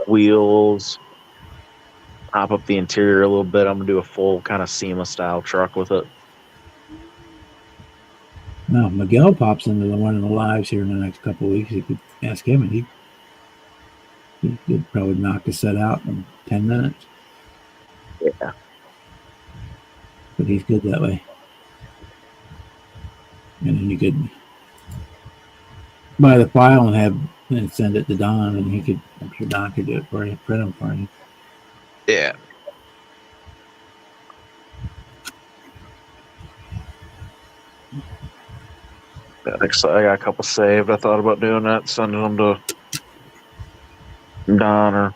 wheels, pop up the interior a little bit. I'm gonna do a full kind of SEMA style truck with it. Now Miguel pops into one of the lives here in the next couple of weeks. You could ask him, and he could probably knock the set out in 10 minutes. Yeah. But he's good that way. And then you could buy the file and send it to Don, and I'm sure Don could do it for you, print them for you. Yeah. I got a couple saved. I thought about doing that, sending them to Don or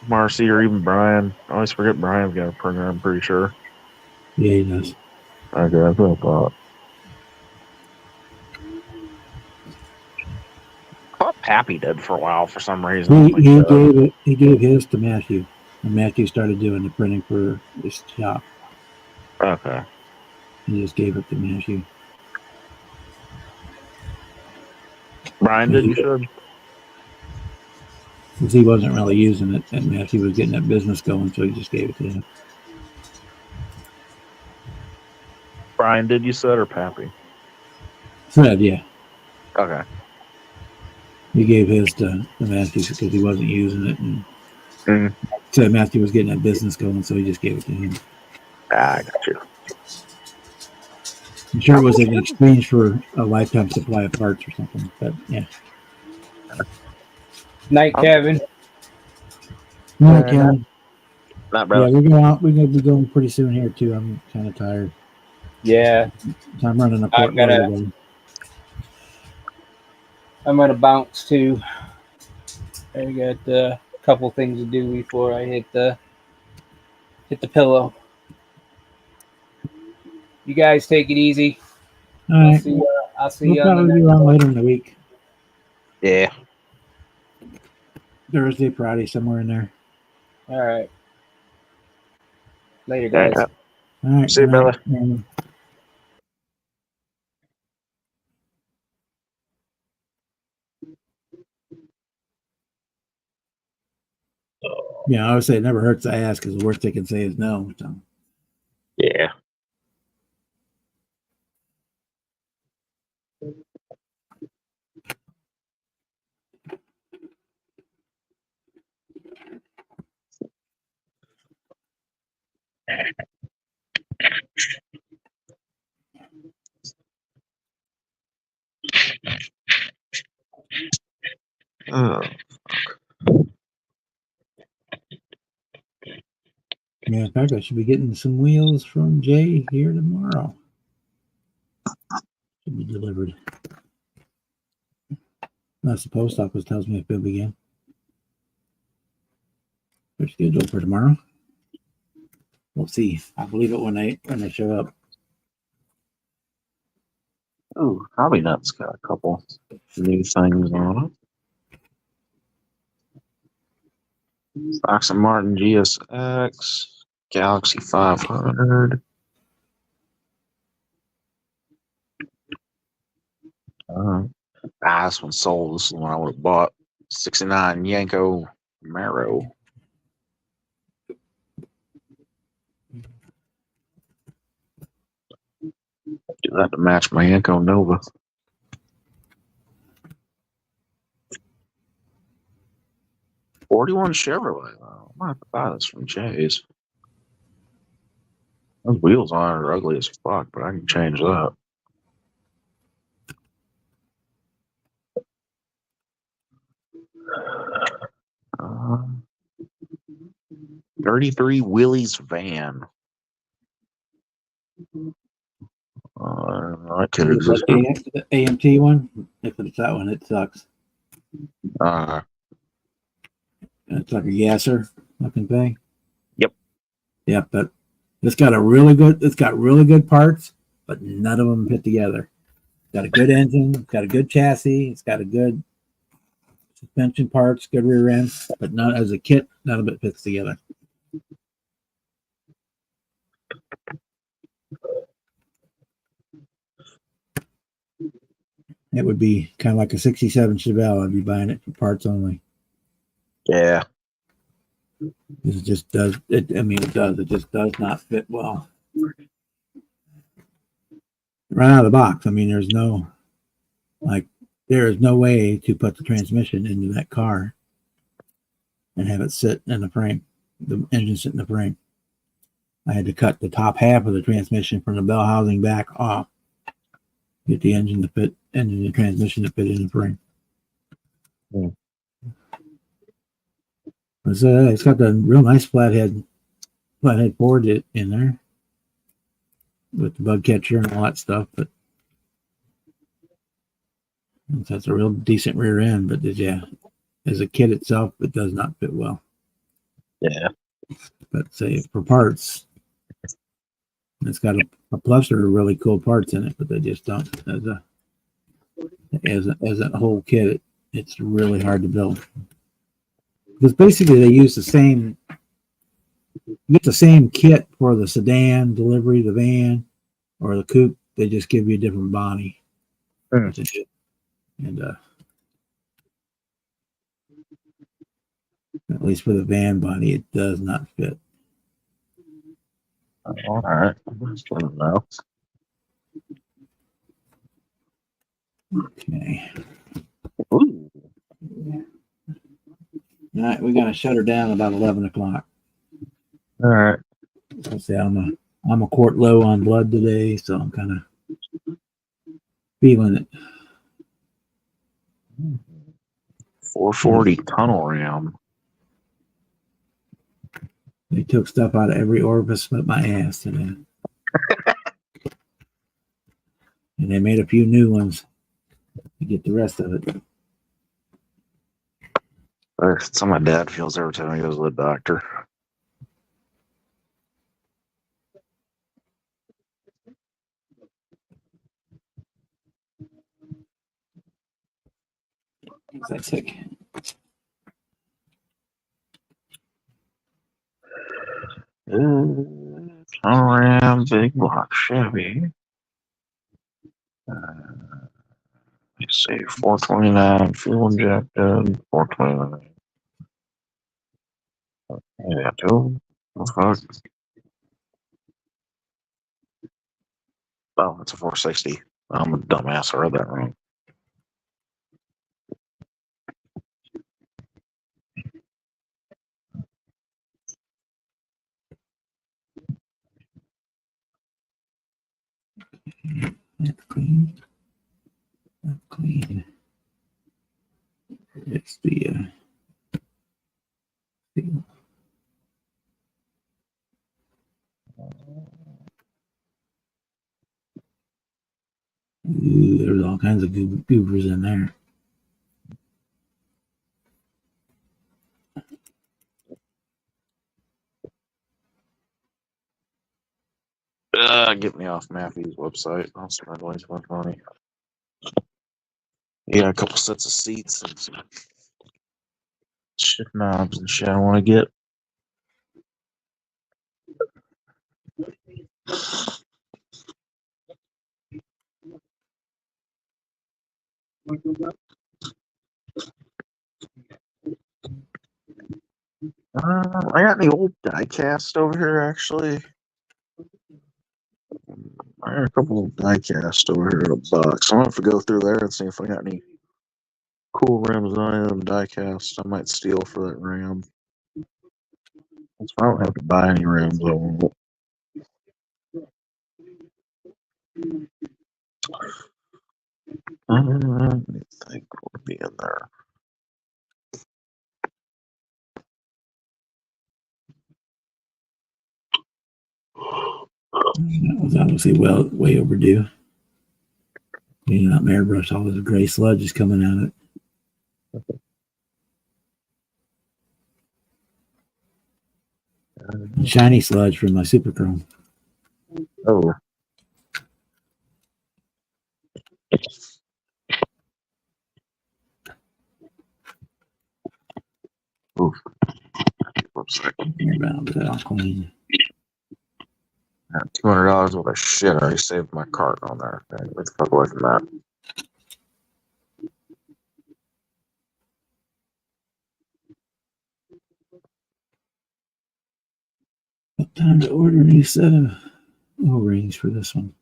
Marcy or even Brian. I always forget Brian's got a printer, I'm pretty sure. Yeah, he does. Okay, that's what I thought. I thought Pappy did for a while for some reason. He gave his to Matthew, and Matthew started doing the printing for this shop. Okay. He just gave it to Matthew. Brian did, you said? Because he wasn't really using it, and Matthew was getting that business going, so he just gave it to him. Brian did, you said, or Pappy? Fred, yeah. Okay. He gave his to Matthew because he wasn't using it, and so Matthew was getting that business going, so he just gave it to him. I got you. I'm sure it was in exchange for a lifetime supply of parts or something, but yeah. Night, Kevin. Night, Kevin. Not brother. Yeah, we're going out. We're going to be going pretty soon here too. I'm kind of tired. Yeah. So I'm running a I'm gonna bounce too. I got a couple things to do before I hit the pillow. You guys take it easy. All right. I'll see you. We'll probably be on later in the week. Yeah. Thursday, Friday, somewhere in there. All right. Later, guys. All right. See you, brother. Yeah, I would say it never hurts to ask because the worst they can say is no. So. Yeah. Oh. Yeah, in fact, I should be getting some wheels from Jay here tomorrow. be delivered. That's the post office tells me if it'll begin. They're scheduled for tomorrow. We'll see. I believe it when they show up. Oh, Hobby Nut's got a couple new things on it. Fox and Martin GSX, Galaxy 500. This one sold. This is the one I would have bought. 69 Yanko Marrow. Do that to match my Yanko Nova. '41 Chevrolet. I might have to buy this from Jay's. Those wheels on it are ugly as fuck, but I can change that. Uh, 33 Willie's van. I could have just. The AMT one. If it's that one, it sucks. It's like a gasser looking thing. Yep, but it's got really good parts, but none of them fit together. It's got a good engine, it's got a good chassis, it's got a good suspension parts, good rear end, but not as a kit, none of it fits together. It would be kind of like a 67 Chevelle. I'd be buying it for parts only. Yeah. It just does. It just does not fit well. Right out of the box. I mean, there is no way to put the transmission into that car and have it sit in the frame. The engine sit in the frame. I had to cut the top half of the transmission from the bell housing back off. Get the engine to fit, and transmission to fit in the frame. It's got the real nice flathead board in there with the bug catcher and all that stuff, but that's a real decent rear end. But yeah, as a kit itself, it does not fit well. Yeah. But say for parts, it's got a cluster of really cool parts in it, but they just don't as a whole kit. It's really hard to build because basically they use the same. You get the same kit for the sedan delivery, the van, or the coupe. They just give you a different body. And at least for the van body, it does not fit. All right. Know. Okay. Ooh. All right, we're gonna shut her down about 11 o'clock. All right. I'll say I'm a quart low on blood today, so I'm kind of feeling it. 440 tunnel ram. They took stuff out of every orifice but my ass today. And they made a few new ones to get the rest of it. That's how my dad feels every time he goes to the doctor. That's sick. Tunnel ram, big block Chevy. Let's see, 429 fuel injected, 429. Yeah, two. Fuck. Oh, it's a 460. I'm a dumbass. I read that wrong. That's clean. That's clean. It's the Ooh, there's all kinds of goobers in there. Get me off Matthew's website. I'll spend way too much money. Yeah, a couple sets of seats and some shit knobs and shit I want to get. I got any old die cast over here, actually. I got a couple of die cast over here in a box. I'm going to have to go through there and see if I got any cool rims on any of them die casts I might steal for that ram. So I don't have to buy any rims. I won't. Let me think what would be in there. That was obviously way overdue. You know, that airbrush, all this gray sludge is coming out of it. Shiny sludge from my Super Chrome. Oh. Oof. I'll clean. $200 worth of shit. I already saved my cart on there. Okay, get the fuck away from that. Time to order a new set of O-rings for this one.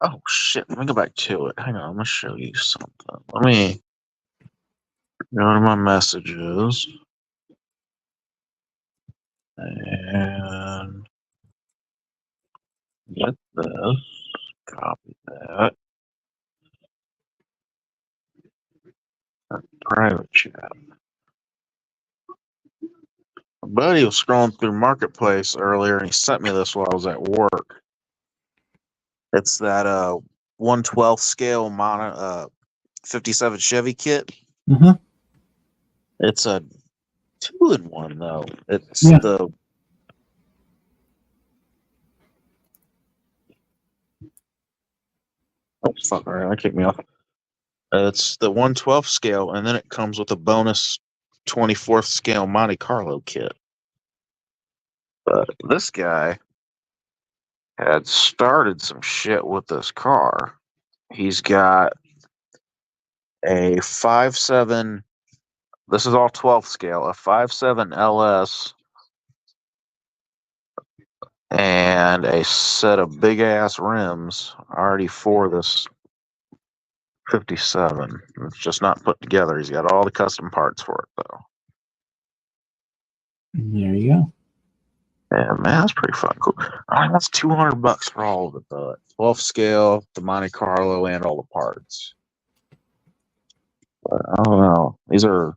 Oh shit, let me go back to it. Hang on, I'm gonna show you something. Let me go to my messages and get this. Copy that. Private chat. My buddy was scrolling through Marketplace earlier and he sent me this while I was at work. It's that 1/12 scale mono 57 Chevy kit. Mm-hmm. It's a 2-in-1 though. It's the oh fuck! All right, that kicked me off. It's the 1/12 scale, and then it comes with a bonus 24th scale Monte Carlo kit. But this guy had started some shit with this car. He's got a 5.7. This is all 12 scale. A 5.7 LS and a set of big ass rims already for this 57. It's just not put together. He's got all the custom parts for it though. There you go. Yeah, man, that's pretty fucking cool. I mean, that's $200 for all of it though. 12 scale, the Monte Carlo, and all the parts. But I don't know. These are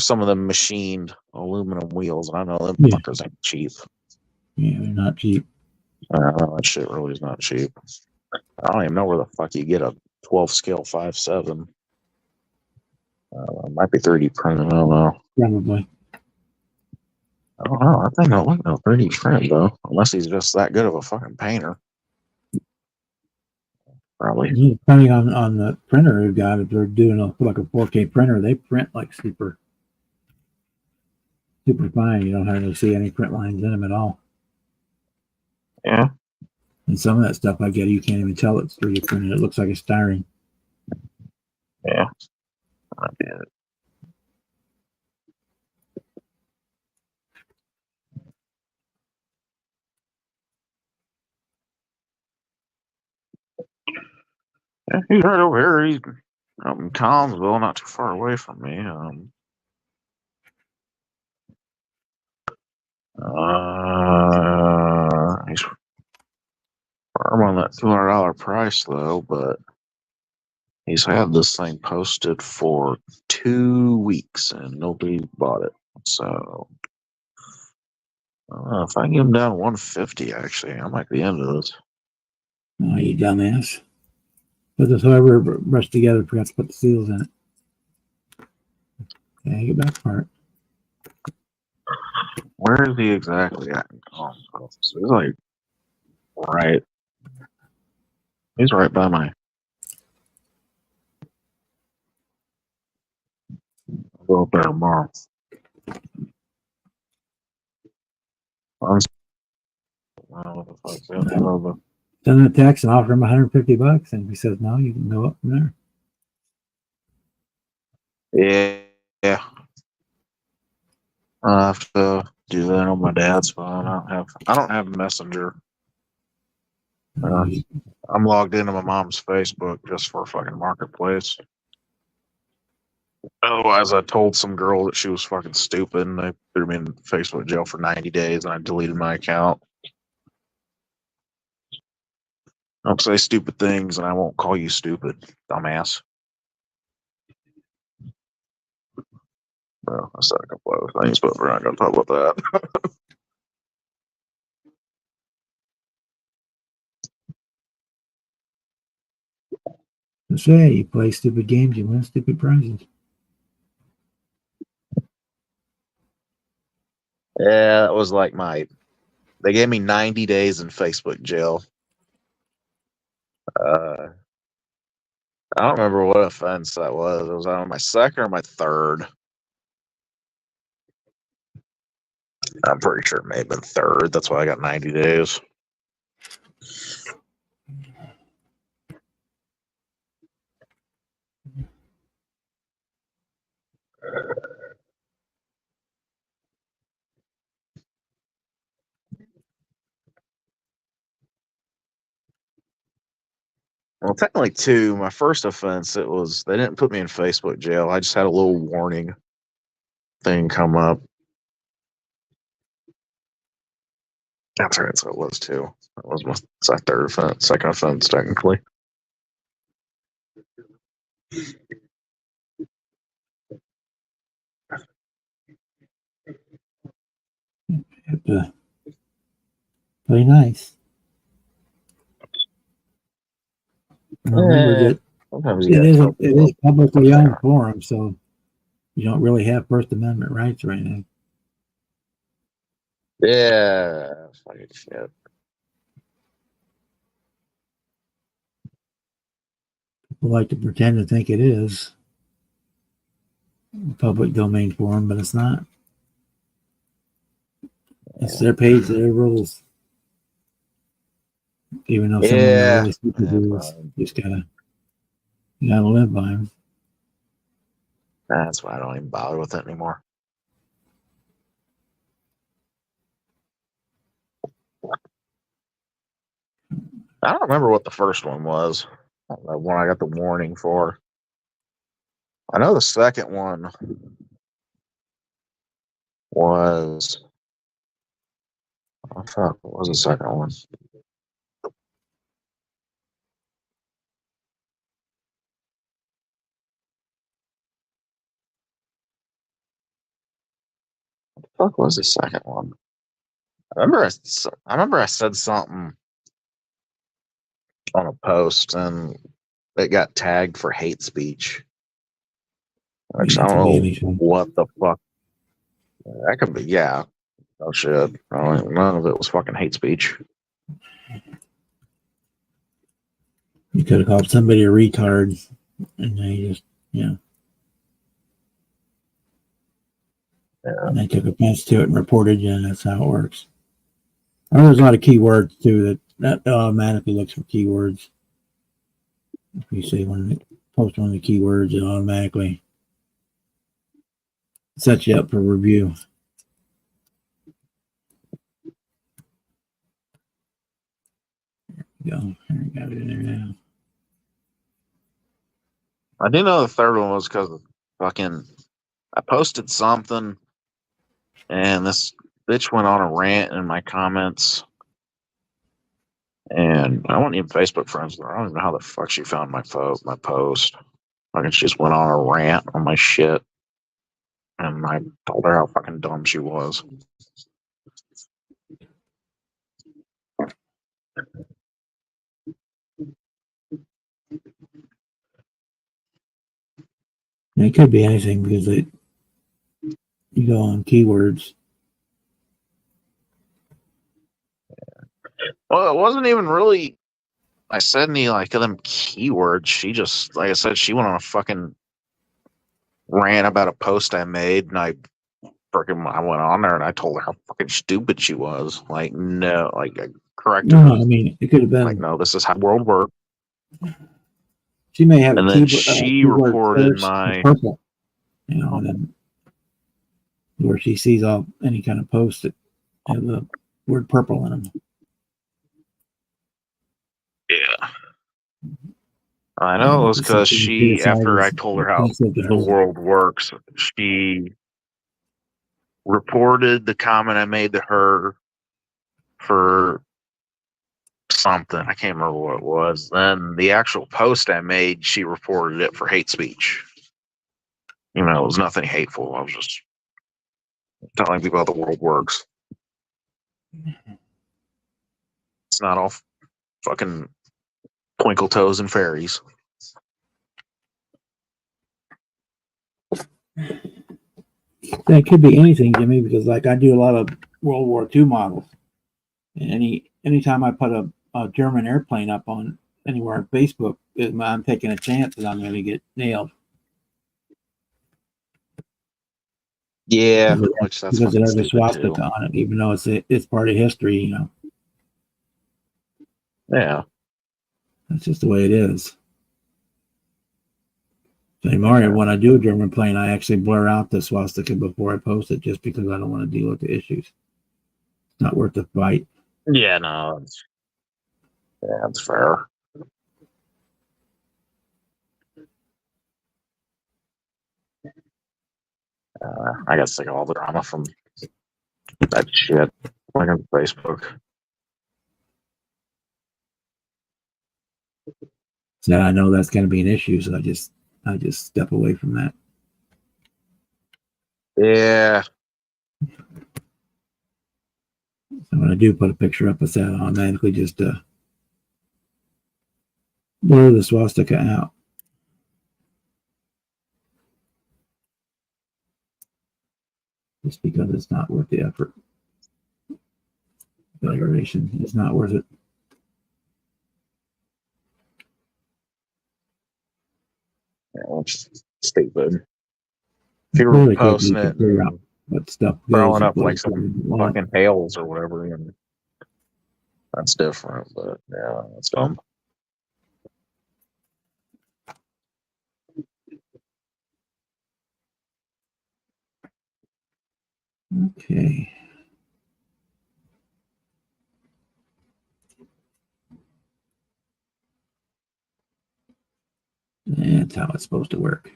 some of the machined aluminum wheels, and I know them fuckers ain't cheap. Yeah, they're not cheap. I don't know, that shit really is not cheap. I don't even know where the fuck you get a 12 scale 5.7. Might be 3D printed. I don't know. Probably. I don't know. I think I don't like no 3D print though, unless he's just that good of a fucking painter. Probably. Depending on the printer we've got, if they're doing like a 4K printer, they print like super fine. You don't hardly see any print lines in them at all. Yeah. And some of that stuff I get, you can't even tell it's 3D printed. It looks like a styrene. Yeah. I did. Yeah, he's right over here. He's up in Collinsville, not too far away from me. He's firm on that $200 price though, but he's had this thing posted for 2 weeks and nobody bought it. So if I can get him down to 150, actually, I might be into this. Oh, you dumbass. Put this whoever brushed together, forgot to put the seals in it. Okay, get back part. Where is he exactly at? Oh, so he's like right. He's right by my. I'll go up there tomorrow. Send a text and offer him $150, and if he says no, you can go up from there. Yeah. I have to do that on my dad's phone. I don't have Messenger. I'm logged into my mom's Facebook just for fucking Marketplace. Otherwise, I told some girl that she was fucking stupid, and they threw me in Facebook jail for 90 days, and I deleted my account. Don't say stupid things, and I won't call you stupid, dumbass. Well, I said a couple other things, but we're not going to talk about that. I say, you play stupid games, you win stupid prizes. Yeah, that was like they gave me 90 days in Facebook jail. I don't remember what offense that was. It was on my second or my third. I'm pretty sure it may have been third. That's why I got 90 days. Well, technically two. My first offense, they didn't put me in Facebook jail. I just had a little warning thing come up. That's right. So it was two. That was my second offense, technically. Have to play nice. Remember that it is publicly owned forum, so you don't really have First Amendment rights right now. Yeah, fucking shit. People like to pretend to think it is public domain forum, but it's not. It's their page, their rules. Even though some of them are really stupid rules, you just gotta live by them. That's why I don't even bother with it anymore. I don't remember what the first one was. The one I got the warning for. I know the second one was. Oh, fuck. What was the second one? What the fuck was the second one? I remember I said something on a post and it got tagged for hate speech. Which I don't know what the fuck. That could be, yeah. Oh shit. None of it was fucking hate speech. You could have called somebody a retard and they just, And they took offense to it and reported you, and that's how it works. There's a lot of keywords too that automatically looks for keywords. If you say post one of the keywords, it automatically set you up for review. There we go. I got it in there now. I didn't know the third one was because fucking I posted something and this bitch went on a rant in my comments. And I wasn't even Facebook friends with her. I don't even know how the fuck she found my post. Fucking she just went on a rant on my shit. And I told her how fucking dumb she was. It could be anything because you go on keywords. Well, it wasn't even really. I said any like them keywords. She just, like I said, she went on a fucking rant about a post I made, and I went on there and I told her how fucking stupid she was. Like, no, like I corrected No, her. I mean it could have been Like, no, this is how the world works. She may have And a then keyword she reported first, my purple, and then where she sees any kind of post that have the word purple in them. yeah. I know it was because she, after I told her how the world works, she reported the comment I made to her for something. I can't remember what it was. Then the actual post I made, she reported it for hate speech. You know, it was nothing hateful. I was just telling people how the world works. It's not all fucking twinkle toes and fairies. It could be anything, Jimmy, because like I do a lot of World War II models, and anytime I put a German airplane up on anywhere on Facebook, I'm taking a chance that I'm going to get nailed. Yeah, which that's because it has a stupid swastika too. on it, even though it's part of history, you know. Yeah, that's just the way it is. So Mario, when I do a German plane, I actually blur out the swastika before I post it, just because I don't want to deal with the issues. It's not worth the fight. Yeah, no, that's fair. I got sick of all the drama from that shit, like on Facebook. So I know that's going to be an issue, so I just step away from that. Yeah. So when I do put a picture up, it's automatically just blur the swastika out. Just because it's not worth the effort. The aggravation is not worth it. Yeah, which is stupid. If you were posting it and what stuff throwing up like some fucking hails or whatever, and that's different. But yeah, that's dumb. Okay. That's how it's supposed to work.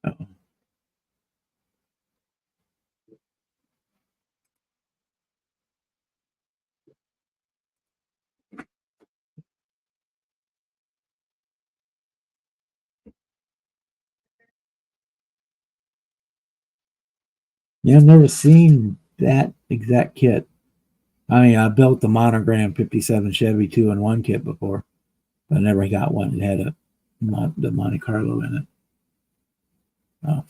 Uh-oh. Yeah, I've never seen that exact kit. I mean, I built the Monogram 57 Chevy 2-in-1 kit before, but I never got one that had the Monte Carlo in it. Oh.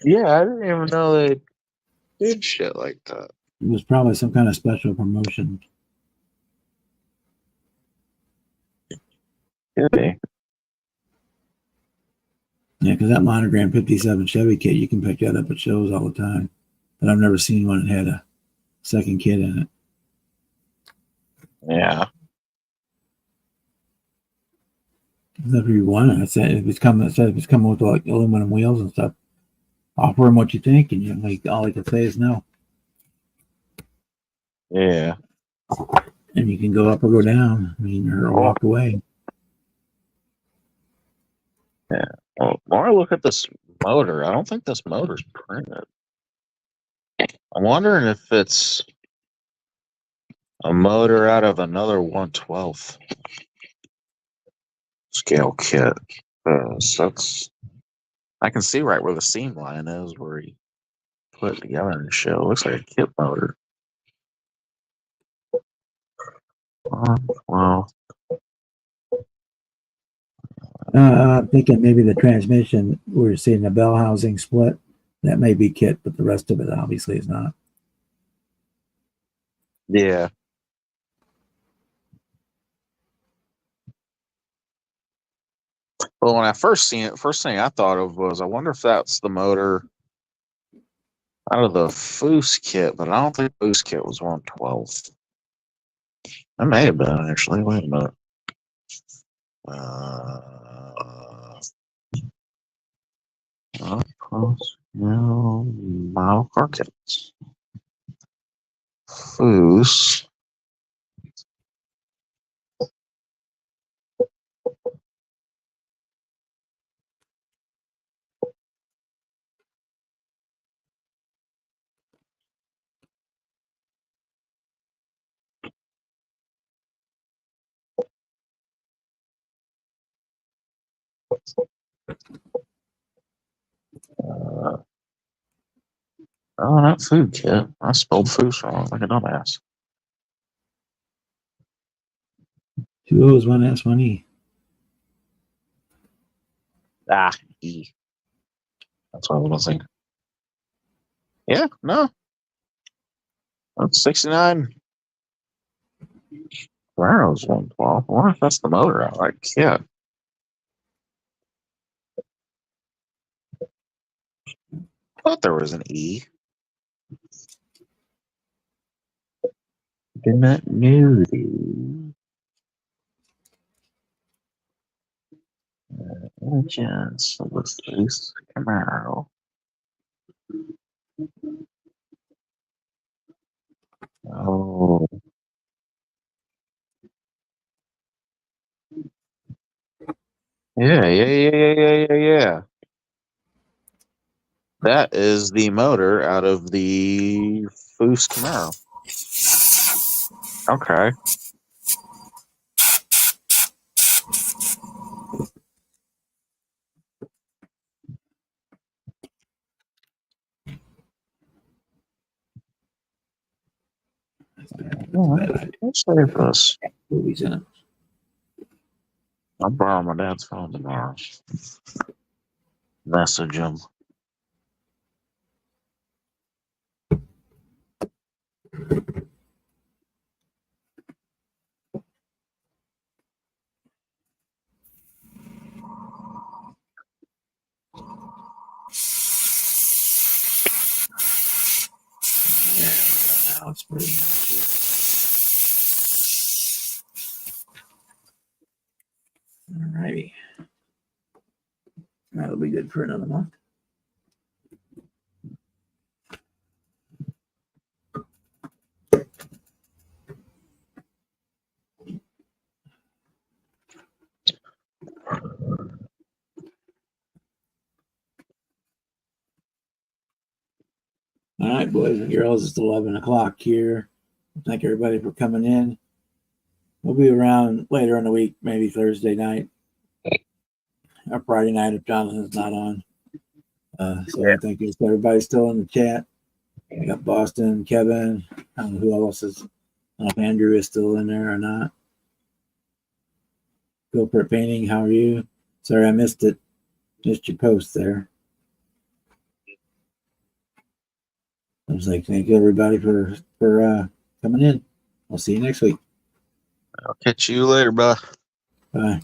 Yeah, I didn't even know they did shit like that. It was probably some kind of special promotion. Could be. Yeah, because that monogram 57 Chevy kit, you can pick that up at shows all the time. But I've never seen one that had a second kit in it. Yeah. If you want it, I said if it's coming with like aluminum wheels and stuff, offer them what you think, and you like all I can say is no. Yeah. And you can go up or go down. I mean, or walk away. Yeah. Well, when I look at this motor, I don't think this motor's printed. I'm wondering if it's a motor out of another 1/12 scale kit. That's I can see right where the seam line is, where he put it together in the show. It looks like a kit motor. Well, I'm thinking maybe the transmission, we're seeing the bell housing split. That may be kit, but the rest of it obviously is not. yeah. Well, when I first seen it, first thing I thought of was, I wonder if that's the motor out of the Foose kit, but I don't think Foose kit was 1/12. That may have been, actually. Wait a minute. Model car kits. Foose. Oh, not food kit. I spelled Foose wrong, like a dumbass. 2 O's, 1 S, 1 E. Ah, E. That's what I was thinking. Yeah, no. That's 69. Camaro's 1/12. I wonder if that's the motor out of that kit. I thought there was an E. Did not know the engines of the Foose Camaro. Oh. Yeah. That is the motor out of the Foose Camaro. Okay. Let's save this. Movies in it. I'll borrow my dad's phone tomorrow. Message him. Now it's pretty much it. Alrighty. That'll be good for another month. All right, boys and girls, it's 11 o'clock here. Thank everybody for coming in. We'll be around later in the week, maybe Thursday night or Friday night if Jonathan's not on. So thank you. So everybody's still in the chat. We got Boston, Kevin. I don't know who else is. I don't know if Andrew is still in there or not. Gilbert Painting, how are you? Sorry, I missed it. Missed your post there. I was like, thank you everybody for coming in. I'll see you next week. I'll catch you later, bud. Bye.